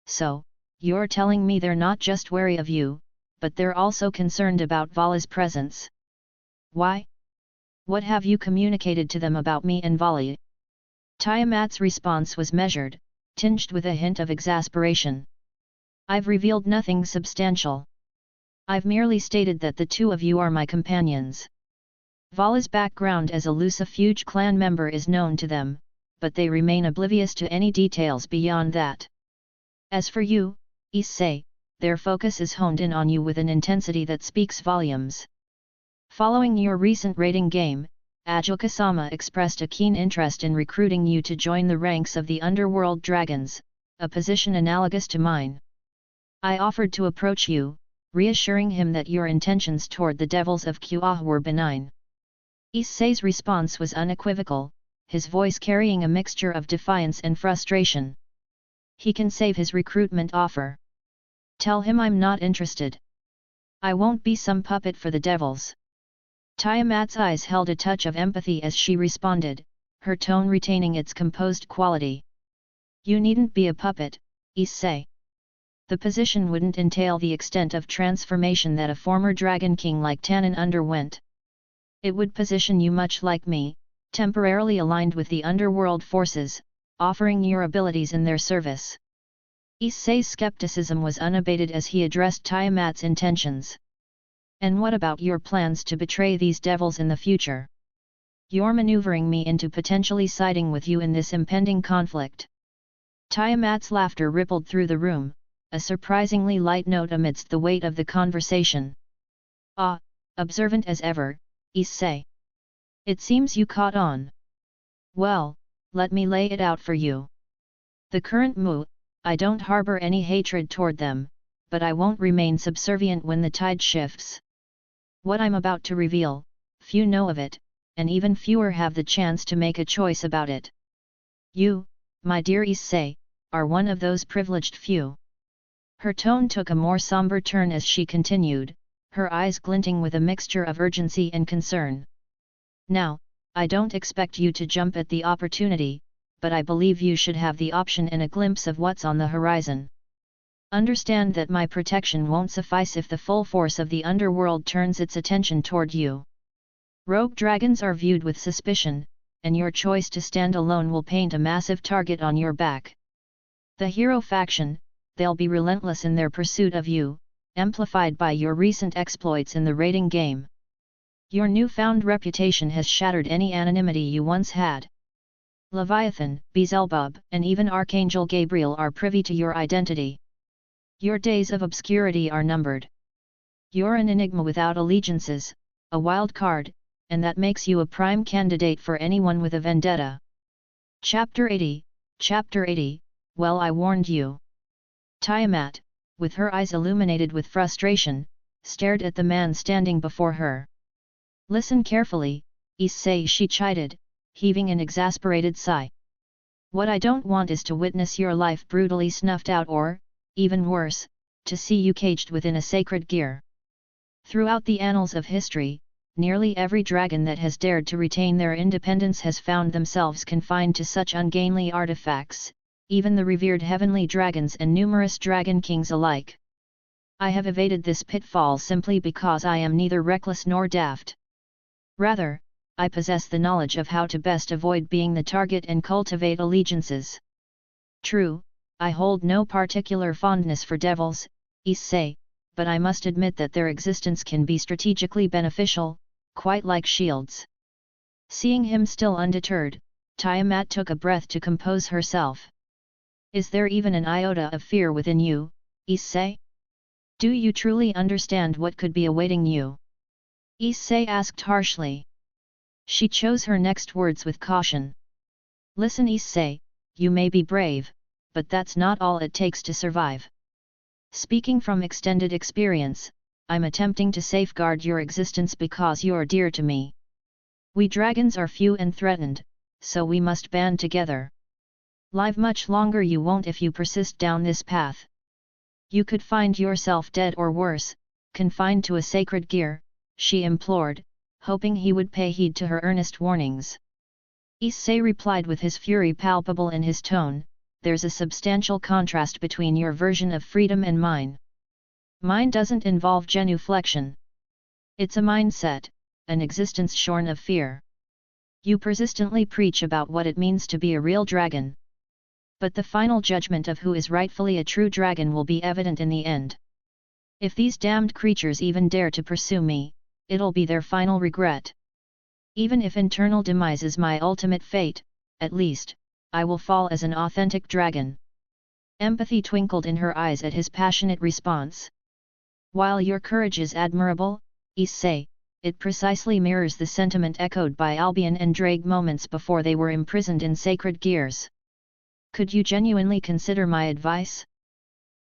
B: So, you're telling me they're not just wary of you, but they're also concerned about Vala's presence. Why? What have you communicated to them about me and Vala? Tiamat's response was measured, tinged with a hint of exasperation. I've revealed nothing substantial. I've merely stated that the two of you are my companions. Vala's background as a Lucifuge clan member is known to them, but they remain oblivious to any details beyond that. As for you, Issei, their focus is honed in on you with an intensity that speaks volumes. Following your recent raiding game, Ajoka-sama expressed a keen interest in recruiting you to join the ranks of the underworld dragons, a position analogous to mine. I offered to approach you, reassuring him that your intentions toward the devils of Kuoh were benign. Issei's response was unequivocal, his voice carrying a mixture of defiance and frustration. He can save his recruitment offer. Tell him I'm not interested. I won't be some puppet for the devils. Tiamat's eyes held a touch of empathy as she responded, her tone retaining its composed quality. You needn't be a puppet, Issei. The position wouldn't entail the extent of transformation that a former dragon king like Tannen underwent. It would position you much like me, temporarily aligned with the underworld forces, offering your abilities in their service. Issei's skepticism was unabated as he addressed Tiamat's intentions. And what about your plans to betray these devils in the future? You're maneuvering me into potentially siding with you in this impending conflict. Tiamat's laughter rippled through the room, a surprisingly light note amidst the weight of the conversation. Ah, observant as ever, Issei. It seems you caught on. Well, let me lay it out for you. The current Mu, I don't harbor any hatred toward them, but I won't remain subservient when the tide shifts. What I'm about to reveal, few know of it, and even fewer have the chance to make a choice about it. You, my dear Issei, are one of those privileged few. Her tone took a more somber turn as she continued, her eyes glinting with a mixture of urgency and concern. Now, I don't expect you to jump at the opportunity, but I believe you should have the option and a glimpse of what's on the horizon. Understand that my protection won't suffice if the full force of the underworld turns its attention toward you. Rogue dragons are viewed with suspicion, and your choice to stand alone will paint a massive target on your back. The hero faction, they'll be relentless in their pursuit of you, amplified by your recent exploits in the raiding game. Your newfound reputation has shattered any anonymity you once had. Leviathan, Beelzebub, and even Archangel Gabriel are privy to your identity. Your days of obscurity are numbered. You're an enigma without allegiances, a wild card, and that makes you a prime candidate for anyone with a vendetta. Chapter 80, well, I warned you. Tiamat, with her eyes illuminated with frustration, stared at the man standing before her. Listen carefully, Issei, she chided, heaving an exasperated sigh. What I don't want is to witness your life brutally snuffed out or, even worse, to see you caged within a sacred gear. Throughout the annals of history, nearly every dragon that has dared to retain their independence has found themselves confined to such ungainly artifacts, even the revered heavenly dragons and numerous dragon kings alike. I have evaded this pitfall simply because I am neither reckless nor daft. Rather, I possess the knowledge of how to best avoid being the target and cultivate allegiances. True, I hold no particular fondness for devils, Issei, but I must admit that their existence can be strategically beneficial, quite like shields. Seeing him still undeterred, Tiamat took a breath to compose herself. Is there even an iota of fear within you, Issei? Do you truly understand what could be awaiting you? Issei asked harshly. She chose her next words with caution. Listen, Issei, you may be brave, but that's not all it takes to survive. Speaking from extended experience, I'm attempting to safeguard your existence because you're dear to me. We dragons are few and threatened, so we must band together. Live much longer you won't if you persist down this path. You could find yourself dead or worse, confined to a sacred gear, she implored, hoping he would pay heed to her earnest warnings. Issei replied with his fury palpable in his tone, there's a substantial contrast between your version of freedom and mine. Mine doesn't involve genuflection. It's a mindset, an existence shorn of fear. You persistently preach about what it means to be a real dragon. But the final judgment of who is rightfully a true dragon will be evident in the end. If these damned creatures even dare to pursue me, it'll be their final regret. Even if internal demise is my ultimate fate, at least, I will fall as an authentic dragon. Empathy twinkled in her eyes at his passionate response. While your courage is admirable, Issei, it precisely mirrors the sentiment echoed by Albion and Ddraig moments before they were imprisoned in sacred gears. Could you genuinely consider my advice?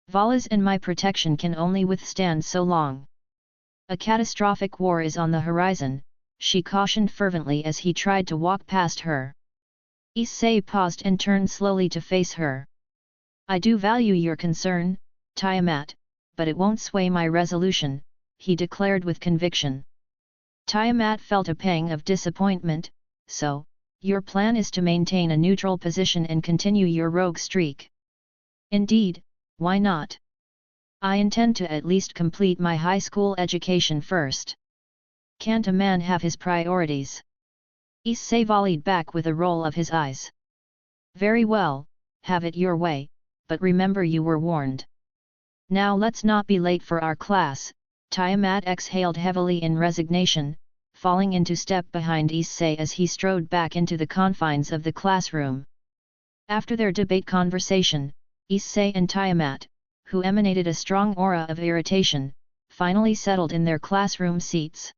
B: Vala's and my protection can only withstand so long. A catastrophic war is on the horizon, she cautioned fervently as he tried to walk past her. Issei paused and turned slowly to face her. I do value your concern, Tiamat, but it won't sway my resolution, he declared with conviction. Tiamat felt a pang of disappointment. So, your plan is to maintain a neutral position and continue your rogue streak. Indeed, why not? I intend to at least complete my high school education first. Can't a man have his priorities? Issei volleyed back with a roll of his eyes. Very well, have it your way, but remember you were warned. Now let's not be late for our class. Tiamat exhaled heavily in resignation, falling into step behind Issei as he strode back into the confines of the classroom. After their debate conversation, Issei and Tiamat, who emanated a strong aura of irritation, finally settled in their classroom seats.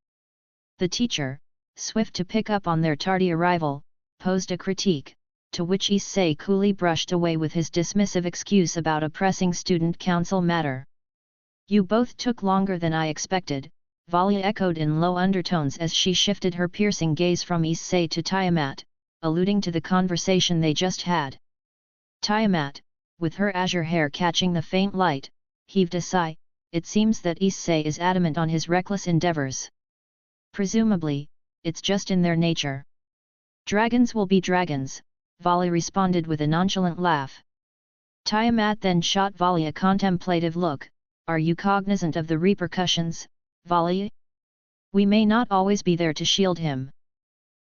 B: The teacher, swift to pick up on their tardy arrival, posed a critique, to which Issei coolly brushed away with his dismissive excuse about a pressing student council matter. You both took longer than I expected, Vala echoed in low undertones as she shifted her piercing gaze from Issei to Tiamat, alluding to the conversation they just had. Tiamat, with her azure hair catching the faint light, heaved a sigh. It seems that Issei is adamant on his reckless endeavors. Presumably, it's just in their nature. Dragons will be dragons, Vala responded with a nonchalant laugh. Tiamat then shot Vala a contemplative look. Are you cognizant of the repercussions, Vala? We may not always be there to shield him.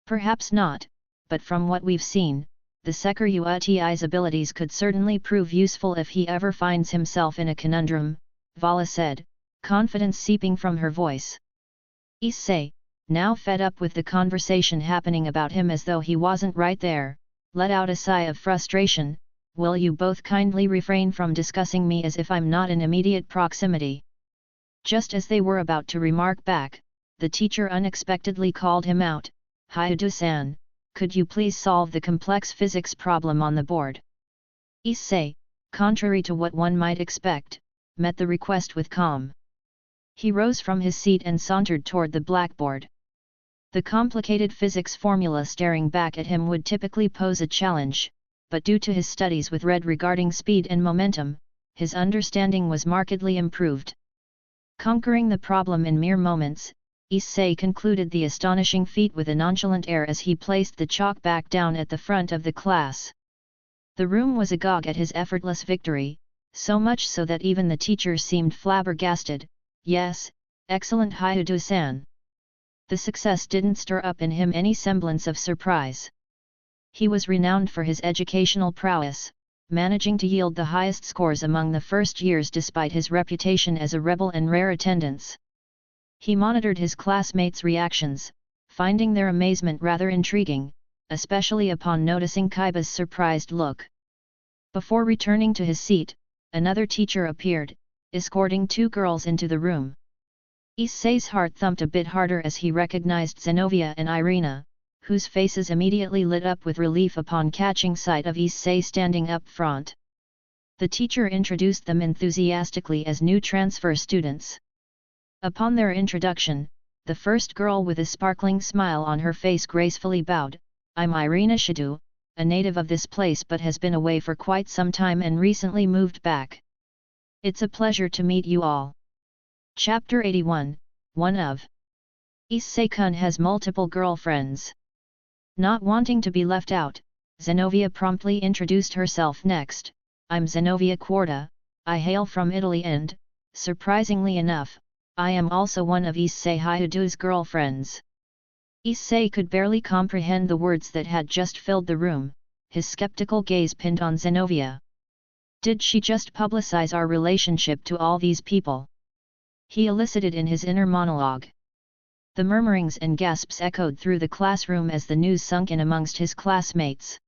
B: Perhaps not, but from what we've seen, the Seker-Uti's abilities could certainly prove useful if he ever finds himself in a conundrum, Vala said, confidence seeping from her voice. Issei, now fed up with the conversation happening about him as though he wasn't right there, let out a sigh of frustration. Will you both kindly refrain from discussing me as if I'm not in immediate proximity? Just as they were about to remark back, the teacher unexpectedly called him out. Hyudu-san, could you please solve the complex physics problem on the board? Issei, contrary to what one might expect, met the request with calm. He rose from his seat and sauntered toward the blackboard. The complicated physics formula staring back at him would typically pose a challenge, but due to his studies with Red regarding speed and momentum, his understanding was markedly improved. Conquering the problem in mere moments, Issei concluded the astonishing feat with a nonchalant air as he placed the chalk back down at the front of the class. The room was agog at his effortless victory, so much so that even the teacher seemed flabbergasted. Yes, excellent Haidu-san. The success didn't stir up in him any semblance of surprise. He was renowned for his educational prowess, managing to yield the highest scores among the first years despite his reputation as a rebel and rare attendance. He monitored his classmates' reactions, finding their amazement rather intriguing, especially upon noticing Kaiba's surprised look. Before returning to his seat, another teacher appeared, escorting two girls into the room. Issei's heart thumped a bit harder as he recognized Zenovia and Irina, whose faces immediately lit up with relief upon catching sight of Issei standing up front. The teacher introduced them enthusiastically as new transfer students. Upon their introduction, the first girl with a sparkling smile on her face gracefully bowed. "I'm Irina Shadu, a native of this place but has been away for quite some time and recently moved back. It's a pleasure to meet you all." Chapter 81, One of. Issei-kun has multiple girlfriends. Not wanting to be left out, Zenovia promptly introduced herself next. "I'm Zenovia Quarta, I hail from Italy and, surprisingly enough, I am also one of Issei Haidu's girlfriends." Issei could barely comprehend the words that had just filled the room, his skeptical gaze pinned on Zenovia. Did she just publicize our relationship to all these people? He elicited in his inner monologue. The murmurings and gasps echoed through the classroom as the news sunk in amongst his classmates.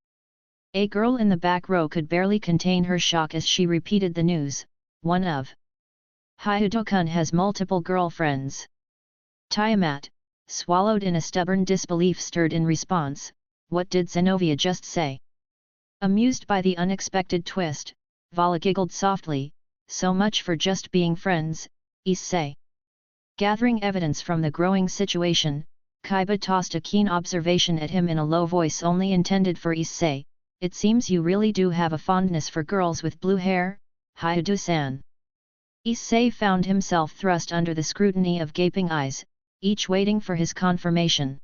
B: A girl in the back row could barely contain her shock as she repeated the news. "One of. Haidu-kun has multiple girlfriends." Tiamat, swallowed in a stubborn disbelief, stirred in response. What did Zenovia just say? Amused by the unexpected twist, Vala giggled softly. "So much for just being friends, Issei." Gathering evidence from the growing situation, Kaiba tossed a keen observation at him in a low voice only intended for Issei. "It seems you really do have a fondness for girls with blue hair, Haidu-san." Issei found himself thrust under the scrutiny of gaping eyes, each waiting for his confirmation.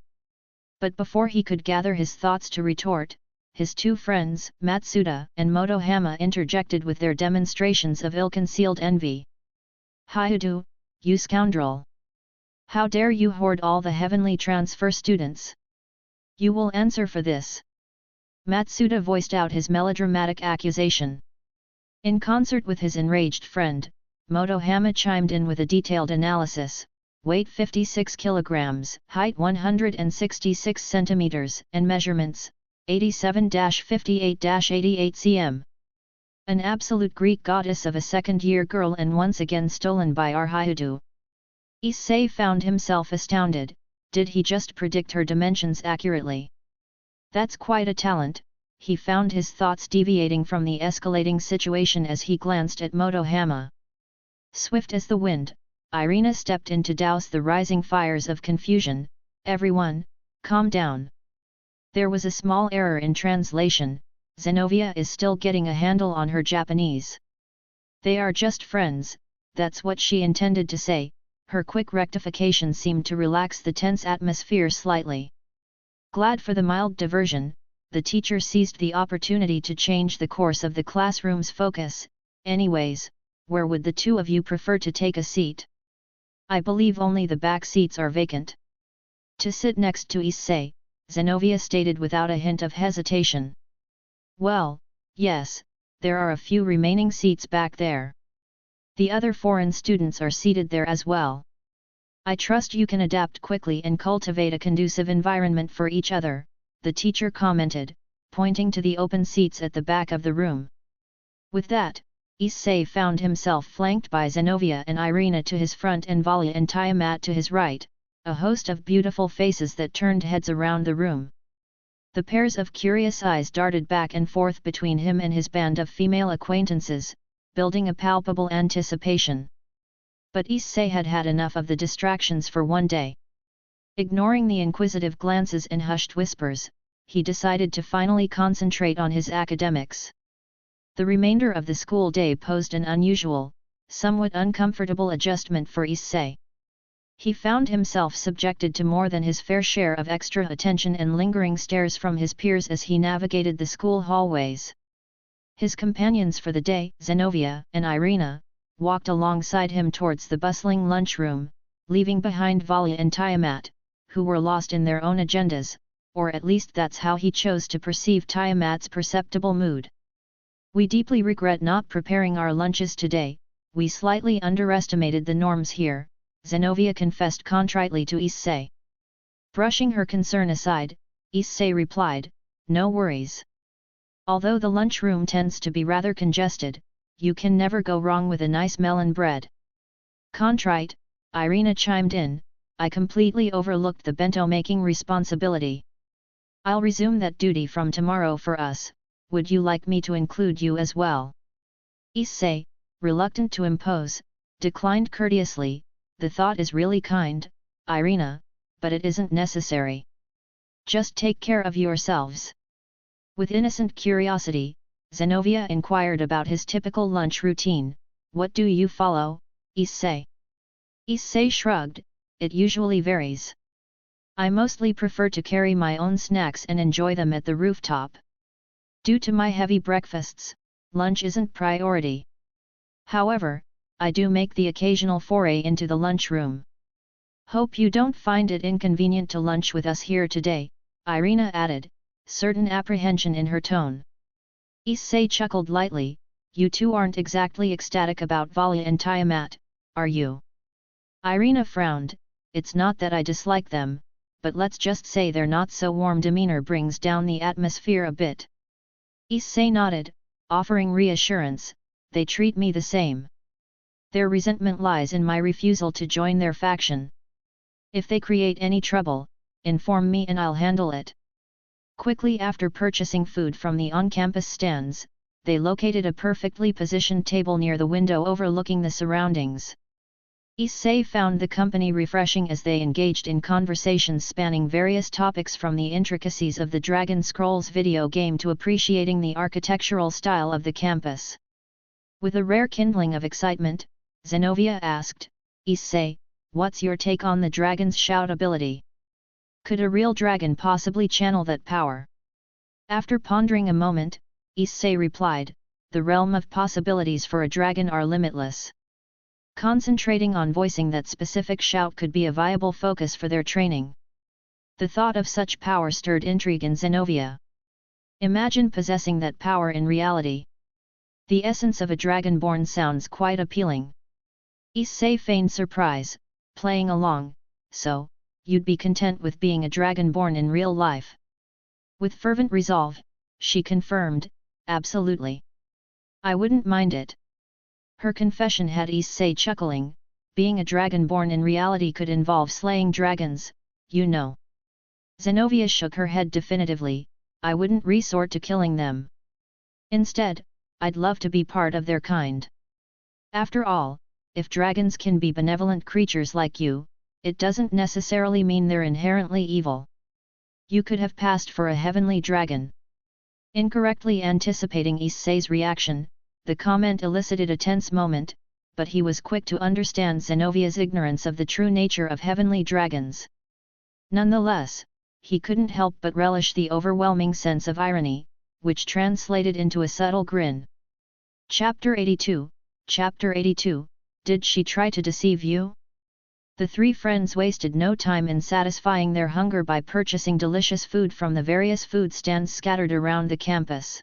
B: But before he could gather his thoughts to retort, his two friends, Matsuda and Motohama, interjected with their demonstrations of ill-concealed envy. "Haidu, you scoundrel! How dare you hoard all the heavenly transfer students? You will answer for this." Matsuda voiced out his melodramatic accusation. In concert with his enraged friend, Motohama chimed in with a detailed analysis. Weight 56 kilograms, height 166 centimeters, and measurements 87-58-88 cm. An absolute Greek goddess of a second-year girl and once again stolen by our Haidu. Issei found himself astounded. Did he just predict her dimensions accurately? That's quite a talent. He found his thoughts deviating from the escalating situation as he glanced at Motohama. Swift as the wind, Irina stepped in to douse the rising fires of confusion. "Everyone, calm down. There was a small error in translation. Zenovia is still getting a handle on her Japanese. They are just friends, that's what she intended to say." Her quick rectification seemed to relax the tense atmosphere slightly. Glad for the mild diversion, the teacher seized the opportunity to change the course of the classroom's focus. "Anyways, where would the two of you prefer to take a seat? I believe only the back seats are vacant." "To sit next to Issei," Zenovia stated without a hint of hesitation. "Well, yes, there are a few remaining seats back there. The other foreign students are seated there as well. I trust you can adapt quickly and cultivate a conducive environment for each other," the teacher commented, pointing to the open seats at the back of the room. With that, Issei found himself flanked by Zenovia and Irina to his front and Vala and Tiamat to his right, a host of beautiful faces that turned heads around the room. The pairs of curious eyes darted back and forth between him and his band of female acquaintances, building a palpable anticipation. But Issei had had enough of the distractions for one day. Ignoring the inquisitive glances and hushed whispers, he decided to finally concentrate on his academics. The remainder of the school day posed an unusual, somewhat uncomfortable adjustment for Issei. He found himself subjected to more than his fair share of extra attention and lingering stares from his peers as he navigated the school hallways. His companions for the day, Zenobia and Irina, walked alongside him towards the bustling lunchroom, leaving behind Valia and Tiamat, who were lost in their own agendas, or at least that's how he chose to perceive Tiamat's perceptible mood. "We deeply regret not preparing our lunches today, we slightly underestimated the norms here," Zenobia confessed contritely to Issei. Brushing her concern aside, Issei replied, "No worries. Although the lunchroom tends to be rather congested, you can never go wrong with a nice melon bread." Contrite, Irina chimed in, "I completely overlooked the bento-making responsibility. I'll resume that duty from tomorrow for us, would you like me to include you as well?" Issei, reluctant to impose, declined courteously, "The thought is really kind, Irina, but it isn't necessary. Just take care of yourselves." With innocent curiosity, Zenobia inquired about his typical lunch routine. "What do you follow, Issei?" Issei shrugged, "It usually varies. I mostly prefer to carry my own snacks and enjoy them at the rooftop. Due to my heavy breakfasts, lunch isn't priority. However, I do make the occasional foray into the lunchroom. Hope you don't find it inconvenient to lunch with us here today," Irina added, certain apprehension in her tone. Issei chuckled lightly, "You two aren't exactly ecstatic about Valia and Tiamat, are you?" Irina frowned, "It's not that I dislike them, but let's just say their not so warm demeanor brings down the atmosphere a bit." Issei nodded, offering reassurance, "They treat me the same. Their resentment lies in my refusal to join their faction. If they create any trouble, inform me and I'll handle it." Quickly after purchasing food from the on-campus stands, they located a perfectly positioned table near the window overlooking the surroundings. Issei found the company refreshing as they engaged in conversations spanning various topics from the intricacies of the Dragon Scrolls video game to appreciating the architectural style of the campus. With a rare kindling of excitement, Zenobia asked, "Issei, what's your take on the dragon's shout ability? Could a real dragon possibly channel that power?" After pondering a moment, Issei replied, "The realm of possibilities for a dragon are limitless." Concentrating on voicing that specific shout could be a viable focus for their training. The thought of such power stirred intrigue in Zenobia. Imagine possessing that power in reality. The essence of a dragonborn sounds quite appealing. Issei feigned surprise, playing along, "So, you'd be content with being a dragonborn in real life?" With fervent resolve, she confirmed, "Absolutely. I wouldn't mind it." Her confession had Issei chuckling, being a dragonborn in reality could involve slaying dragons, you know. Zenobia shook her head definitively, "I wouldn't resort to killing them. Instead, I'd love to be part of their kind. After all, if dragons can be benevolent creatures like you, it doesn't necessarily mean they're inherently evil. You could have passed for a heavenly dragon." Incorrectly anticipating Issei's reaction, the comment elicited a tense moment, but he was quick to understand Zenovia's ignorance of the true nature of heavenly dragons. Nonetheless, he couldn't help but relish the overwhelming sense of irony, which translated into a subtle grin. Chapter 82, Chapter 82, Did she try to deceive you? The three friends wasted no time in satisfying their hunger by purchasing delicious food from the various food stands scattered around the campus.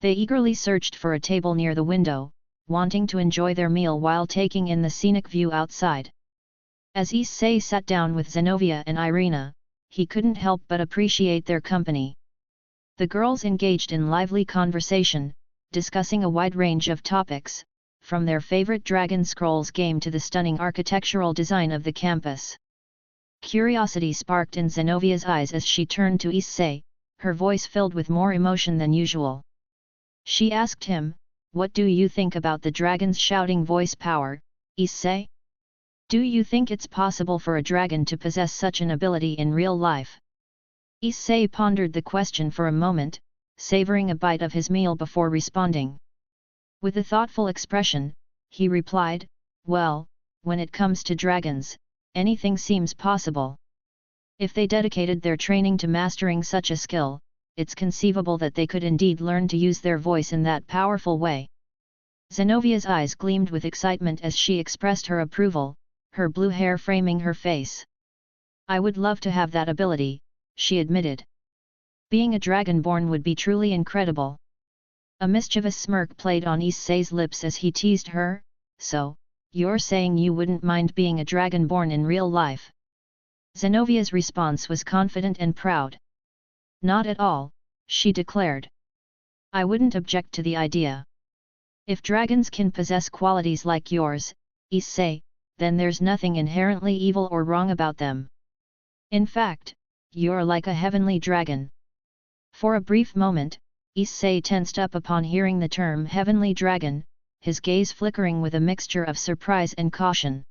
B: They eagerly searched for a table near the window, wanting to enjoy their meal while taking in the scenic view outside. As Issei sat down with Zenobia and Irina, he couldn't help but appreciate their company. The girls engaged in lively conversation, discussing a wide range of topics, from their favorite Dragon Scrolls game to the stunning architectural design of the campus. Curiosity sparked in Zenovia's eyes as she turned to Issei, her voice filled with more emotion than usual. She asked him, "What do you think about the dragon's shouting voice power, Issei? Do you think it's possible for a dragon to possess such an ability in real life?" Issei pondered the question for a moment, savoring a bite of his meal before responding. With a thoughtful expression, he replied, "Well, when it comes to dragons, anything seems possible. If they dedicated their training to mastering such a skill, it's conceivable that they could indeed learn to use their voice in that powerful way. Zenovia's eyes gleamed with excitement as she expressed her approval, her blue hair framing her face. I would love to have that ability, she admitted. Being a dragonborn would be truly incredible. A mischievous smirk played on Issei's lips as he teased her. So, you're saying you wouldn't mind being a dragonborn in real life? Zenovia's response was confident and proud. Not at all, she declared. I wouldn't object to the idea. If dragons can possess qualities like yours, Issei, then there's nothing inherently evil or wrong about them. In fact, you're like a heavenly dragon. For a brief moment, Issei tensed up upon hearing the term heavenly dragon, his gaze flickering with a mixture of surprise and caution.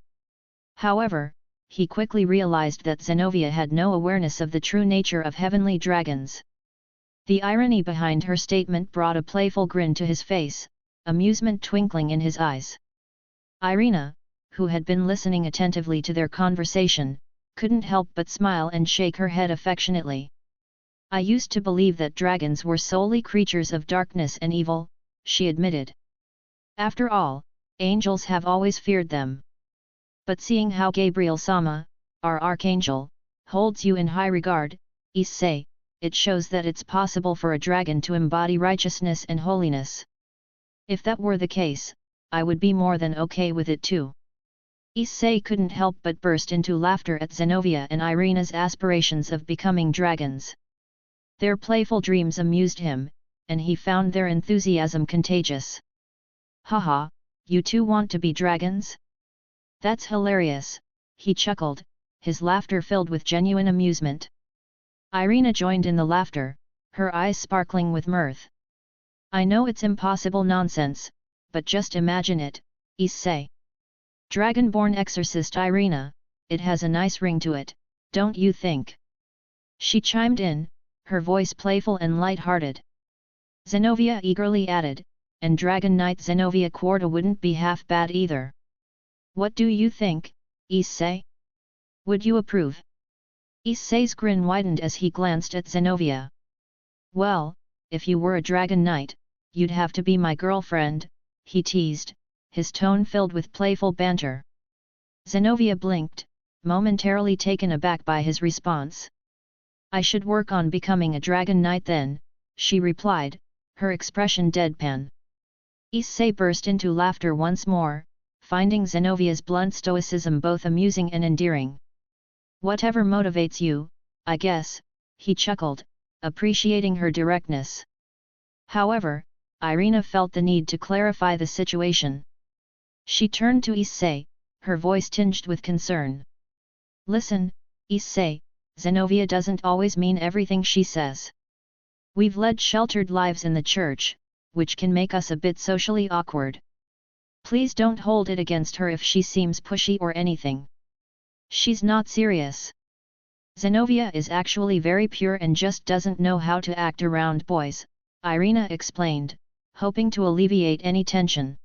B: However, he quickly realized that Zenovia had no awareness of the true nature of heavenly dragons. The irony behind her statement brought a playful grin to his face, amusement twinkling in his eyes. Irina, who had been listening attentively to their conversation, couldn't help but smile and shake her head affectionately. I used to believe that dragons were solely creatures of darkness and evil, she admitted. After all, angels have always feared them. But seeing how Gabriel-sama, our archangel, holds you in high regard, Issei, it shows that it's possible for a dragon to embody righteousness and holiness. If that were the case, I would be more than okay with it too. Issei couldn't help but burst into laughter at Zenovia and Irina's aspirations of becoming dragons. Their playful dreams amused him, and he found their enthusiasm contagious. Haha, you two want to be dragons? That's hilarious, he chuckled, his laughter filled with genuine amusement. Irina joined in the laughter, her eyes sparkling with mirth. I know it's impossible nonsense, but just imagine it, Issei. Dragonborn exorcist Irina, it has a nice ring to it, don't you think? She chimed in, her voice playful and light-hearted. Zenovia eagerly added, and Dragon Knight Zenovia Quarta wouldn't be half bad either. What do you think, Issei? Would you approve? Issei's grin widened as he glanced at Zenovia. Well, if you were a Dragon Knight, you'd have to be my girlfriend, he teased, his tone filled with playful banter. Zenovia blinked, momentarily taken aback by his response. I should work on becoming a Dragon Knight then, she replied, her expression deadpan. Issei burst into laughter once more, finding Zenovia's blunt stoicism both amusing and endearing. Whatever motivates you, I guess, he chuckled, appreciating her directness. However, Irina felt the need to clarify the situation. She turned to Issei, her voice tinged with concern. Listen, Issei, Zenovia doesn't always mean everything she says. We've led sheltered lives in the church, which can make us a bit socially awkward. Please don't hold it against her if she seems pushy or anything. She's not serious. Zenovia is actually very pure and just doesn't know how to act around boys, Irina explained, hoping to alleviate any tension.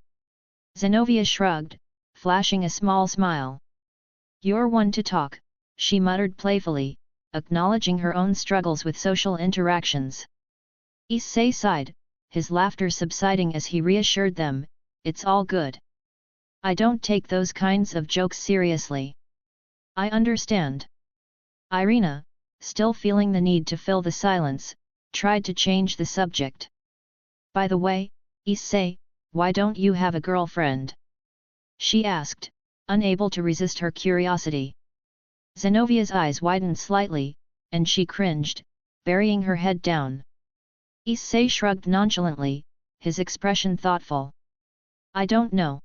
B: Zenovia shrugged, flashing a small smile. You're one to talk, she muttered playfully, acknowledging her own struggles with social interactions. Issei sighed, his laughter subsiding as he reassured them, it's all good. I don't take those kinds of jokes seriously. I understand. Irina, still feeling the need to fill the silence, tried to change the subject. By the way, Issei, why don't you have a girlfriend? She asked, unable to resist her curiosity. Zenovia's eyes widened slightly, and she cringed, burying her head down. Issei shrugged nonchalantly, his expression thoughtful. I don't know.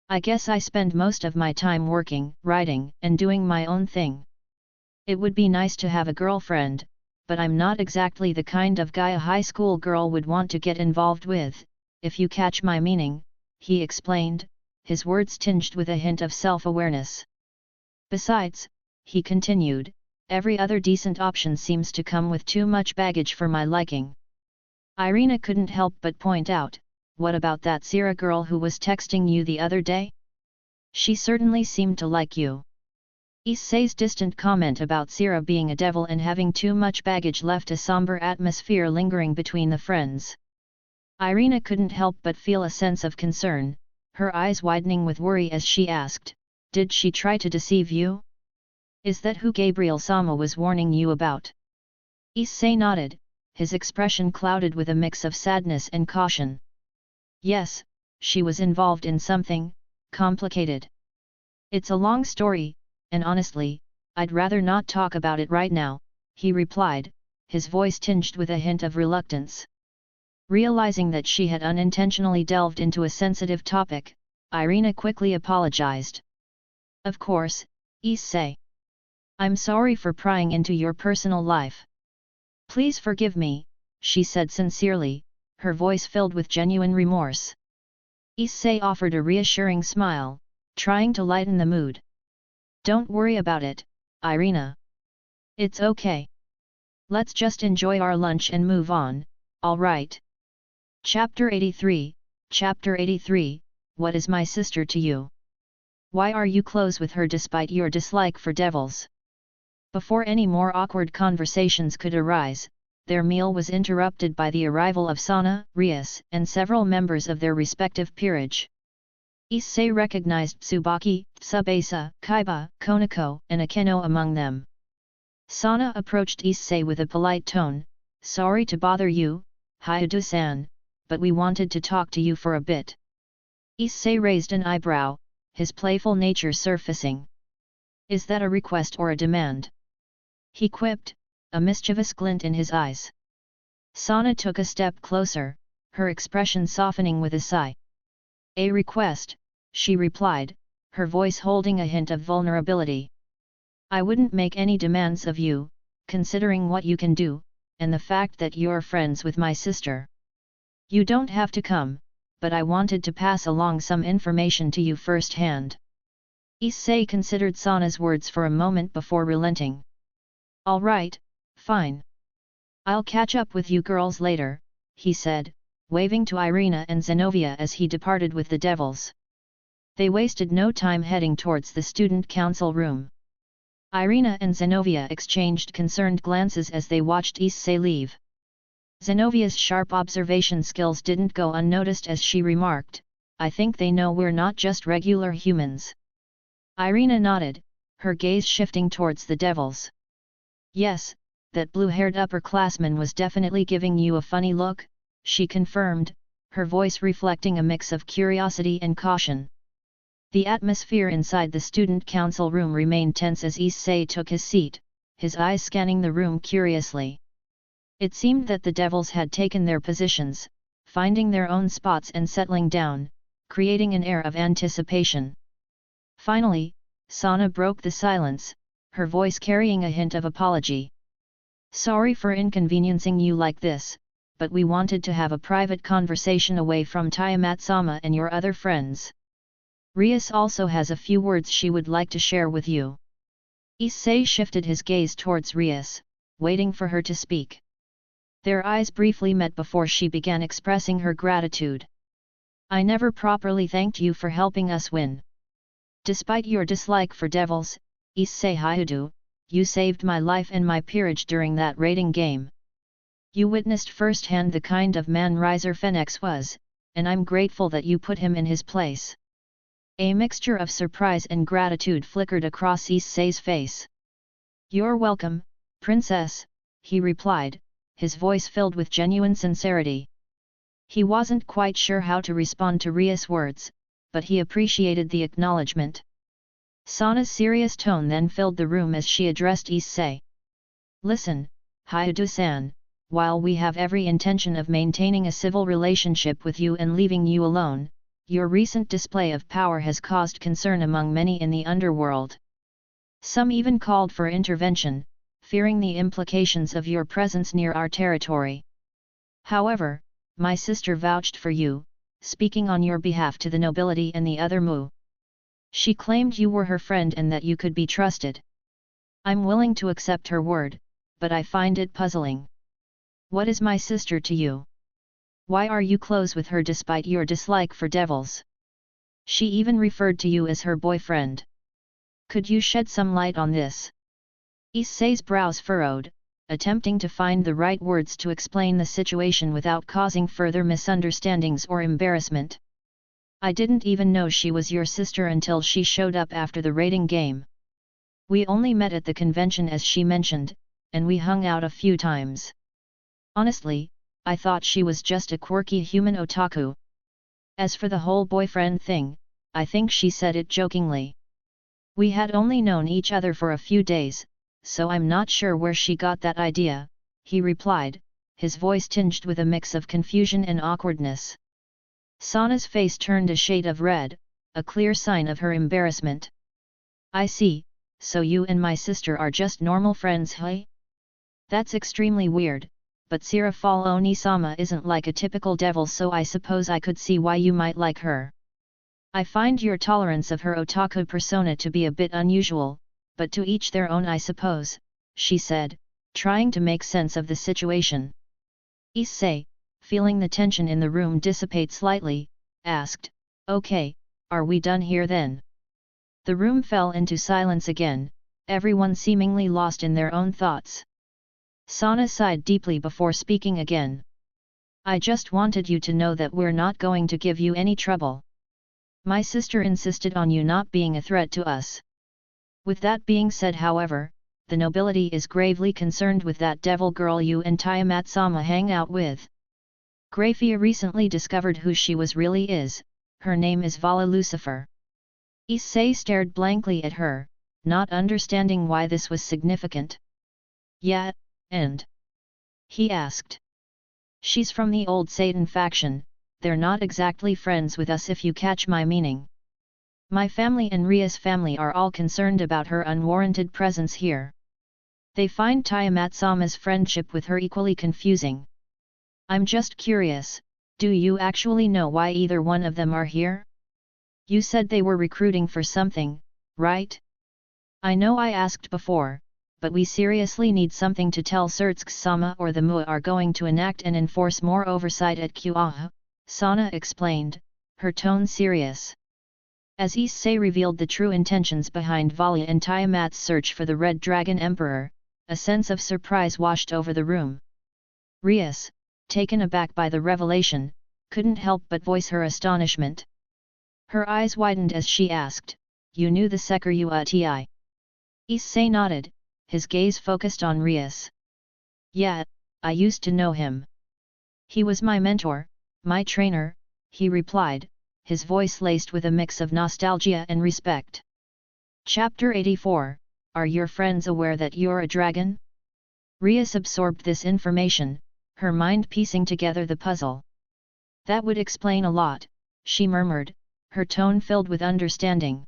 B: I guess I spend most of my time working, writing, and doing my own thing. It would be nice to have a girlfriend, but I'm not exactly the kind of guy a high school girl would want to get involved with, if you catch my meaning, he explained, his words tinged with a hint of self-awareness. Besides, he continued, every other decent option seems to come with too much baggage for my liking. Irina couldn't help but point out, what about that Sierra girl who was texting you the other day? She certainly seemed to like you. Issei's distant comment about Sira being a devil and having too much baggage left a somber atmosphere lingering between the friends. Irina couldn't help but feel a sense of concern, her eyes widening with worry as she asked, "Did she try to deceive you? Is that who Gabriel-sama was warning you about?" Issei nodded, his expression clouded with a mix of sadness and caution. "Yes, she was involved in something complicated. It's a long story, and honestly, I'd rather not talk about it right now," he replied, his voice tinged with a hint of reluctance. Realizing that she had unintentionally delved into a sensitive topic, Irina quickly apologized. "Of course, Issei. I'm sorry for prying into your personal life. Please forgive me," she said sincerely, her voice filled with genuine remorse. Issei offered a reassuring smile, trying to lighten the mood. "Don't worry about it, Irina. It's okay. Let's just enjoy our lunch and move on, alright?" Chapter 83, Chapter 83, What is my sister to you? Why are you close with her despite your dislike for devils? Before any more awkward conversations could arise, their meal was interrupted by the arrival of Sana, Rias, and several members of their respective peerage. Issei recognized Tsubaki, Tsubasa, Kaiba, Konako, and Akeno among them. Sana approached Issei with a polite tone, "Sorry to bother you, Hyudo-san, but we wanted to talk to you for a bit." Issei raised an eyebrow, his playful nature surfacing. "Is that a request or a demand?" he quipped, a mischievous glint in his eyes. Sana took a step closer, her expression softening with a sigh. "A request," she replied, her voice holding a hint of vulnerability. "I wouldn't make any demands of you, considering what you can do, and the fact that you're friends with my sister. You don't have to come, but I wanted to pass along some information to you firsthand." Issei considered Sana's words for a moment before relenting. "All right, fine. I'll catch up with you girls later," he said, waving to Irina and Zenobia as he departed with the devils. They wasted no time heading towards the student council room. Irina and Zenobia exchanged concerned glances as they watched Issei leave. Zenovia's sharp observation skills didn't go unnoticed as she remarked, "I think they know we're not just regular humans." Irina nodded, her gaze shifting towards the devils. "Yes, that blue-haired upperclassman was definitely giving you a funny look," she confirmed, her voice reflecting a mix of curiosity and caution. The atmosphere inside the student council room remained tense as Issei took his seat, his eyes scanning the room curiously. It seemed that the devils had taken their positions, finding their own spots and settling down, creating an air of anticipation. Finally, Sana broke the silence, her voice carrying a hint of apology. "Sorry for inconveniencing you like this, but we wanted to have a private conversation away from Tiamat-sama and your other friends. Rias also has a few words she would like to share with you." Issei shifted his gaze towards Rias, waiting for her to speak. Their eyes briefly met before she began expressing her gratitude. "I never properly thanked you for helping us win. Despite your dislike for devils, Issei Hyudo, you saved my life and my peerage during that raiding game. You witnessed firsthand the kind of man Riser Phoenix was, and I'm grateful that you put him in his place." A mixture of surprise and gratitude flickered across Issei's face. "You're welcome, Princess," he replied, his voice filled with genuine sincerity. He wasn't quite sure how to respond to Ria's words, but he appreciated the acknowledgement. Sana's serious tone then filled the room as she addressed Issei. "Listen, Hyudo-san, while we have every intention of maintaining a civil relationship with you and leaving you alone, your recent display of power has caused concern among many in the underworld. Some even called for intervention, fearing the implications of your presence near our territory. However, my sister vouched for you, speaking on your behalf to the nobility and the other Mu. She claimed you were her friend and that you could be trusted. I'm willing to accept her word, but I find it puzzling. What is my sister to you? Why are you close with her despite your dislike for devils? She even referred to you as her boyfriend." Could you shed some light on this? Issei's brows furrowed, attempting to find the right words to explain the situation without causing further misunderstandings or embarrassment. I didn't even know she was your sister until she showed up after the raiding game. We only met at the convention as she mentioned, and we hung out a few times. Honestly, I thought she was just a quirky human otaku. As for the whole boyfriend thing, I think she said it jokingly. We had only known each other for a few days, so I'm not sure where she got that idea, he replied, his voice tinged with a mix of confusion and awkwardness. Sana's face turned a shade of red, a clear sign of her embarrassment. I see, so you and my sister are just normal friends, hey? That's extremely weird, but Sirafal Oni-sama isn't like a typical devil, so I suppose I could see why you might like her. I find your tolerance of her otaku persona to be a bit unusual, but to each their own, I suppose, she said, trying to make sense of the situation. Issei, feeling the tension in the room dissipate slightly, asked, "Okay, are we done here then?" The room fell into silence again, everyone seemingly lost in their own thoughts. Sana sighed deeply before speaking again. I just wanted you to know that we're not going to give you any trouble. My sister insisted on you not being a threat to us. With that being said, however, the nobility is gravely concerned with that devil girl you and Tiamat-sama hang out with. Grafia recently discovered who she really is, her name is Vala Lucifer. Issei stared blankly at her, not understanding why this was significant. Yeah, and? He asked. She's from the old Satan faction, they're not exactly friends with us if you catch my meaning. My family and Ria's family are all concerned about her unwarranted presence here. They find Tiamat-sama's friendship with her equally confusing. I'm just curious, do you actually know why either one of them are here? You said they were recruiting for something, right? I know I asked before, but we seriously need something to tell Surtsk-sama, or the Mua are going to enact and enforce more oversight at Kuoh, Sana explained, her tone serious. As Issei revealed the true intentions behind Vala and Tiamat's search for the Red Dragon Emperor, a sense of surprise washed over the room. Rias, taken aback by the revelation, couldn't help but voice her astonishment. Her eyes widened as she asked, "You knew the Secretary?" Issei nodded, his gaze focused on Rias. "Yeah, I used to know him. He was my mentor, my trainer," he replied, his voice laced with a mix of nostalgia and respect. Chapter 84, Are your friends aware that you're a dragon? Rias absorbed this information, her mind piecing together the puzzle. That would explain a lot, she murmured, her tone filled with understanding.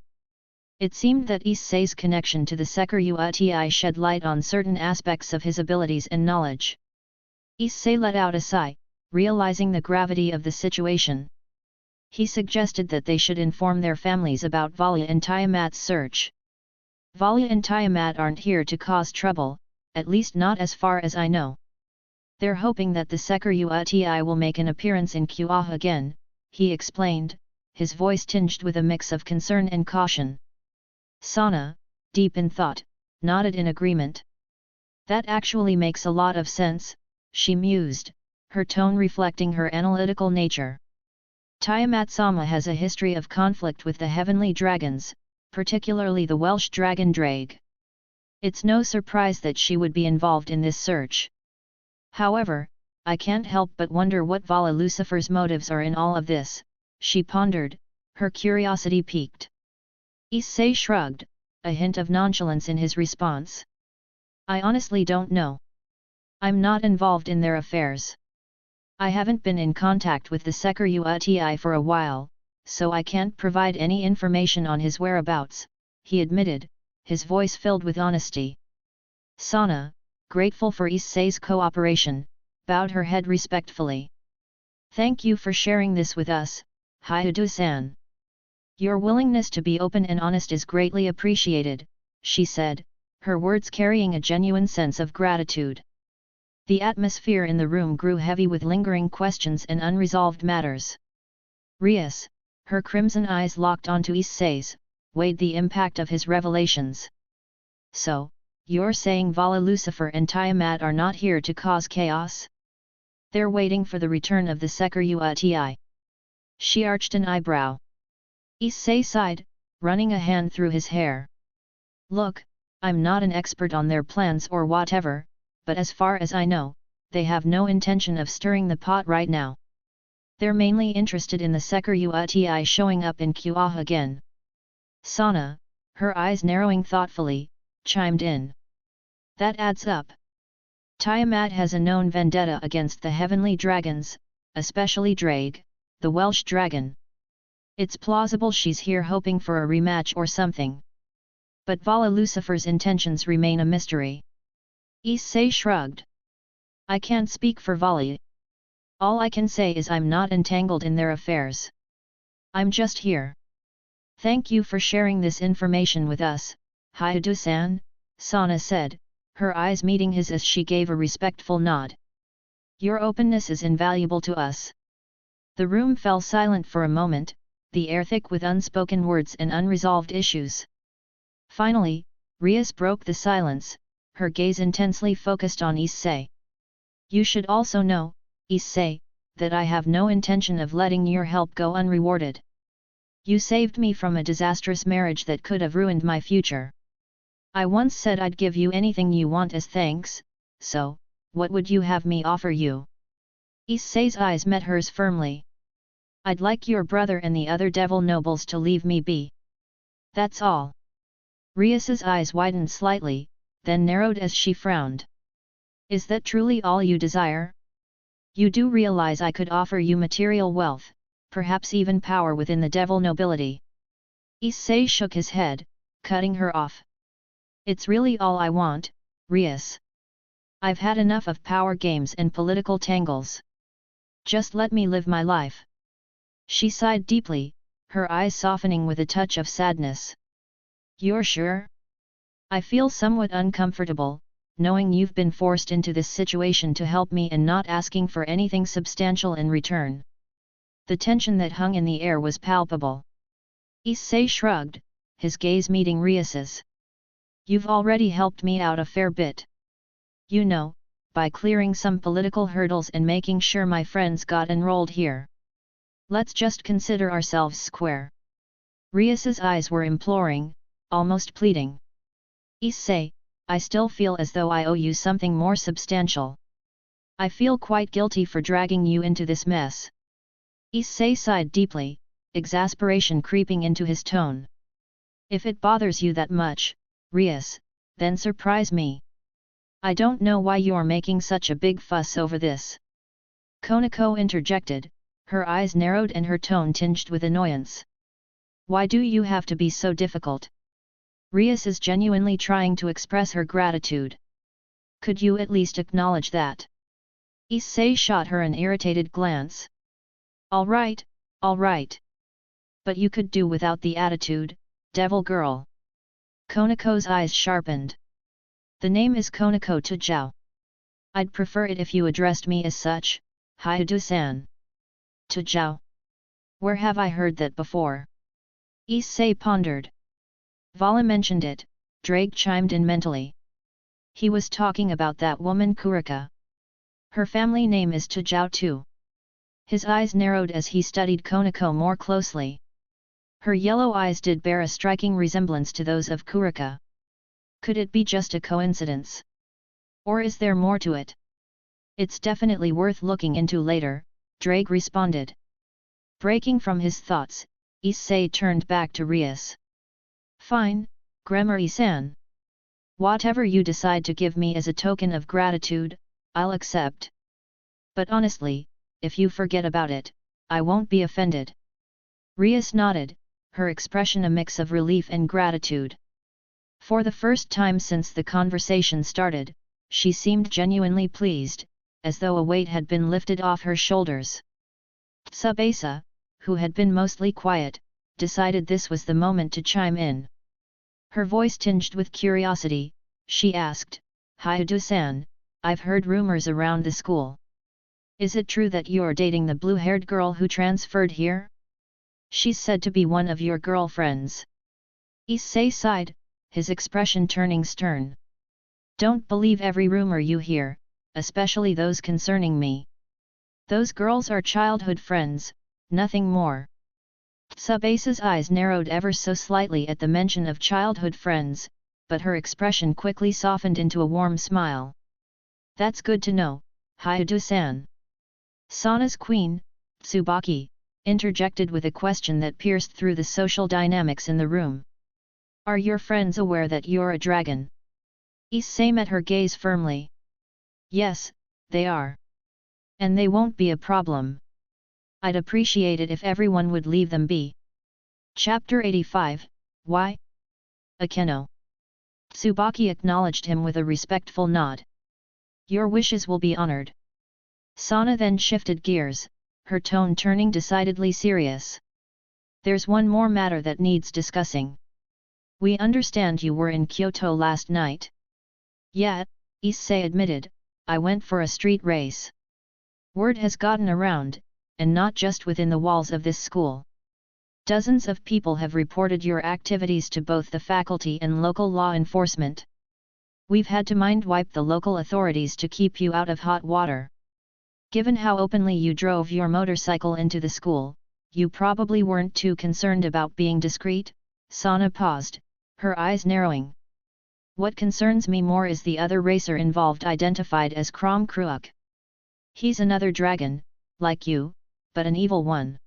B: It seemed that Issei's connection to the Secretary shed light on certain aspects of his abilities and knowledge. Issei let out a sigh, realizing the gravity of the situation. He suggested that they should inform their families about Vala and Tiamat's search. Vala and Tiamat aren't here to cause trouble, at least not as far as I know. They're hoping that the Secretary will make an appearance in Kuoh again, he explained, his voice tinged with a mix of concern and caution. Sana, deep in thought, nodded in agreement. That actually makes a lot of sense, she mused, her tone reflecting her analytical nature. Tiamat-sama has a history of conflict with the heavenly dragons, particularly the Welsh Dragon Ddraig. It's no surprise that she would be involved in this search. However, I can't help but wonder what Vala Lucifer's motives are in all of this, she pondered, her curiosity piqued. Issei shrugged, a hint of nonchalance in his response. I honestly don't know. I'm not involved in their affairs. I haven't been in contact with the Secretary for a while, so I can't provide any information on his whereabouts, he admitted, his voice filled with honesty. Sana, grateful for Issei's cooperation, bowed her head respectfully. Thank you for sharing this with us, Hyudu-san. Your willingness to be open and honest is greatly appreciated, she said, her words carrying a genuine sense of gratitude. The atmosphere in the room grew heavy with lingering questions and unresolved matters. Rias, her crimson eyes locked onto Issei's, weighed the impact of his revelations. So, you're saying Vala Lucifer and Tiamat are not here to cause chaos? They're waiting for the return of the Seker-Uti. She arched an eyebrow. Issei sighed, running a hand through his hair. Look, I'm not an expert on their plans or whatever, but as far as I know, they have no intention of stirring the pot right now. They're mainly interested in the Seker-Uti showing up in Kuoh again. Sana, her eyes narrowing thoughtfully, chimed in. That adds up. Tiamat has a known vendetta against the heavenly dragons, especially Ddraig, the Welsh Dragon. It's plausible she's here hoping for a rematch or something. But Vala Lucifer's intentions remain a mystery. Issei shrugged. I can't speak for Vala. All I can say is I'm not entangled in their affairs. I'm just here. Thank you for sharing this information with us, Hyudu-san, Sana said, her eyes meeting his as she gave a respectful nod. Your openness is invaluable to us. The room fell silent for a moment, the air thick with unspoken words and unresolved issues. Finally, Rias broke the silence, her gaze intensely focused on Issei. You should also know, Issei, that I have no intention of letting your help go unrewarded. You saved me from a disastrous marriage that could have ruined my future. I once said I'd give you anything you want as thanks, so, what would you have me offer you? Issei's eyes met hers firmly. I'd like your brother and the other devil nobles to leave me be. That's all. Rias's eyes widened slightly, then narrowed as she frowned. Is that truly all you desire? You do realize I could offer you material wealth, perhaps even power within the devil nobility. Issei shook his head, cutting her off. It's really all I want, Rias. I've had enough of power games and political tangles. Just let me live my life. She sighed deeply, her eyes softening with a touch of sadness. You're sure? I feel somewhat uncomfortable, knowing you've been forced into this situation to help me and not asking for anything substantial in return. The tension that hung in the air was palpable. Issei shrugged, his gaze meeting Rias's. You've already helped me out a fair bit. You know, by clearing some political hurdles and making sure my friends got enrolled here. Let's just consider ourselves square. Rias's eyes were imploring, almost pleading. Issei, I still feel as though I owe you something more substantial. I feel quite guilty for dragging you into this mess. Issei sighed deeply, exasperation creeping into his tone. If it bothers you that much, Rias, then surprise me. I don't know why you're making such a big fuss over this. Konako interjected, her eyes narrowed and her tone tinged with annoyance. Why do you have to be so difficult? Rias is genuinely trying to express her gratitude. Could you at least acknowledge that? Issei shot her an irritated glance. All right. But you could do without the attitude, devil girl. Konako's eyes sharpened. The name is Konako Tujao. I'd prefer it if you addressed me as such, Hyudu-san. Tujao. Where have I heard that before? Issei pondered. Vala mentioned it, Ddraig chimed in mentally. He was talking about that woman Kurika. Her family name is Tujao too. His eyes narrowed as he studied Konako more closely. Her yellow eyes did bear a striking resemblance to those of Kurika. Could it be just a coincidence? Or is there more to it? It's definitely worth looking into later, Ddraig responded. Breaking from his thoughts, Issei turned back to Rias. Fine, Gremory-san. Whatever you decide to give me as a token of gratitude, I'll accept. But honestly, if you forget about it, I won't be offended. Rias nodded, her expression a mix of relief and gratitude. For the first time since the conversation started, she seemed genuinely pleased, as though a weight had been lifted off her shoulders. Tsubasa, who had been mostly quiet, decided this was the moment to chime in. Her voice tinged with curiosity, she asked, Hyudu-san, I've heard rumors around the school. Is it true that you're dating the blue-haired girl who transferred here? She's said to be one of your girlfriends. Issei sighed, his expression turning stern. Don't believe every rumor you hear, especially those concerning me. Those girls are childhood friends, nothing more. Tsubasi's eyes narrowed ever so slightly at the mention of childhood friends, but her expression quickly softened into a warm smile. That's good to know, Hyudu-san. Sana's queen, Tsubaki, interjected with a question that pierced through the social dynamics in the room. Are your friends aware that you're a dragon? Issei met her gaze firmly. Yes, they are. And they won't be a problem. I'd appreciate it if everyone would leave them be. Chapter 85, Why? Akeno. Tsubaki acknowledged him with a respectful nod. Your wishes will be honored. Sana then shifted gears, her tone turning decidedly serious. There's one more matter that needs discussing. We understand you were in Kyoto last night. Yeah, Issei admitted, I went for a street race. Word has gotten around, and not just within the walls of this school. Dozens of people have reported your activities to both the faculty and local law enforcement. We've had to mind-wipe the local authorities to keep you out of hot water. Given how openly you drove your motorcycle into the school, you probably weren't too concerned about being discreet. Sana paused, her eyes narrowing. What concerns me more is the other racer involved identified as Kuoh. He's another dragon, like you, but an evil one.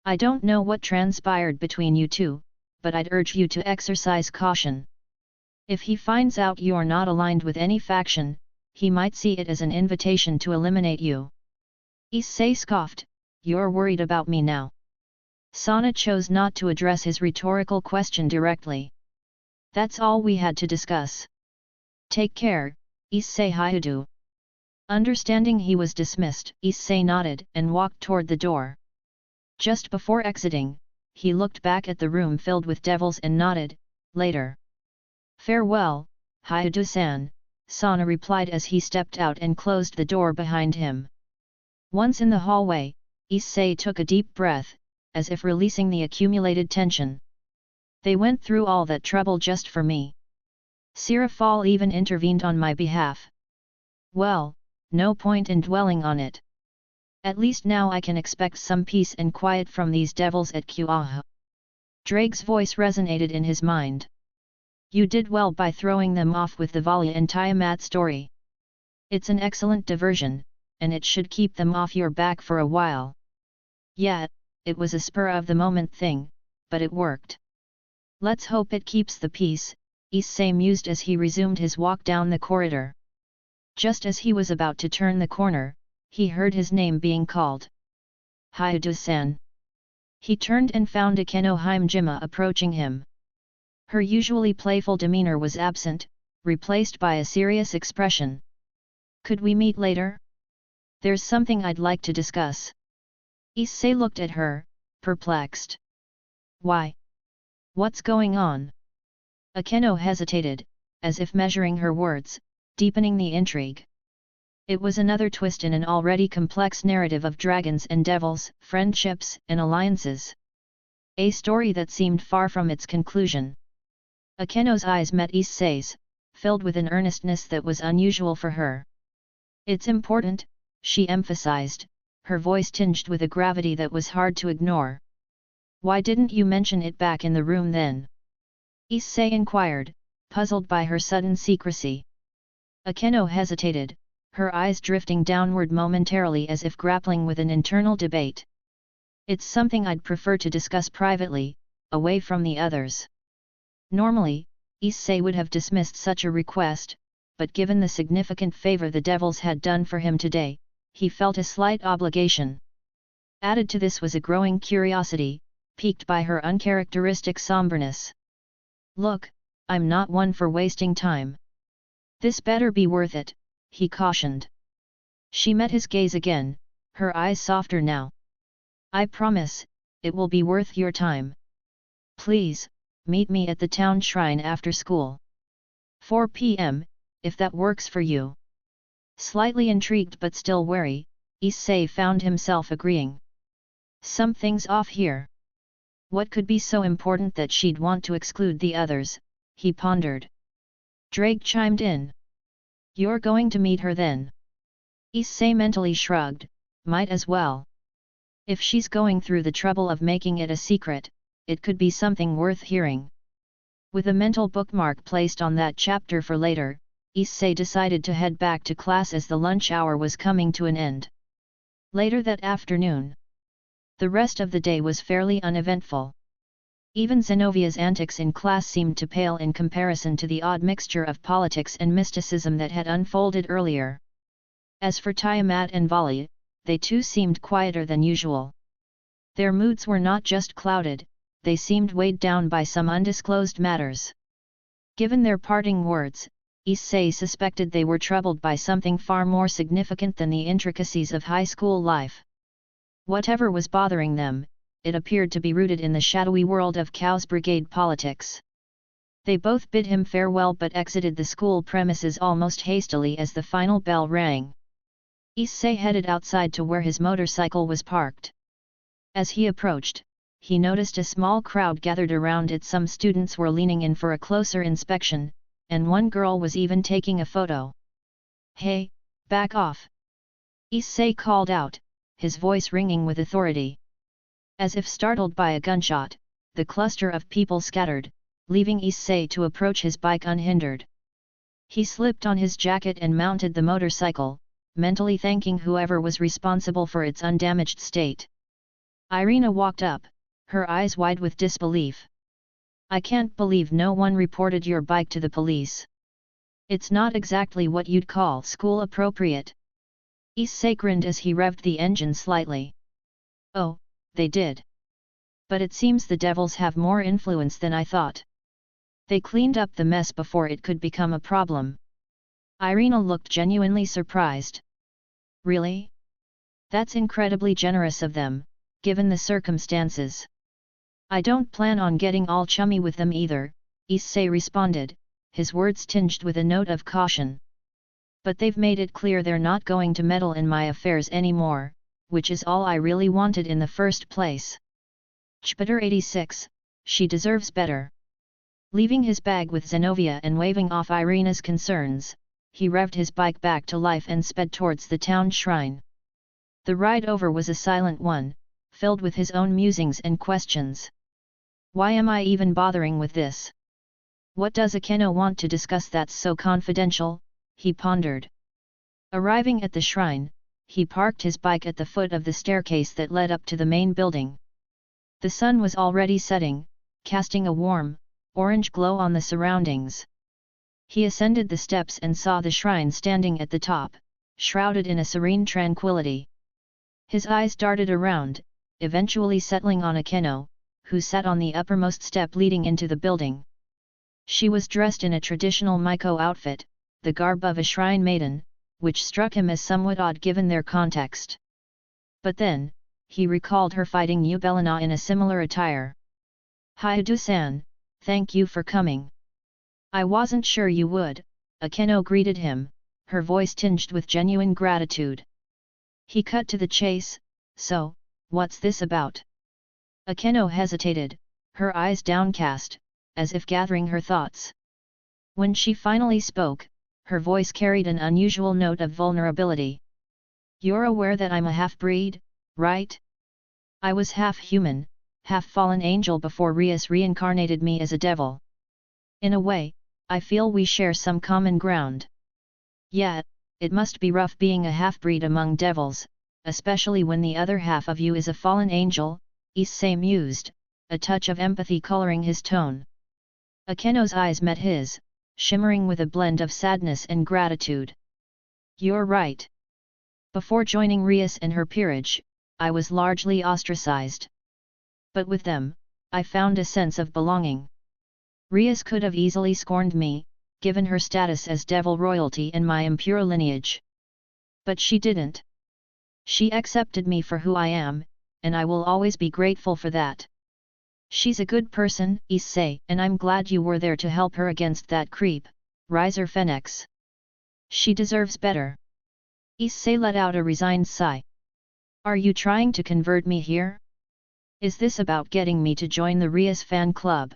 B: I don't know what transpired between you two, but I'd urge you to exercise caution. If he finds out you're not aligned with any faction, he might see it as an invitation to eliminate you. Issei scoffed, you're worried about me now. Sana chose not to address his rhetorical question directly. That's all we had to discuss. Take care, Issei Hyudu. Understanding he was dismissed, Issei nodded and walked toward the door. Just before exiting, he looked back at the room filled with devils and nodded, later. Farewell, Hyudu-san, Sana replied as he stepped out and closed the door behind him. Once in the hallway, Issei took a deep breath, as if releasing the accumulated tension. They went through all that trouble just for me. Sirafal even intervened on my behalf. Well, no point in dwelling on it. At least now I can expect some peace and quiet from these devils at Kuoh. Ddraig's voice resonated in his mind. You did well by throwing them off with the Valya and Tiamat story. It's an excellent diversion, and it should keep them off your back for a while. Yeah, it was a spur-of-the-moment thing, but it worked. Let's hope it keeps the peace, Issei mused as he resumed his walk down the corridor. Just as he was about to turn the corner, he heard his name being called. Hyudu-san. He turned and found Akeno Himejima approaching him. Her usually playful demeanor was absent, replaced by a serious expression. Could we meet later? There's something I'd like to discuss. Issei looked at her, perplexed. Why? What's going on? Akeno hesitated, as if measuring her words, deepening the intrigue. It was another twist in an already complex narrative of dragons and devils, friendships and alliances. A story that seemed far from its conclusion. Akeno's eyes met Issei's, filled with an earnestness that was unusual for her. It's important, she emphasized, her voice tinged with a gravity that was hard to ignore. Why didn't you mention it back in the room then? Issei inquired, puzzled by her sudden secrecy. Akeno hesitated, her eyes drifting downward momentarily as if grappling with an internal debate. It's something I'd prefer to discuss privately, away from the others. Normally, Issei would have dismissed such a request, but given the significant favor the devils had done for him today, he felt a slight obligation. Added to this was a growing curiosity, piqued by her uncharacteristic somberness. Look, I'm not one for wasting time. This better be worth it, he cautioned. She met his gaze again, her eyes softer now. I promise, it will be worth your time. Please, meet me at the town shrine after school. 4 p.m., if that works for you. Slightly intrigued but still wary, Issei found himself agreeing. Something's off here. What could be so important that she'd want to exclude the others, he pondered. Ddraig chimed in. You're going to meet her then? Issei mentally shrugged, might as well. If she's going through the trouble of making it a secret, it could be something worth hearing. With a mental bookmark placed on that chapter for later, Issei decided to head back to class as the lunch hour was coming to an end. Later that afternoon, the rest of the day was fairly uneventful. Even Zenovia's antics in class seemed to pale in comparison to the odd mixture of politics and mysticism that had unfolded earlier. As for Tiamat and Vali, they too seemed quieter than usual. Their moods were not just clouded, they seemed weighed down by some undisclosed matters. Given their parting words, Issei suspected they were troubled by something far more significant than the intricacies of high school life. Whatever was bothering them, it appeared to be rooted in the shadowy world of Kuoh's brigade politics. They both bid him farewell but exited the school premises almost hastily as the final bell rang. Issei headed outside to where his motorcycle was parked. As he approached, he noticed a small crowd gathered around it. Some students were leaning in for a closer inspection, and one girl was even taking a photo. Hey, back off! Issei called out, his voice ringing with authority. As if startled by a gunshot, the cluster of people scattered, leaving Issei to approach his bike unhindered. He slipped on his jacket and mounted the motorcycle, mentally thanking whoever was responsible for its undamaged state. Irina walked up, her eyes wide with disbelief. I can't believe no one reported your bike to the police. It's not exactly what you'd call school appropriate. Issei grinned as he revved the engine slightly. Oh, they did. But it seems the devils have more influence than I thought. They cleaned up the mess before it could become a problem. Irina looked genuinely surprised. Really? That's incredibly generous of them, given the circumstances. I don't plan on getting all chummy with them either, Issei responded, his words tinged with a note of caution. But they've made it clear they're not going to meddle in my affairs anymore, which is all I really wanted in the first place. Chapter 86, she deserves better. Leaving his bag with Zenovia and waving off Irina's concerns, he revved his bike back to life and sped towards the town shrine. The ride over was a silent one, filled with his own musings and questions. Why am I even bothering with this? What does Akeno want to discuss that's so confidential? He pondered. Arriving at the shrine, he parked his bike at the foot of the staircase that led up to the main building. The sun was already setting, casting a warm, orange glow on the surroundings. He ascended the steps and saw the shrine standing at the top, shrouded in a serene tranquility. His eyes darted around, eventually settling on Akeno, who sat on the uppermost step leading into the building. She was dressed in a traditional Miko outfit, the garb of a shrine maiden, which struck him as somewhat odd given their context. But then, he recalled her fighting Yubelina in a similar attire. Hyudu-san, thank you for coming. I wasn't sure you would, Akeno greeted him, her voice tinged with genuine gratitude. He cut to the chase, so, what's this about? Akeno hesitated, her eyes downcast, as if gathering her thoughts. When she finally spoke, her voice carried an unusual note of vulnerability. You're aware that I'm a half-breed, right? I was half-human, half-fallen angel before Rias reincarnated me as a devil. In a way, I feel we share some common ground. Yet, it must be rough being a half-breed among devils, especially when the other half of you is a fallen angel, Issei mused, a touch of empathy coloring his tone. Akeno's eyes met his, shimmering with a blend of sadness and gratitude. You're right. Before joining Rias and her peerage, I was largely ostracized. But with them, I found a sense of belonging. Rias could have easily scorned me, given her status as devil royalty and my impure lineage. But she didn't. She accepted me for who I am, and I will always be grateful for that. She's a good person, Issei, and I'm glad you were there to help her against that creep, Riser Phoenix. She deserves better. Issei let out a resigned sigh. Are you trying to convert me here? Is this about getting me to join the Rias fan club?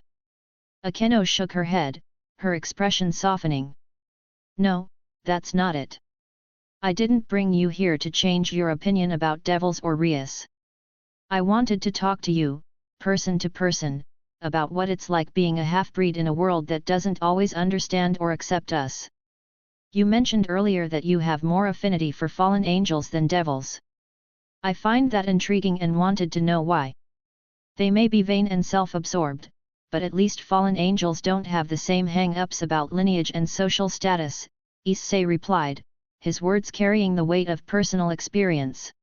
B: Akeno shook her head, her expression softening. No, that's not it. I didn't bring you here to change your opinion about devils or Rias. I wanted to talk to you, person to person, about what it's like being a half-breed in a world that doesn't always understand or accept us. You mentioned earlier that you have more affinity for fallen angels than devils. I find that intriguing and wanted to know why. They may be vain and self-absorbed, but at least fallen angels don't have the same hang-ups about lineage and social status, Issei replied, his words carrying the weight of personal experience.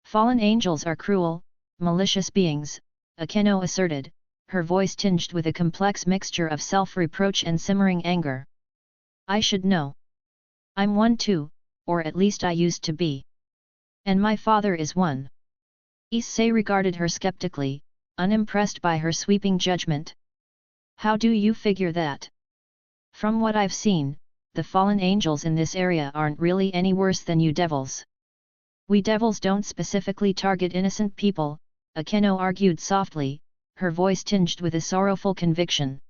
B: Fallen angels are cruel, malicious beings, Akeno asserted, her voice tinged with a complex mixture of self-reproach and simmering anger. I should know. I'm one too, or at least I used to be. And my father is one. Issei regarded her skeptically, unimpressed by her sweeping judgment. How do you figure that? From what I've seen, the fallen angels in this area aren't really any worse than you devils. We devils don't specifically target innocent people, Akeno argued softly, her voice tinged with a sorrowful conviction.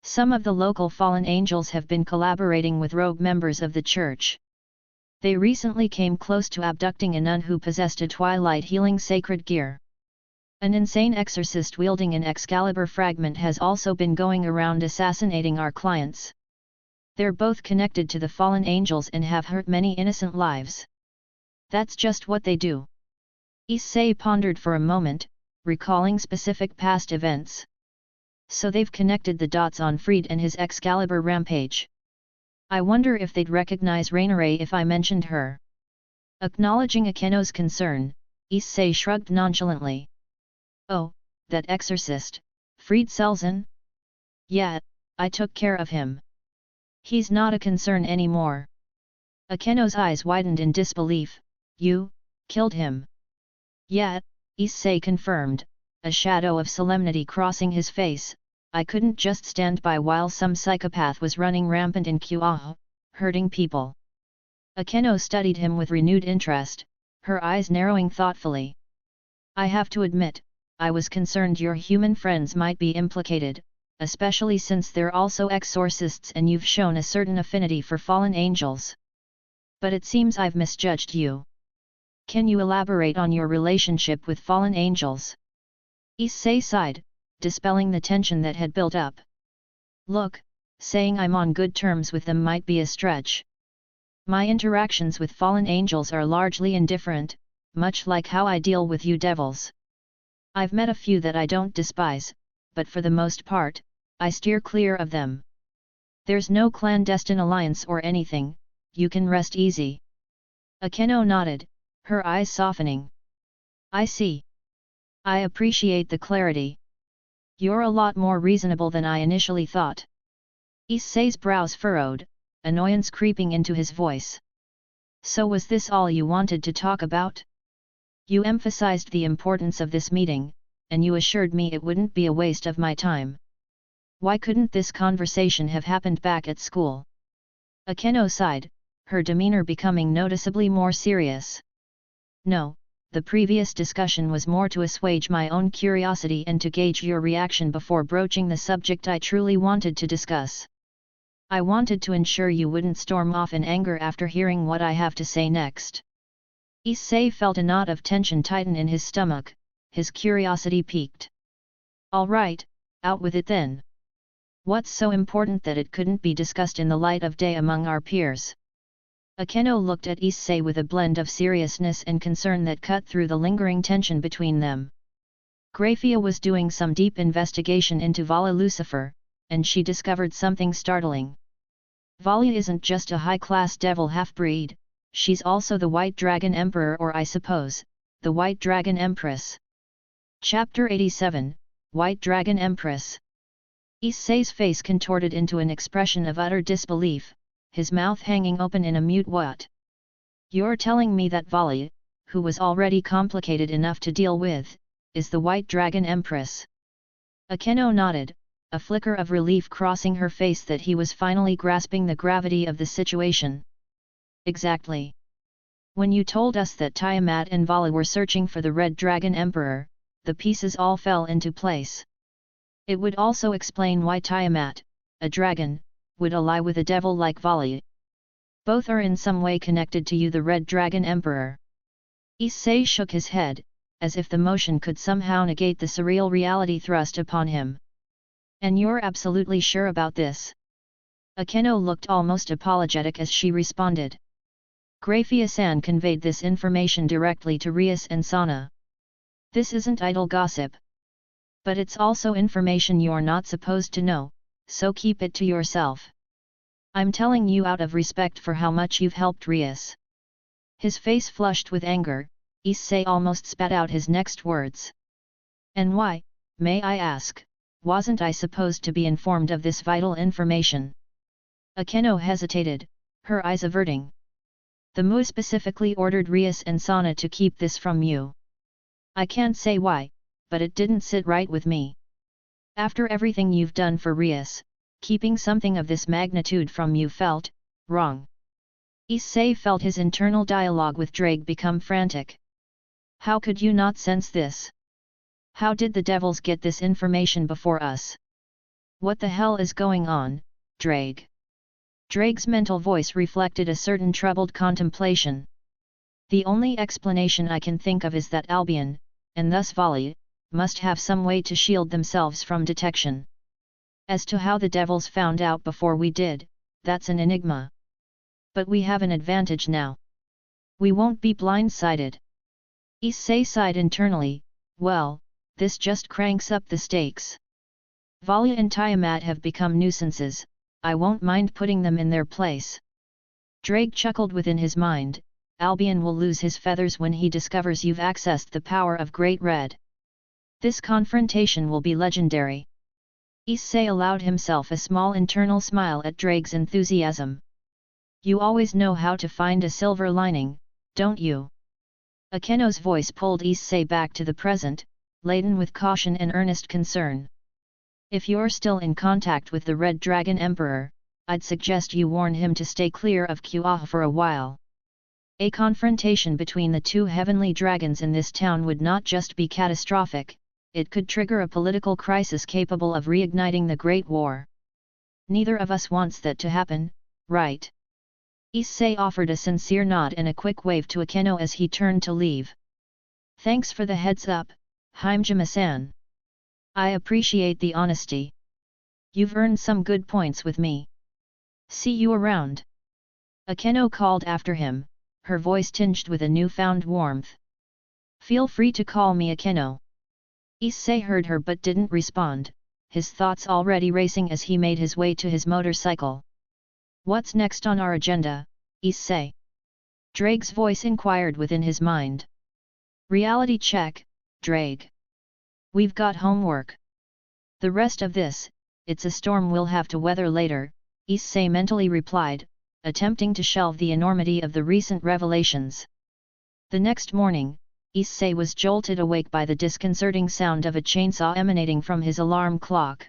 B: Some of the local fallen angels have been collaborating with rogue members of the church. They recently came close to abducting a nun who possessed a twilight healing sacred gear. An insane exorcist wielding an Excalibur fragment has also been going around assassinating our clients. They're both connected to the fallen angels and have hurt many innocent lives. That's just what they do. Issei pondered for a moment, recalling specific past events. So they've connected the dots on Fried and his Excalibur rampage. I wonder if they'd recognize Rainare if I mentioned her. Acknowledging Akeno's concern, Issei shrugged nonchalantly. Oh, that exorcist, Fried Selzen? Yeah, I took care of him. He's not a concern anymore. Akeno's eyes widened in disbelief. You killed him? Yeah, Issei confirmed, a shadow of solemnity crossing his face. I couldn't just stand by while some psychopath was running rampant in Kuoh, hurting people. Akeno studied him with renewed interest, her eyes narrowing thoughtfully. I have to admit, I was concerned your human friends might be implicated, especially since they're also exorcists and you've shown a certain affinity for fallen angels. But it seems I've misjudged you. Can you elaborate on your relationship with fallen angels? Issei sighed, dispelling the tension that had built up. Look, saying I'm on good terms with them might be a stretch. My interactions with fallen angels are largely indifferent, much like how I deal with you devils. I've met a few that I don't despise, but for the most part, I steer clear of them. There's no clandestine alliance or anything, you can rest easy. Akeno nodded, her eyes softening. I see. I appreciate the clarity. You're a lot more reasonable than I initially thought. Issei's brows furrowed, annoyance creeping into his voice. So was this all you wanted to talk about? You emphasized the importance of this meeting, and you assured me it wouldn't be a waste of my time. Why couldn't this conversation have happened back at school? Akeno sighed, her demeanor becoming noticeably more serious. No, the previous discussion was more to assuage my own curiosity and to gauge your reaction before broaching the subject I truly wanted to discuss. I wanted to ensure you wouldn't storm off in anger after hearing what I have to say next. Issei felt a knot of tension tighten in his stomach, his curiosity piqued. All right, out with it then. What's so important that it couldn't be discussed in the light of day among our peers? Akeno looked at Issei with a blend of seriousness and concern that cut through the lingering tension between them. Grafia was doing some deep investigation into Vala Lucifer, and she discovered something startling. Vala isn't just a high-class devil half-breed, she's also the White Dragon Emperor, or I suppose, the White Dragon Empress. Chapter 87, White Dragon Empress. Issei's face contorted into an expression of utter disbelief, his mouth hanging open in a mute what? You're telling me that Vala, who was already complicated enough to deal with, is the White Dragon Empress? Akeno nodded, a flicker of relief crossing her face that he was finally grasping the gravity of the situation. Exactly. When you told us that Tiamat and Vala were searching for the Red Dragon Emperor, the pieces all fell into place. It would also explain why Tiamat, a dragon, would ally with a devil like Vali. Both are in some way connected to you, the Red Dragon Emperor. Issei shook his head, as if the motion could somehow negate the surreal reality thrust upon him. And you're absolutely sure about this? Akeno looked almost apologetic as she responded. Grafia-san conveyed this information directly to Rias and Sana. This isn't idle gossip. But it's also information you're not supposed to know, so keep it to yourself. I'm telling you out of respect for how much you've helped Rias. His face flushed with anger. Issei almost spat out his next words. And why, may I ask, wasn't I supposed to be informed of this vital information? Akeno hesitated, her eyes averting. The Mu specifically ordered Rias and Sana to keep this from you. I can't say why, but it didn't sit right with me. After everything you've done for Rias, keeping something of this magnitude from you felt wrong. Issei felt his internal dialogue with Ddraig become frantic. How could you not sense this? How did the devils get this information before us? What the hell is going on, Ddraig? Draig's mental voice reflected a certain troubled contemplation. The only explanation I can think of is that Albion, and thus Vali, must have some way to shield themselves from detection. As to how the devils found out before we did, that's an enigma. But we have an advantage now. We won't be blindsided. Issei sighed internally. Well, this just cranks up the stakes. Vali and Tiamat have become nuisances, I won't mind putting them in their place. Ddraig chuckled within his mind. Albion will lose his feathers when he discovers you've accessed the power of Great Red. This confrontation will be legendary. Issei allowed himself a small internal smile at Draig's enthusiasm. You always know how to find a silver lining, don't you? Akeno's voice pulled Issei back to the present, laden with caution and earnest concern. If you're still in contact with the Red Dragon Emperor, I'd suggest you warn him to stay clear of Kuoh for a while. A confrontation between the two heavenly dragons in this town would not just be catastrophic, it could trigger a political crisis capable of reigniting the Great War. Neither of us wants that to happen, right? Issei offered a sincere nod and a quick wave to Akeno as he turned to leave. Thanks for the heads up, Himejima-san. I appreciate the honesty. You've earned some good points with me. See you around. Akeno called after him, her voice tinged with a newfound warmth. Feel free to call me Akeno. Issei heard her but didn't respond, his thoughts already racing as he made his way to his motorcycle. What's next on our agenda, Issei? Ddraig's voice inquired within his mind. Reality check, Ddraig. We've got homework. The rest of this, it's a storm we'll have to weather later, Issei mentally replied, attempting to shelve the enormity of the recent revelations. The next morning, Issei was jolted awake by the disconcerting sound of a chainsaw emanating from his alarm clock.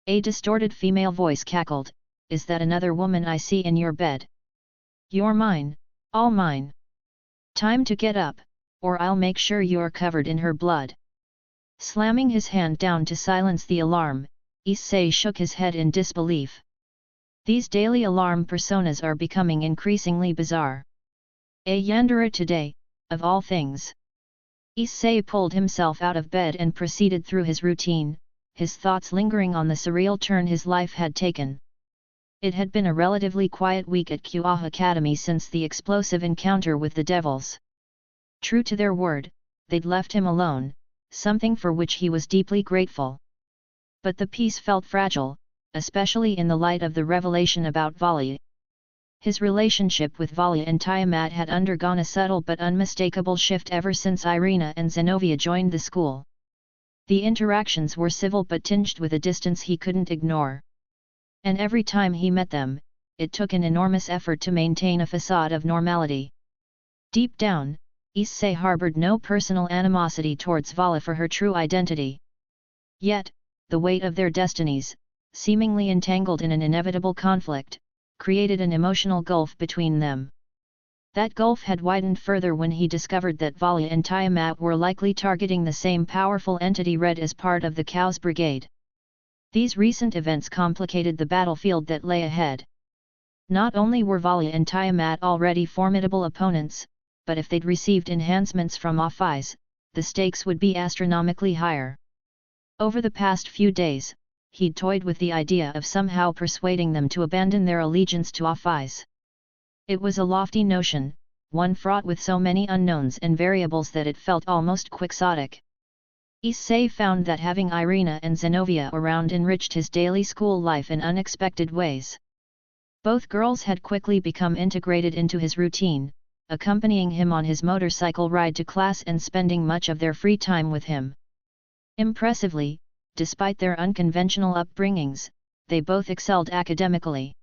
B: A distorted female voice cackled, Is that another woman I see in your bed? You're mine, all mine. Time to get up, or I'll make sure you're covered in her blood. Slamming his hand down to silence the alarm, Issei shook his head in disbelief. These daily alarm personas are becoming increasingly bizarre. A yandere today, of all things. Issei pulled himself out of bed and proceeded through his routine, his thoughts lingering on the surreal turn his life had taken. It had been a relatively quiet week at Kuoh Academy since the explosive encounter with the devils. True to their word, they'd left him alone, something for which he was deeply grateful. But the peace felt fragile, especially in the light of the revelation about Vali. His relationship with Vali and Tiamat had undergone a subtle but unmistakable shift ever since Irina and Zenobia joined the school. The interactions were civil but tinged with a distance he couldn't ignore. And every time he met them, it took an enormous effort to maintain a facade of normality. Deep down, Issei harbored no personal animosity towards Vala for her true identity. Yet, the weight of their destinies, seemingly entangled in an inevitable conflict, created an emotional gulf between them. That gulf had widened further when he discovered that Vala and Tiamat were likely targeting the same powerful entity read as part of the Cow's Brigade. These recent events complicated the battlefield that lay ahead. Not only were Vala and Tiamat already formidable opponents, but if they'd received enhancements from Oppai, the stakes would be astronomically higher. Over the past few days, he'd toyed with the idea of somehow persuading them to abandon their allegiance to Oppai. It was a lofty notion, one fraught with so many unknowns and variables that it felt almost quixotic. Issei found that having Irina and Zenobia around enriched his daily school life in unexpected ways. Both girls had quickly become integrated into his routine, accompanying him on his motorcycle ride to class and spending much of their free time with him. Impressively, despite their unconventional upbringings, they both excelled academically.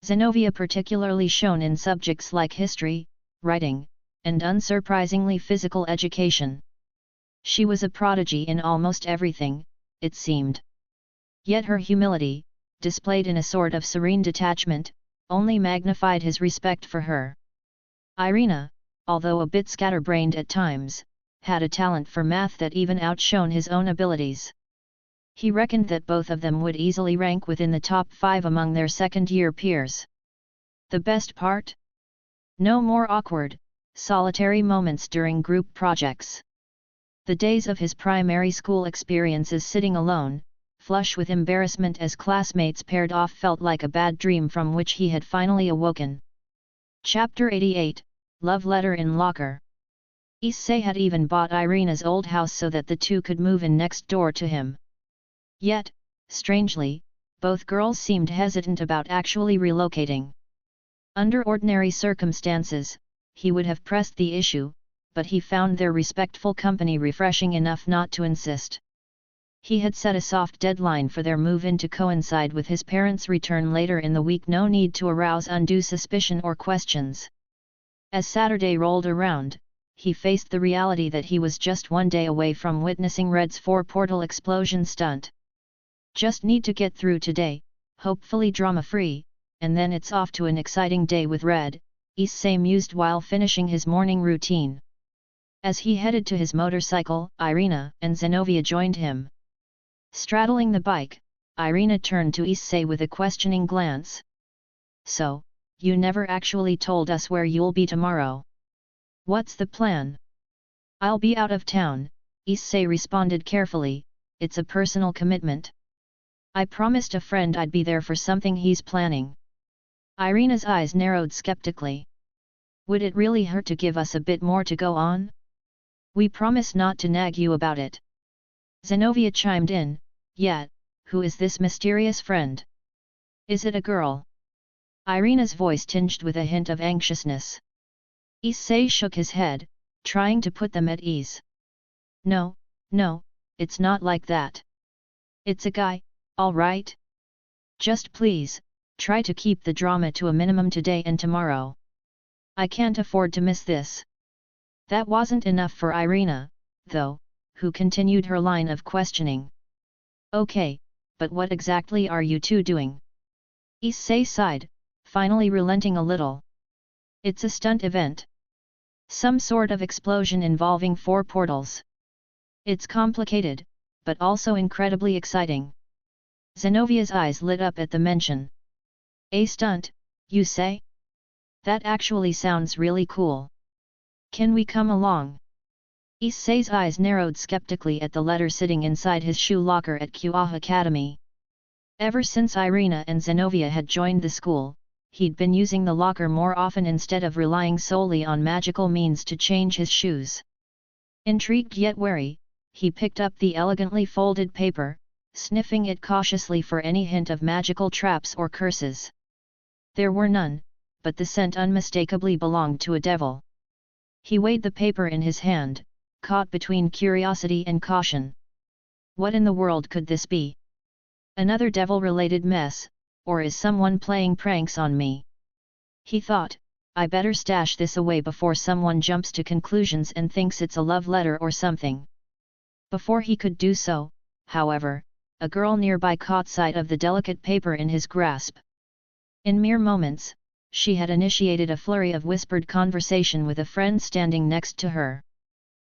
B: Zenobia particularly shone in subjects like history, writing, and unsurprisingly physical education. She was a prodigy in almost everything, it seemed. Yet her humility, displayed in a sort of serene detachment, only magnified his respect for her. Irina, although a bit scatterbrained at times, had a talent for math that even outshone his own abilities. He reckoned that both of them would easily rank within the top 5 among their second-year peers. The best part? No more awkward, solitary moments during group projects. The days of his primary school experiences sitting alone, flush with embarrassment as classmates paired off, felt like a bad dream from which he had finally awoken. Chapter 88, Love Letter in Locker. Issei had even bought Irina's old house so that the two could move in next door to him. Yet, strangely, both girls seemed hesitant about actually relocating. Under ordinary circumstances, he would have pressed the issue, but he found their respectful company refreshing enough not to insist. He had set a soft deadline for their move-in to coincide with his parents' return later in the week, no need to arouse undue suspicion or questions. As Saturday rolled around, he faced the reality that he was just one day away from witnessing Red's 4-portal explosion stunt. Just need to get through today, hopefully drama-free, and then it's off to an exciting day with Red, Issei mused while finishing his morning routine. As he headed to his motorcycle, Irina and Zenobia joined him. Straddling the bike, Irina turned to Issei with a questioning glance. "So, you never actually told us where you'll be tomorrow. What's the plan?" "I'll be out of town," Issei responded carefully, "it's a personal commitment. I promised a friend I'd be there for something he's planning." Irina's eyes narrowed skeptically. "Would it really hurt to give us a bit more to go on?" "We promise not to nag you about it." Zenobia chimed in, "Yet, who is this mysterious friend? Is it a girl?" Irina's voice tinged with a hint of anxiousness. Issei shook his head, trying to put them at ease. No, it's not like that. It's a guy, all right? Just please, try to keep the drama to a minimum today and tomorrow. I can't afford to miss this." That wasn't enough for Irina, though, who continued her line of questioning. "Okay, but what exactly are you two doing?" Issei sighed, finally relenting a little. "It's a stunt event. Some sort of explosion involving 4 portals. It's complicated, but also incredibly exciting." Zenovia's eyes lit up at the mention. "A stunt, you say? That actually sounds really cool. Can we come along?" Issei's eyes narrowed skeptically at the letter sitting inside his shoe locker at Kuoh Academy. Ever since Irina and Zenobia had joined the school, he'd been using the locker more often instead of relying solely on magical means to change his shoes. Intrigued yet wary, he picked up the elegantly folded paper, sniffing it cautiously for any hint of magical traps or curses. There were none, but the scent unmistakably belonged to a devil. He weighed the paper in his hand, caught between curiosity and caution. What in the world could this be? Another devil-related mess, or is someone playing pranks on me? He thought, I better stash this away before someone jumps to conclusions and thinks it's a love letter or something. Before he could do so, however, a girl nearby caught sight of the delicate paper in his grasp. In mere moments, she had initiated a flurry of whispered conversation with a friend standing next to her.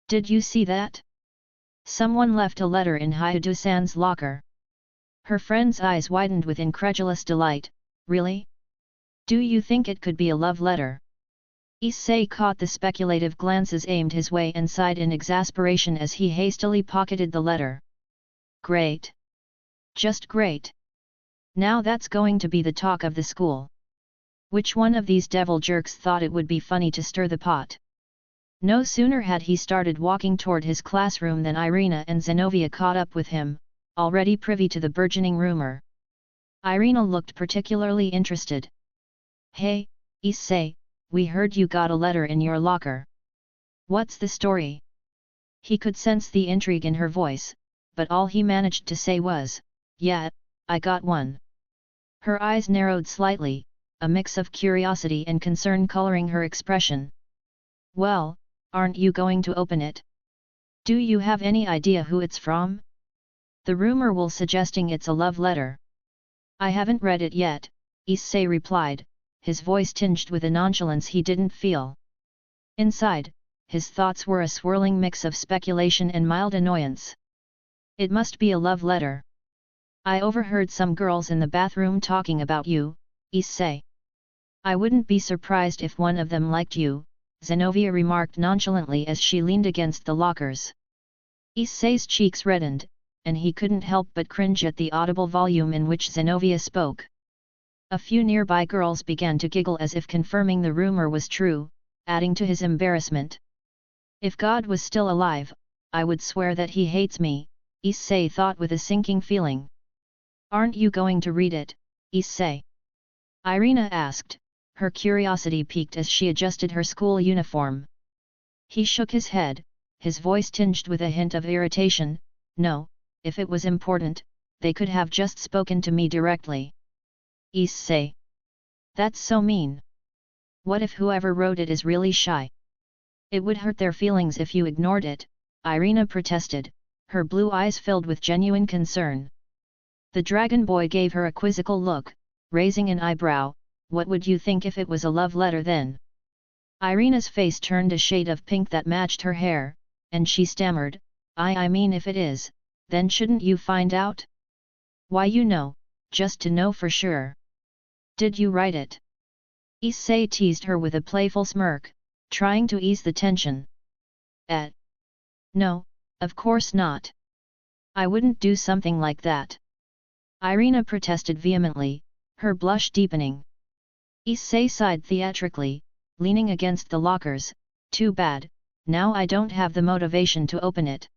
B: "Did you see that? Someone left a letter in Hyudu-san's locker." Her friend's eyes widened with incredulous delight. "Really? Do you think it could be a love letter?" Issei caught the speculative glances aimed his way and sighed in exasperation as he hastily pocketed the letter. "Great! Just great! Now that's going to be the talk of the school. Which one of these devil jerks thought it would be funny to stir the pot?" No sooner had he started walking toward his classroom than Irina and Zenovia caught up with him, already privy to the burgeoning rumor. Irina looked particularly interested. "Hey, Issei, we heard you got a letter in your locker. What's the story?" He could sense the intrigue in her voice, but all he managed to say was, "Yeah, I got one." Her eyes narrowed slightly, a mix of curiosity and concern coloring her expression. "Well, aren't you going to open it? Do you have any idea who it's from? The rumor will suggesting it's a love letter." "I haven't read it yet," Issei replied, his voice tinged with a nonchalance he didn't feel. Inside, his thoughts were a swirling mix of speculation and mild annoyance. "It must be a love letter. I overheard some girls in the bathroom talking about you, Issei. I wouldn't be surprised if one of them liked you," Zenovia remarked nonchalantly as she leaned against the lockers. Issei's cheeks reddened, and he couldn't help but cringe at the audible volume in which Zenovia spoke. A few nearby girls began to giggle as if confirming the rumor was true, adding to his embarrassment. "If God was still alive, I would swear that he hates me," Issei thought with a sinking feeling. "Aren't you going to read it, Issei?" Irina asked, her curiosity piqued as she adjusted her school uniform. He shook his head, his voice tinged with a hint of irritation. "No, if it was important, they could have just spoken to me directly." "Issei, that's so mean. What if whoever wrote it is really shy? It would hurt their feelings if you ignored it," Irina protested, her blue eyes filled with genuine concern. The dragon boy gave her a quizzical look, raising an eyebrow. "What would you think if it was a love letter then?" Irina's face turned a shade of pink that matched her hair, and she stammered, I mean if it is, then shouldn't you find out? Why you know, just to know for sure. Did you write it?" Issei teased her with a playful smirk, trying to ease the tension. No, of course not. I wouldn't do something like that." Irina protested vehemently, her blush deepening. Issei sighed theatrically, leaning against the lockers. "Too bad, now I don't have the motivation to open it."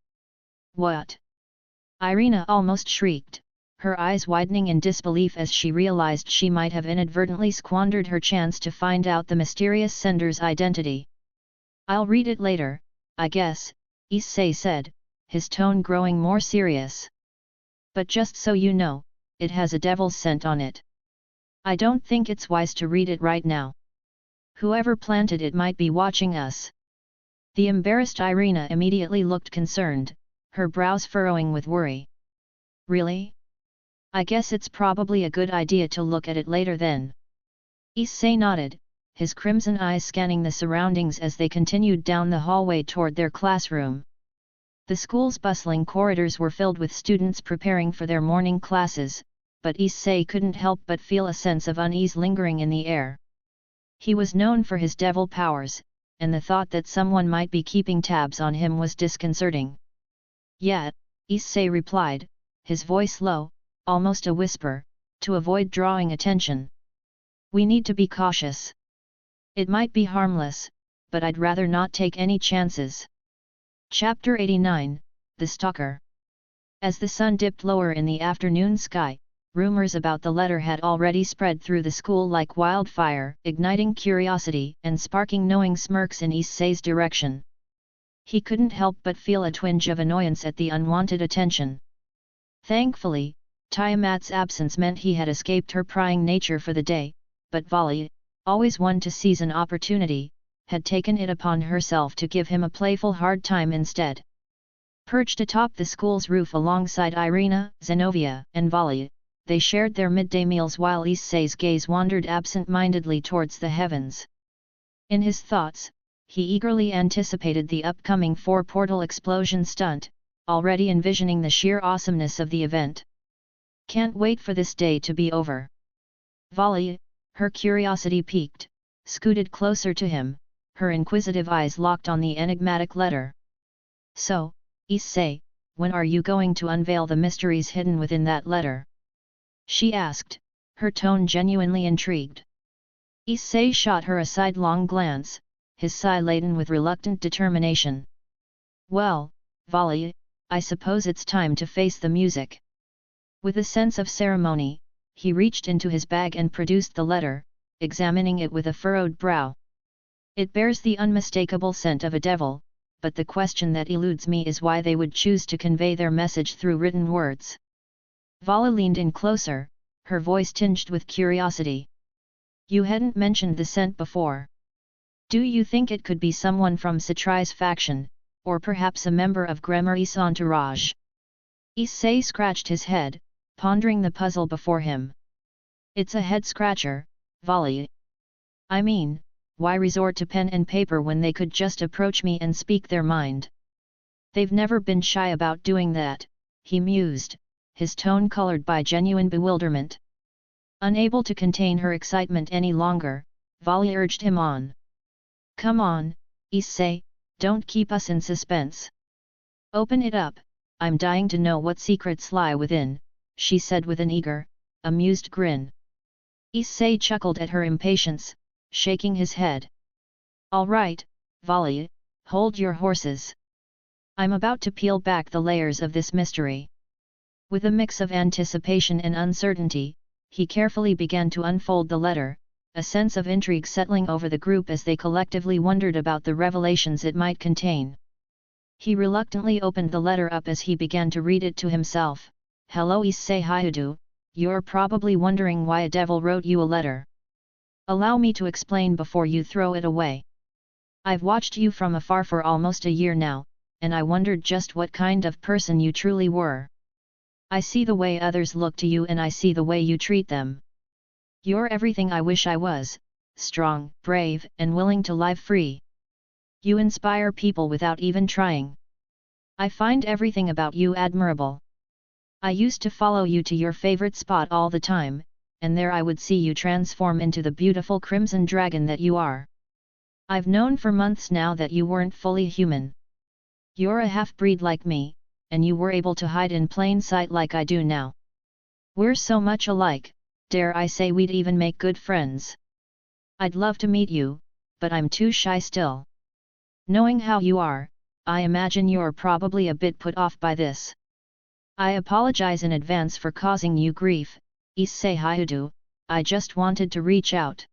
B: "What?" Irina almost shrieked, her eyes widening in disbelief as she realized she might have inadvertently squandered her chance to find out the mysterious sender's identity. "I'll read it later, I guess," Issei said, his tone growing more serious. "But just so you know, it has a devil's scent on it. I don't think it's wise to read it right now. Whoever planted it might be watching us." The embarrassed Irina immediately looked concerned, her brows furrowing with worry. "Really? I guess it's probably a good idea to look at it later then." Issei nodded, his crimson eyes scanning the surroundings as they continued down the hallway toward their classroom. The school's bustling corridors were filled with students preparing for their morning classes, but Issei couldn't help but feel a sense of unease lingering in the air. He was known for his devil powers, and the thought that someone might be keeping tabs on him was disconcerting. "Yeah," Issei replied, his voice low, almost a whisper, to avoid drawing attention. "We need to be cautious. It might be harmless, but I'd rather not take any chances." Chapter 89, The Stalker. As the sun dipped lower in the afternoon sky, rumors about the letter had already spread through the school like wildfire, igniting curiosity and sparking knowing smirks in Issei's direction. He couldn't help but feel a twinge of annoyance at the unwanted attention. Thankfully, Tiamat's absence meant he had escaped her prying nature for the day, but Vali, always one to seize an opportunity, had taken it upon herself to give him a playful hard time instead. Perched atop the school's roof alongside Irina, Zenovia, and Vali, They shared their midday meals while Issei's gaze wandered absent-mindedly towards the heavens. In his thoughts, he eagerly anticipated the upcoming four-portal explosion stunt, already envisioning the sheer awesomeness of the event. Can't wait for this day to be over. Volley, her curiosity piqued, scooted closer to him, her inquisitive eyes locked on the enigmatic letter. So, Issei, when are you going to unveil the mysteries hidden within that letter? She asked, her tone genuinely intrigued. Issei shot her a sidelong glance, his sigh laden with reluctant determination. Well, Volley, I suppose it's time to face the music. With a sense of ceremony, he reached into his bag and produced the letter, examining it with a furrowed brow. It bears the unmistakable scent of a devil, but the question that eludes me is why they would choose to convey their message through written words. Vala leaned in closer, her voice tinged with curiosity. You hadn't mentioned the scent before. Do you think it could be someone from Citrai's faction, or perhaps a member of Gremari's entourage? Issei scratched his head, pondering the puzzle before him. It's a head-scratcher, Volley. I mean, why resort to pen and paper when they could just approach me and speak their mind? They've never been shy about doing that, he mused, his tone colored by genuine bewilderment. Unable to contain her excitement any longer, Volley urged him on. Come on, Issei, don't keep us in suspense. Open it up, I'm dying to know what secrets lie within, she said with an eager, amused grin. Issei chuckled at her impatience, shaking his head. All right, Volley, hold your horses. I'm about to peel back the layers of this mystery. With a mix of anticipation and uncertainty, he carefully began to unfold the letter, a sense of intrigue settling over the group as they collectively wondered about the revelations it might contain. He reluctantly opened the letter up as he began to read it to himself. Hello Issei-haired, you're probably wondering why a devil wrote you a letter. Allow me to explain before you throw it away. I've watched you from afar for almost a year now, and I wondered just what kind of person you truly were. I see the way others look to you and I see the way you treat them. You're everything I wish I was, strong, brave, and willing to live free. You inspire people without even trying. I find everything about you admirable. I used to follow you to your favorite spot all the time, and there I would see you transform into the beautiful crimson dragon that you are. I've known for months now that you weren't fully human. You're a half-breed like me, and you were able to hide in plain sight like I do now. We're so much alike, dare I say we'd even make good friends. I'd love to meet you, but I'm too shy still. Knowing how you are, I imagine you're probably a bit put off by this. I apologize in advance for causing you grief, Issei-haired, I just wanted to reach out.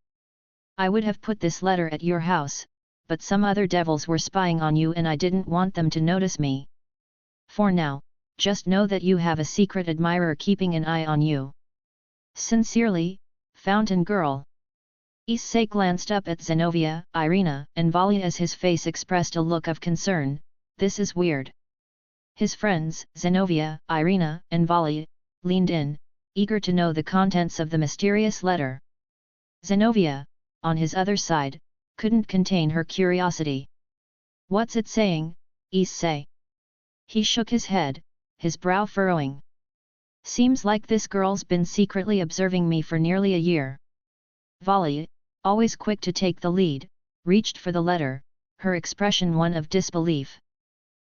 B: I would have put this letter at your house, but some other devils were spying on you and I didn't want them to notice me. For now, just know that you have a secret admirer keeping an eye on you. Sincerely, Fountain Girl. Issei glanced up at Zenobia, Irina, and Volley as his face expressed a look of concern. This is weird. His friends, Zenobia, Irina, and Volley, leaned in, eager to know the contents of the mysterious letter. Zenobia, on his other side, couldn't contain her curiosity. What's it saying, Issei? He shook his head, his brow furrowing. Seems like this girl's been secretly observing me for nearly a year. Volley, always quick to take the lead, reached for the letter, her expression one of disbelief.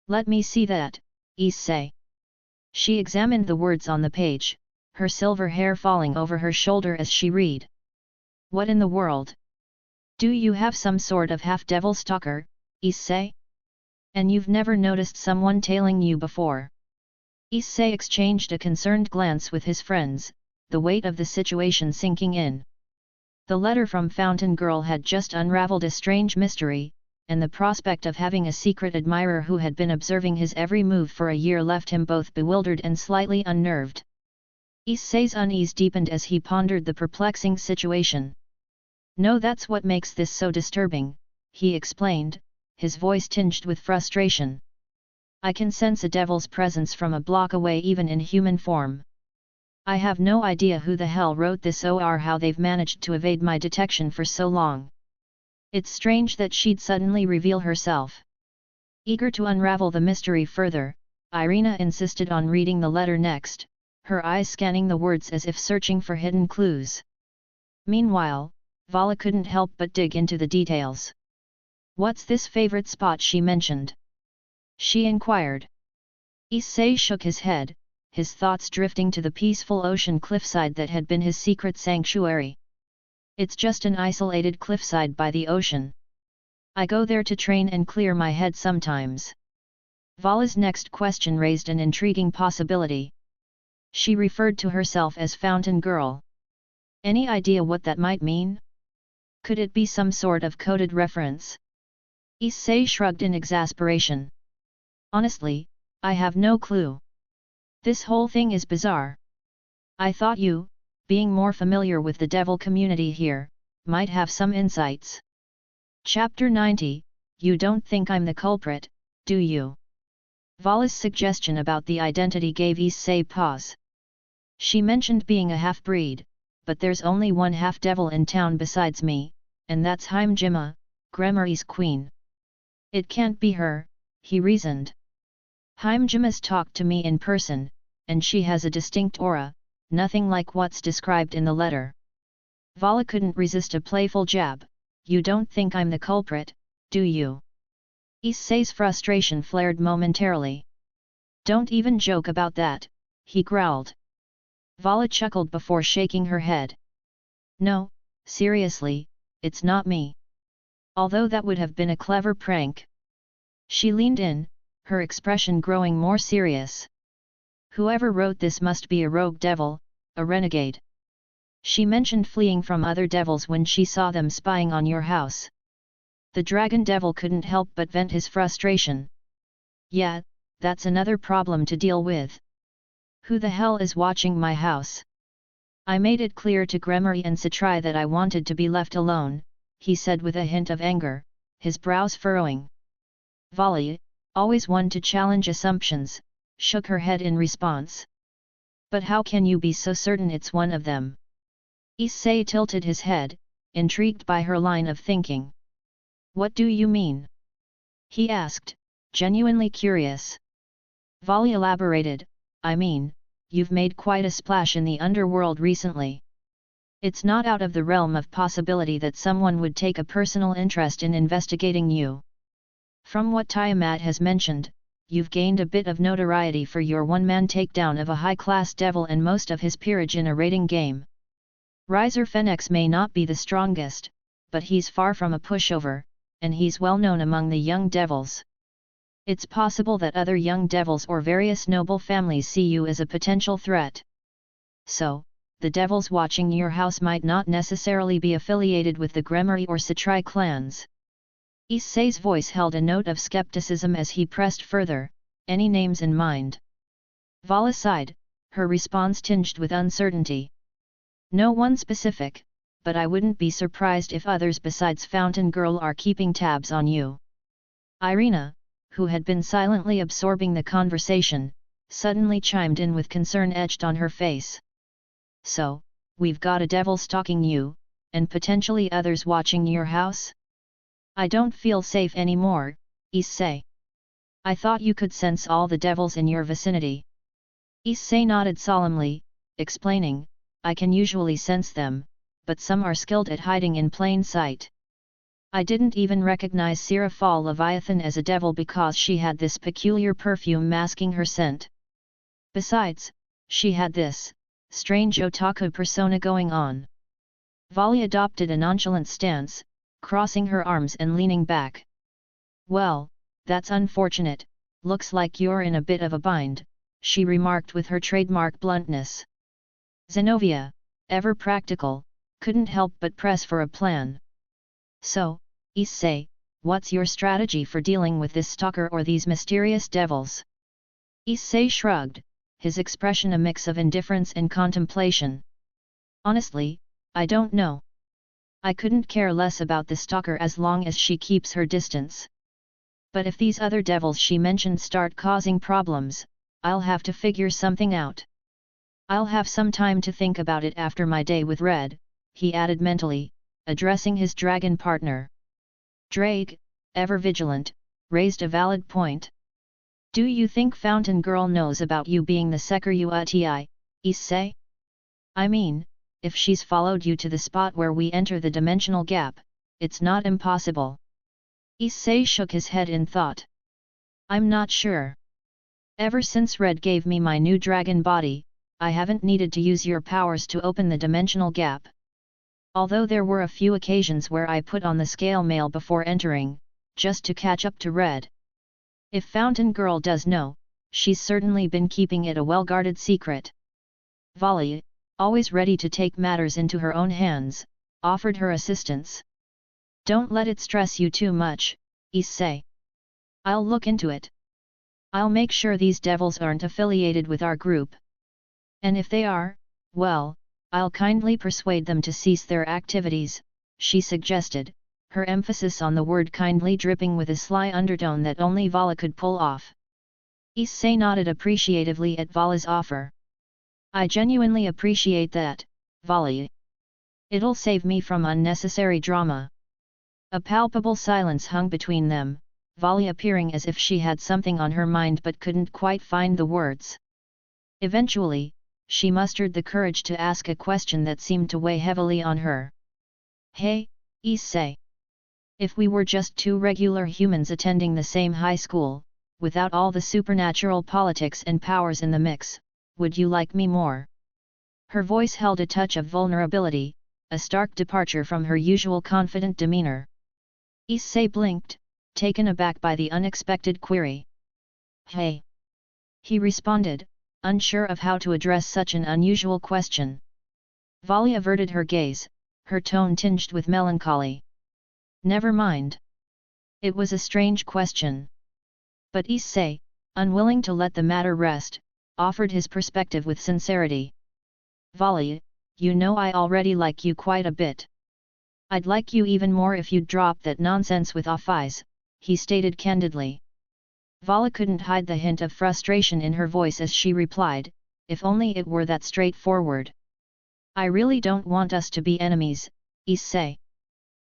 B: Let me see that, Issei. She examined the words on the page, her silver hair falling over her shoulder as she read. What in the world? Do you have some sort of half-devil stalker, Issei? And you've never noticed someone tailing you before? Issei exchanged a concerned glance with his friends, the weight of the situation sinking in. The letter from Fountain Girl had just unraveled a strange mystery, and the prospect of having a secret admirer who had been observing his every move for a year left him both bewildered and slightly unnerved. Issei's unease deepened as he pondered the perplexing situation. No, that's what makes this so disturbing, he explained, his voice tinged with frustration. I can sense a devil's presence from a block away even in human form. I have no idea who the hell wrote this or how they've managed to evade my detection for so long. It's strange that she'd suddenly reveal herself. Eager to unravel the mystery further, Irina insisted on reading the letter next, her eyes scanning the words as if searching for hidden clues. Meanwhile, Vala couldn't help but dig into the details. "What's this favorite spot she mentioned?" she inquired. Issei shook his head, his thoughts drifting to the peaceful ocean cliffside that had been his secret sanctuary. "It's just an isolated cliffside by the ocean. I go there to train and clear my head sometimes." Vala's next question raised an intriguing possibility. She referred to herself as Fountain Girl. Any idea what that might mean? Could it be some sort of coded reference? Issei shrugged in exasperation. "Honestly, I have no clue. This whole thing is bizarre. I thought you, being more familiar with the devil community here, might have some insights." Chapter 90, You don't think I'm the culprit, do you? Vala's suggestion about the identity gave Issei pause. She mentioned being a half-breed, but there's only one half-devil in town besides me, and that's Heimjima, Gremmary's queen. It can't be her, he reasoned. Heimjima's talked to me in person, and she has a distinct aura, nothing like what's described in the letter. Vala couldn't resist a playful jab. "You don't think I'm the culprit, do you?" Issei's frustration flared momentarily. "Don't even joke about that," he growled. Vala chuckled before shaking her head. "No, seriously, it's not me. Although that would have been a clever prank." She leaned in, her expression growing more serious. "Whoever wrote this must be a rogue devil, a renegade. She mentioned fleeing from other devils when she saw them spying on your house." The dragon devil couldn't help but vent his frustration. "Yeah, that's another problem to deal with. Who the hell is watching my house? I made it clear to Gremary and Satrai that I wanted to be left alone," he said with a hint of anger, his brows furrowing. Vala, always one to challenge assumptions, shook her head in response. "But how can you be so certain it's one of them?" Issei tilted his head, intrigued by her line of thinking. "What do you mean?" he asked, genuinely curious. Vala elaborated, "I mean, you've made quite a splash in the underworld recently. It's not out of the realm of possibility that someone would take a personal interest in investigating you. From what Tiamat has mentioned, you've gained a bit of notoriety for your one-man takedown of a high-class devil and most of his peerage in a raiding game. Riser Fenix may not be the strongest, but he's far from a pushover, and he's well known among the young devils. It's possible that other young devils or various noble families see you as a potential threat. So, the devils watching your house might not necessarily be affiliated with the Gremary or Satrai clans." Issei's voice held a note of skepticism as he pressed further, "Any names in mind?" Vala sighed, her response tinged with uncertainty. "No one specific, but I wouldn't be surprised if others besides Fountain Girl are keeping tabs on you." Irina, who had been silently absorbing the conversation, suddenly chimed in with concern etched on her face. "So, we've got a devil stalking you, and potentially others watching your house? I don't feel safe anymore, Issei. I thought you could sense all the devils in your vicinity." Issei nodded solemnly, explaining, "I can usually sense them, but some are skilled at hiding in plain sight. I didn't even recognize Seraphal Leviathan as a devil because she had this peculiar perfume masking her scent. Besides, she had this strange otaku persona going on." Vala adopted a nonchalant stance, crossing her arms and leaning back. "Well, that's unfortunate, looks like you're in a bit of a bind," she remarked with her trademark bluntness. Zenobia, ever practical, couldn't help but press for a plan. "So, Issei, what's your strategy for dealing with this stalker or these mysterious devils?" Issei shrugged, his expression a mix of indifference and contemplation. "Honestly, I don't know. I couldn't care less about the stalker as long as she keeps her distance. But if these other devils she mentioned start causing problems, I'll have to figure something out. I'll have some time to think about it after my day with Red, he added mentally, addressing his dragon partner. Ddraig, ever vigilant, raised a valid point. Do you think Fountain Girl knows about you being the Secretary, Issei? I mean, if she's followed you to the spot where we enter the dimensional gap, it's not impossible. Issei shook his head in thought. I'm not sure. Ever since Red gave me my new dragon body, I haven't needed to use your powers to open the dimensional gap. Although there were a few occasions where I put on the scale mail before entering, just to catch up to Red. If Fountain Girl does know, she's certainly been keeping it a well-guarded secret. Volley, always ready to take matters into her own hands, offered her assistance. Don't let it stress you too much, Issei. I'll look into it. I'll make sure these devils aren't affiliated with our group. And if they are, well, I'll kindly persuade them to cease their activities, she suggested, her emphasis on the word kindly dripping with a sly undertone that only Vala could pull off. Issei nodded appreciatively at Vala's offer. I genuinely appreciate that, Vala. It'll save me from unnecessary drama. A palpable silence hung between them, Vala appearing as if she had something on her mind but couldn't quite find the words. Eventually, she mustered the courage to ask a question that seemed to weigh heavily on her. Hey, Issei. If we were just two regular humans attending the same high school, without all the supernatural politics and powers in the mix, would you like me more? Her voice held a touch of vulnerability, a stark departure from her usual confident demeanor. Issei blinked, taken aback by the unexpected query. Hey! He responded, unsure of how to address such an unusual question. Vala averted her gaze, her tone tinged with melancholy. Never mind. It was a strange question. But Issei, unwilling to let the matter rest, offered his perspective with sincerity. Vala, you know I already like you quite a bit. I'd like you even more if you'd drop that nonsense with Oppai, he stated candidly. Vala couldn't hide the hint of frustration in her voice as she replied, if only it were that straightforward. I really don't want us to be enemies, Issei.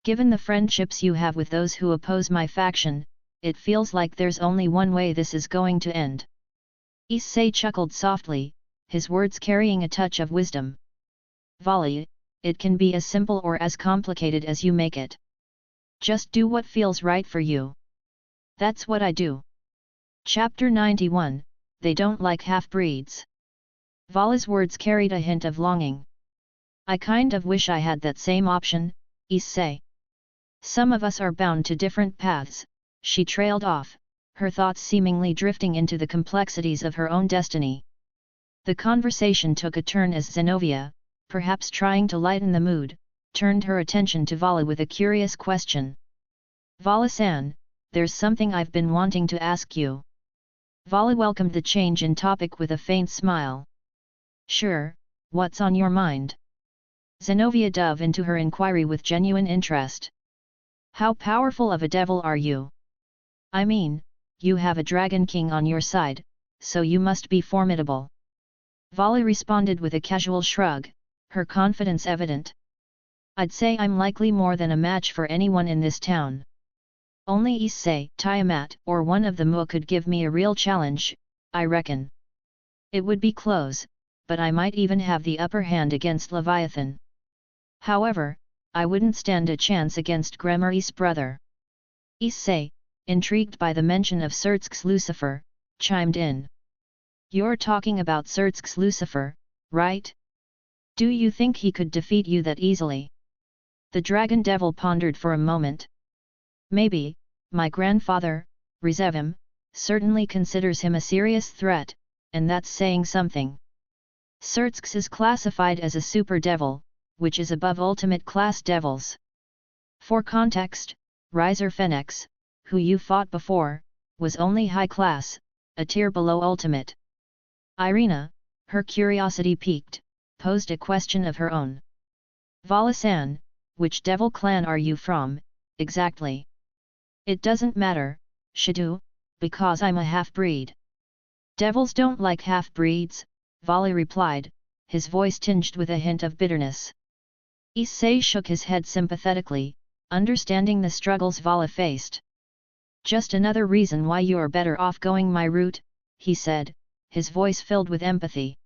B: Given the friendships you have with those who oppose my faction, it feels like there's only one way this is going to end. Issei chuckled softly, his words carrying a touch of wisdom. Vala, it can be as simple or as complicated as you make it. Just do what feels right for you. That's what I do. Chapter 91, They Don't Like Half-Breeds. Vala's words carried a hint of longing. I kind of wish I had that same option, Issei. Some of us are bound to different paths, she trailed off, her thoughts seemingly drifting into the complexities of her own destiny. The conversation took a turn as Zenobia, perhaps trying to lighten the mood, turned her attention to Vala with a curious question. Vala-san, there's something I've been wanting to ask you. Vala welcomed the change in topic with a faint smile. Sure, what's on your mind? Zenobia dove into her inquiry with genuine interest. How powerful of a devil are you? I mean, you have a Dragon King on your side, so you must be formidable. Vala responded with a casual shrug, her confidence evident. I'd say I'm likely more than a match for anyone in this town. Only Issei, Tiamat, or one of the Mu could give me a real challenge, I reckon. It would be close, but I might even have the upper hand against Leviathan. However, I wouldn't stand a chance against Gremory's brother. Issei, intrigued by the mention of Surtsk's Lucifer, chimed in. You're talking about Surtsk's Lucifer, right? Do you think he could defeat you that easily? The dragon devil pondered for a moment. Maybe, my grandfather, Rizevim, certainly considers him a serious threat, and that's saying something. Surtsk is classified as a super devil, which is above ultimate class devils. For context, Riser Phoenix, who you fought before, was only high class, a tier below ultimate. Irina, her curiosity piqued, posed a question of her own. Vala-san, which devil clan are you from, exactly? It doesn't matter, Shadu, because I'm a half-breed. Devils don't like half-breeds, Vala replied, his voice tinged with a hint of bitterness. Issei shook his head sympathetically, understanding the struggles Vala faced. Just another reason why you're better off going my route, he said, his voice filled with empathy.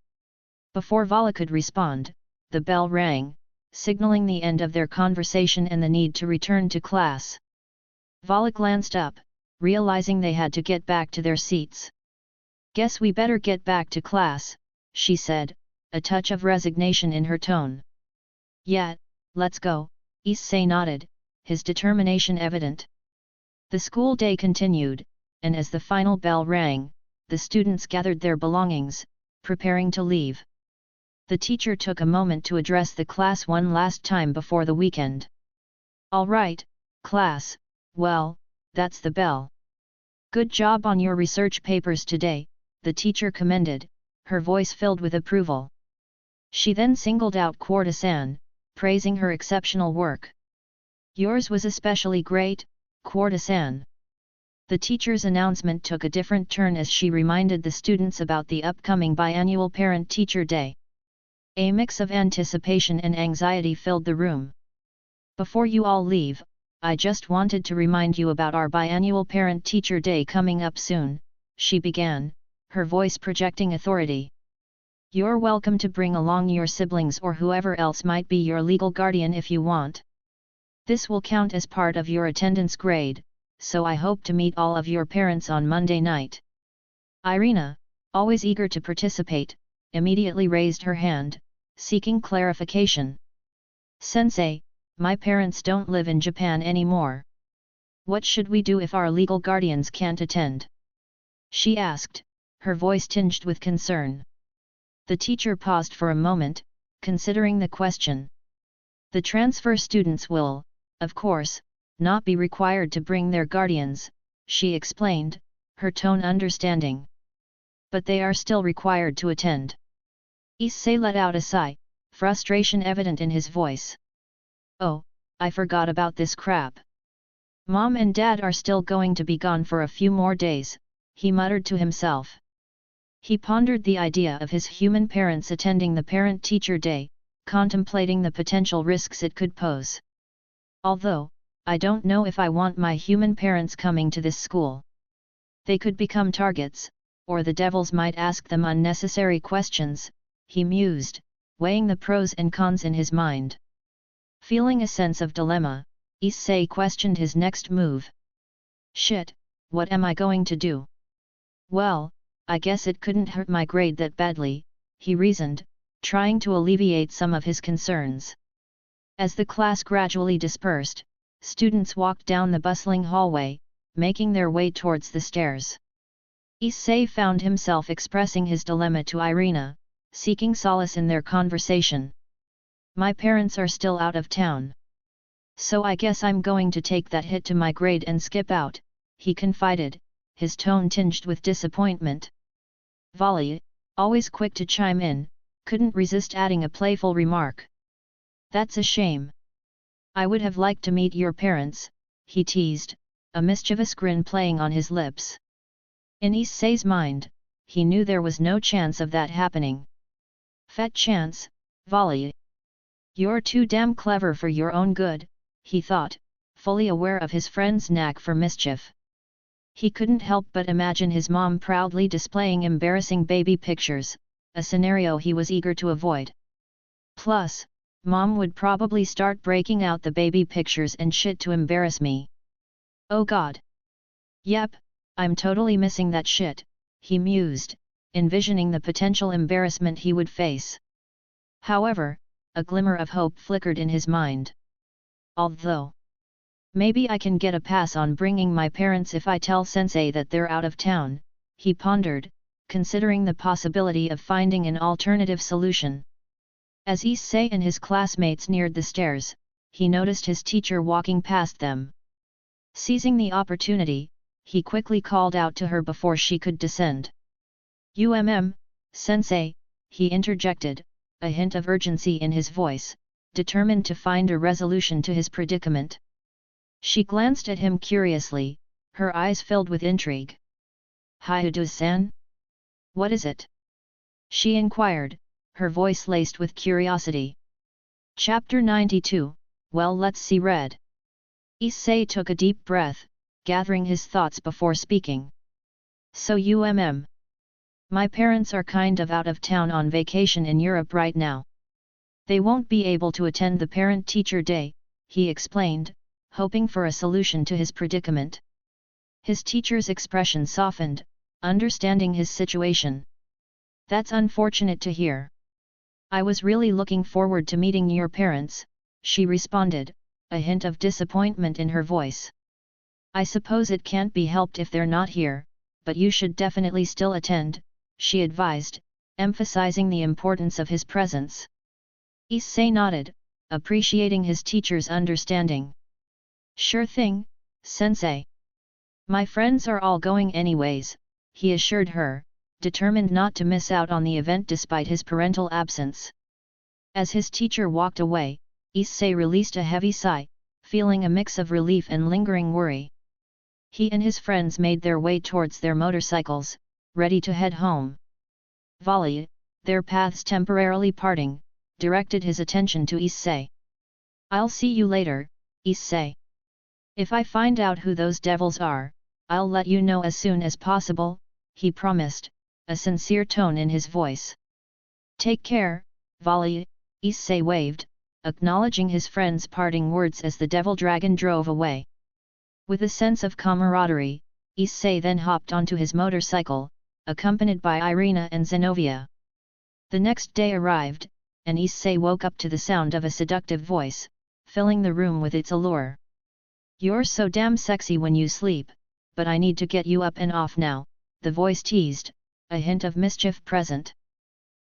B: Before Vala could respond, the bell rang, signaling the end of their conversation and the need to return to class. Vala glanced up, realizing they had to get back to their seats. Guess we better get back to class, she said, a touch of resignation in her tone. Yeah, let's go, Issei nodded, his determination evident. The school day continued, and as the final bell rang, the students gathered their belongings, preparing to leave. The teacher took a moment to address the class one last time before the weekend. All right, class, well, that's the bell. Good job on your research papers today, the teacher commended, her voice filled with approval. She then singled out Kuoh-san, praising her exceptional work. Yours was especially great, Kuoh-san. The teacher's announcement took a different turn as she reminded the students about the upcoming biannual Parent-Teacher Day. A mix of anticipation and anxiety filled the room. Before you all leave, I just wanted to remind you about our biannual Parent-Teacher Day coming up soon, she began, her voice projecting authority. You're welcome to bring along your siblings or whoever else might be your legal guardian if you want. This will count as part of your attendance grade, so I hope to meet all of your parents on Monday night. Irina, always eager to participate, immediately raised her hand, seeking clarification. Sensei, my parents don't live in Japan anymore. What should we do if our legal guardians can't attend? She asked, her voice tinged with concern. The teacher paused for a moment, considering the question. The transfer students will, of course, not be required to bring their guardians, she explained, her tone understanding. But they are still required to attend. Issei let out a sigh, frustration evident in his voice. Oh, I forgot about this crap. Mom and Dad are still going to be gone for a few more days, he muttered to himself. He pondered the idea of his human parents attending the Parent-Teacher Day, contemplating the potential risks it could pose. Although, I don't know if I want my human parents coming to this school. They could become targets, or the devils might ask them unnecessary questions, he mused, weighing the pros and cons in his mind. Feeling a sense of dilemma, Issei questioned his next move. Shit, what am I going to do? Well, I guess it couldn't hurt my grade that badly, he reasoned, trying to alleviate some of his concerns. As the class gradually dispersed, students walked down the bustling hallway, making their way towards the stairs. Issei found himself expressing his dilemma to Irina, seeking solace in their conversation. My parents are still out of town. So I guess I'm going to take that hit to my grade and skip out, he confided, his tone tinged with disappointment. Vala, always quick to chime in, couldn't resist adding a playful remark. That's a shame. I would have liked to meet your parents, he teased, a mischievous grin playing on his lips. In Issei's mind, he knew there was no chance of that happening. Fat chance, Vala. You're too damn clever for your own good, he thought, fully aware of his friend's knack for mischief. He couldn't help but imagine his mom proudly displaying embarrassing baby pictures, a scenario he was eager to avoid. Plus, Mom would probably start breaking out the baby pictures and shit to embarrass me. Oh God. Yep, I'm totally missing that shit, he mused, envisioning the potential embarrassment he would face. However, a glimmer of hope flickered in his mind. Although, maybe I can get a pass on bringing my parents if I tell Sensei that they're out of town, he pondered, considering the possibility of finding an alternative solution. As Issei and his classmates neared the stairs, he noticed his teacher walking past them. Seizing the opportunity, he quickly called out to her before she could descend. Sensei, he interjected, a hint of urgency in his voice, determined to find a resolution to his predicament. She glanced at him curiously, her eyes filled with intrigue. Hyudu-san? What is it? She inquired, her voice laced with curiosity. Chapter 92, Well, let's see. Read. Issei took a deep breath, gathering his thoughts before speaking. So my parents are kind of out of town on vacation in Europe right now. They won't be able to attend the parent-teacher day, he explained, hoping for a solution to his predicament. His teacher's expression softened, understanding his situation. That's unfortunate to hear. I was really looking forward to meeting your parents, she responded, a hint of disappointment in her voice. I suppose it can't be helped if they're not here, but you should definitely still attend, she advised, emphasizing the importance of his presence. Issei nodded, appreciating his teacher's understanding. Sure thing, sensei. My friends are all going anyways, he assured her, determined not to miss out on the event despite his parental absence. As his teacher walked away, Issei released a heavy sigh, feeling a mix of relief and lingering worry. He and his friends made their way towards their motorcycles, ready to head home. Volley, their paths temporarily parting, directed his attention to Issei. I'll see you later, Issei. If I find out who those devils are, I'll let you know as soon as possible, he promised, a sincere tone in his voice. Take care, Volley, Issei waved, acknowledging his friend's parting words as the devil dragon drove away. With a sense of camaraderie, Issei then hopped onto his motorcycle, accompanied by Irina and Zenobia. The next day arrived, and Issei woke up to the sound of a seductive voice, filling the room with its allure. You're so damn sexy when you sleep, but I need to get you up and off now, the voice teased, a hint of mischief present.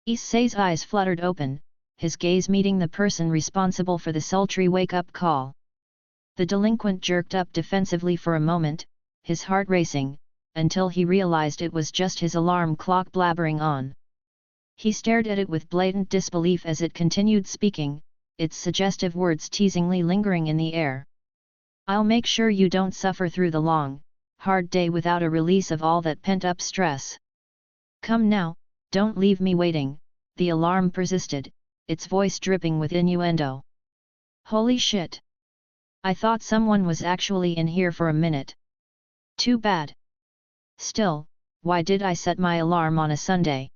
B: Issei's eyes fluttered open, his gaze meeting the person responsible for the sultry wake-up call. The delinquent jerked up defensively for a moment, his heart racing, until he realized it was just his alarm clock blabbering on. He stared at it with blatant disbelief as it continued speaking, its suggestive words teasingly lingering in the air. I'll make sure you don't suffer through the long, hard day without a release of all that pent-up stress. Come now, don't leave me waiting, the alarm persisted, its voice dripping with innuendo. Holy shit! I thought someone was actually in here for a minute. Too bad. Still, why did I set my alarm on a Sunday?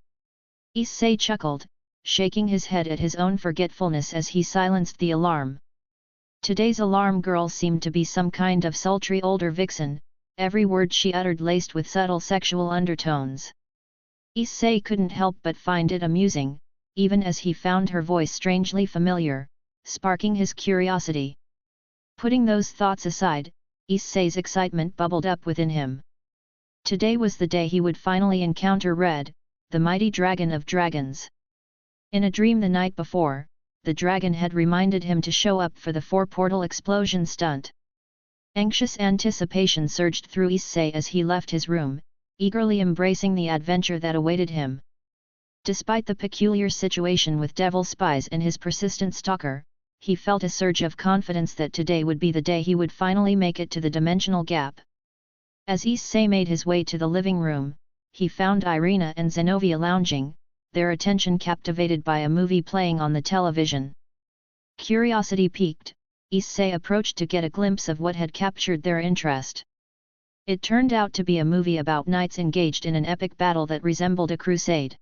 B: Issei chuckled, shaking his head at his own forgetfulness as he silenced the alarm. Today's alarm girl seemed to be some kind of sultry older vixen, every word she uttered laced with subtle sexual undertones. Issei couldn't help but find it amusing, even as he found her voice strangely familiar, sparking his curiosity. Putting those thoughts aside, Issei's excitement bubbled up within him. Today was the day he would finally encounter Red, the mighty dragon of dragons. In a dream the night before, the dragon had reminded him to show up for the four-portal explosion stunt. Anxious anticipation surged through Issei as he left his room, eagerly embracing the adventure that awaited him. Despite the peculiar situation with devil spies and his persistent stalker, he felt a surge of confidence that today would be the day he would finally make it to the dimensional gap. As Issei made his way to the living room, he found Irina and Zenobia lounging, their attention captivated by a movie playing on the television. Curiosity piqued, Issei approached to get a glimpse of what had captured their interest. It turned out to be a movie about knights engaged in an epic battle that resembled a crusade.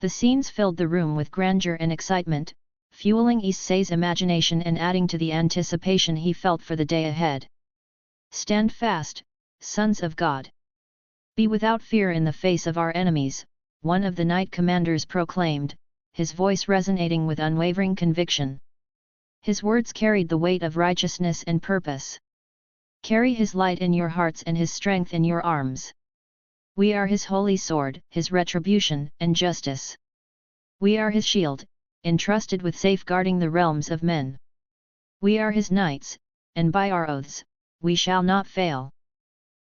B: The scenes filled the room with grandeur and excitement, fueling Issei's imagination and adding to the anticipation he felt for the day ahead. Stand fast, sons of God. Be without fear in the face of our enemies, one of the knight commanders proclaimed, his voice resonating with unwavering conviction. His words carried the weight of righteousness and purpose. Carry his light in your hearts and his strength in your arms. We are his holy sword, his retribution and justice. We are his shield, entrusted with safeguarding the realms of men. We are his knights, and by our oaths, we shall not fail.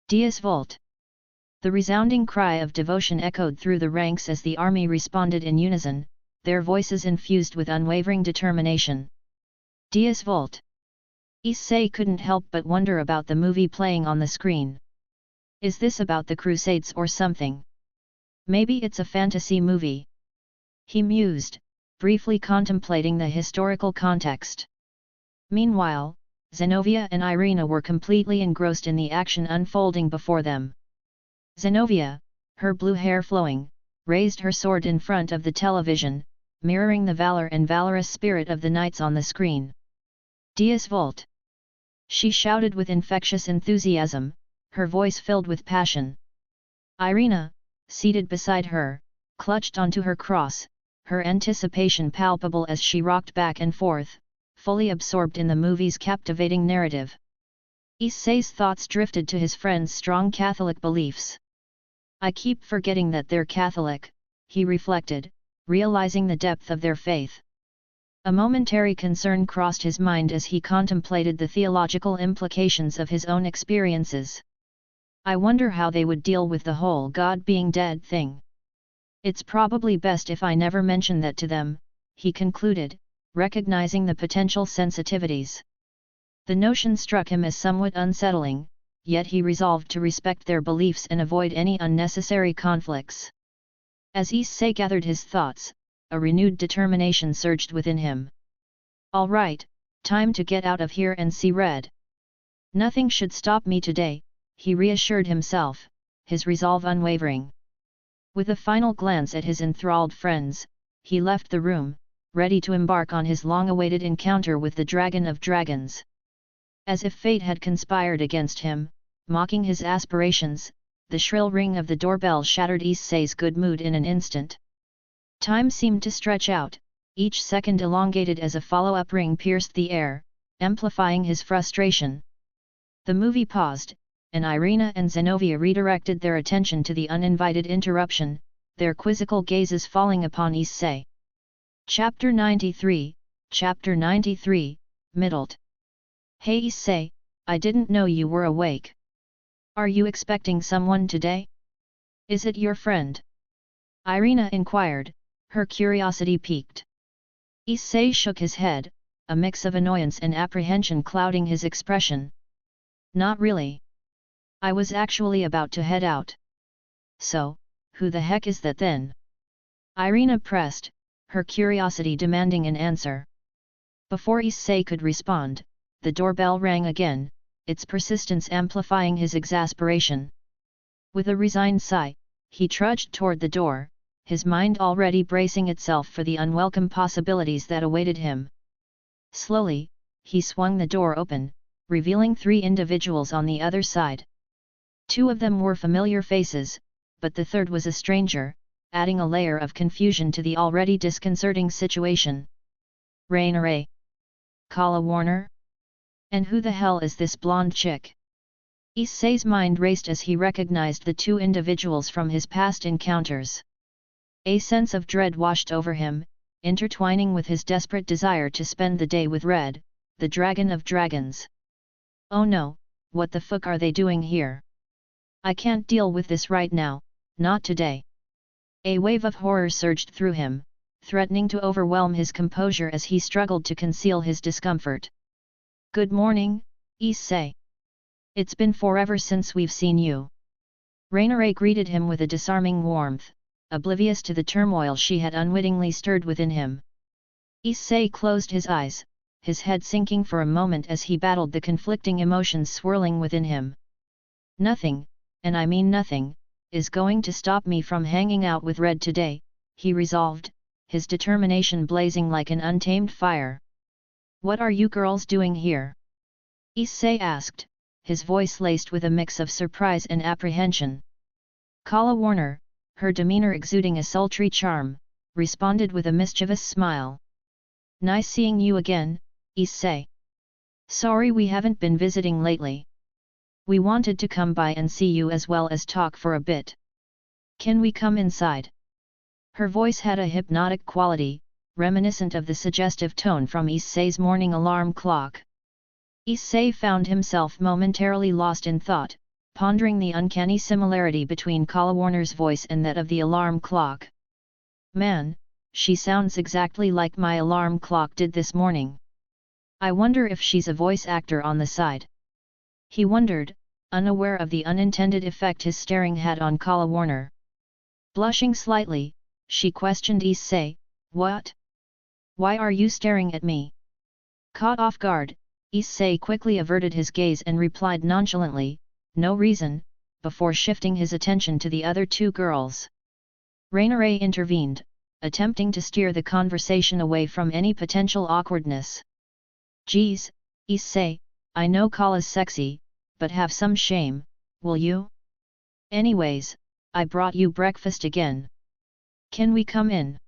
B: Dies Volt. The resounding cry of devotion echoed through the ranks as the army responded in unison, their voices infused with unwavering determination. Dies Volt. Issei couldn't help but wonder about the movie playing on the screen. Is this about the Crusades or something? Maybe it's a fantasy movie. He mused, briefly contemplating the historical context. Meanwhile, Zenobia and Irina were completely engrossed in the action unfolding before them. Zenobia, her blue hair flowing, raised her sword in front of the television, mirroring the valor and valorous spirit of the knights on the screen. Dies Volt! She shouted with infectious enthusiasm, her voice filled with passion. Irina, seated beside her, clutched onto her cross, her anticipation palpable as she rocked back and forth, fully absorbed in the movie's captivating narrative. Issei's thoughts drifted to his friend's strong Catholic beliefs. I keep forgetting that they're Catholic, he reflected, realizing the depth of their faith. A momentary concern crossed his mind as he contemplated the theological implications of his own experiences. I wonder how they would deal with the whole God being dead thing. It's probably best if I never mention that to them, he concluded, recognizing the potential sensitivities. The notion struck him as somewhat unsettling, yet he resolved to respect their beliefs and avoid any unnecessary conflicts. As Issei gathered his thoughts, a renewed determination surged within him. All right, time to get out of here and see red. Nothing should stop me today, he reassured himself, his resolve unwavering. With a final glance at his enthralled friends, he left the room, ready to embark on his long-awaited encounter with the Dragon of Dragons. As if fate had conspired against him, mocking his aspirations, the shrill ring of the doorbell shattered Issei's good mood in an instant. Time seemed to stretch out, each second elongated as a follow-up ring pierced the air, amplifying his frustration. The movie paused, and Irina and Zenobia redirected their attention to the uninvited interruption, their quizzical gazes falling upon Issei. Chapter 93, Middled. Hey Issei, I didn't know you were awake. Are you expecting someone today? Is it your friend? Irina inquired, her curiosity piqued. Issei shook his head, a mix of annoyance and apprehension clouding his expression. Not really. I was actually about to head out. So, who the heck is that then? Irina pressed, her curiosity demanding an answer. Before Issei could respond, the doorbell rang again, its persistence amplifying his exasperation. With a resigned sigh, he trudged toward the door, his mind already bracing itself for the unwelcome possibilities that awaited him. Slowly, he swung the door open, revealing 3 individuals on the other side. 2 of them were familiar faces, but the third was a stranger, adding a layer of confusion to the already disconcerting situation. Rainier? Kala Warner? And who the hell is this blonde chick? Issei's mind raced as he recognized the 2 individuals from his past encounters. A sense of dread washed over him, intertwining with his desperate desire to spend the day with Red, the Dragon of Dragons. Oh no, what the fuck are they doing here? I can't deal with this right now, not today. A wave of horror surged through him, threatening to overwhelm his composure as he struggled to conceal his discomfort. Good morning, Issei. It's been forever since we've seen you. Rainier greeted him with a disarming warmth, oblivious to the turmoil she had unwittingly stirred within him. Issei closed his eyes, his head sinking for a moment as he battled the conflicting emotions swirling within him. Nothing, and I mean nothing, is going to stop me from hanging out with Red today, he resolved, his determination blazing like an untamed fire. What are you girls doing here? Issei asked, his voice laced with a mix of surprise and apprehension. Kala Warner, her demeanor exuding a sultry charm, responded with a mischievous smile. Nice seeing you again, Issei. Sorry we haven't been visiting lately. We wanted to come by and see you as well as talk for a bit. Can we come inside? Her voice had a hypnotic quality, reminiscent of the suggestive tone from Issei's morning alarm clock. Issei found himself momentarily lost in thought, pondering the uncanny similarity between Kala Warner's voice and that of the alarm clock. Man, she sounds exactly like my alarm clock did this morning. I wonder if she's a voice actor on the side. He wondered, unaware of the unintended effect his staring had on Kala Warner. Blushing slightly, she questioned Issei, What? Why are you staring at me? Caught off guard, Issei quickly averted his gaze and replied nonchalantly, no reason, before shifting his attention to the other two girls. Rainiere intervened, attempting to steer the conversation away from any potential awkwardness. Geez, Issei, I know Kala's sexy, but have some shame, will you? Anyways, I brought you breakfast again. Can we come in?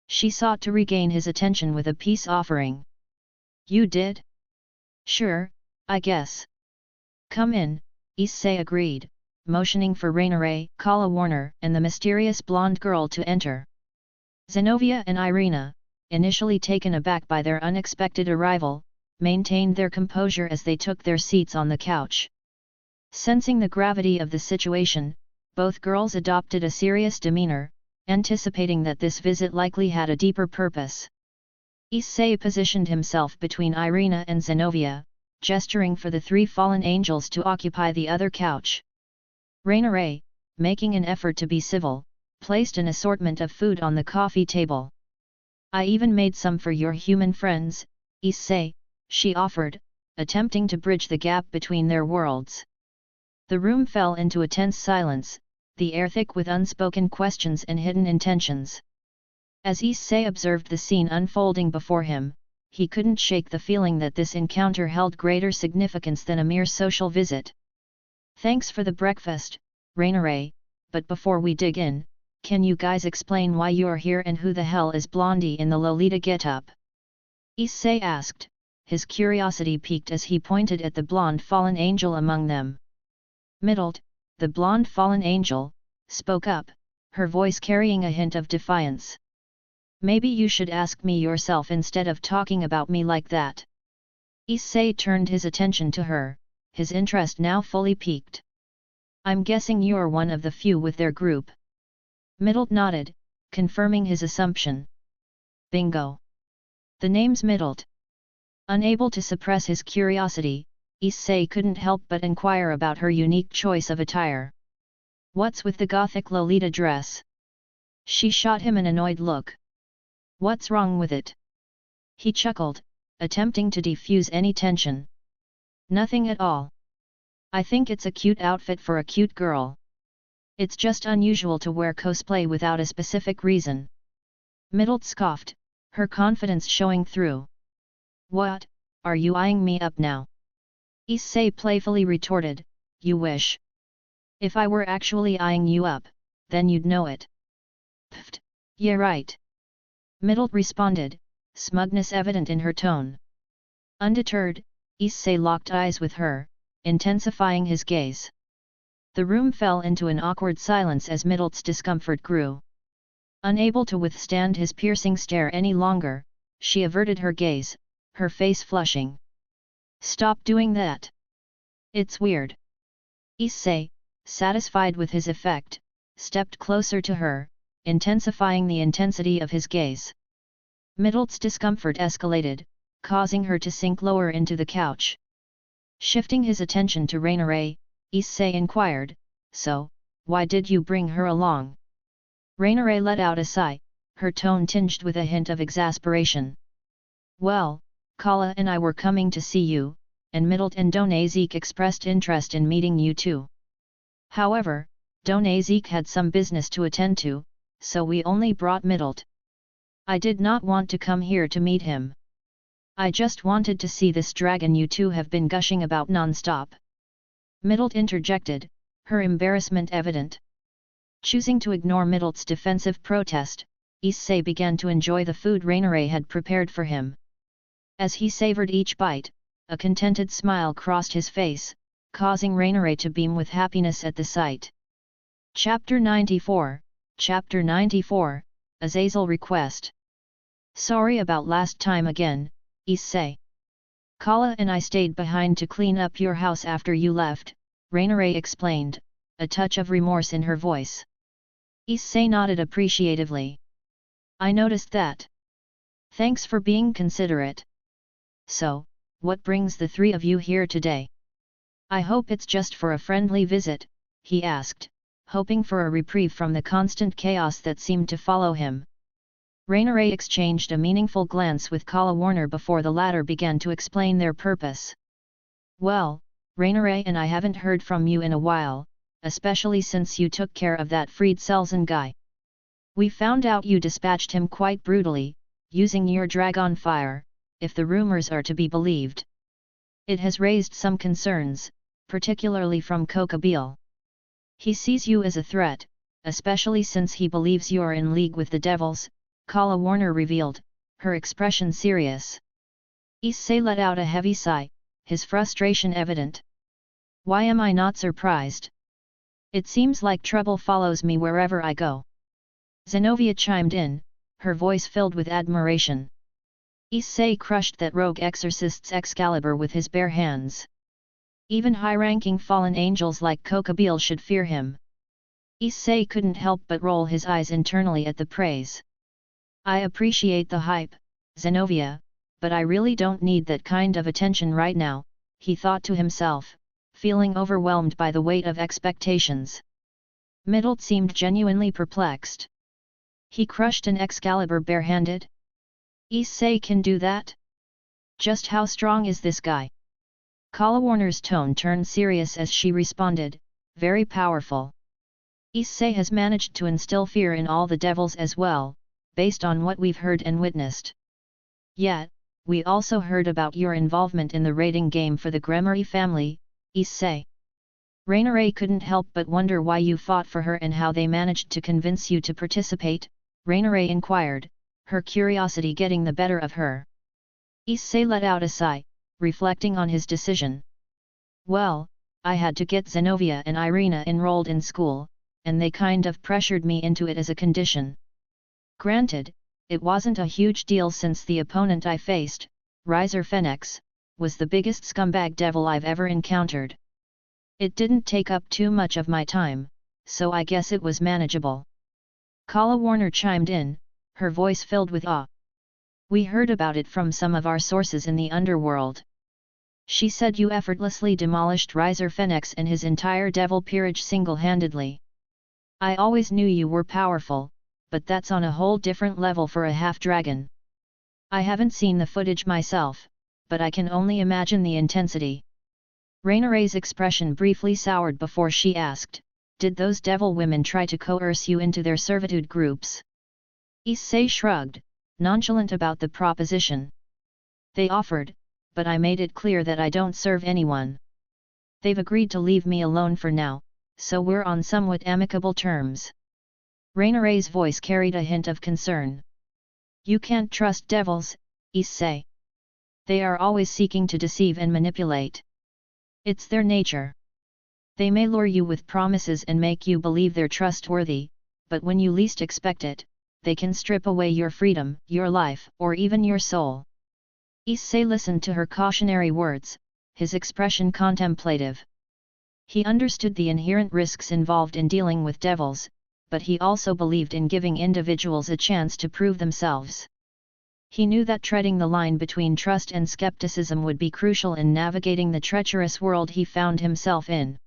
B: She sought to regain his attention with a peace offering. You did? Sure, I guess. Come in, Issei agreed, motioning for Rainiere, Kala Warner, and the mysterious blonde girl to enter. Zenobia and Irina, initially taken aback by their unexpected arrival, maintained their composure as they took their seats on the couch. Sensing the gravity of the situation, both girls adopted a serious demeanor, anticipating that this visit likely had a deeper purpose. Issei positioned himself between Irina and Zenobia, gesturing for the three fallen angels to occupy the other couch. Rainiere, making an effort to be civil, placed an assortment of food on the coffee table. I even made some for your human friends, Issei, she offered, attempting to bridge the gap between their worlds. The room fell into a tense silence, the air thick with unspoken questions and hidden intentions. As Issei observed the scene unfolding before him, he couldn't shake the feeling that this encounter held greater significance than a mere social visit. Thanks for the breakfast, Rainiere, but before we dig in, can you guys explain why you're here and who the hell is Blondie in the Lolita getup? Issei asked, his curiosity piqued as he pointed at the blonde fallen angel among them. Middled, the blonde fallen angel, spoke up, her voice carrying a hint of defiance. Maybe you should ask me yourself instead of talking about me like that. Issei turned his attention to her, his interest now fully piqued. I'm guessing you're one of the few with their group. Middled nodded, confirming his assumption. Bingo. The name's Middled. Unable to suppress his curiosity, Issei couldn't help but inquire about her unique choice of attire. What's with the gothic Lolita dress? She shot him an annoyed look. What's wrong with it? He chuckled, attempting to defuse any tension. Nothing at all. I think it's a cute outfit for a cute girl. It's just unusual to wear cosplay without a specific reason. Middled scoffed, her confidence showing through. What, are you eyeing me up now? Issei playfully retorted, you wish. If I were actually eyeing you up, then you'd know it. Pfft, yeah right. Middled responded, smugness evident in her tone. Undeterred, Issei locked eyes with her, intensifying his gaze. The room fell into an awkward silence as Middled's discomfort grew. Unable to withstand his piercing stare any longer, she averted her gaze, her face flushing. Stop doing that. It's weird. Issei, satisfied with his effect, stepped closer to her, intensifying the intensity of his gaze. Middled's discomfort escalated, causing her to sink lower into the couch. Shifting his attention to Rainiere, Issei inquired, so, why did you bring her along? Rainiere let out a sigh, her tone tinged with a hint of exasperation. Well, Kala and I were coming to see you, and Middled and Ddraig expressed interest in meeting you too. However, Ddraig had some business to attend to, so we only brought Middled. I did not want to come here to meet him. I just wanted to see this dragon you two have been gushing about non-stop. Middled interjected, her embarrassment evident. Choosing to ignore Middled's defensive protest, Issei began to enjoy the food Rainiere had prepared for him. As he savored each bite, a contented smile crossed his face, causing Rainiere to beam with happiness at the sight. Chapter 94, Chapter 94, Azazel Request. Sorry about last time again, Issei. Kala and I stayed behind to clean up your house after you left, Rainiere explained, a touch of remorse in her voice. Issei nodded appreciatively. I noticed that. Thanks for being considerate. So, what brings the three of you here today? I hope it's just for a friendly visit, he asked, hoping for a reprieve from the constant chaos that seemed to follow him. Rainiere exchanged a meaningful glance with Kuoh before the latter began to explain their purpose. Well, Rainiere and I haven't heard from you in a while, especially since you took care of that freed Selzen guy. We found out you dispatched him quite brutally, using your dragon fire, if the rumors are to be believed. It has raised some concerns, particularly from Kuoh. He sees you as a threat, especially since he believes you're in league with the devils, Kuoh revealed, her expression serious. Issei let out a heavy sigh, his frustration evident. Why am I not surprised? It seems like trouble follows me wherever I go. Zenobia chimed in, her voice filled with admiration. Issei crushed that rogue exorcist's Excalibur with his bare hands. Even high-ranking fallen angels like Kuoh should fear him. Issei couldn't help but roll his eyes internally at the praise. I appreciate the hype, Zenobia, but I really don't need that kind of attention right now, he thought to himself, feeling overwhelmed by the weight of expectations. Middle seemed genuinely perplexed. He crushed an Excalibur barehanded? Issei can do that? Just how strong is this guy? Kuoh's tone turned serious as she responded, very powerful. Issei has managed to instill fear in all the devils as well, based on what we've heard and witnessed. Yet, we also heard about your involvement in the raiding game for the Gremory family, Issei. Rainiere couldn't help but wonder why you fought for her and how they managed to convince you to participate, Rainiere inquired, her curiosity getting the better of her. Issei let out a sigh, reflecting on his decision. Well, I had to get Zenobia and Irina enrolled in school, and they kind of pressured me into it as a condition. Granted, it wasn't a huge deal since the opponent I faced, Riser Phoenix, was the biggest scumbag devil I've ever encountered. It didn't take up too much of my time, so I guess it was manageable. Kuoh chimed in, her voice filled with awe. We heard about it from some of our sources in the underworld. She said you effortlessly demolished Riser Phoenix and his entire devil peerage single-handedly. I always knew you were powerful, but that's on a whole different level for a half-dragon. I haven't seen the footage myself, but I can only imagine the intensity. Rainiere's expression briefly soured before she asked, did those devil women try to coerce you into their servitude groups? Issei shrugged, nonchalant about the proposition. They offered, but I made it clear that I don't serve anyone. They've agreed to leave me alone for now, so we're on somewhat amicable terms. Rainiere's voice carried a hint of concern. You can't trust devils, Issei. They are always seeking to deceive and manipulate. It's their nature. They may lure you with promises and make you believe they're trustworthy, but when you least expect it, they can strip away your freedom, your life, or even your soul. Issei listened to her cautionary words, his expression contemplative. He understood the inherent risks involved in dealing with devils, but he also believed in giving individuals a chance to prove themselves. He knew that treading the line between trust and skepticism would be crucial in navigating the treacherous world he found himself in.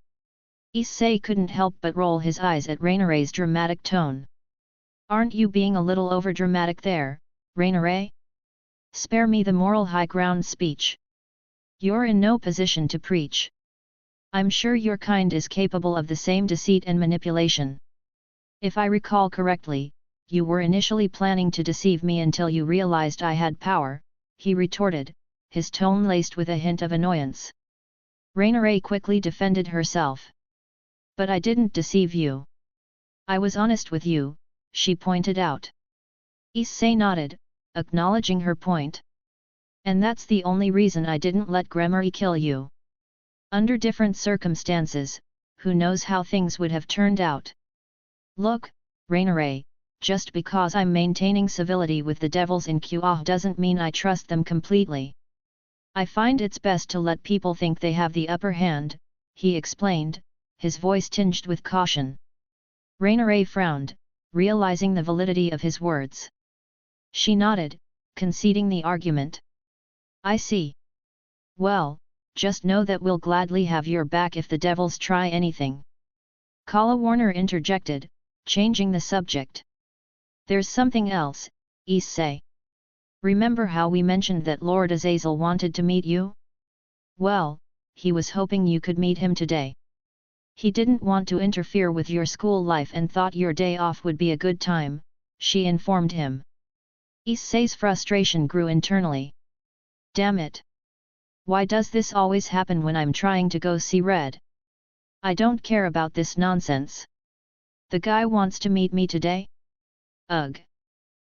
B: Issei couldn't help but roll his eyes at Rainiere's dramatic tone. Aren't you being a little overdramatic there, Rainiere? Spare me the moral high ground speech. You're in no position to preach. I'm sure your kind is capable of the same deceit and manipulation. If I recall correctly, you were initially planning to deceive me until you realized I had power, he retorted, his tone laced with a hint of annoyance. Rainiere quickly defended herself. But I didn't deceive you. I was honest with you, she pointed out. Issei nodded, acknowledging her point. And that's the only reason I didn't let Gremory kill you. Under different circumstances, who knows how things would have turned out. Look, Rainiere, just because I'm maintaining civility with the devils in Kuoh doesn't mean I trust them completely. I find it's best to let people think they have the upper hand, he explained, his voice tinged with caution. Rainiere frowned, realizing the validity of his words. She nodded, conceding the argument. I see. Well, just know that we'll gladly have your back if the devils try anything. Kuoh interjected, changing the subject. There's something else, Issei. Remember how we mentioned that Lord Azazel wanted to meet you? Well, he was hoping you could meet him today. He didn't want to interfere with your school life and thought your day off would be a good time, she informed him. Issei's frustration grew internally. Damn it! Why does this always happen when I'm trying to go see Red? I don't care about this nonsense. The guy wants to meet me today? Ugh!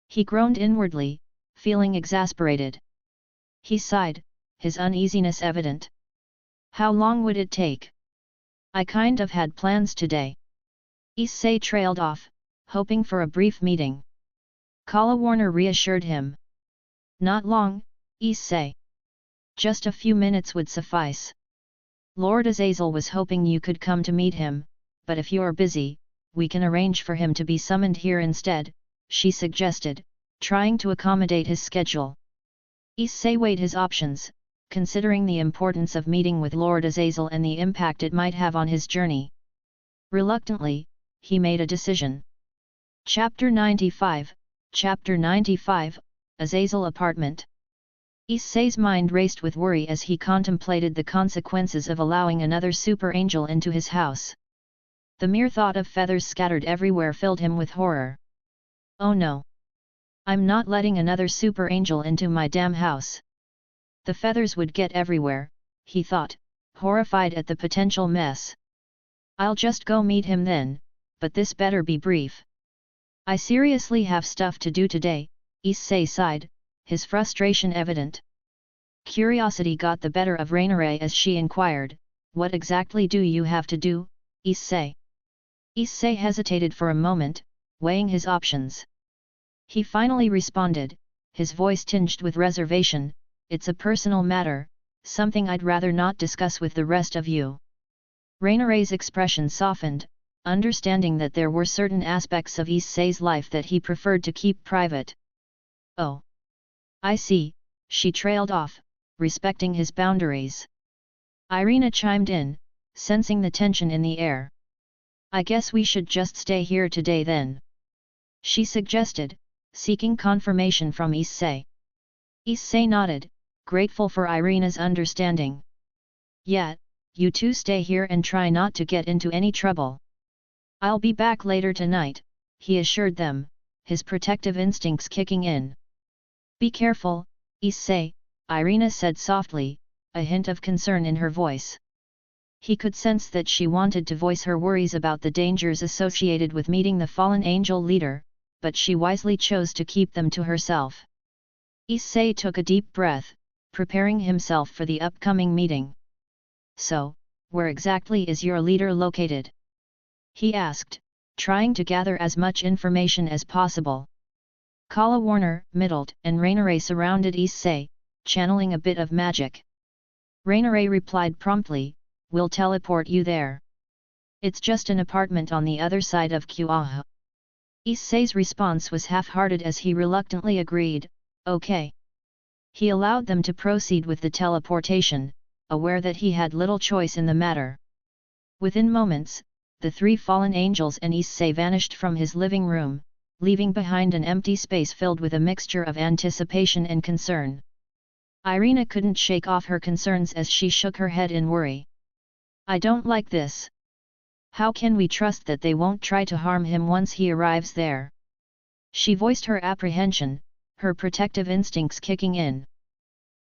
B: He groaned inwardly, feeling exasperated. He sighed, his uneasiness evident. How long would it take? I kind of had plans today. Issei trailed off, hoping for a brief meeting. Warner reassured him. Not long, Issei. Just a few minutes would suffice. Lord Azazel was hoping you could come to meet him, but if you're busy, we can arrange for him to be summoned here instead, she suggested, trying to accommodate his schedule. Issei weighed his options, considering the importance of meeting with Lord Azazel and the impact it might have on his journey. Reluctantly, he made a decision. Chapter 95, Azazel Apartment. Issei's mind raced with worry as he contemplated the consequences of allowing another super angel into his house. The mere thought of feathers scattered everywhere filled him with horror. Oh no! I'm not letting another super angel into my damn house. The feathers would get everywhere, he thought, horrified at the potential mess. I'll just go meet him then, but this better be brief. I seriously have stuff to do today, Issei sighed, his frustration evident. Curiosity got the better of Rainare as she inquired, what exactly do you have to do, Issei? Issei hesitated for a moment, weighing his options. He finally responded, his voice tinged with reservation, it's a personal matter, something I'd rather not discuss with the rest of you. Rainare's expression softened, understanding that there were certain aspects of Issei's life that he preferred to keep private. Oh! I see, she trailed off, respecting his boundaries. Irina chimed in, sensing the tension in the air. I guess we should just stay here today then. She suggested, seeking confirmation from Issei. Issei nodded, grateful for Irina's understanding. Yeah, you two stay here and try not to get into any trouble. I'll be back later tonight, he assured them, his protective instincts kicking in. Be careful, Issei, Irina said softly, a hint of concern in her voice. He could sense that she wanted to voice her worries about the dangers associated with meeting the fallen angel leader, but she wisely chose to keep them to herself. Issei took a deep breath, preparing himself for the upcoming meeting. So, where exactly is your leader located? He asked, trying to gather as much information as possible. Warner, middled, and Rainare surrounded Issei, channeling a bit of magic. Rainare replied promptly, we'll teleport you there. It's just an apartment on the other side of Kuoh. Issei's response was half-hearted as he reluctantly agreed, okay. He allowed them to proceed with the teleportation, aware that he had little choice in the matter. Within moments, the three fallen angels and Issei vanished from his living room, leaving behind an empty space filled with a mixture of anticipation and concern. Irina couldn't shake off her concerns as she shook her head in worry. I don't like this. How can we trust that they won't try to harm him once he arrives there? She voiced her apprehension, her protective instincts kicking in.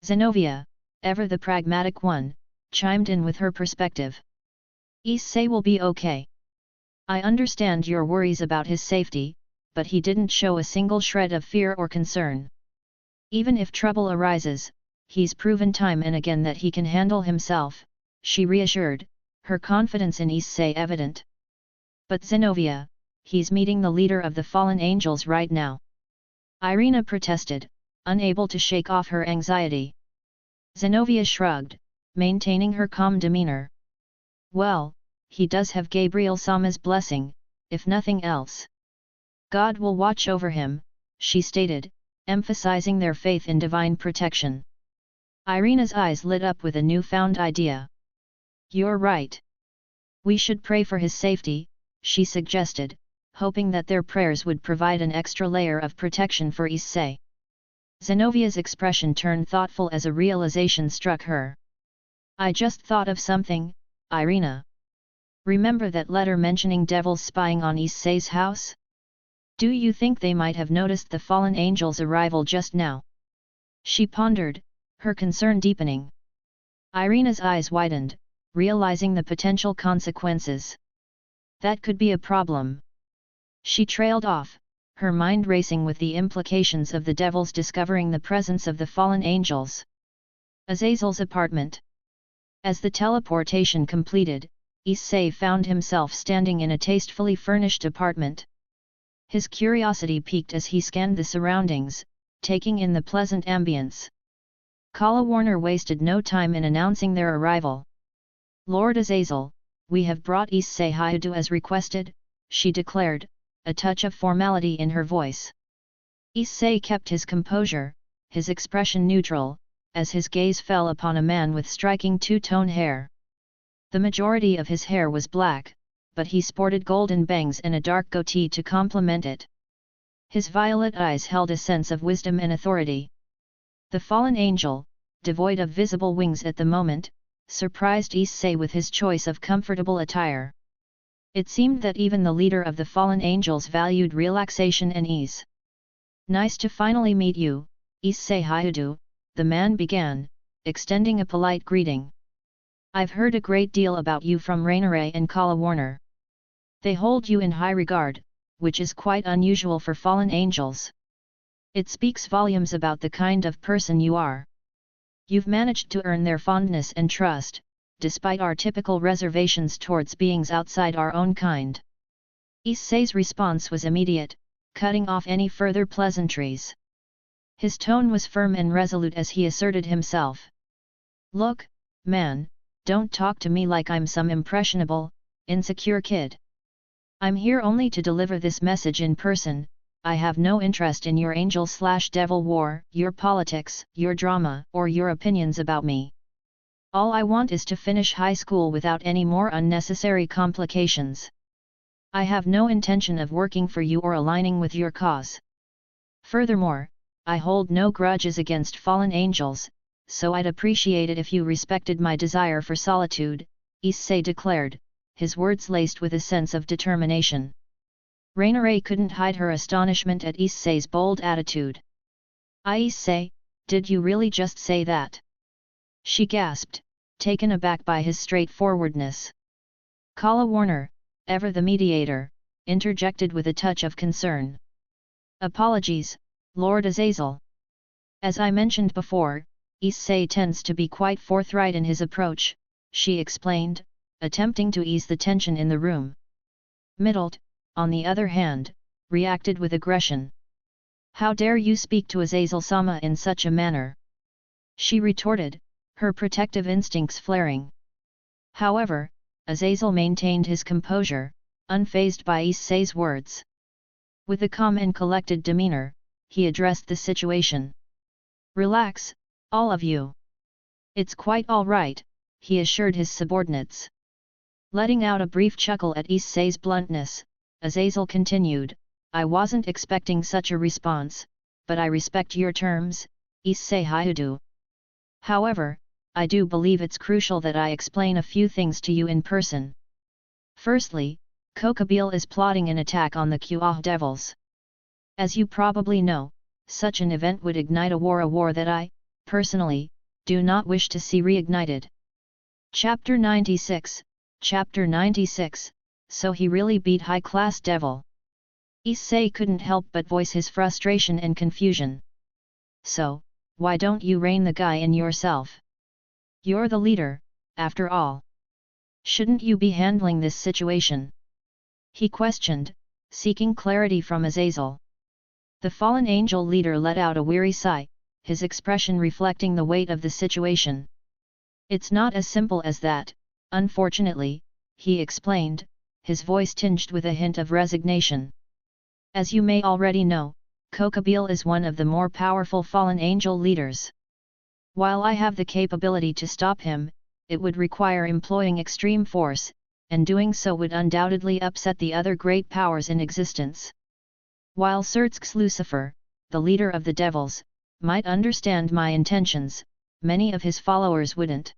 B: Zenobia, ever the pragmatic one, chimed in with her perspective. Issei will be okay. I understand your worries about his safety, but he didn't show a single shred of fear or concern. Even if trouble arises, he's proven time and again that he can handle himself, she reassured, her confidence in Issei evident. But Zenobia, he's meeting the leader of the fallen angels right now. Irina protested, unable to shake off her anxiety. Zenobia shrugged, maintaining her calm demeanor. Well, he does have Gabriel Sama's blessing, if nothing else. God will watch over him, she stated, emphasizing their faith in divine protection. Irina's eyes lit up with a newfound idea. You're right. We should pray for his safety, she suggested, hoping that their prayers would provide an extra layer of protection for Issei. Zenovia's expression turned thoughtful as a realization struck her. I just thought of something, Irina. Remember that letter mentioning devils spying on Issei's house? Do you think they might have noticed the fallen angel's arrival just now? She pondered, her concern deepening. Irina's eyes widened, realizing the potential consequences. That could be a problem. She trailed off, her mind racing with the implications of the devils discovering the presence of the fallen angels. Azazel's apartment. As the teleportation completed, Issei found himself standing in a tastefully furnished apartment. His curiosity piqued as he scanned the surroundings, taking in the pleasant ambience. Kuoh wasted no time in announcing their arrival. Lord Azazel, we have brought Issei as requested, she declared, a touch of formality in her voice. Issei kept his composure, his expression neutral, as his gaze fell upon a man with striking two-tone hair. The majority of his hair was black, but he sported golden bangs and a dark goatee to complement it. His violet eyes held a sense of wisdom and authority. The fallen angel, devoid of visible wings at the moment, surprised Issei with his choice of comfortable attire. It seemed that even the leader of the fallen angels valued relaxation and ease. Nice to finally meet you, Issei, the man began, extending a polite greeting. I've heard a great deal about you from Rainiere and Kuoh. They hold you in high regard, which is quite unusual for fallen angels. It speaks volumes about the kind of person you are. You've managed to earn their fondness and trust, despite our typical reservations towards beings outside our own kind. Issei's response was immediate, cutting off any further pleasantries. His tone was firm and resolute as he asserted himself. Look, man, don't talk to me like I'm some impressionable, insecure kid. I'm here only to deliver this message in person. I have no interest in your angel/devil war, your politics, your drama, or your opinions about me. All I want is to finish high school without any more unnecessary complications. I have no intention of working for you or aligning with your cause. Furthermore, I hold no grudges against fallen angels, so I'd appreciate it if you respected my desire for solitude, Issei declared, his words laced with a sense of determination. Rainiere couldn't hide her astonishment at Issei's bold attitude. Issei, did you really just say that? She gasped, taken aback by his straightforwardness. Kuoh, ever the mediator, interjected with a touch of concern. Apologies, Lord Azazel. As I mentioned before, Issei tends to be quite forthright in his approach, she explained, attempting to ease the tension in the room. Middled, on the other hand, reacted with aggression. How dare you speak to Azazel-sama in such a manner? She retorted, her protective instincts flaring. However, Azazel maintained his composure, unfazed by Issei's words. With a calm and collected demeanor, he addressed the situation. Relax, all of you. It's quite all right, he assured his subordinates. Letting out a brief chuckle at Issei's bluntness, Azazel continued, I wasn't expecting such a response, but I respect your terms, Issei. However, I do believe it's crucial that I explain a few things to you in person. Firstly, Kuoh is plotting an attack on the Kuoh devils. As you probably know, such an event would ignite a war that I, personally, do not wish to see reignited. Chapter 96, Chapter 96, So he really beat high-class devil. Issei couldn't help but voice his frustration and confusion. So, why don't you rein the guy in yourself? You're the leader, after all. Shouldn't you be handling this situation? He questioned, seeking clarity from Azazel. The fallen angel leader let out a weary sigh, his expression reflecting the weight of the situation. It's not as simple as that, unfortunately, he explained, his voice tinged with a hint of resignation. As you may already know, Kuoh is one of the more powerful fallen angel leaders. While I have the capability to stop him, it would require employing extreme force, and doing so would undoubtedly upset the other great powers in existence. While Surtsk's Lucifer, the leader of the devils, might understand my intentions, many of his followers wouldn't.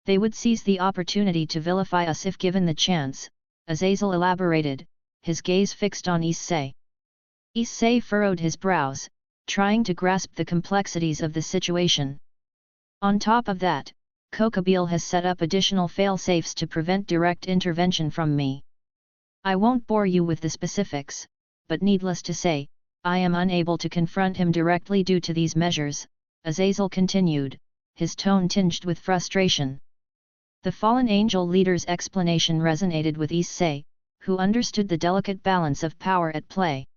B: They would seize the opportunity to vilify us if given the chance, Azazel elaborated, his gaze fixed on Issei. Issei furrowed his brows, trying to grasp the complexities of the situation. On top of that, Kokabeel has set up additional fail-safes to prevent direct intervention from me. I won't bore you with the specifics, but needless to say, I am unable to confront him directly due to these measures, Azazel continued, his tone tinged with frustration. The fallen angel leader's explanation resonated with Issei, who understood the delicate balance of power at play.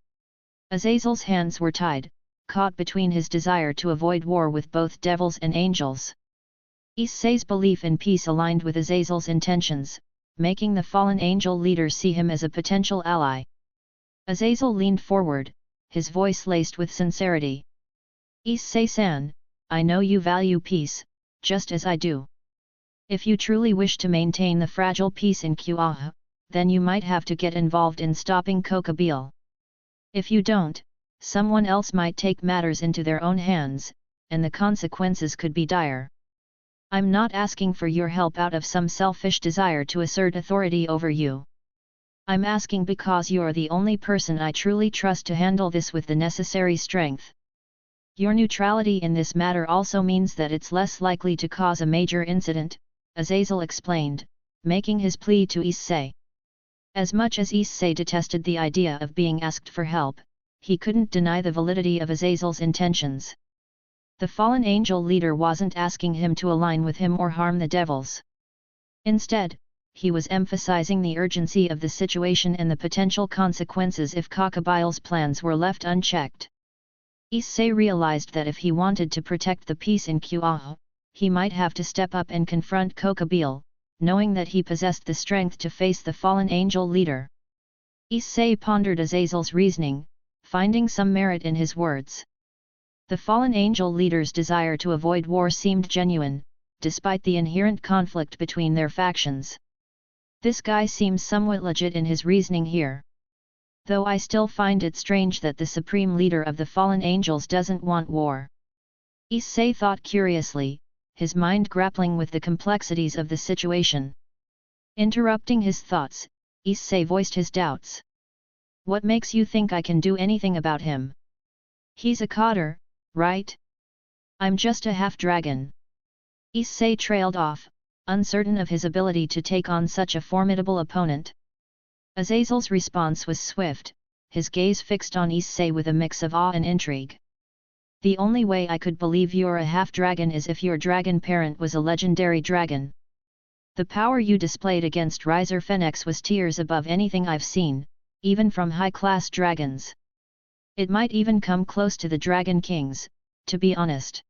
B: Azazel's hands were tied, caught between his desire to avoid war with both devils and angels. Issei's belief in peace aligned with Azazel's intentions, making the fallen angel leader see him as a potential ally. Azazel leaned forward, his voice laced with sincerity. Issei-san, I know you value peace, just as I do. If you truly wish to maintain the fragile peace in Kuoh, then you might have to get involved in stopping Kokabeel. If you don't, someone else might take matters into their own hands, and the consequences could be dire. I'm not asking for your help out of some selfish desire to assert authority over you. I'm asking because you're the only person I truly trust to handle this with the necessary strength. Your neutrality in this matter also means that it's less likely to cause a major incident, Azazel explained, making his plea to Issei. As much as Issei detested the idea of being asked for help, he couldn't deny the validity of Azazel's intentions. The fallen angel leader wasn't asking him to align with him or harm the devils. Instead, he was emphasizing the urgency of the situation and the potential consequences if Kokabeel's plans were left unchecked. Issei realized that if he wanted to protect the peace in Kuoh, he might have to step up and confront Kokabeel, knowing that he possessed the strength to face the fallen angel leader. Issei pondered Azazel's reasoning, finding some merit in his words. The fallen angel leader's desire to avoid war seemed genuine, despite the inherent conflict between their factions. This guy seems somewhat legit in his reasoning here. Though I still find it strange that the supreme leader of the fallen angels doesn't want war. Issei thought curiously, his mind grappling with the complexities of the situation. Interrupting his thoughts, Issei voiced his doubts. What makes you think I can do anything about him? He's a cotter, right? I'm just a half-dragon. Issei trailed off, uncertain of his ability to take on such a formidable opponent. Azazel's response was swift, his gaze fixed on Issei with a mix of awe and intrigue. The only way I could believe you're a half-dragon is if your dragon parent was a legendary dragon. The power you displayed against Riser Fenix was tiers above anything I've seen, even from high-class dragons. It might even come close to the Dragon Kings, to be honest.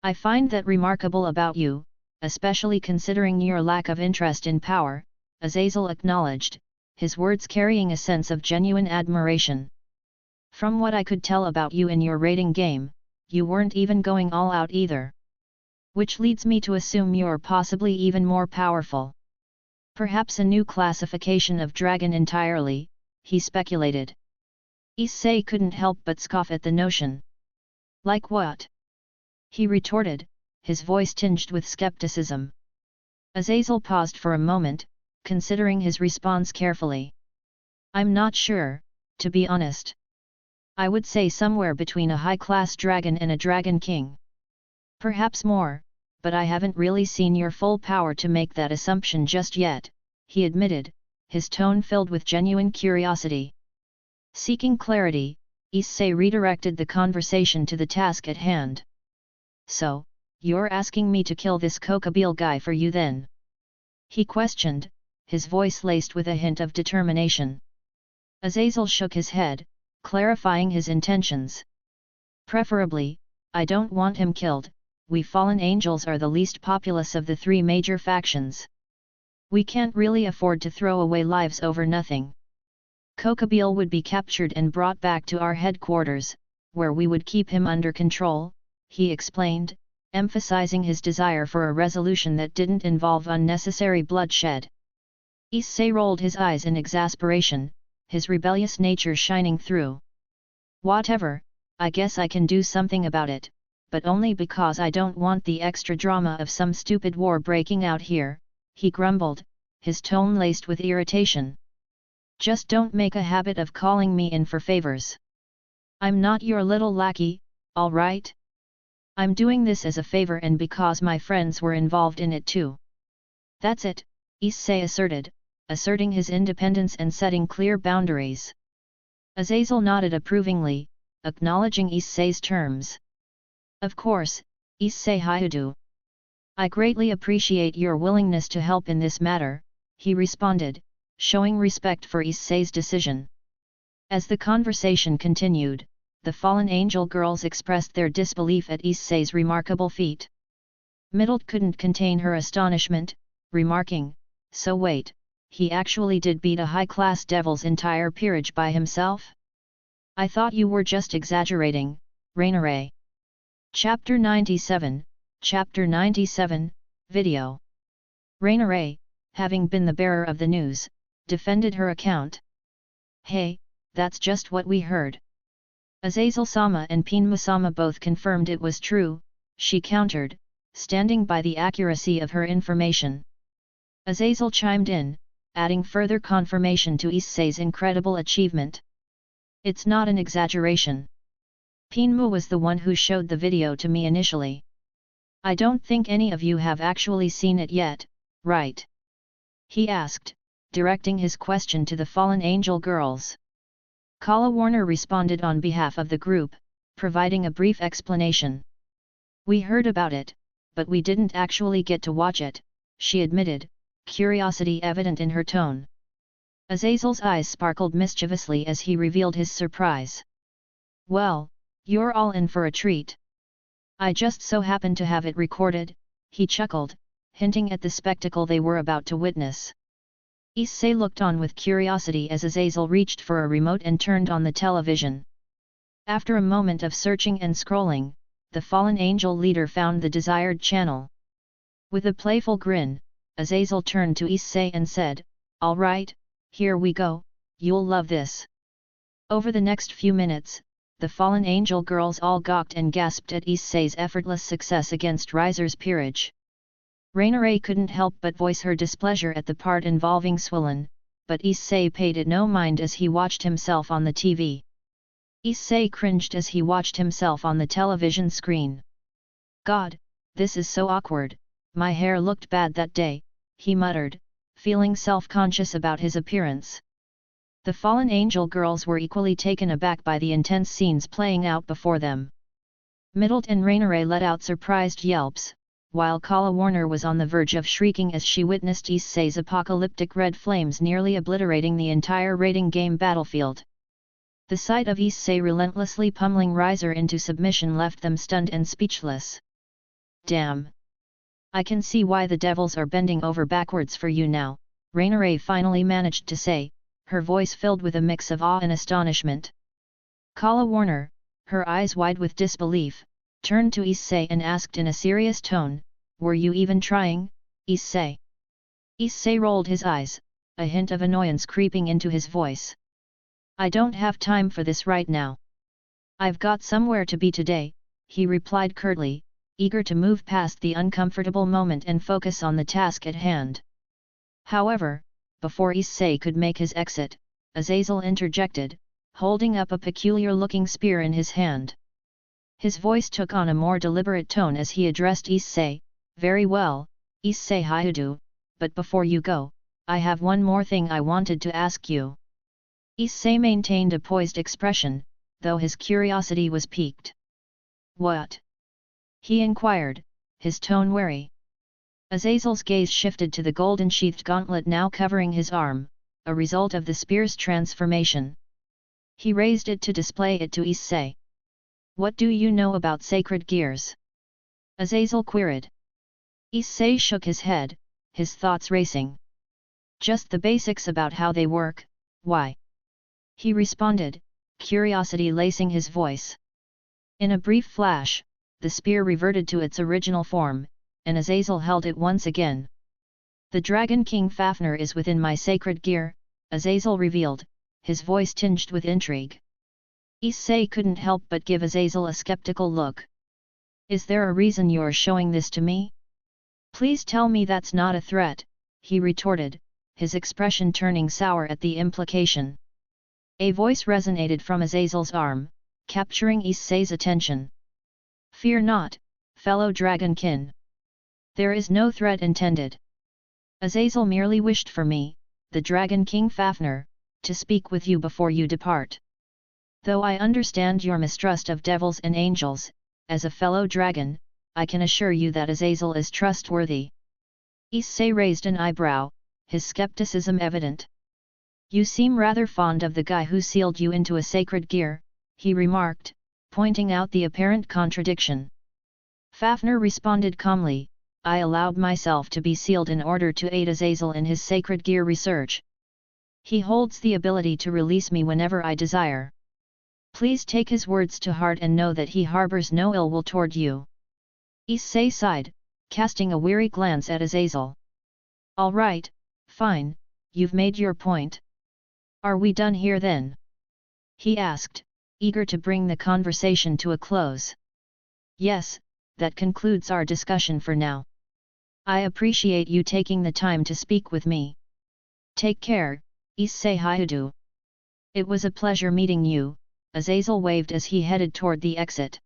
B: I find that remarkable about you, especially considering your lack of interest in power, Azazel acknowledged, his words carrying a sense of genuine admiration. From what I could tell about you in your raiding game, you weren't even going all out either. Which leads me to assume you're possibly even more powerful. Perhaps a new classification of dragon entirely, he speculated. Issei couldn't help but scoff at the notion. Like what? He retorted, his voice tinged with skepticism. Azazel paused for a moment, considering his response carefully. I'm not sure, to be honest. I would say somewhere between a high-class dragon and a dragon king. Perhaps more, but I haven't really seen your full power to make that assumption just yet, he admitted, his tone filled with genuine curiosity. Seeking clarity, Issei redirected the conversation to the task at hand. So, you're asking me to kill this Kokabeel guy for you then? He questioned, his voice laced with a hint of determination. Azazel shook his head, clarifying his intentions. Preferably, I don't want him killed. We fallen angels are the least populous of the three major factions. We can't really afford to throw away lives over nothing. Kokabeel would be captured and brought back to our headquarters, where we would keep him under control, he explained, emphasizing his desire for a resolution that didn't involve unnecessary bloodshed. Issei rolled his eyes in exasperation, his rebellious nature shining through. Whatever, I guess I can do something about it, but only because I don't want the extra drama of some stupid war breaking out here, he grumbled, his tone laced with irritation. Just don't make a habit of calling me in for favors. I'm not your little lackey, all right? I'm doing this as a favor and because my friends were involved in it too. That's it, Issei asserted, asserting his independence and setting clear boundaries. Azazel nodded approvingly, acknowledging Issei's terms. Of course, Issei-haired. I greatly appreciate your willingness to help in this matter, he responded, showing respect for Issei's decision. As the conversation continued, the fallen angel girls expressed their disbelief at Issei's remarkable feat. Middle couldn't contain her astonishment, remarking, so wait, he actually did beat a high-class devil's entire peerage by himself? I thought you were just exaggerating, Rainiere. Chapter 97, Chapter 97, Video. Rainiere, having been the bearer of the news, defended her account. Hey, that's just what we heard. Azazel-sama and Pinmu-sama both confirmed it was true, she countered, standing by the accuracy of her information. Azazel chimed in, adding further confirmation to Issei's incredible achievement. It's not an exaggeration. Pinmu was the one who showed the video to me initially. I don't think any of you have actually seen it yet, right? He asked, directing his question to the fallen angel girls. Kala Warner responded on behalf of the group, providing a brief explanation. We heard about it, but we didn't actually get to watch it, she admitted, curiosity evident in her tone. Azazel's eyes sparkled mischievously as he revealed his surprise. Well, you're all in for a treat. I just so happened to have it recorded, he chuckled, hinting at the spectacle they were about to witness. Issei looked on with curiosity as Azazel reached for a remote and turned on the television. After a moment of searching and scrolling, the fallen angel leader found the desired channel. With a playful grin, Azazel turned to Issei and said, "All right, here we go, you'll love this." Over the next few minutes, the fallen angel girls all gawked and gasped at Issei's effortless success against Riser's peerage. Rainiere couldn't help but voice her displeasure at the part involving Swollen, but Issei paid it no mind as he watched himself on the TV. Issei cringed as he watched himself on the television screen. God, this is so awkward, my hair looked bad that day, he muttered, feeling self-conscious about his appearance. The fallen angel girls were equally taken aback by the intense scenes playing out before them. Middlet and Rainiere let out surprised yelps, while Kala Warner was on the verge of shrieking as she witnessed Issei's apocalyptic red flames nearly obliterating the entire raiding game battlefield. The sight of Issei relentlessly pummeling Riser into submission left them stunned and speechless. Damn! I can see why the devils are bending over backwards for you now, Rainiere finally managed to say, her voice filled with a mix of awe and astonishment. Kala Warner, her eyes wide with disbelief, turned to Issei and asked in a serious tone, "Were you even trying, Issei?" Issei rolled his eyes, a hint of annoyance creeping into his voice. "I don't have time for this right now. I've got somewhere to be today," he replied curtly, eager to move past the uncomfortable moment and focus on the task at hand. However, before Issei could make his exit, Azazel interjected, holding up a peculiar-looking spear in his hand. His voice took on a more deliberate tone as he addressed Issei, "Very well, Issei-haired, but before you go, I have one more thing I wanted to ask you." Issei maintained a poised expression, though his curiosity was piqued. "What?" he inquired, his tone wary. Azazel's gaze shifted to the golden-sheathed gauntlet now covering his arm, a result of the spear's transformation. He raised it to display it to Issei. "What do you know about sacred gears?" Azazel queried. Issei shook his head, his thoughts racing. "Just the basics about how they work, why?" he responded, curiosity lacing his voice. In a brief flash, the spear reverted to its original form, and Azazel held it once again. The Dragon King Fafnir is within my sacred gear, Azazel revealed, his voice tinged with intrigue. Issei couldn't help but give Azazel a skeptical look. Is there a reason you're showing this to me? Please tell me that's not a threat, he retorted, his expression turning sour at the implication. A voice resonated from Azazel's arm, capturing Issei's attention. Fear not, fellow dragonkin. There is no threat intended. Azazel merely wished for me, the Dragon King Fafnir, to speak with you before you depart. Though I understand your mistrust of devils and angels, as a fellow dragon, I can assure you that Azazel is trustworthy. Issei raised an eyebrow, his skepticism evident. You seem rather fond of the guy who sealed you into a sacred gear, he remarked, pointing out the apparent contradiction. Fafnir responded calmly, I allowed myself to be sealed in order to aid Azazel in his sacred gear research. He holds the ability to release me whenever I desire. Please take his words to heart and know that he harbors no ill will toward you. Issei sighed, casting a weary glance at Azazel. All right, fine, you've made your point. Are we done here then? He asked, eager to bring the conversation to a close. Yes, that concludes our discussion for now. I appreciate you taking the time to speak with me. Take care, Issei-haired. It was a pleasure meeting you, Azazel waved as he headed toward the exit.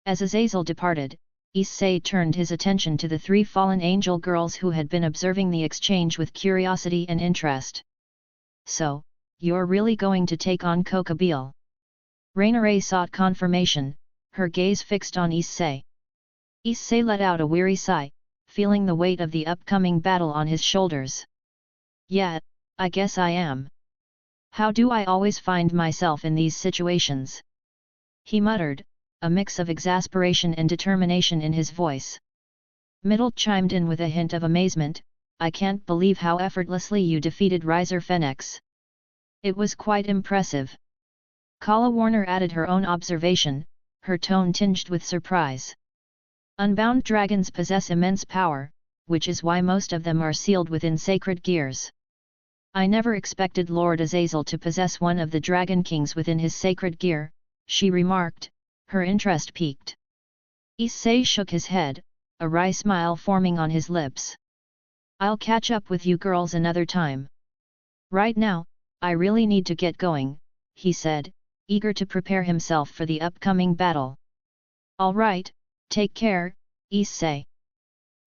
B: As Azazel departed, Issei turned his attention to the three fallen angel girls who had been observing the exchange with curiosity and interest. So, you're really going to take on Kuoh? Rainiere sought confirmation, her gaze fixed on Issei. Issei let out a weary sigh, feeling the weight of the upcoming battle on his shoulders. Yeah, I guess I am. How do I always find myself in these situations? He muttered, a mix of exasperation and determination in his voice. Middle chimed in with a hint of amazement, I can't believe how effortlessly you defeated Riser Phoenix. It was quite impressive. Kala Warner added her own observation, her tone tinged with surprise. Unbound dragons possess immense power, which is why most of them are sealed within sacred gears. I never expected Lord Azazel to possess one of the Dragon Kings within his sacred gear, she remarked, her interest piqued. Issei shook his head, a wry smile forming on his lips. I'll catch up with you girls another time. Right now, I really need to get going, he said, eager to prepare himself for the upcoming battle. All right, take care, Issei.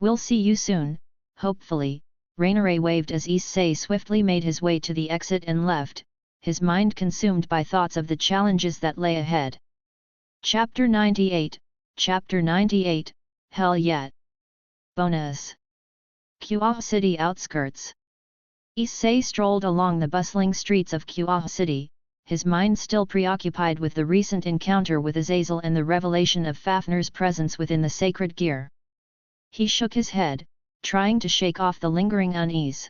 B: We'll see you soon, hopefully. Rainiere waved as Issei swiftly made his way to the exit and left, his mind consumed by thoughts of the challenges that lay ahead. Chapter 98, Chapter 98, Hell Yet. Bonus. Kuoh City outskirts. Issei strolled along the bustling streets of Kuoh City, his mind still preoccupied with the recent encounter with Azazel and the revelation of Fafnir's presence within the sacred gear. He shook his head, trying to shake off the lingering unease.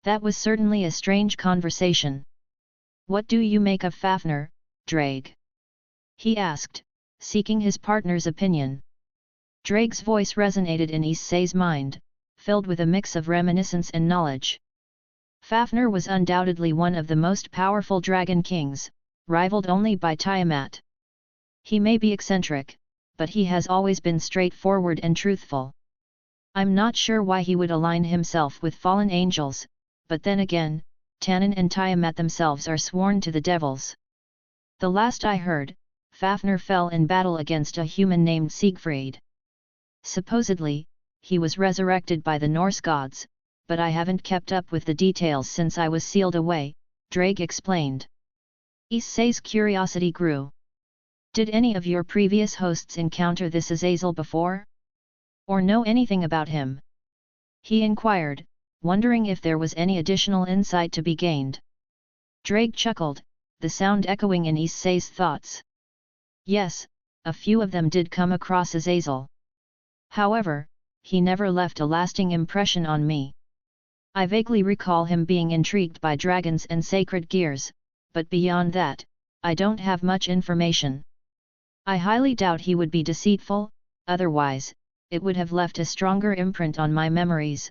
B: That was certainly a strange conversation. What do you make of Fafnir, Ddraig? He asked, seeking his partner's opinion. Ddraig's voice resonated in Issei's mind, filled with a mix of reminiscence and knowledge. Fafnir was undoubtedly one of the most powerful dragon kings, rivaled only by Tiamat. He may be eccentric, but he has always been straightforward and truthful. I'm not sure why he would align himself with fallen angels, but then again, Tannin and Tiamat themselves are sworn to the devils. The last I heard, Fafnir fell in battle against a human named Siegfried. Supposedly, he was resurrected by the Norse gods, but I haven't kept up with the details since I was sealed away, Ddraig explained. Issei's curiosity grew. Did any of your previous hosts encounter this Azazel before? Or know anything about him? He inquired, wondering if there was any additional insight to be gained. Ddraig chuckled, the sound echoing in Issei's thoughts. Yes, a few of them did come across Azazel. However, he never left a lasting impression on me. I vaguely recall him being intrigued by dragons and sacred gears, but beyond that, I don't have much information. I highly doubt he would be deceitful, otherwise, it would have left a stronger imprint on my memories,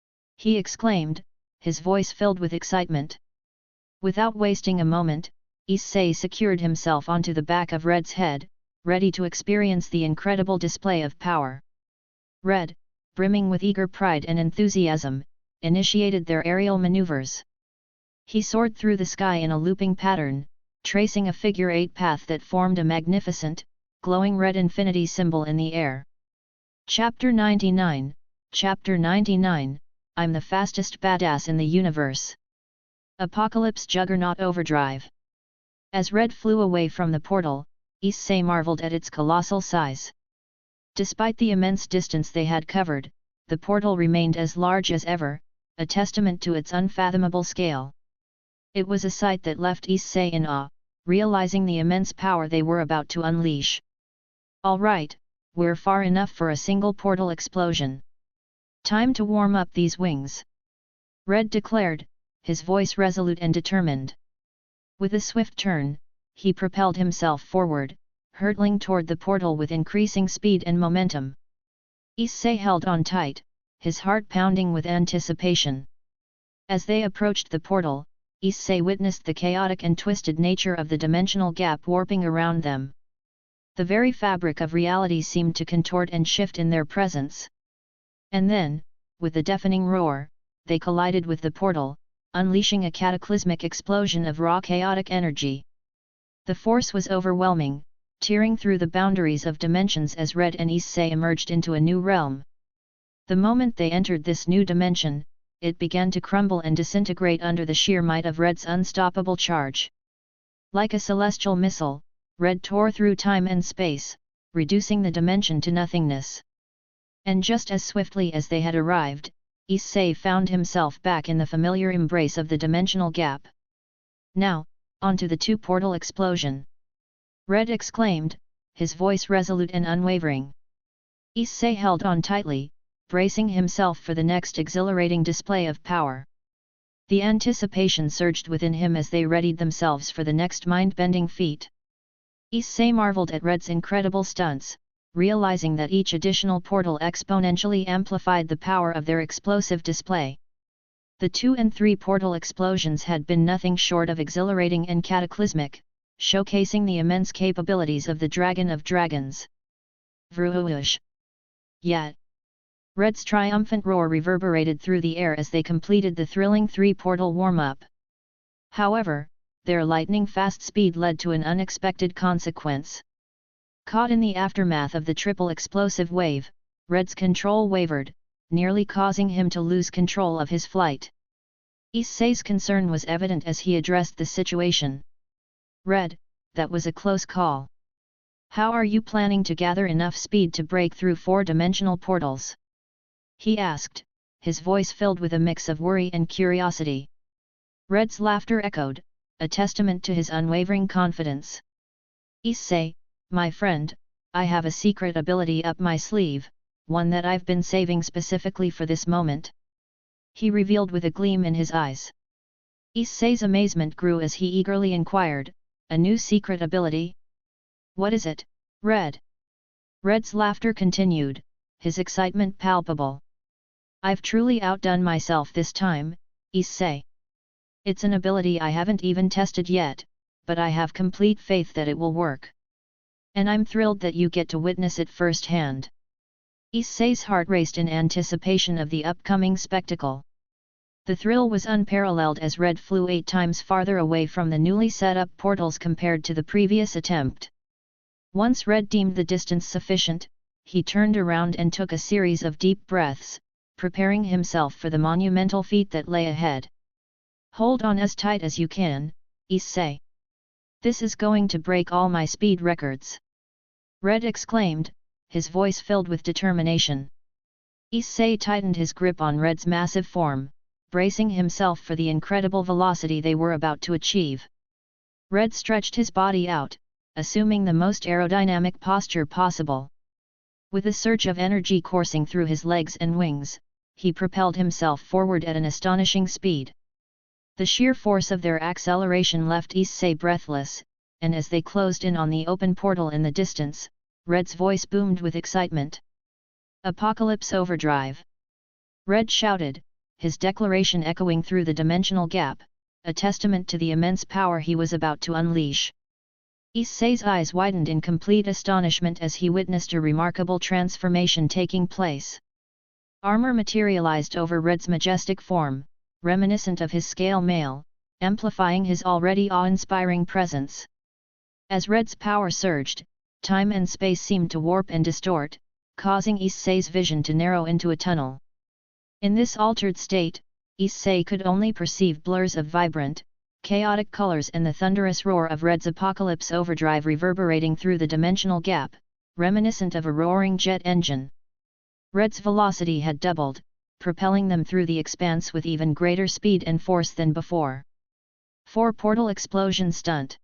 B: he exclaimed, his voice filled with excitement. Without wasting a moment, Issei secured himself onto the back of Red's head, ready to experience the incredible display of power. Red, brimming with eager pride and enthusiasm, initiated their aerial maneuvers. He soared through the sky in a looping pattern, tracing a figure-8 path that formed a magnificent, glowing red infinity symbol in the air. Chapter 99, Chapter 99, I'm the fastest badass in the universe. Apocalypse Juggernaut Overdrive. As Red flew away from the portal, Issei marveled at its colossal size. Despite the immense distance they had covered, the portal remained as large as ever, a testament to its unfathomable scale. It was a sight that left Issei in awe, realizing the immense power they were about to unleash. All right, we're far enough for a single portal explosion. Time to warm up these wings. Red declared, his voice resolute and determined. With a swift turn, he propelled himself forward, hurtling toward the portal with increasing speed and momentum. Issei held on tight, his heart pounding with anticipation. As they approached the portal, Issei witnessed the chaotic and twisted nature of the dimensional gap warping around them. The very fabric of reality seemed to contort and shift in their presence. And then, with a deafening roar, they collided with the portal, unleashing a cataclysmic explosion of raw chaotic energy. The force was overwhelming, tearing through the boundaries of dimensions as Red and Issei emerged into a new realm. The moment they entered this new dimension, it began to crumble and disintegrate under the sheer might of Red's unstoppable charge. Like a celestial missile, Red tore through time and space, reducing the dimension to nothingness. And just as swiftly as they had arrived, Issei found himself back in the familiar embrace of the dimensional gap. Now, onto the two-portal explosion! Red exclaimed, his voice resolute and unwavering. Issei held on tightly, bracing himself for the next exhilarating display of power. The anticipation surged within him as they readied themselves for the next mind-bending feat. Issei marveled at Red's incredible stunts, realizing that each additional portal exponentially amplified the power of their explosive display. The 2 and 3 portal explosions had been nothing short of exhilarating and cataclysmic, showcasing the immense capabilities of the Dragon of Dragons. Vroosh! Yet! Red's triumphant roar reverberated through the air as they completed the thrilling 3-portal warm-up. However, their lightning-fast speed led to an unexpected consequence. Caught in the aftermath of the triple explosive wave, Red's control wavered, nearly causing him to lose control of his flight. Issei's concern was evident as he addressed the situation. Red, that was a close call. How are you planning to gather enough speed to break through 4-dimensional portals? He asked, his voice filled with a mix of worry and curiosity. Red's laughter echoed, a testament to his unwavering confidence. Issei, my friend, I have a secret ability up my sleeve, one that I've been saving specifically for this moment. He revealed with a gleam in his eyes. Issei's amazement grew as he eagerly inquired, a new secret ability? What is it, Red? Red's laughter continued, his excitement palpable. I've truly outdone myself this time, Issei. It's an ability I haven't even tested yet, but I have complete faith that it will work. And I'm thrilled that you get to witness it firsthand. Issei's heart raced in anticipation of the upcoming spectacle. The thrill was unparalleled as Red flew 8 times farther away from the newly set up portals compared to the previous attempt. Once Red deemed the distance sufficient, he turned around and took a series of deep breaths, preparing himself for the monumental feat that lay ahead. Hold on as tight as you can, Issei. This is going to break all my speed records. Red exclaimed, his voice filled with determination. Issei tightened his grip on Red's massive form, bracing himself for the incredible velocity they were about to achieve. Red stretched his body out, assuming the most aerodynamic posture possible. With a surge of energy coursing through his legs and wings, he propelled himself forward at an astonishing speed. The sheer force of their acceleration left Issei breathless, and as they closed in on the open portal in the distance, Red's voice boomed with excitement. Apocalypse Overdrive! Red shouted, his declaration echoing through the dimensional gap, a testament to the immense power he was about to unleash. Issei's eyes widened in complete astonishment as he witnessed a remarkable transformation taking place. Armor materialized over Red's majestic form, reminiscent of his scale mail, amplifying his already awe-inspiring presence. As Red's power surged, time and space seemed to warp and distort, causing Issei's vision to narrow into a tunnel. In this altered state, Issei could only perceive blurs of vibrant, chaotic colors and the thunderous roar of Red's apocalypse overdrive reverberating through the dimensional gap, reminiscent of a roaring jet engine. Red's velocity had doubled, propelling them through the expanse with even greater speed and force than before. 4 Portal Explosion Stunt.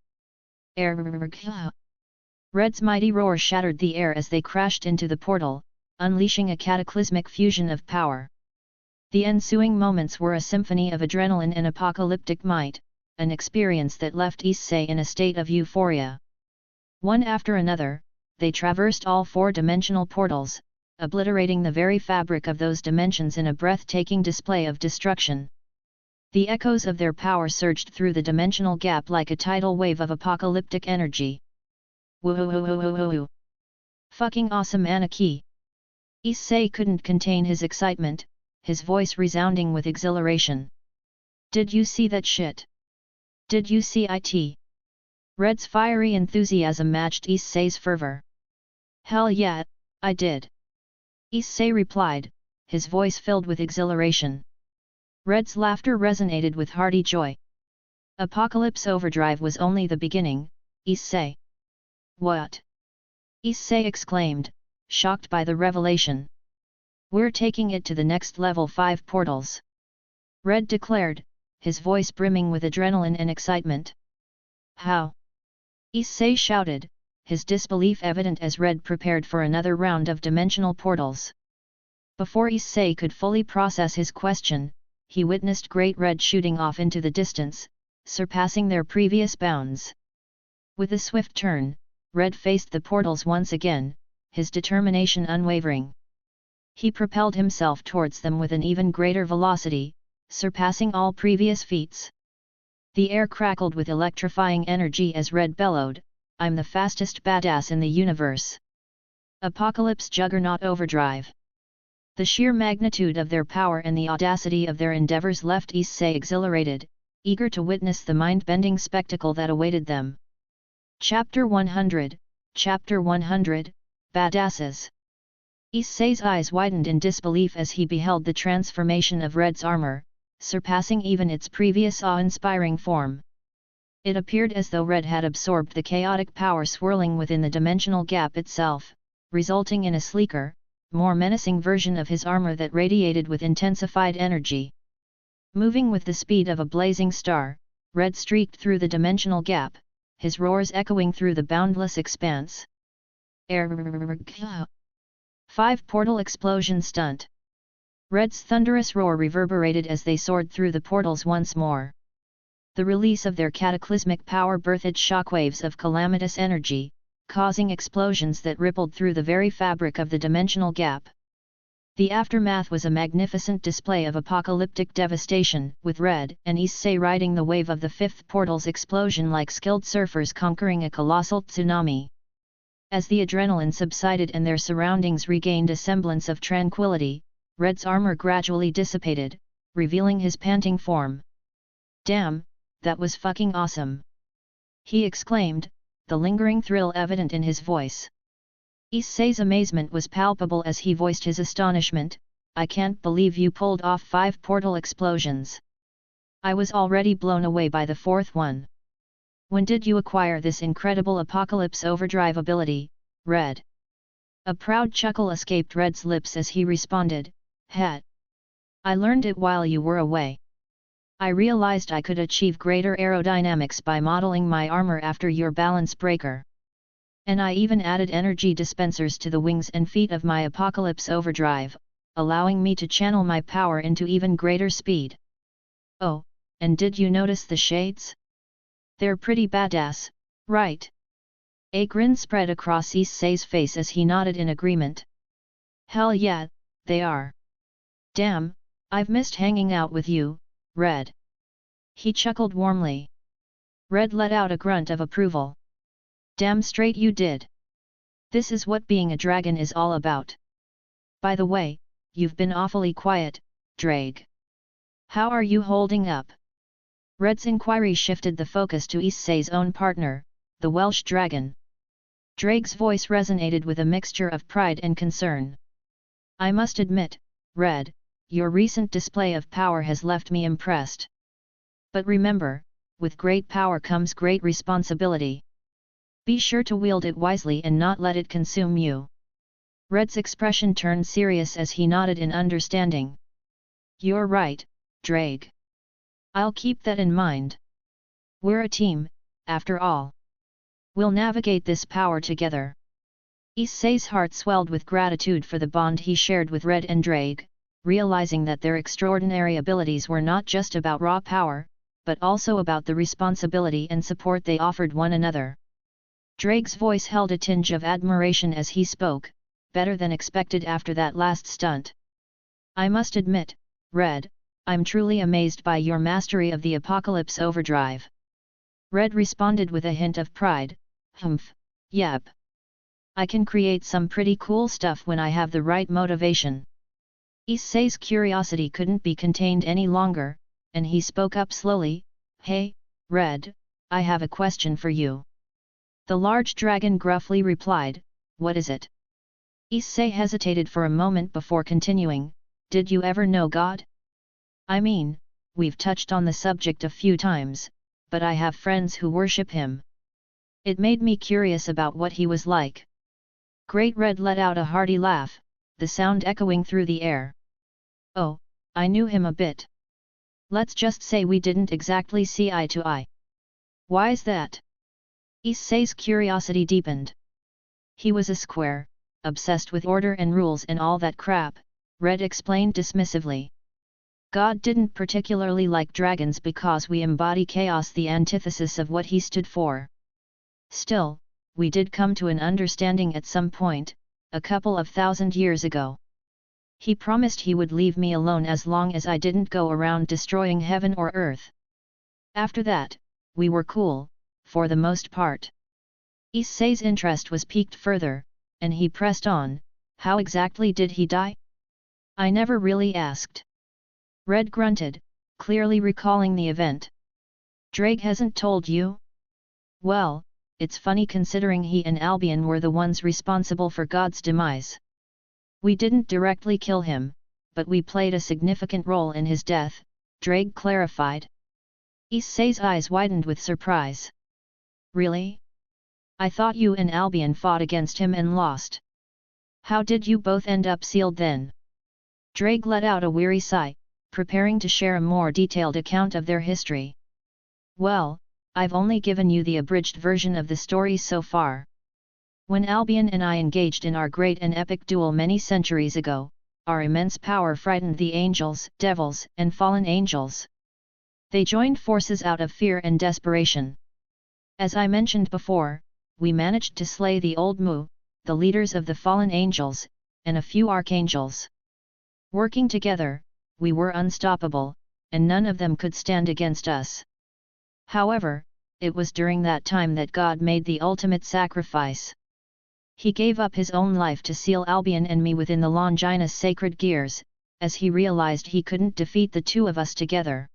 B: Red's mighty roar shattered the air as they crashed into the portal, unleashing a cataclysmic fusion of power. The ensuing moments were a symphony of adrenaline and apocalyptic might, an experience that left Issei in a state of euphoria. One after another, they traversed all 4-dimensional portals, obliterating the very fabric of those dimensions in a breathtaking display of destruction. The echoes of their power surged through the dimensional gap like a tidal wave of apocalyptic energy. Woo! Fucking awesome, Anaki! Issei couldn't contain his excitement, his voice resounding with exhilaration. Did you see that shit? Did you see it? Red's fiery enthusiasm matched Issei's fervor. Hell yeah, I did. Issei replied, his voice filled with exhilaration. Red's laughter resonated with hearty joy. Apocalypse Overdrive was only the beginning, Issei. What? Issei exclaimed, shocked by the revelation. We're taking it to the next level 5 portals. Red declared, his voice brimming with adrenaline and excitement. How? Issei shouted, his disbelief evident as Red prepared for another round of dimensional portals. Before Issei could fully process his question, he witnessed Great Red shooting off into the distance, surpassing their previous bounds. With a swift turn, Red faced the portals once again, his determination unwavering. He propelled himself towards them with an even greater velocity, surpassing all previous feats. The air crackled with electrifying energy as Red bellowed, I'm the fastest badass in the universe. Apocalypse Juggernaut Overdrive. The sheer magnitude of their power and the audacity of their endeavors left Issei exhilarated, eager to witness the mind-bending spectacle that awaited them. Chapter 100, Badasses. Issei's eyes widened in disbelief as he beheld the transformation of Red's armor, surpassing even its previous awe-inspiring form. It appeared as though Red had absorbed the chaotic power swirling within the dimensional gap itself, resulting in a sleeker, more menacing version of his armor that radiated with intensified energy. Moving with the speed of a blazing star, Red streaked through the dimensional gap, his roars echoing through the boundless expanse. 5 Portal Explosion Stunt. Red's thunderous roar reverberated as they soared through the portals once more. The release of their cataclysmic power birthed shockwaves of calamitous energy, causing explosions that rippled through the very fabric of the dimensional gap. The aftermath was a magnificent display of apocalyptic devastation, with Red and Issei riding the wave of the 5th portal's explosion like skilled surfers conquering a colossal tsunami. As the adrenaline subsided and their surroundings regained a semblance of tranquility, Red's armor gradually dissipated, revealing his panting form. Damn, that was fucking awesome! He exclaimed, the lingering thrill evident in his voice. Issei's amazement was palpable as he voiced his astonishment, I can't believe you pulled off 5 portal explosions. I was already blown away by the 4th one. When did you acquire this incredible apocalypse overdrive ability, Red? A proud chuckle escaped Red's lips as he responded, Het. I learned it while you were away. I realized I could achieve greater aerodynamics by modeling my armor after your balance breaker. And I even added energy dispensers to the wings and feet of my apocalypse overdrive, allowing me to channel my power into even greater speed. Oh, and did you notice the shades? They're pretty badass, right? A grin spread across Issei's face as he nodded in agreement. Hell yeah, they are. Damn, I've missed hanging out with you, Red. He chuckled warmly. Red let out a grunt of approval. Damn straight you did. This is what being a dragon is all about. By the way, you've been awfully quiet, Ddraig. How are you holding up? Red's inquiry shifted the focus to Issei's own partner, the Welsh Dragon. Ddraig's voice resonated with a mixture of pride and concern. I must admit, Red, your recent display of power has left me impressed. But remember, with great power comes great responsibility. Be sure to wield it wisely and not let it consume you. Red's expression turned serious as he nodded in understanding. You're right, Ddraig. I'll keep that in mind. We're a team, after all. We'll navigate this power together. Issei's heart swelled with gratitude for the bond he shared with Red and Ddraig, realizing that their extraordinary abilities were not just about raw power, but also about the responsibility and support they offered one another. Ddraig's voice held a tinge of admiration as he spoke, better than expected after that last stunt. I must admit, Red, I'm truly amazed by your mastery of the Apocalypse Overdrive. Red responded with a hint of pride, humph, yep. I can create some pretty cool stuff when I have the right motivation. Issei's curiosity couldn't be contained any longer, and he spoke up slowly, Hey, Red, I have a question for you. The large dragon gruffly replied, What is it? Issei hesitated for a moment before continuing, Did you ever know God? I mean, we've touched on the subject a few times, but I have friends who worship him. It made me curious about what he was like. Great Red let out a hearty laugh, the sound echoing through the air. Oh, I knew him a bit. Let's just say we didn't exactly see eye to eye. Why's that? Issei's curiosity deepened. He was a square, obsessed with order and rules and all that crap, Red explained dismissively. God didn't particularly like dragons because we embody chaos, the antithesis of what he stood for. Still, we did come to an understanding at some point, a couple of thousand years ago. He promised he would leave me alone as long as I didn't go around destroying heaven or earth. After that, we were cool, for the most part. Issei's interest was piqued further, and he pressed on, How exactly did he die? I never really asked. Red grunted, clearly recalling the event. Ddraig hasn't told you? Well, it's funny considering he and Albion were the ones responsible for God's demise. We didn't directly kill him, but we played a significant role in his death, Ddraig clarified. Issei's eyes widened with surprise. Really? I thought you and Albion fought against him and lost. How did you both end up sealed then? Ddraig let out a weary sigh, preparing to share a more detailed account of their history. Well, I've only given you the abridged version of the story so far. When Albion and I engaged in our great and epic duel many centuries ago, our immense power frightened the angels, devils, and fallen angels. They joined forces out of fear and desperation. As I mentioned before, we managed to slay the Old Mu, the leaders of the fallen angels, and a few archangels. Working together, we were unstoppable, and none of them could stand against us. However, it was during that time that God made the ultimate sacrifice. He gave up his own life to seal Albion and me within the Longina's sacred gears, as he realized he couldn't defeat the two of us together.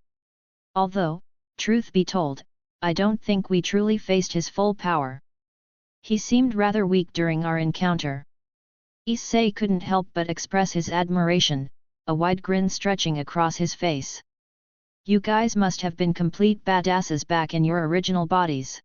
B: Although, truth be told, I don't think we truly faced his full power. He seemed rather weak during our encounter. Issei couldn't help but express his admiration, a wide grin stretching across his face. You guys must have been complete badasses back in your original bodies.